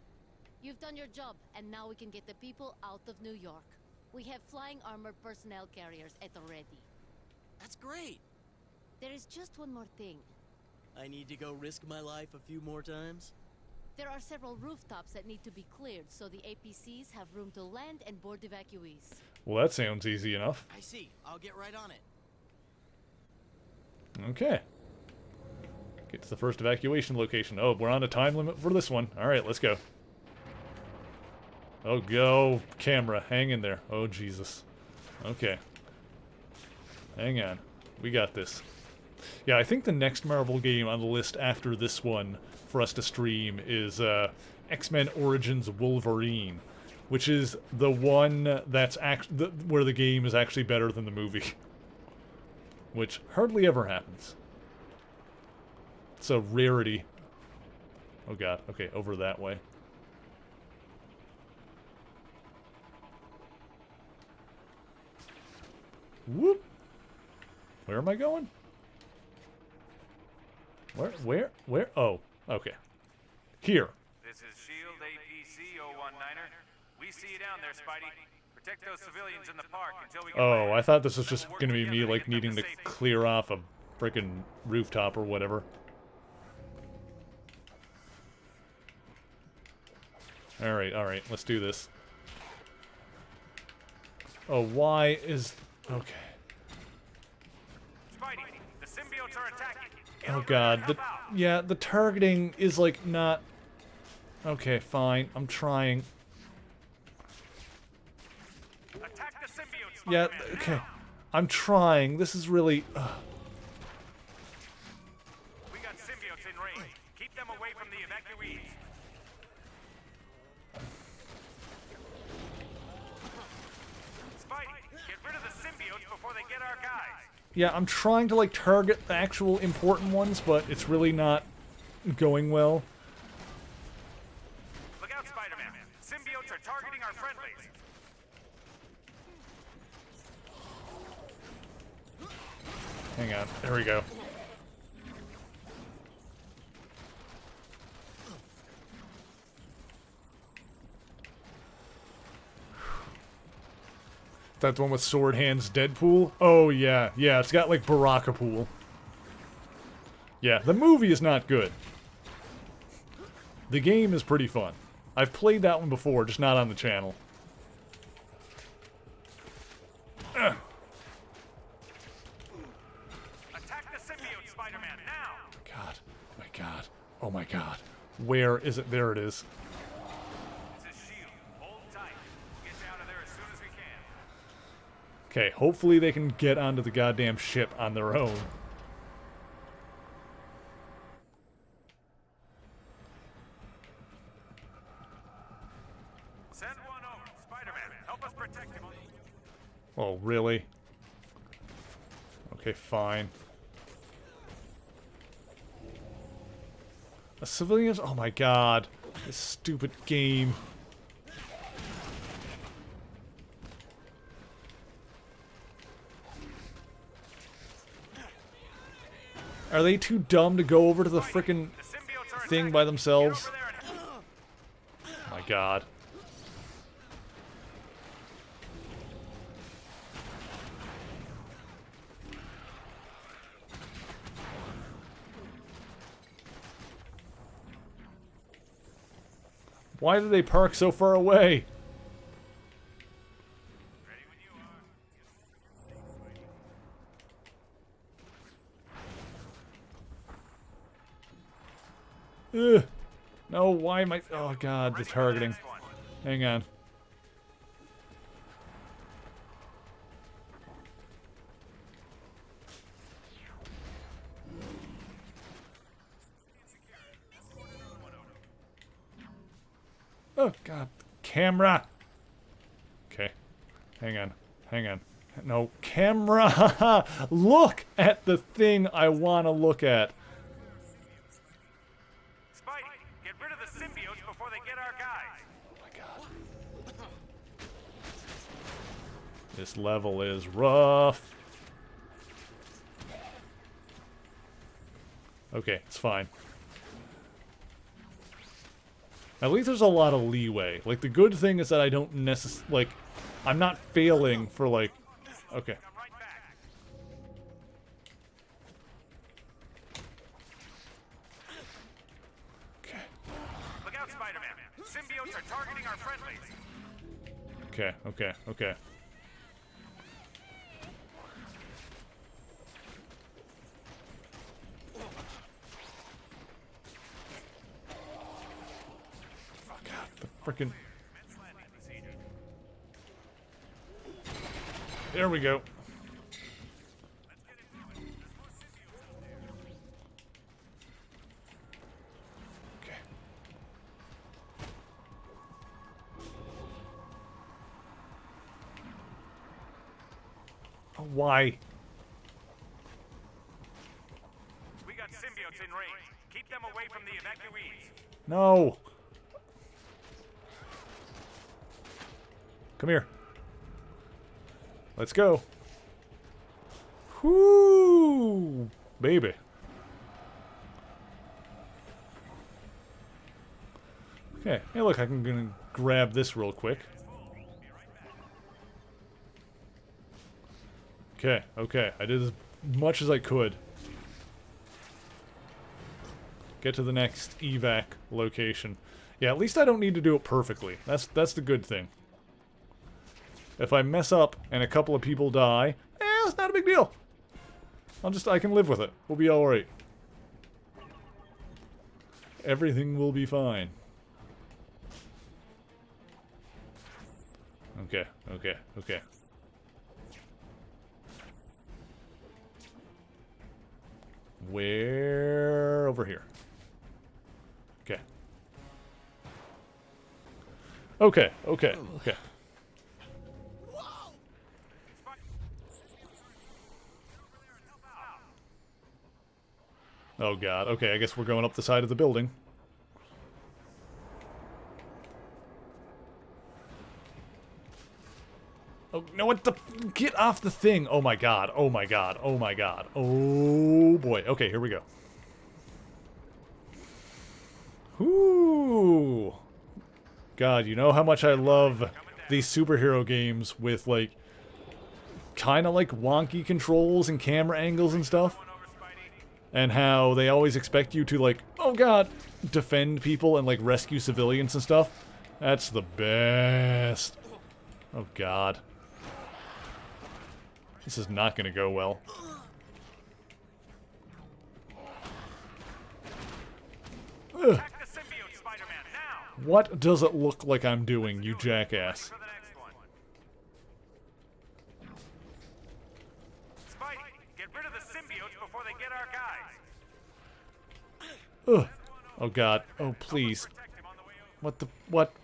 You've done your job, and now we can get the people out of New York. We have flying armored personnel carriers at the ready. That's great! There is just one more thing. I need to go risk my life a few more times? There are several rooftops that need to be cleared so the APCs have room to land and board evacuees. Well, that sounds easy enough. I see. I'll get right on it. Okay. Get to the first evacuation location. Oh, we're on a time limit for this one. Alright, let's go. Oh, go. Camera, hang in there. Oh, Jesus. Okay. Hang on. We got this. Yeah, I think the next Marvel game on the list after this one for us to stream is X-Men Origins Wolverine, which is the one that's where the game is actually better than the movie, which hardly ever happens. It's a rarity. Oh god. Okay, over that way. Whoop. Where am I going? Where? Oh, okay. Here. This is SHIELD APC 019er. We see you down there, Spidey. Protect those civilians in the park until we get Oh, I thought this was just gonna be me, like, needing to clear off a freaking rooftop or whatever. Alright, let's do this. Oh, why is... Okay. Spidey, the symbiotes are attacking. Oh god, yeah, the targeting is, like, not... Okay, fine, I'm trying. Attack the symbiotes, Yeah, okay. I'm trying. This is really... We got symbiotes in range. Keep them away from the evacuees. Spidey, get rid of the symbiotes before they get our guys. Yeah, I'm trying to, like, target the actual important ones, but it's really not going well. Look out, Spider-Man. Symbiotes are targeting our friendlies. Hang on. There we go. That the one with sword hands Deadpool? Oh, yeah. Yeah, it's got, like, Barakapool. Yeah, the movie is not good. The game is pretty fun. I've played that one before, just not on the channel. Attack the symbiote, Spider-Man, now! God. Oh my god. Oh my god. Where is it? There it is. This is SHIELD. Hold tight. Get you out of there as soon as we can. Okay, hopefully they can get onto the goddamn ship on their own. Send one over. Spider-Man, help us protect him. Oh, really? Okay, fine. A civilians? Oh my god. This stupid game. Are they too dumb to go over to the frickin' thing by themselves? Oh my god. Why did they park so far away? Ugh. No, why am I... Oh god, the targeting. Hang on. Oh god, camera! Okay, hang on, hang on. No, camera! Look at the thing I want to look at. Spidey, get rid of the symbiotes before they get our guys. Oh my god. This level is rough. Okay, it's fine. At least there's a lot of leeway. Like, the good thing is that I don't necessarily... Like, I'm not failing for, like... Okay. Okay. Look out, Spider-Man. Symbiotes are targeting our friendlies. Okay, okay, okay. Oh god, the frickin'... There we go. Okay. Oh, why? We got symbiotes in range. Keep them away from the evacuees. No. Come here. Let's go. Whoo, baby. Okay. Hey, look, I'm gonna grab this real quick. Okay, okay. I did as much as I could. Get to the next evac location. Yeah, at least I don't need to do it perfectly. That's the good thing. If I mess up and a couple of people die, it's not a big deal. I can live with it. We'll be alright. Everything will be fine. Okay, okay, okay. Where? Over here. Okay. Okay, okay, okay. Oh god, okay, I guess we're going up the side of the building. Oh, no, what the... Get off the thing! Oh my god, oh my god, oh my god. Oh boy. Okay, here we go. Ooh. God, you know how much I love these superhero games with, like, kind of like wonky controls and camera angles and stuff? And how they always expect you to, like, oh god, defend people and, like, rescue civilians and stuff? That's the best. Oh god. This is not gonna go well. Ugh. What does it look like I'm doing, you jackass? Spidey, get rid of the symbiotes before they get our guys. Ugh. Oh god. Oh please. What the what?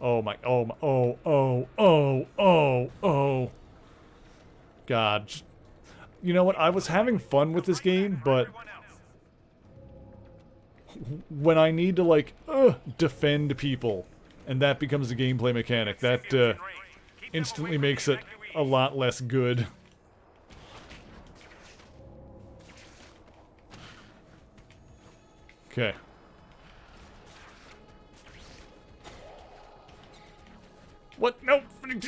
Oh my, oh my, oh. God. You know what? I was having fun with this game, but when I need to, like, defend people, and that becomes a gameplay mechanic, that, instantly makes it a lot less good. Okay. What? No! Let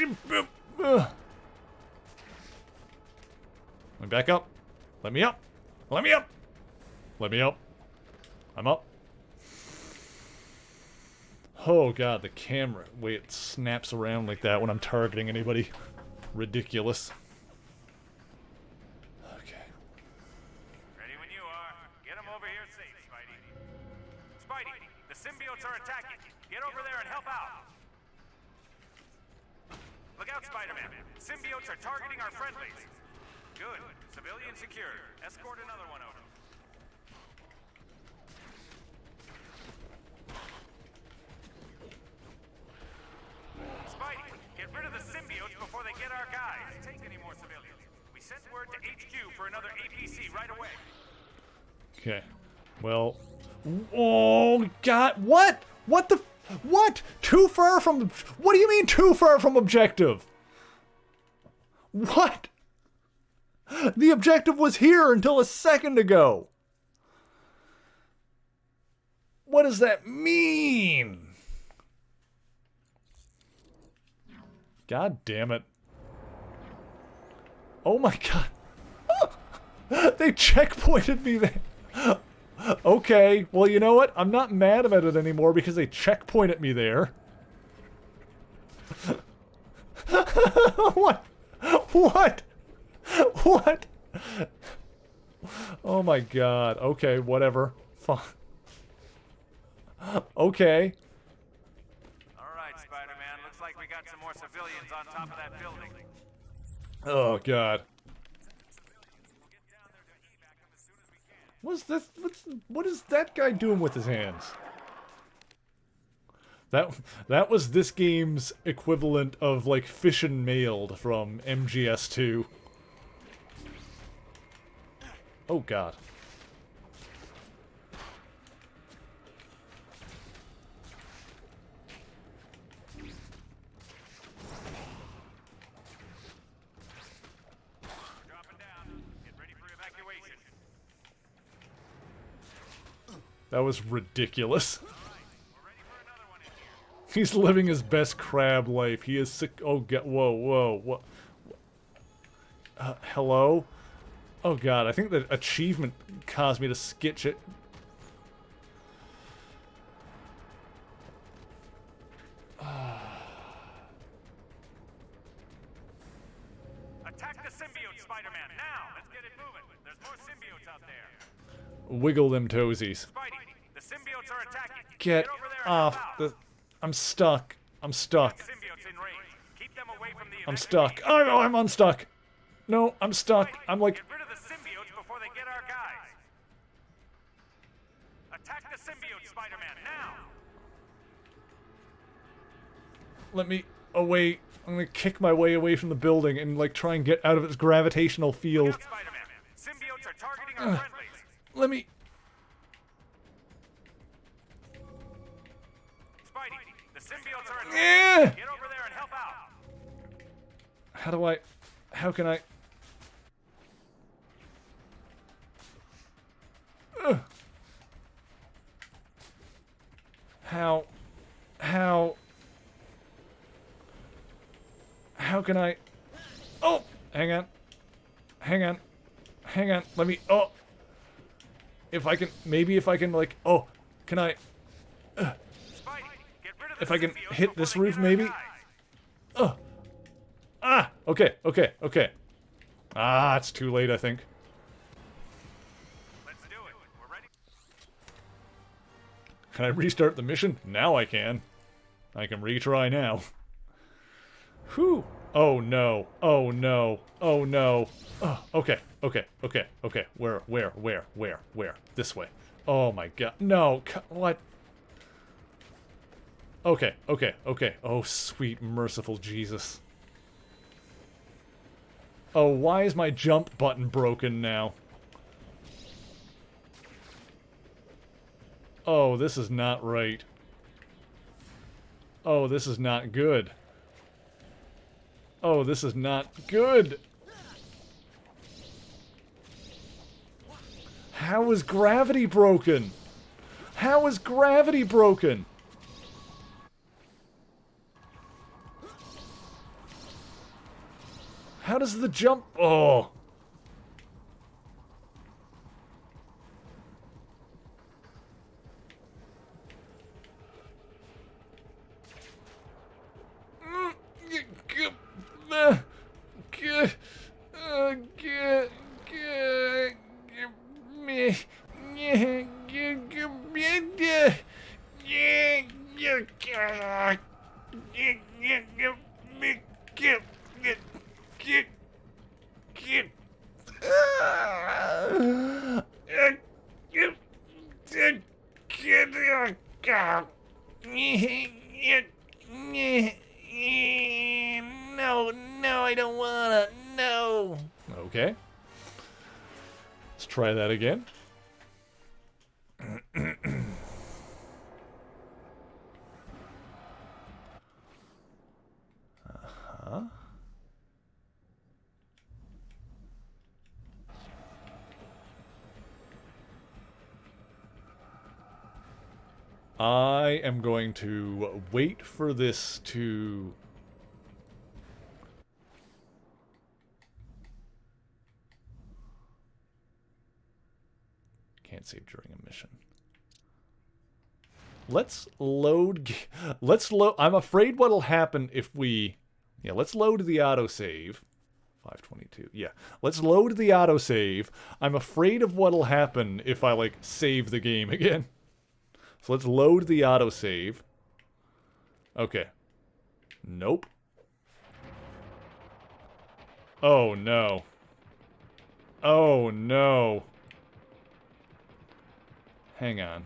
me back up. Let me up. Let me up. Let me up. I'm up. Oh god, the camera. Way it snaps around like that when I'm targeting anybody. Ridiculous. Okay. Ready when you are. Get them over here safe, Spidey. Spidey, the symbiotes are attacking. Get over there and help out. Look out, Spider-Man. Symbiotes are targeting our friendlies. Good. Civilian secured. Escort another one over. Spidey, get rid of the symbiotes before they get our guys. Take any more civilians. We sent word to HQ for another APC right away. Okay. Well. Oh god. What? What the? What? Too far from... What do you mean too far from objective? What? The objective was here until a second ago. What does that mean? God damn it. Oh my god. They checkpointed me there. Okay, well, you know what? I'm not mad about it anymore because they checkpointed me there. What? What? What? Oh my god. Okay, whatever. Fine. Okay. Alright, Spider-Man. Looks like we got some more civilians on top of that building. Oh god. What's this? What is that guy doing with his hands? That was this game's equivalent of, like, Fish and Mailed from MGS2. Oh, God. Dropping down. Get ready for evacuation. That was ridiculous. All right, we're ready for another one in here. He's living his best crab life. He is sick. Oh, God. Whoa, whoa. What? Hello? Oh, God. I think the achievement caused me to skitch it. Attack the symbiote, Spider-Man, now! Let's get it moving. There's more symbiotes out there. Wiggle them toesies. Spidey, the symbiotes are attacking. Get over there and off help out. I'm stuck. I'm stuck. Symbiotes in range. Keep them away from the I'm event. stuck. Oh, no, I'm unstuck. No, I'm stuck. I'm like... Get rid of the symbiotes before they get our guys. Attack the symbiote, Spider-Man, now! Let me away. I'm gonna kick my way away from the building and, like, try and get out of its gravitational field. Look out, Spider-Man. Symbiotes are targeting our friendlies. Let me... Spidey, the symbiotes are attacking. Eh! Get over there and help out. How do I... How can I... Ugh. How... How can I... Oh! Hang on. Hang on. Hang on. Let me... Oh! If I can... Maybe if I can, like... Oh! Can I... Spidey, get rid of the If I can symbiotes hit before this they roof, get our maybe? guys. Oh! Ah! Okay, okay, okay. Ah, it's too late, I think. Let's do it. We're ready. Can I restart the mission? Now I can. I can retry now. Whew. Oh no. Oh no. Oh no. Oh, okay. Okay. Okay. Okay. Where? This way. Oh my god. No. What? Okay. Okay. Okay. Oh, sweet merciful Jesus. Oh, why is my jump button broken now? Oh, this is not right. Oh, this is not good. Oh, this is not good. How is gravity broken? How is gravity broken? How does the jump... Oh. No, I don't wanna. No. Okay. Let's try that again. Uh-huh. I am going to wait for this to... Can't save during a mission. Let's load... Let's load... I'm afraid what'll happen if we... Yeah, let's load the autosave. 522. Yeah. Let's load the autosave. I'm afraid of what'll happen if I, like, save the game again. So let's load the autosave. Okay. Nope. Oh, no. Oh, no. Hang on.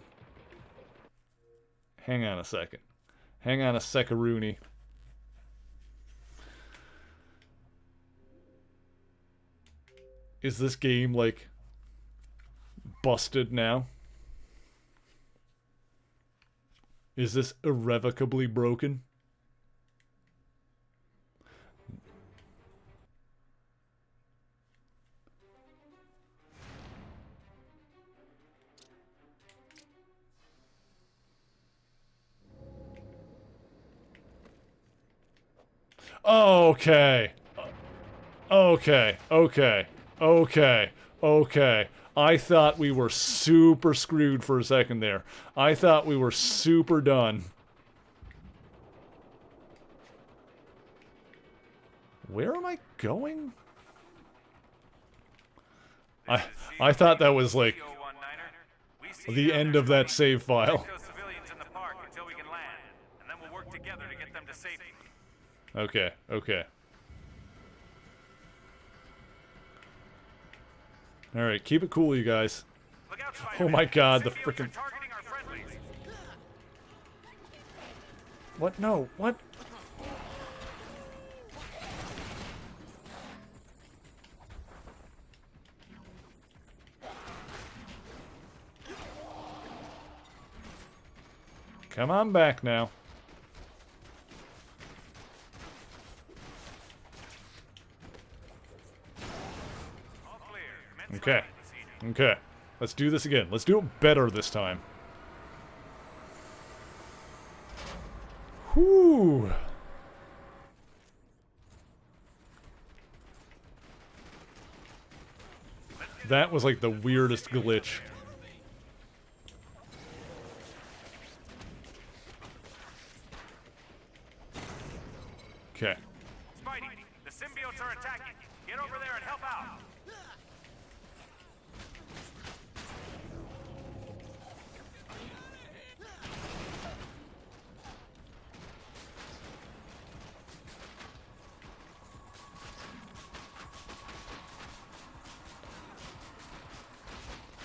Hang on a second. Hang on a second-rooney. Is this game, like... busted now? Is this irrevocably broken? Okay. Okay. Okay. Okay. Okay. I thought we were super screwed for a second there. I thought we were super done. Where am I going? I thought that was like the end of that save file. Okay, okay. Alright, keep it cool, you guys. Oh my god, the frickin'... What? No, what? Come on back now. Okay. Okay. Let's do this again. Let's do it better this time. Whew. That was like the weirdest glitch. Okay. Spidey, the symbiotes are attacking. Get over there and help out.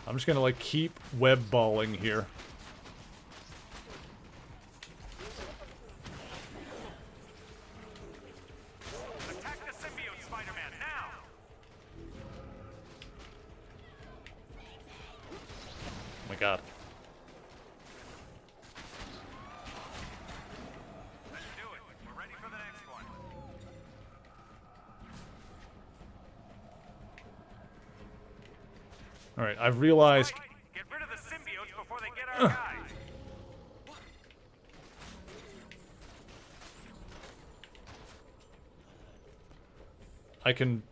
I'm just gonna like keep web balling here. Attack the symbiote, Spider-Man, now! Oh my god. Let's do it. We're ready for the next one. Alright, I've realized... Get rid of the symbiotes before they get our guys. I can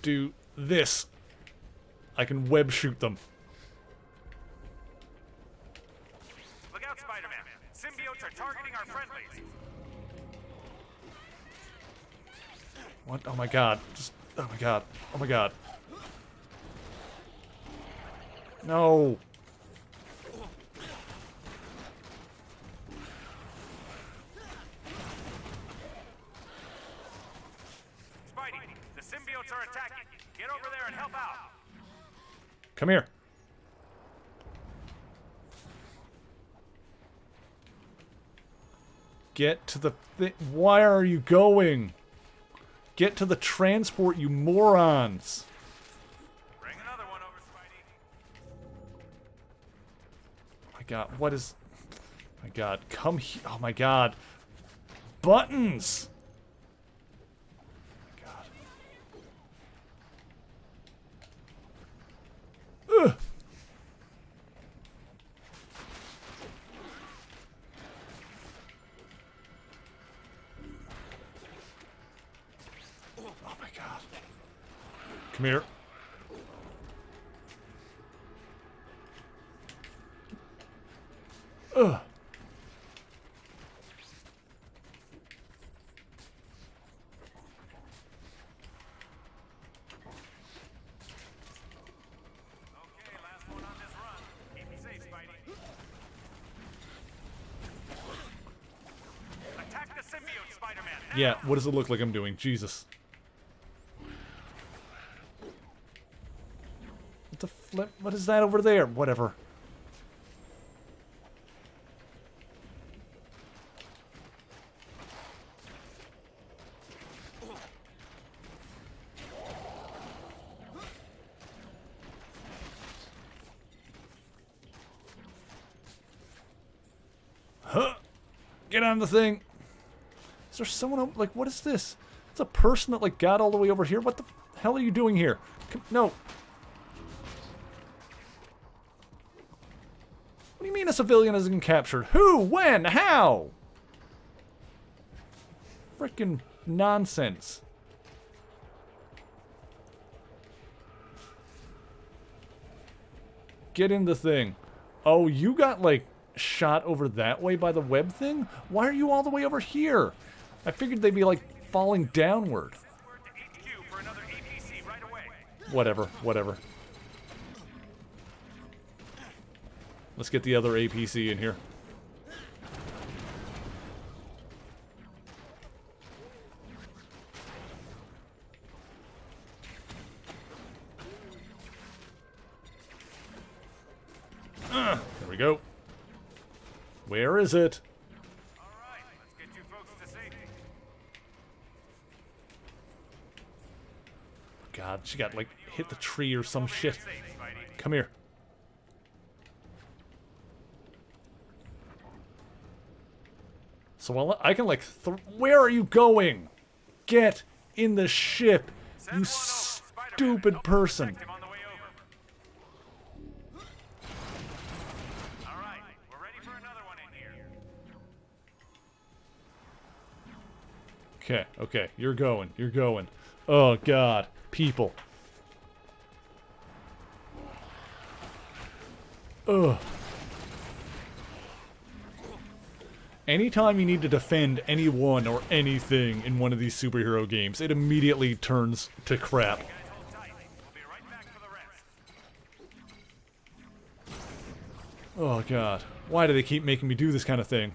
do this. I can web shoot them. Look out, Spider-Man. Symbiotes are targeting our friendlies. What? Oh my god. Just... Oh my god. Oh my god. No. Spidey, the symbiotes are attacking. Get over there and help out. Come here. Get to the Why are you going? Get to the transport, you morons. Bring another one over, Spidey. Oh my god, what is... Oh my god, come here. Oh my god. Buttons! Oh my god. Ugh. Oh my god. Come here. Ugh. Okay, last one on this run. Keep me safe, Spidey. Attack the symbiote, Spider-Man, now! Yeah, what does it look like I'm doing? Jesus. What the flip? What is that over there? Whatever. Huh. Get on the thing. Is there someone, like, what is this? It's a person that, like, got all the way over here. What the hell are you doing here? No. What do you mean a civilian has been captured? Who? When? How? Frickin' nonsense. Get in the thing. Oh, you got, like, shot over that way by the web thing? Why are you all the way over here? I figured they'd be, like, falling downward. Whatever, whatever. Let's get the other APC in here. There we go. Where is it? Alright, let's get you folks to safety. God, she got, like, hit the tree or some shit. Come here. So I can, like, where are you going? Get in the ship, you stupid person. Alright, we're ready for another one in here. Okay, okay, you're going, you're going. Oh, God, people. Ugh. Anytime you need to defend anyone or anything in one of these superhero games, it immediately turns to crap. Oh, God. Why do they keep making me do this kind of thing?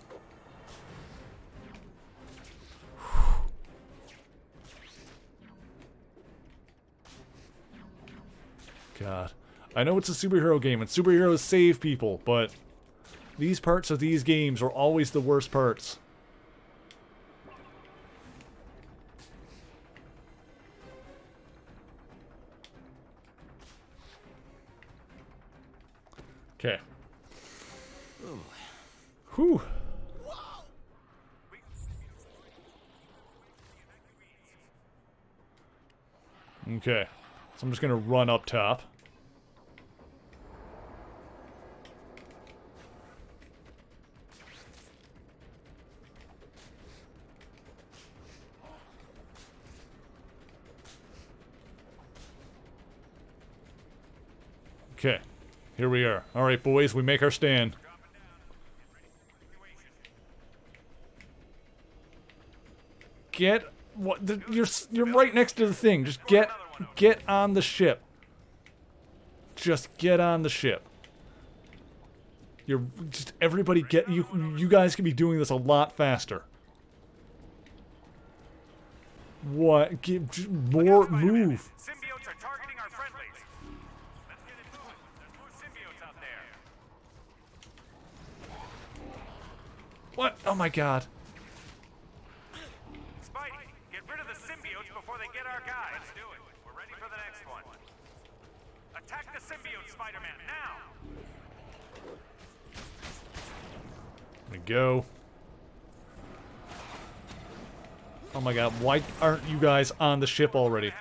God. I know it's a superhero game, and superheroes save people, but these parts of these games are always the worst parts. Okay. Whew. Okay. So I'm just gonna run up top. Okay, here we are. All right, boys, we make our stand. Get what? You're right next to the thing. Just get on the ship. Just get on the ship. You're just everybody get you. You guys can be doing this a lot faster. What? Get more move. Symbiotes are targeting our friendlies. Let's get it moving. There's more symbiotes out there. What? Oh my God. Spidey, get rid of the symbiotes before they get our guys. Let's do it. We're ready for the next one. Attack the symbiote, Spider-Man, now! There we go. Oh my God, why aren't you guys on the ship already?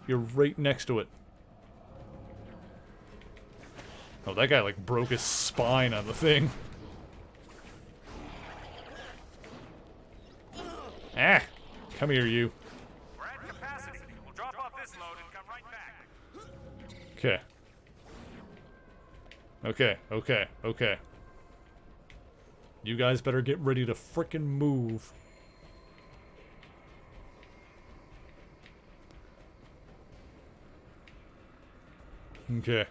You're right next to it. Oh, that guy like broke his spine on the thing. Ah! Come here, you. We're at capacity. We'll drop off this load and come right back. Okay. Okay, okay, okay. You guys better get ready to frickin' move. Okay.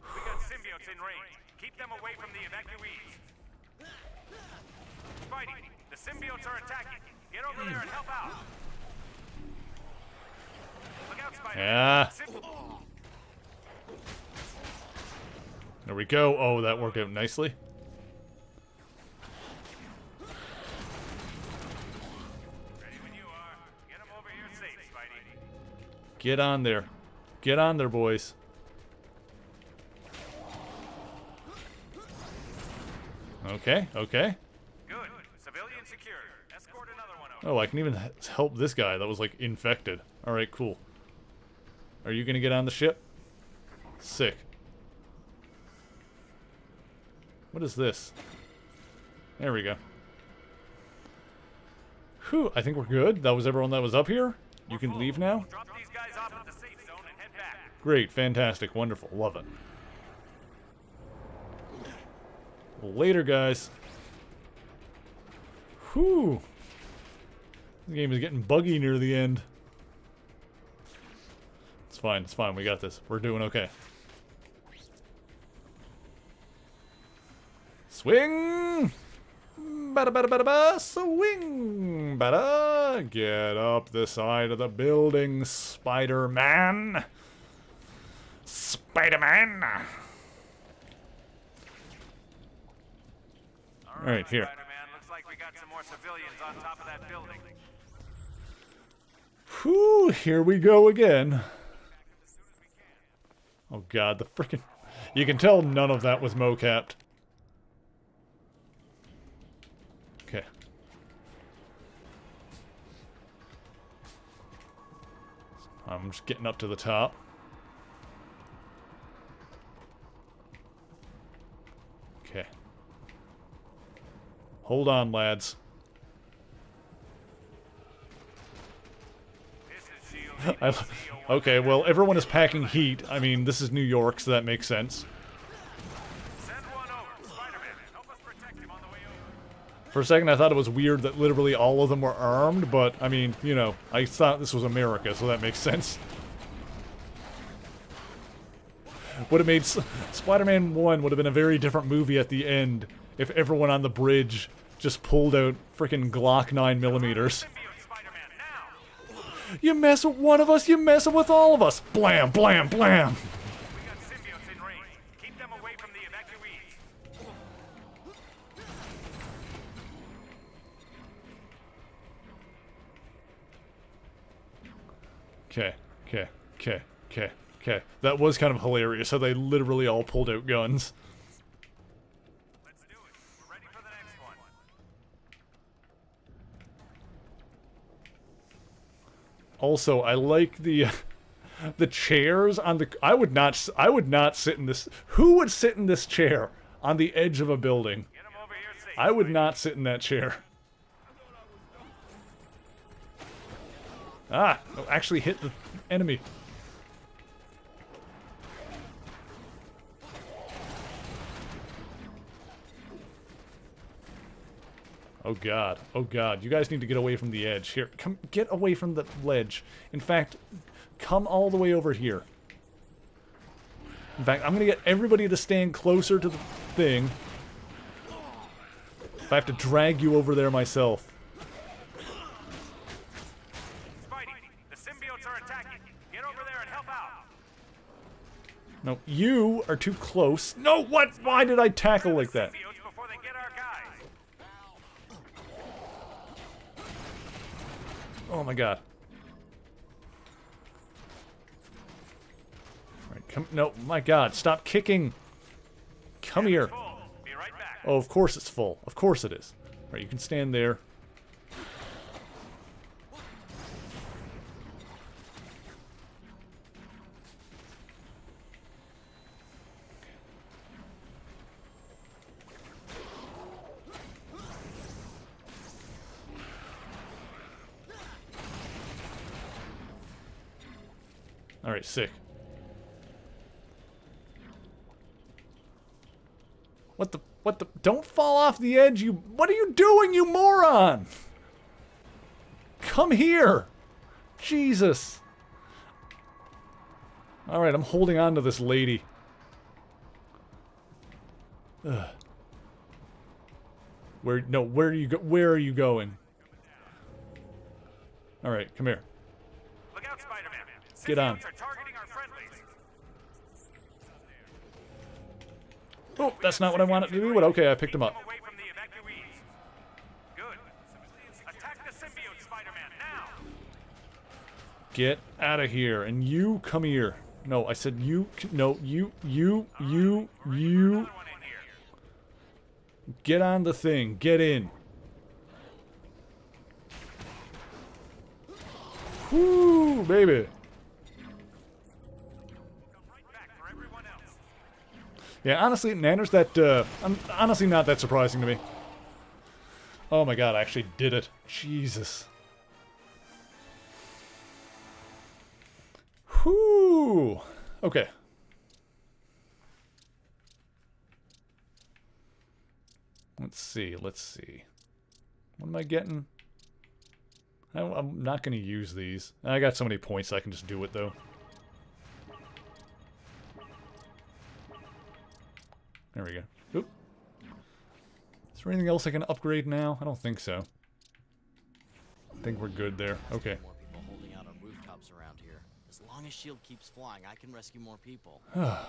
We got symbiotes in range. Keep them away from the evacuees. Spidey, the symbiotes are attacking. Get over there and help out. Look out, Spidey. Yeah. There we go. Oh, that worked out nicely. Ready when you are. Get them over here safe, Spidey. Get on there. Get on there, boys. Okay, okay. Good. Civilian secured. Escort another one over. Oh, I can even help this guy that was, like, infected. Alright, cool. Are you gonna get on the ship? Sick. What is this? There we go. Whew, I think we're good. That was everyone that was up here. You can leave now? Drop these guys off at the safe zone and head back. Great, fantastic, wonderful, love it. Later, guys. Whew. This game is getting buggy near the end. It's fine, we got this. We're doing okay. Swing! Bada bada bada ba! Swing! Bada! Get up the side of the building, Spider-Man! Spider-Man! Alright, here. Spider-Man, looks like we got some more civilians on top of that building. Whew, here we go again. Oh god, the frickin'... You can tell none of that was mocapped. Okay. I'm just getting up to the top. Okay. Hold on, lads. Okay, well, everyone is packing heat. I mean, this is New York, so that makes sense. Send one over. Spider-Man, help us protect him on the way over. For a second, I thought it was weird that literally all of them were armed, but, I mean, you know, I thought this was America, so that makes sense. Would have made... Spider-Man 1 would have been a very different movie at the end if everyone on the bridge just pulled out frickin' Glock 9mm. You mess with one of us, you messing with all of us! Blam, blam, blam! We got symbiotes in range. Keep them away from the evacuees. Okay. That was kind of hilarious how they literally all pulled out guns. Let's do it. We're ready for the next one. Also, I like the chairs on the... I would not sit in this... Who would sit in this chair on the edge of a building? Get him over here safe. I would not sit in that chair. Ah! No, actually hit the enemy. Oh god, oh god, you guys need to get away from the edge. Here, come, get away from the ledge. In fact, come all the way over here. In fact, I'm gonna get everybody to stand closer to the thing. If I have to drag you over there myself. Spidey, the symbiotes are attacking. Get over there and help out. No, you are too close. No, what? Why did I tackle like that? Symbiotes before they get our guys. Oh my god. Alright, come. No, my god, stop kicking. Come here. Be right back. Oh, of course it's full. Of course it is. Alright, you can stand there. Alright, sick. What the, don't fall off the edge, you, what are you doing, you moron? Come here! Jesus! Alright, I'm holding on to this lady. Ugh. Where are you going? Alright, come here. Look out, Spider-Man. Get on. Symbiotes are targeting our friendlies. Oh, that's not what I wanted to do, but okay, I picked him up. Away from the evacuees. Good. Attack the symbiote, Spider-Man, now! Get out of here, and you come here. No, I said you. No, you. Get on the thing. Get in. Whoo, baby. Yeah, honestly, Nanners, that, honestly not that surprising to me. Oh my god, I actually did it. Jesus. Whoo. Okay. Let's see, let's see. What am I getting? I'm not going to use these. I got so many points I can just do it, though. There we go. Oop. Is there anything else I can upgrade now? I don't think so. I think we're good there. Okay. More people holding out on rooftops around here. As long as S.H.I.E.L.D. keeps flying, I can rescue more people.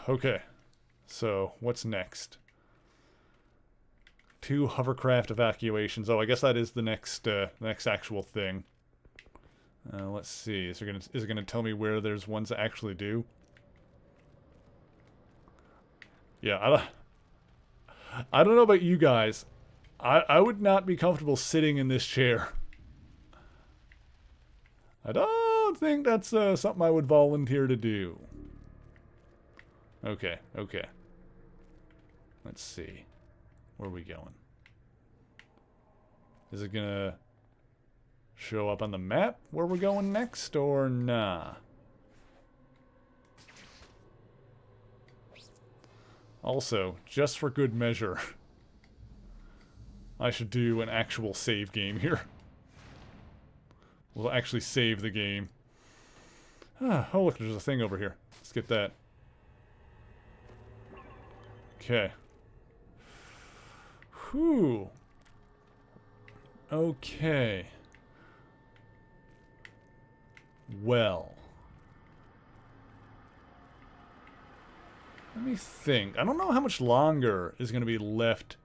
Okay. So, what's next? 2 hovercraft evacuations. Oh, I guess that is the next actual thing. Let's see. Is it gonna tell me where there's ones that actually do? Yeah, I don't know about you guys. I would not be comfortable sitting in this chair. I don't think that's something I would volunteer to do. Okay, okay. Let's see. Where are we going? Is it gonna show up on the map where we're going next, or nah? Also, just for good measure, I should do an actual save game here. We'll actually save the game. Oh look, there's a thing over here. Let's get that. Okay. Whew. Okay. Well. Let me think. I don't know how much longer is going to be left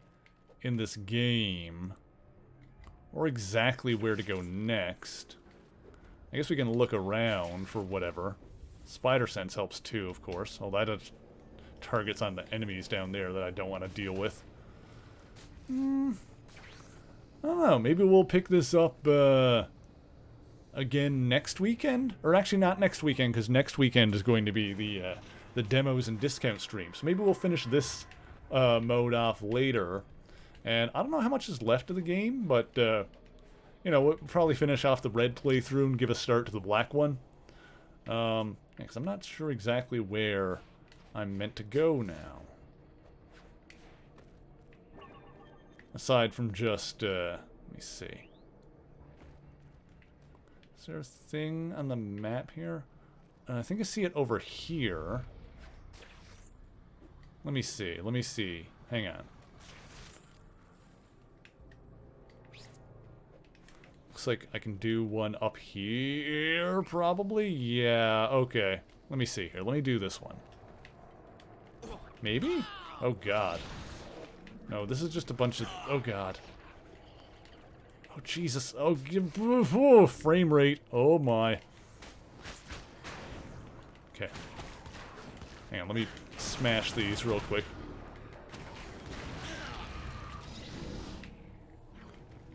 in this game. Or exactly where to go next. I guess we can look around for whatever. Spider sense helps too, of course. Although that has targets on the enemies down there that I don't want to deal with. I don't know. Maybe we'll pick this up again next weekend? Or actually not next weekend, because next weekend is going to be the demos and discount stream. So maybe we'll finish this mode off later. And I don't know how much is left of the game, but, you know, we'll probably finish off the red playthrough and give a start to the black one. Because I'm not sure exactly where I'm meant to go now. Aside from just, let me see. Is there a thing on the map here? I think I see it over here. Let me see, let me see. Hang on. Looks like I can do one up here, probably? Yeah, okay. Let me see here. Let me do this one. Maybe? Oh, God. No, this is just a bunch of... Oh, God. Oh, Jesus. Oh, frame rate. Oh, my. Okay. Hang on, let me smash these real quick.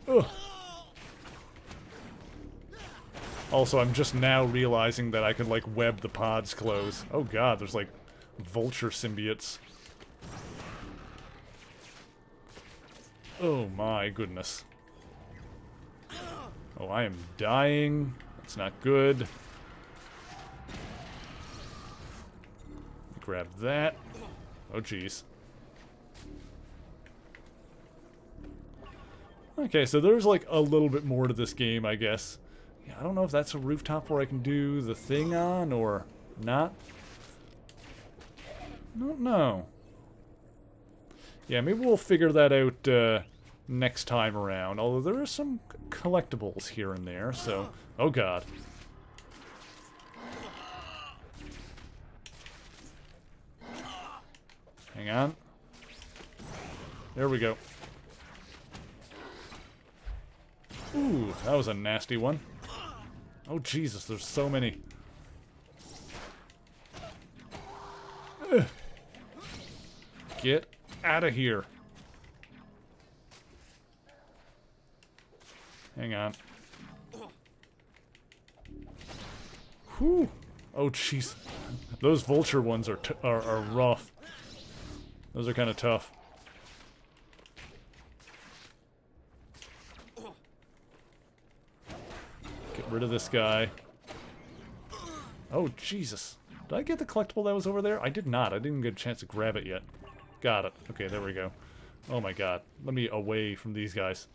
Ugh. Also, I'm just now realizing that I can, like, web the pods close. Oh, God, there's, like, vulture symbiotes. Oh my goodness. Oh, I am dying. That's not good. Grab that. Oh, jeez. Okay, so there's like a little bit more to this game, I guess. Yeah, I don't know if that's a rooftop where I can do the thing on or not. I don't know. Yeah, maybe we'll figure that out next time around. Although there are some collectibles here and there, so... Oh, God. Hang on. There we go. Ooh, that was a nasty one. Oh, Jesus, there's so many. Ugh. Get out of here. Hang on. Whew. Oh, jeez. Those vulture ones are rough. Those are kind of tough. Get rid of this guy. Oh, Jesus. Did I get the collectible that was over there? I did not. I didn't get a chance to grab it yet. Got it. Okay, there we go. Oh my god. Let me away from these guys.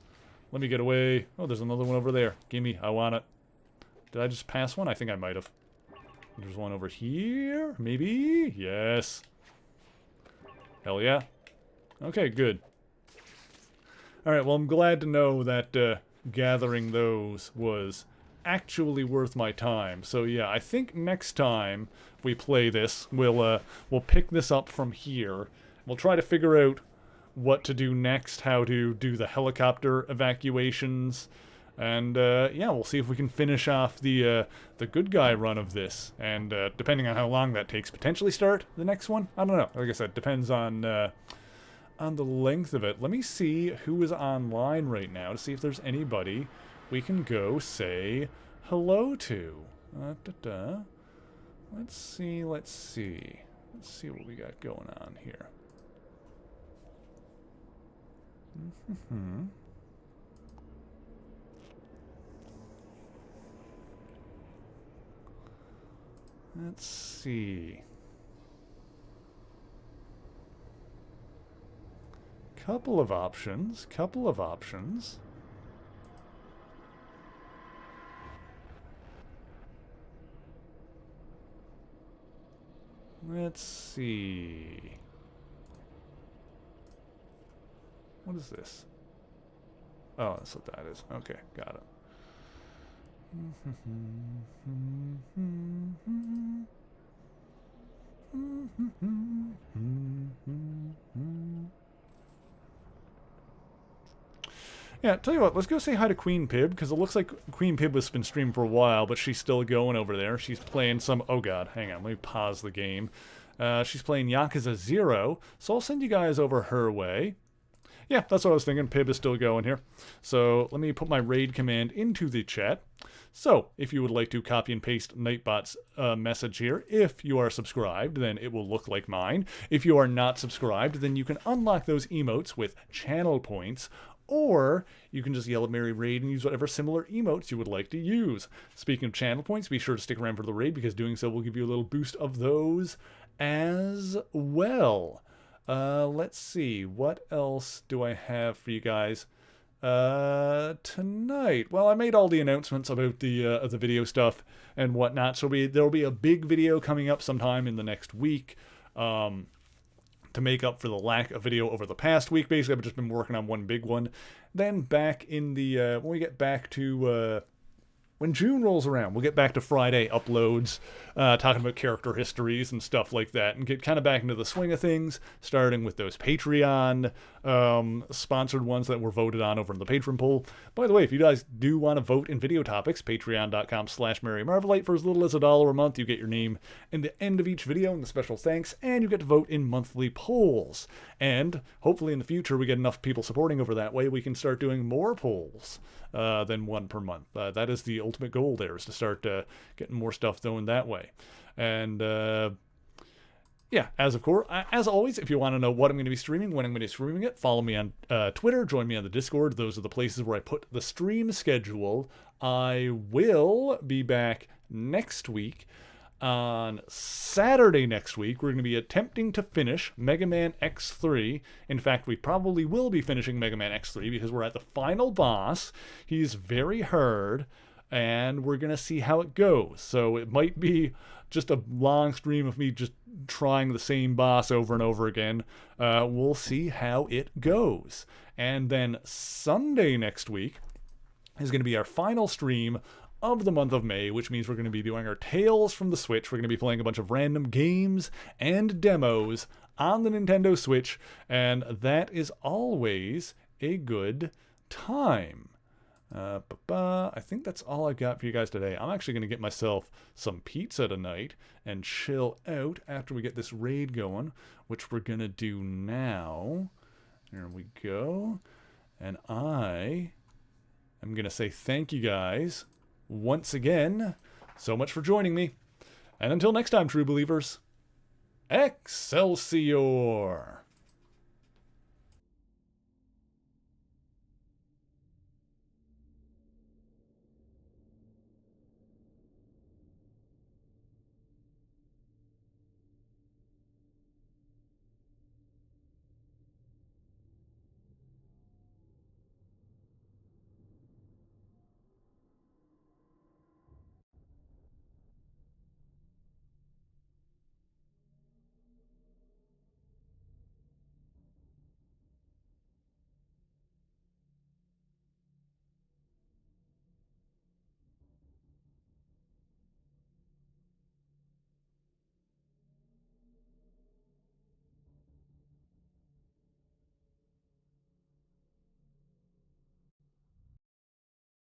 Let me get away. Oh, there's another one over there. Gimme. I want it. Did I just pass one? I think I might have. There's one over here. Maybe? Yes. Hell yeah. Okay, good. Alright, well, I'm glad to know that gathering those was actually worth my time. So yeah, I think next time we play this, we'll pick this up from here. We'll try to figure out what to do next, how to do the helicopter evacuations, and yeah, we'll see if we can finish off the good guy run of this, and depending on how long that takes, potentially start the next one. I don't know. Like I said, depends on the length of it. Let me see who is online right now to see if there's anybody we can go say hello to. Let's see what we got going on here. Let's see. Couple of options. Let's see. What is this? Oh, that's what that is. Okay, got it. Yeah, tell you what, let's go say hi to Queen Pib, because it looks like Queen Pib has been streaming for a while, but she's still going over there. She's playing some... Oh god, hang on, let me pause the game. She's playing Yakuza 0, so I'll send you guys over her way. Yeah, that's what I was thinking. Pib is still going here. So let me put my raid command into the chat. So if you would like to copy and paste Nightbot's message here, if you are subscribed, then it will look like mine. If you are not subscribed, then you can unlock those emotes with channel points, or you can just yell at Mary Raid and use whatever similar emotes you would like to use. Speaking of channel points, be sure to stick around for the raid, because doing so will give you a little boost of those as well. Let's see, what else do I have for you guys tonight? Well, I made all the announcements about the video stuff and whatnot, so there'll be a big video coming up sometime in the next week, to make up for the lack of video over the past week. Basically, I've just been working on one big one. Then back in the, when we get back to, when June rolls around, we'll get back to Friday uploads, talking about character histories and stuff like that, and get kind of back into the swing of things, starting with those Patreon sponsored ones that were voted on over in the patron poll. By the way, if you guys do want to vote in video topics, patreon.com/MaryMarvelite. For as little as $1 a month, you get your name in the end of each video and the special thanks, and you get to vote in monthly polls. And hopefully in the future we get enough people supporting over that way, we can start doing more polls than one per month. That is the ultimate goal there, is to start getting more stuff going that way. And yeah, as always, if you want to know what I'm going to be streaming, when I'm going to be streaming it, follow me on Twitter, join me on the Discord. Those are the places where I put the stream schedule. I will be back next week. On Saturday next week, we're going to be attempting to finish Mega Man X3. In fact, we probably will be finishing Mega Man X3 because we're at the final boss. He's very hard, and we're going to see how it goes. So it might be just a long stream of me just trying the same boss over and over again. We'll see how it goes. And then Sunday next week is going to be our final stream of the month of May, which means we're going to be doing our Tales from the Switch. We're going to be playing a bunch of random games and demos on the Nintendo Switch, and that is always a good time. I think that's all I got for you guys today. I'm actually going to get myself some pizza tonight and chill out after we get this raid going, which we're going to do now. There we go. And I I'm going to say thank you guys once again so much for joining me. And until next time, true believers, Excelsior!